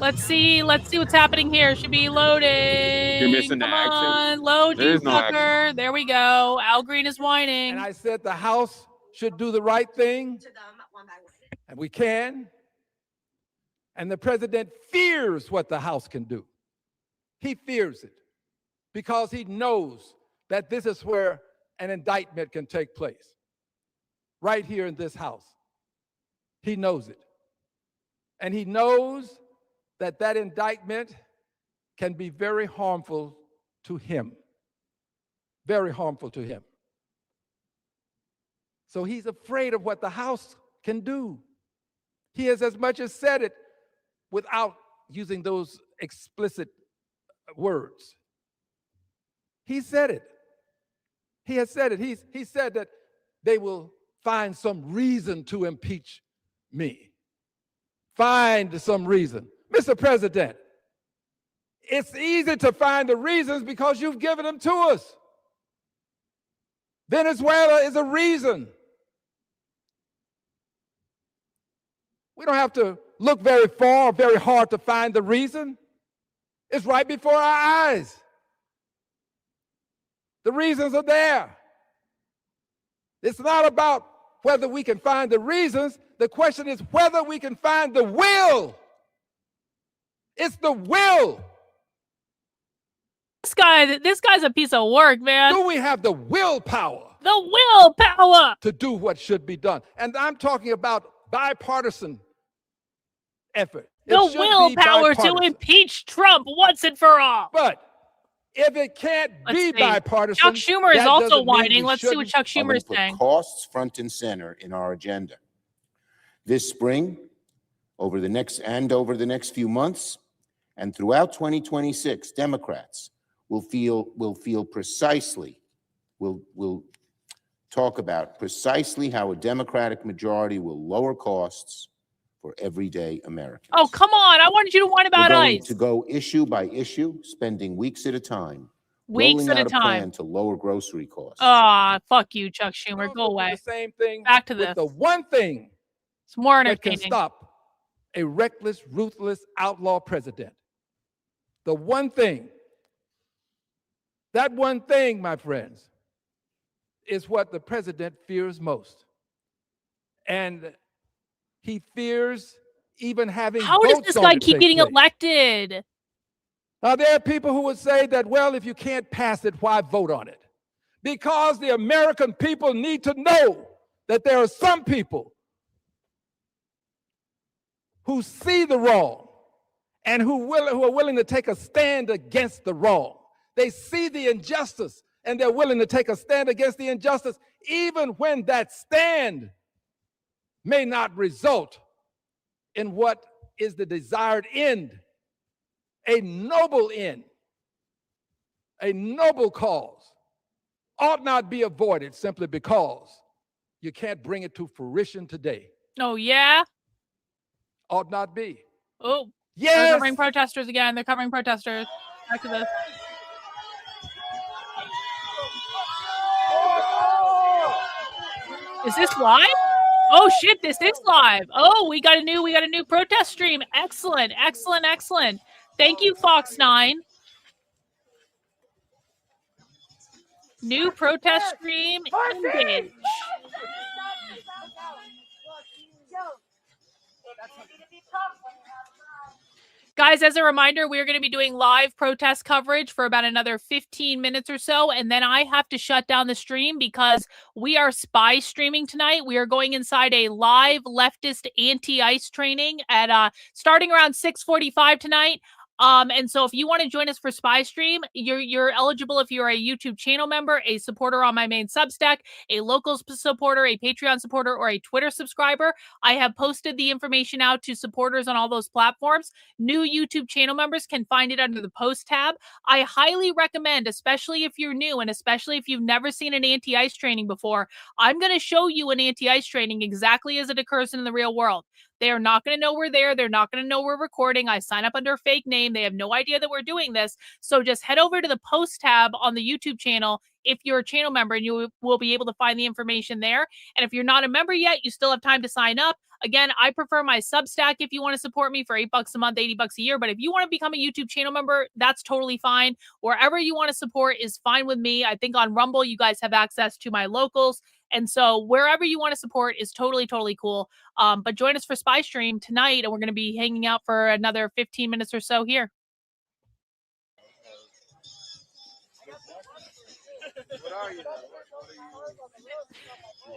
S4: Let's see what's happening here. Should be loading.
S11: You're missing the
S4: Come
S11: action.
S4: on, load,
S11: There
S4: you
S11: is no
S4: fucker.
S11: action.
S4: There we go. Al Green is whining.
S12: And I said the House should do the right thing, and we can. And the president fears what the House can do. He fears it because he knows that this is where an indictment can take place, right here in this House. He knows it. And he knows that that indictment can be very harmful to him. Very harmful to him. So he's afraid of what the House can do. He has as much as said it without using those explicit words. He said it. He has said it. He said that they will find some reason to impeach me. Find some reason. Mr. President, it's easy to find the reasons because you've given them to us. Venezuela is a reason. We don't have to look very far, very hard to find the reason. It's right before our eyes. The reasons are there. It's not about whether we can find the reasons. The question is whether we can find the will. It's the will.
S4: This guy's a piece of work, man.
S12: Do we have the willpower?
S4: The willpower
S12: to do what should be done. And I'm talking about bipartisan effort.
S4: The willpower to impeach Trump once and for all.
S12: But if it can't be bipartisan,
S4: Chuck Schumer is also whining. Let's see what Chuck Schumer is
S14: put
S4: saying.
S14: Costs front and center in our agenda. This spring, over the next few months, and throughout 2026, Democrats will talk about precisely how a Democratic majority will lower costs for everyday Americans.
S4: Oh, come on. I wanted you to whine about ICE.
S14: To go issue by issue, spending weeks at a time.
S4: Weeks at a time.
S14: Plan to lower grocery costs.
S4: Ah, fuck you, Chuck Schumer. Go away.
S12: The same thing.
S4: Back to this.
S12: The one thing
S4: it's more
S12: that
S4: entertaining.
S12: can stop a reckless, ruthless, outlaw president. The one thing. That one thing, my friends, is what the president fears most. And he fears even having
S4: How does
S12: votes
S4: this
S12: on
S4: guy
S12: it
S4: keep
S12: take
S4: getting
S12: place.
S4: elected?
S12: Now, there are people who would say that, well, if you can't pass it, why vote on it? Because the American people need to know that there are some people who see the wrong and who are willing to take a stand against the wrong. They see the injustice and they're willing to take a stand against the injustice, even when that stand may not result in what is the desired end. A noble end, a noble cause ought not be avoided simply because you can't bring it to fruition today.
S4: Oh, yeah?
S12: Ought not be.
S4: Oh,
S12: yes.
S4: They're covering protesters again. They're covering protesters. Back to this. Is this live? Oh shit, this is live. Oh, we got a new protest stream. Excellent, excellent, excellent. Thank you, Fox 9. New protest stream engage. Guys, as a reminder, we're going to be doing live protest coverage for about another 15 minutes or so, and then I have to shut down the stream because we are spy streaming tonight. We are going inside a live leftist anti-ICE training at starting around 6:45 tonight. And so if you want to join us for Spy Stream, you're eligible if you're a YouTube channel member, a supporter on my main Substack, a local supporter, a Patreon supporter, or a Twitter subscriber. I have posted the information out to supporters on all those platforms. New YouTube channel members can find it under the post tab. I highly recommend, especially if you're new and especially if you've never seen an anti-ICE training before, I'm going to show you an anti-ICE training exactly as it occurs in the real world. They are not going to know we're there. They're not going to know we're recording. I sign up under a fake name. They have no idea that we're doing this. So just head over to the post tab on the YouTube channel if you're a channel member, and you will be able to find the information there. And if you're not a member yet, you still have time to sign up. Again, I prefer my Substack if you want to support me for $8 a month, $80 a year. But if you want to become a YouTube channel member, that's totally fine. Wherever you want to support is fine with me. I think on Rumble, you guys have access to my locals. And so wherever you want to support is totally, totally cool. But join us for Spy Stream tonight, and we're going to be hanging out for another 15 minutes or so here.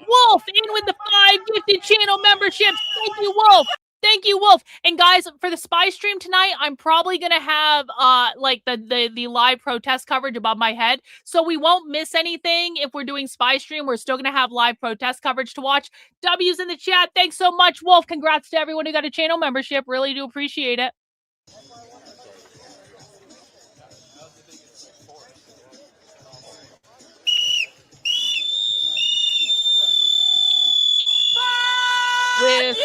S4: Wolf in with the 5 gifted channel memberships. Thank you, Wolf. Thank you, Wolf. And guys, for the Spy Stream tonight, I'm probably gonna have like the live protest coverage above my head, so we won't miss anything. If we're doing Spy Stream, we're still gonna have live protest coverage to watch. W's in the chat. Thanks so much, Wolf. Congrats to everyone who got a channel membership. Really do appreciate it. Whistle, whistle.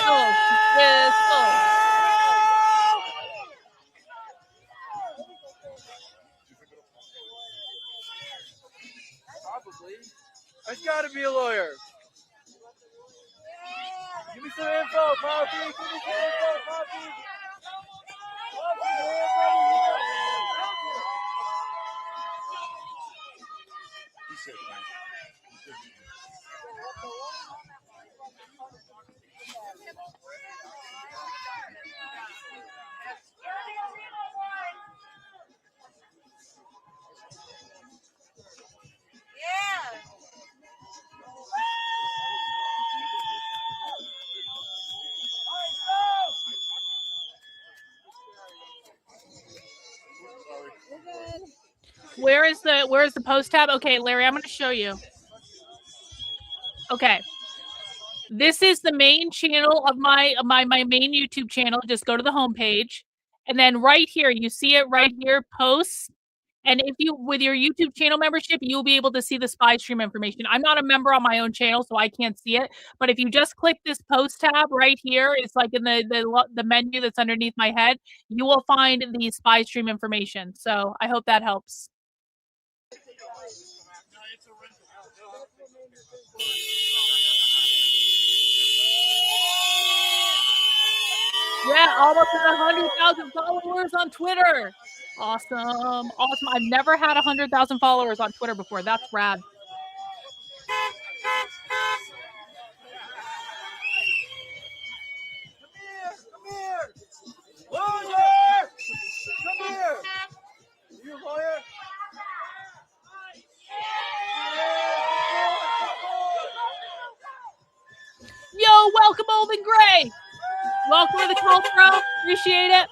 S17: Probably. I've got to be a lawyer. You
S19: Give me some info, Poppy. Give me some info, Poppy.
S4: Where's the post tab? Okay, Larry, I'm going to show you. Okay. This is the main channel of my main YouTube channel. Just go to the homepage. And then right here, you see it right here, posts. And if you, with your YouTube channel membership, you'll be able to see the spy stream information. I'm not a member on my own channel, so I can't see it. But if you just click this post tab right here, it's like in the menu that's underneath my head, you will find the spy stream information. So I hope that helps. Yeah, almost at 100,000 followers on Twitter. Awesome. Awesome. I've never had 100,000 followers on Twitter before. That's rad.
S19: Come here! Lawyer! Come here! You lawyer?
S4: Yo, welcome, Old and Gray. Welcome to the cult, bro. Appreciate it.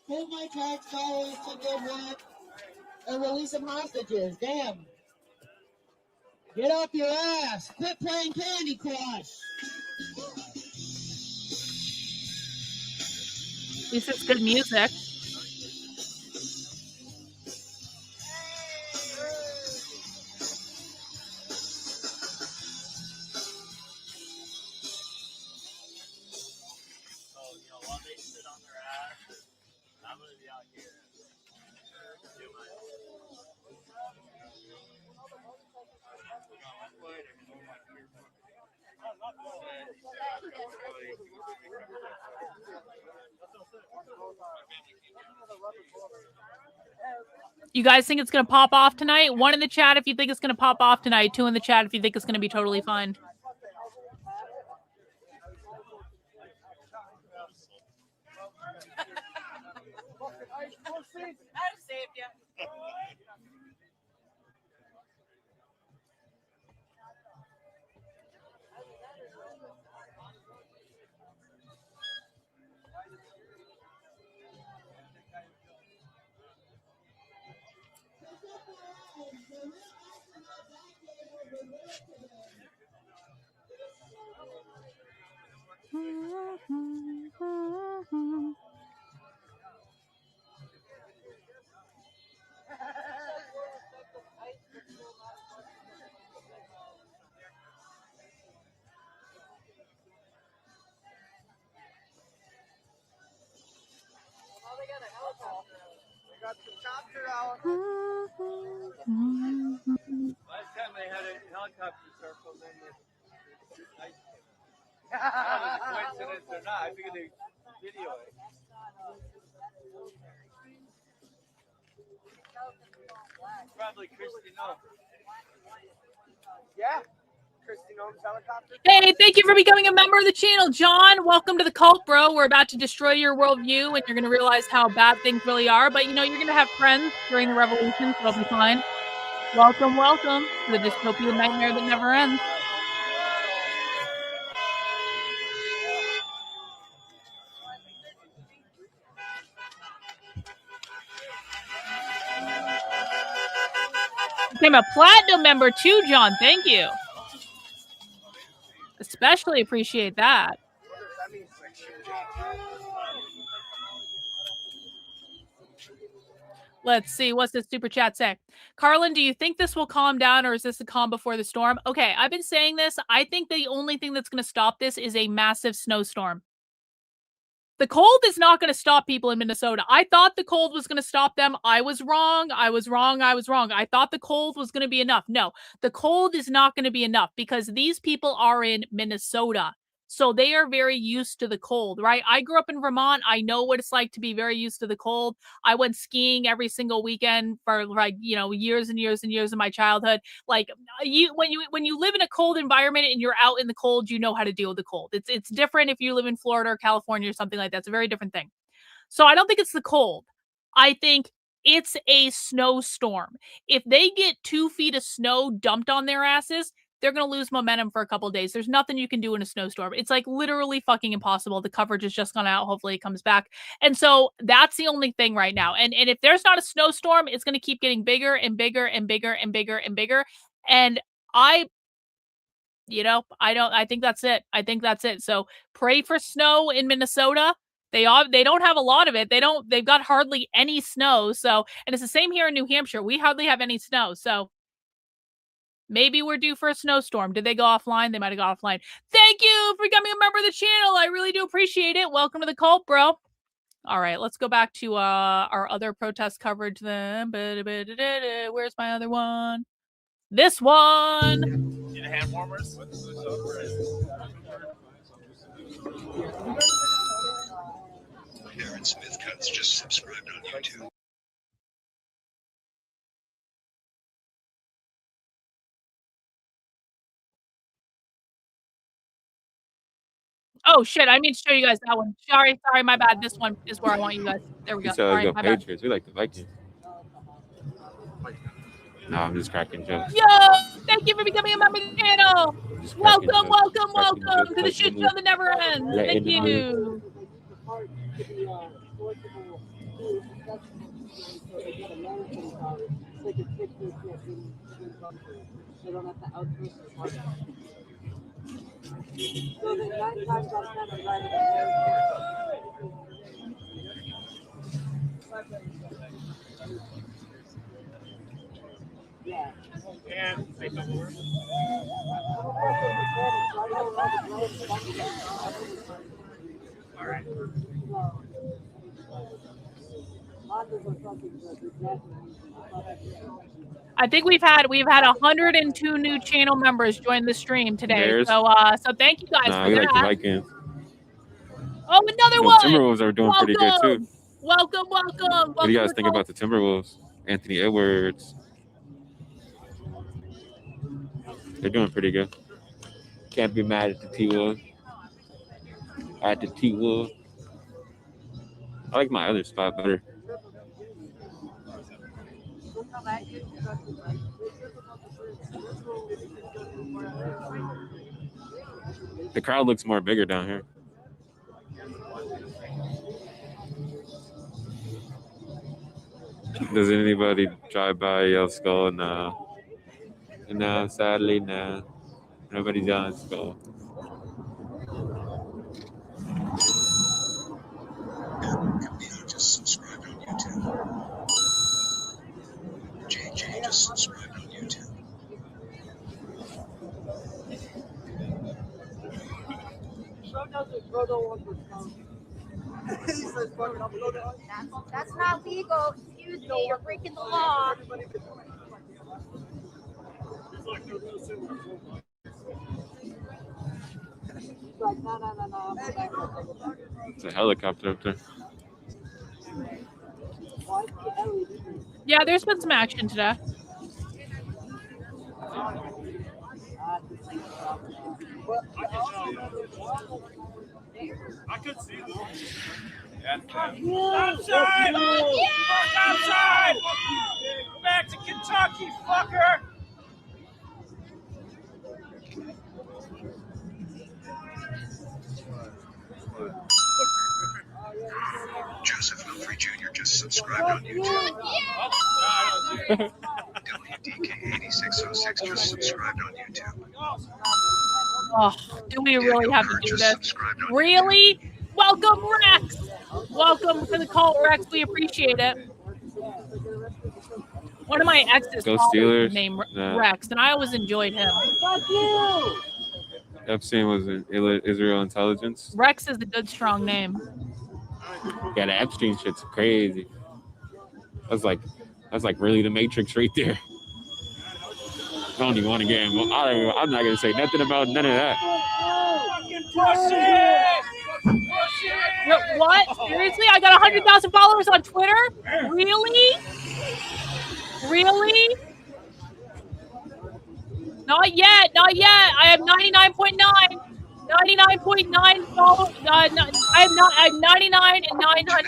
S21: Hold my tax dollars to good work and release some hostages. Damn. Get off your ass. Quit playing Candy Crush.
S4: At least it's good music. You guys think it's going to pop off tonight? 1 in the chat if you think it's going to pop off tonight. 2 in the chat if you think it's going to be totally fine.
S19: I've saved you. Got the chopper out. Last time they had a helicopter circle, then I don't know if it's a coincidence or not. I figured they'd video it. Probably Christy Noem. Yeah. Christy Noem's helicopter.
S4: Hey, thank you for becoming a member of the channel, John. Welcome to the cult, bro. We're about to destroy your worldview, and you're going to realize how bad things really are. But, you know, you're going to have friends during the revolution, so it'll be fine. Welcome, welcome to the dystopian nightmare that never ends. Became a platinum member too, John. Thank you. Especially appreciate that. Let's see. What's the super chat say? Karlyn, do you think this will calm down, or is this the calm before the storm? Okay, I've been saying this. I think the only thing that's going to stop this is a massive snowstorm. The cold is not going to stop people in Minnesota. I thought the cold was going to stop them. I was wrong. I was wrong. I was wrong. I thought the cold was going to be enough. No, the cold is not going to be enough because these people are in Minnesota. So they are very used to the cold, right? I grew up in Vermont. I know what it's like to be very used to the cold. I went skiing every single weekend for like, you know, years and years and years of my childhood. Like when you live in a cold environment and you're out in the cold, you know how to deal with the cold. It's different if you live in Florida or California or something like that. It's a very different thing. So I don't think it's the cold. I think it's a snowstorm. If they get 2 feet of snow dumped on their asses, they're going to lose momentum for a couple of days. There's nothing you can do in a snowstorm. It's like literally fucking impossible. The coverage has just gone out. Hopefully it comes back. And so that's the only thing right now. And if there's not a snowstorm, it's going to keep getting bigger and bigger and bigger and bigger and bigger. And I think that's it. I think that's it. So pray for snow in Minnesota. They don't have a lot of it. They've got hardly any snow. So, and it's the same here in New Hampshire. We hardly have any snow. So maybe we're due for a snowstorm. Did they go offline? They might have gone offline. Thank you for becoming a member of the channel. I really do appreciate it. Welcome to the cult, bro. All right, let's go back to our other protest coverage then. Where's my other one? This one.
S17: Get hand warmers.
S22: Aaron Smith Cuts just subscribed on YouTube.
S4: Oh shit! I mean to show you guys that one. Sorry, my bad. This one is where I want you guys. There we go.
S11: So
S4: Sorry,
S11: go
S4: my bad.
S11: Patriots. We like the Vikings. No, I'm just cracking jokes.
S4: Yo, thank you for becoming a member of the channel. Welcome to the shit show that never ends. Thank you.
S17: And make them work. All right.
S4: I think we've had 102 new channel members join the stream today. So thank you guys for
S11: we
S4: that.
S11: like the Vikings.
S4: Oh, another one.
S11: Timberwolves are doing pretty good too.
S4: Welcome.
S11: What do you guys think about the Timberwolves? Anthony Edwards. They're doing pretty good. Can't be mad at the T-Wolves. At the T-Wolves. I like my other spot better. The crowd looks more bigger down here. Does anybody drive by Yell Skull? No. No, sadly, no. Nobody's on Skull.
S22: Just subscribed on YouTube. JJ just subscribed on YouTube.
S15: That's not legal. Excuse me, you're breaking the law.
S11: It's a helicopter up there.
S4: Yeah, there's been some action today.
S17: I could see them. Outside! Outside! Go back to Kentucky, fucker!
S22: Joseph Humphrey Jr. just subscribed on YouTube. WDK8606 just subscribed on YouTube.
S4: Oh, do we really have to do this? Really? Welcome, Rex. Welcome to the cult, Rex. We appreciate it. One of my exes
S11: Go
S4: followed
S11: Steelers.
S4: named
S11: Nah.
S4: Rex, and I always enjoyed him.
S21: Fuck you!
S11: Epstein was in Israel intelligence.
S4: Rex is a good, strong name.
S11: Yeah, the Epstein shit's crazy. That's like really the Matrix right there. I don't even want to get him. I'm not gonna say nothing about none of that.
S4: What? Seriously? I got 100,000 followers on Twitter? Really? Really? Not yet. Not yet. I have 99.9. 99.9 followers. I have 99 and 900.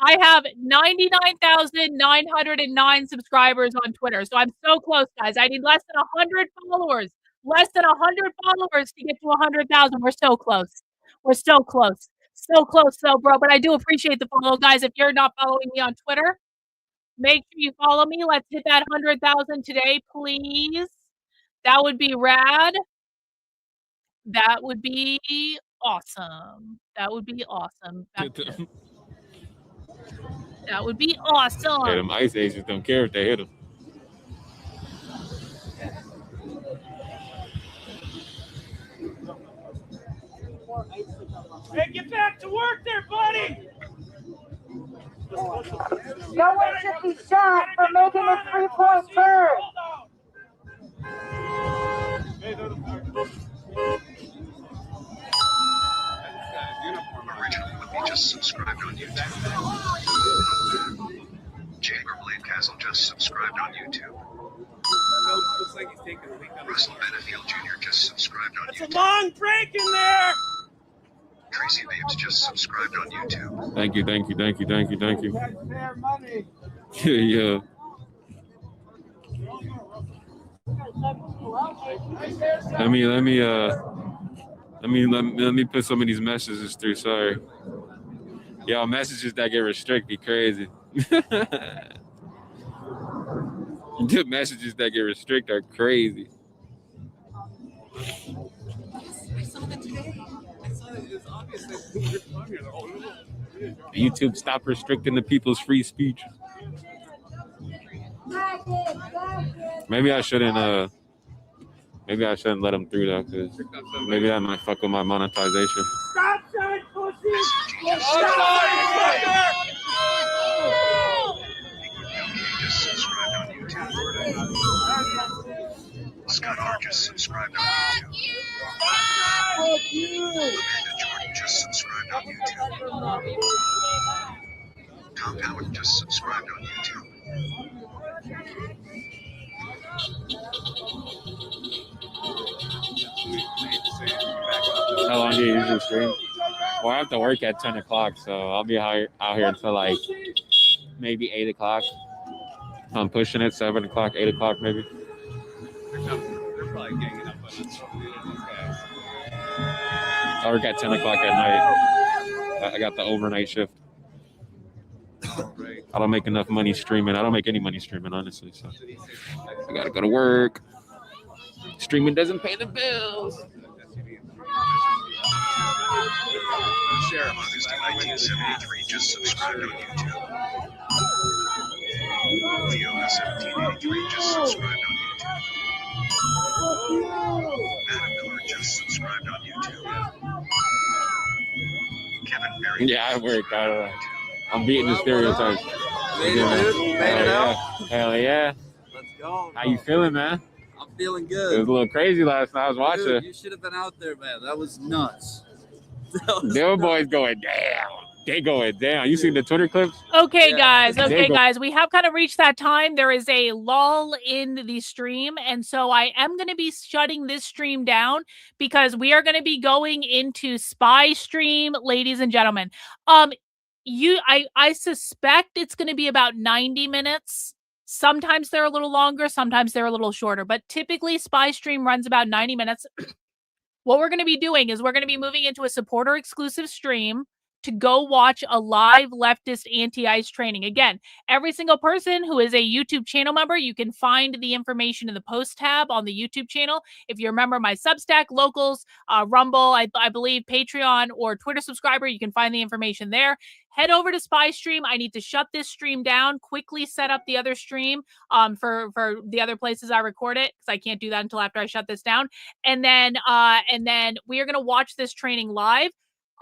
S4: I have 99,909 subscribers on Twitter. So I'm so close, guys. I need less than 100 followers. Less than 100 followers to get to 100,000. We're so close. We're so close. So close, so bro. But I do appreciate the follow, guys. If you're not following me on Twitter, make sure you follow me. Let's hit that 100,000 today, please. That would be rad. That would be awesome. That would be awesome. That would be awesome.
S11: Hey, them ICE agents don't care if they hit them.
S17: Hey, get back to work there, buddy!
S21: No one should be shot for making a 3-point turn.
S22: Originally would be just subscribed on YouTube. Chamberblade Castle just subscribed on YouTube.
S17: Looks like he's taking a week.
S22: Russell Benefield Jr. just subscribed on
S17: It's a
S22: YouTube.
S17: long break in there!
S22: Tracy Babes just subscribed on YouTube.
S11: Thank you.
S17: Fair money.
S11: Yeah. Let me put some of these messages through. Sorry. Y'all, messages that get restricted crazy. The messages that get restricted are crazy.
S17: I saw that today. I saw it. It was obvious that we were on here.
S11: YouTube, stop restricting the people's free speech. Maybe I shouldn't let them through though, because maybe that might fuck with my monetization.
S17: Stop saying pussy!
S22: Just subscribed on YouTube. Scott R. just subscribed on YouTube. Amanda Jordan just subscribed on YouTube. Tom Howard just subscribed on YouTube.
S11: How long do you usually stream? Well, I have to work at 10 o'clock, so I'll be out here until like maybe 8 o'clock. I'm pushing it, 7 o'clock, 8 o'clock maybe.
S17: They're probably ganging up on us.
S11: I work at 10 o'clock at night. I got the overnight shift. I don't make enough money streaming. I don't make any money streaming, honestly. So I gotta go to work. Streaming doesn't pay the bills.
S22: Sarah August 1973 just subscribed on YouTube. Leo 1783 just subscribed on YouTube. Adam Miller just subscribed on YouTube. Kevin Berry.
S11: Yeah, I work. I'm beating the stereotypes.
S9: Made it, dude. Made it out.
S11: Hell yeah.
S9: Let's go.
S11: How you feeling, man?
S9: I'm feeling
S11: It
S9: good.
S11: was a little crazy last night. I was watching.
S9: Dude, you should have been out there, man. That was nuts.
S11: Them boys going down. They going down. You seen the Twitter clips?
S4: Okay, guys.
S11: They
S4: Okay,
S11: go-
S4: guys. We have kind of reached that time. There is a lull in the stream. And so I am going to be shutting this stream down because we are going to be going into spy stream, ladies and gentlemen. I suspect it's going to be about 90 minutes. Sometimes they're a little longer. Sometimes they're a little shorter. But typically, spy stream runs about 90 minutes. What we're going to be doing is we're going to be moving into a supporter exclusive stream. to go watch a live leftist anti-ICE training. Again, every single person who is a YouTube channel member, you can find the information in the post tab on the YouTube channel. If you're a member of my Substack, Locals, Rumble, I believe Patreon, or Twitter subscriber, you can find the information there. Head over to SpyStream. I need to shut this stream down, quickly set up the other stream for the other places I record it, because I can't do that until after I shut this down. And then we are going to watch this training live.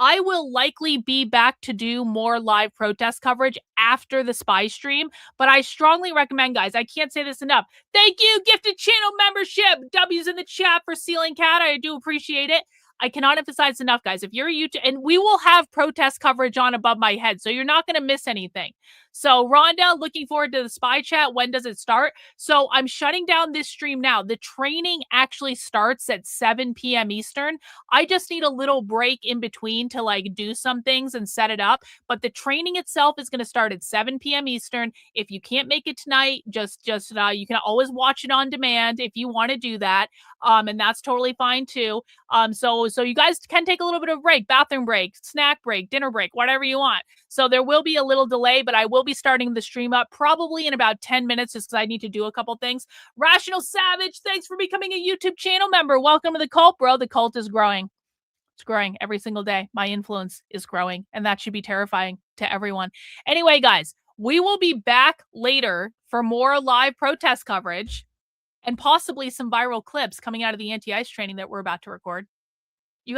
S4: I will likely be back to do more live protest coverage after the Spy stream, but I strongly recommend, guys, I can't say this enough. Thank you, gifted channel membership. W's in the chat for Ceiling Cat. I do appreciate it. I cannot emphasize enough, guys. If you're a YouTube, and we will have protest coverage on above my head, so you're not going to miss anything. So, Rhonda, looking forward to the Spy chat. When does it start? So, I'm shutting down this stream now. The training actually starts at 7 p.m. Eastern. I just need a little break in between to like do some things and set it up. But the training itself is going to start at 7 p.m. Eastern. If you can't make it tonight, just you can always watch it on demand if you want to do that. And that's totally fine too. So you guys can take a little bit of break, bathroom break, snack break, dinner break, whatever you want. So there will be a little delay, but I will be starting the stream up probably in about 10 minutes just because I need to do a couple things. Rational Savage, thanks for becoming a YouTube channel member. Welcome to the cult, bro. The cult is growing. It's growing every single day. My influence is growing, and that should be terrifying to everyone. Anyway, guys, we will be back later for more live protest coverage and possibly some viral clips coming out of the anti-ICE training that we're about to record. You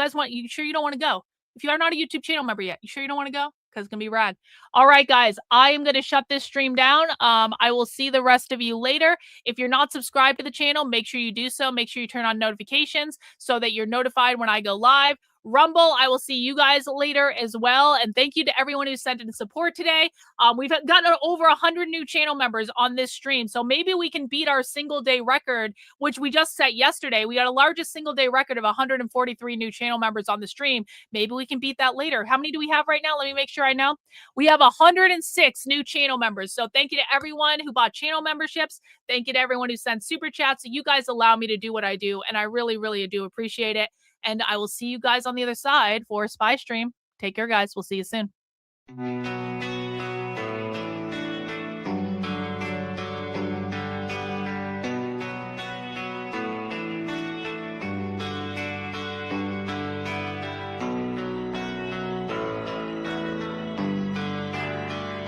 S4: sure you don't want to go? If you are not a YouTube channel member yet, you sure you don't want to go? Because it's going to be rad. All right, guys, I am going to shut this stream down. I will see the rest of you later. If you're not subscribed to the channel, make sure you do so. Make sure you turn on notifications so that you're notified when I go live. Rumble, I will see you guys later as well. And thank you to everyone who sent in support today. We've gotten over 100 new channel members on this stream. So maybe we can beat our single day record, which we just set yesterday. We got a largest single day record of 143 new channel members on the stream. Maybe we can beat that later. How many do we have right now? Let me make sure I know. We have 106 new channel members. So thank you to everyone who bought channel memberships. Thank you to everyone who sent super chats. So you guys allow me to do what I do. And I really, really do appreciate it. And I will see you guys on the other side for a Spy stream. Take care, guys. We'll see you soon.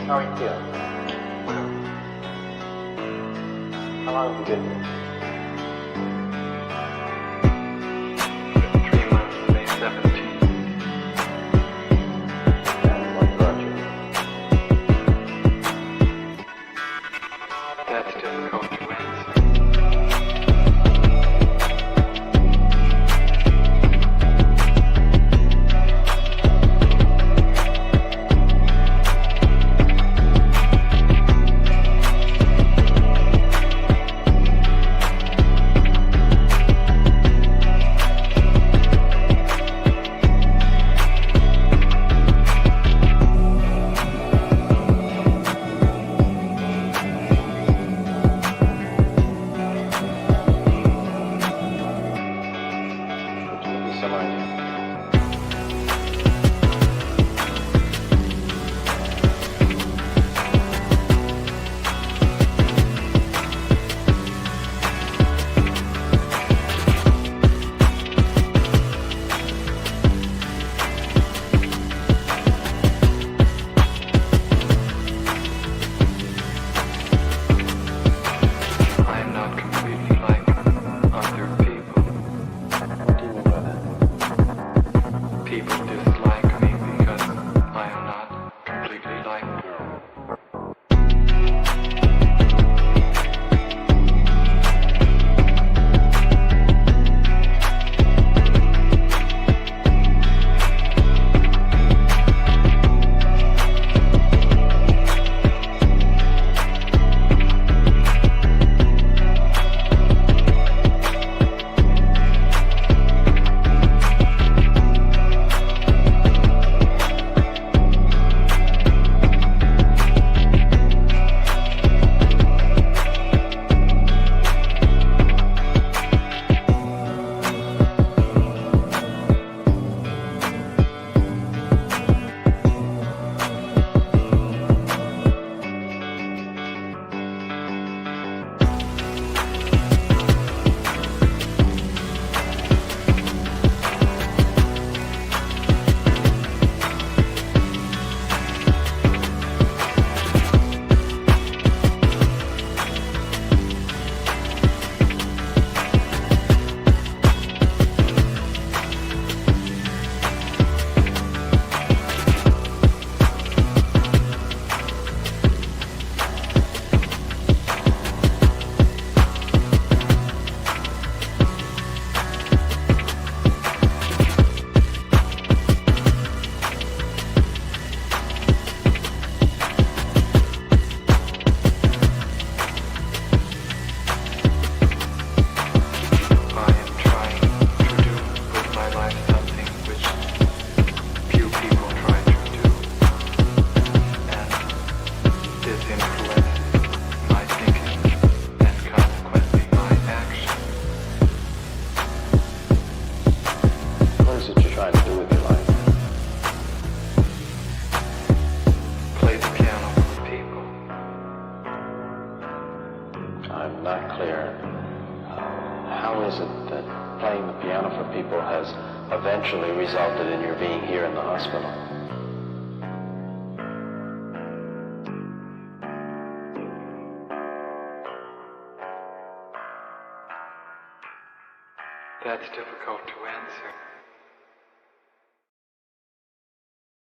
S1: How are you feeling? How long have you been here? 3 months, May 17th. And what brought you? That's difficult to answer. people has eventually resulted in your being here in the hospital.
S6: That's difficult to answer.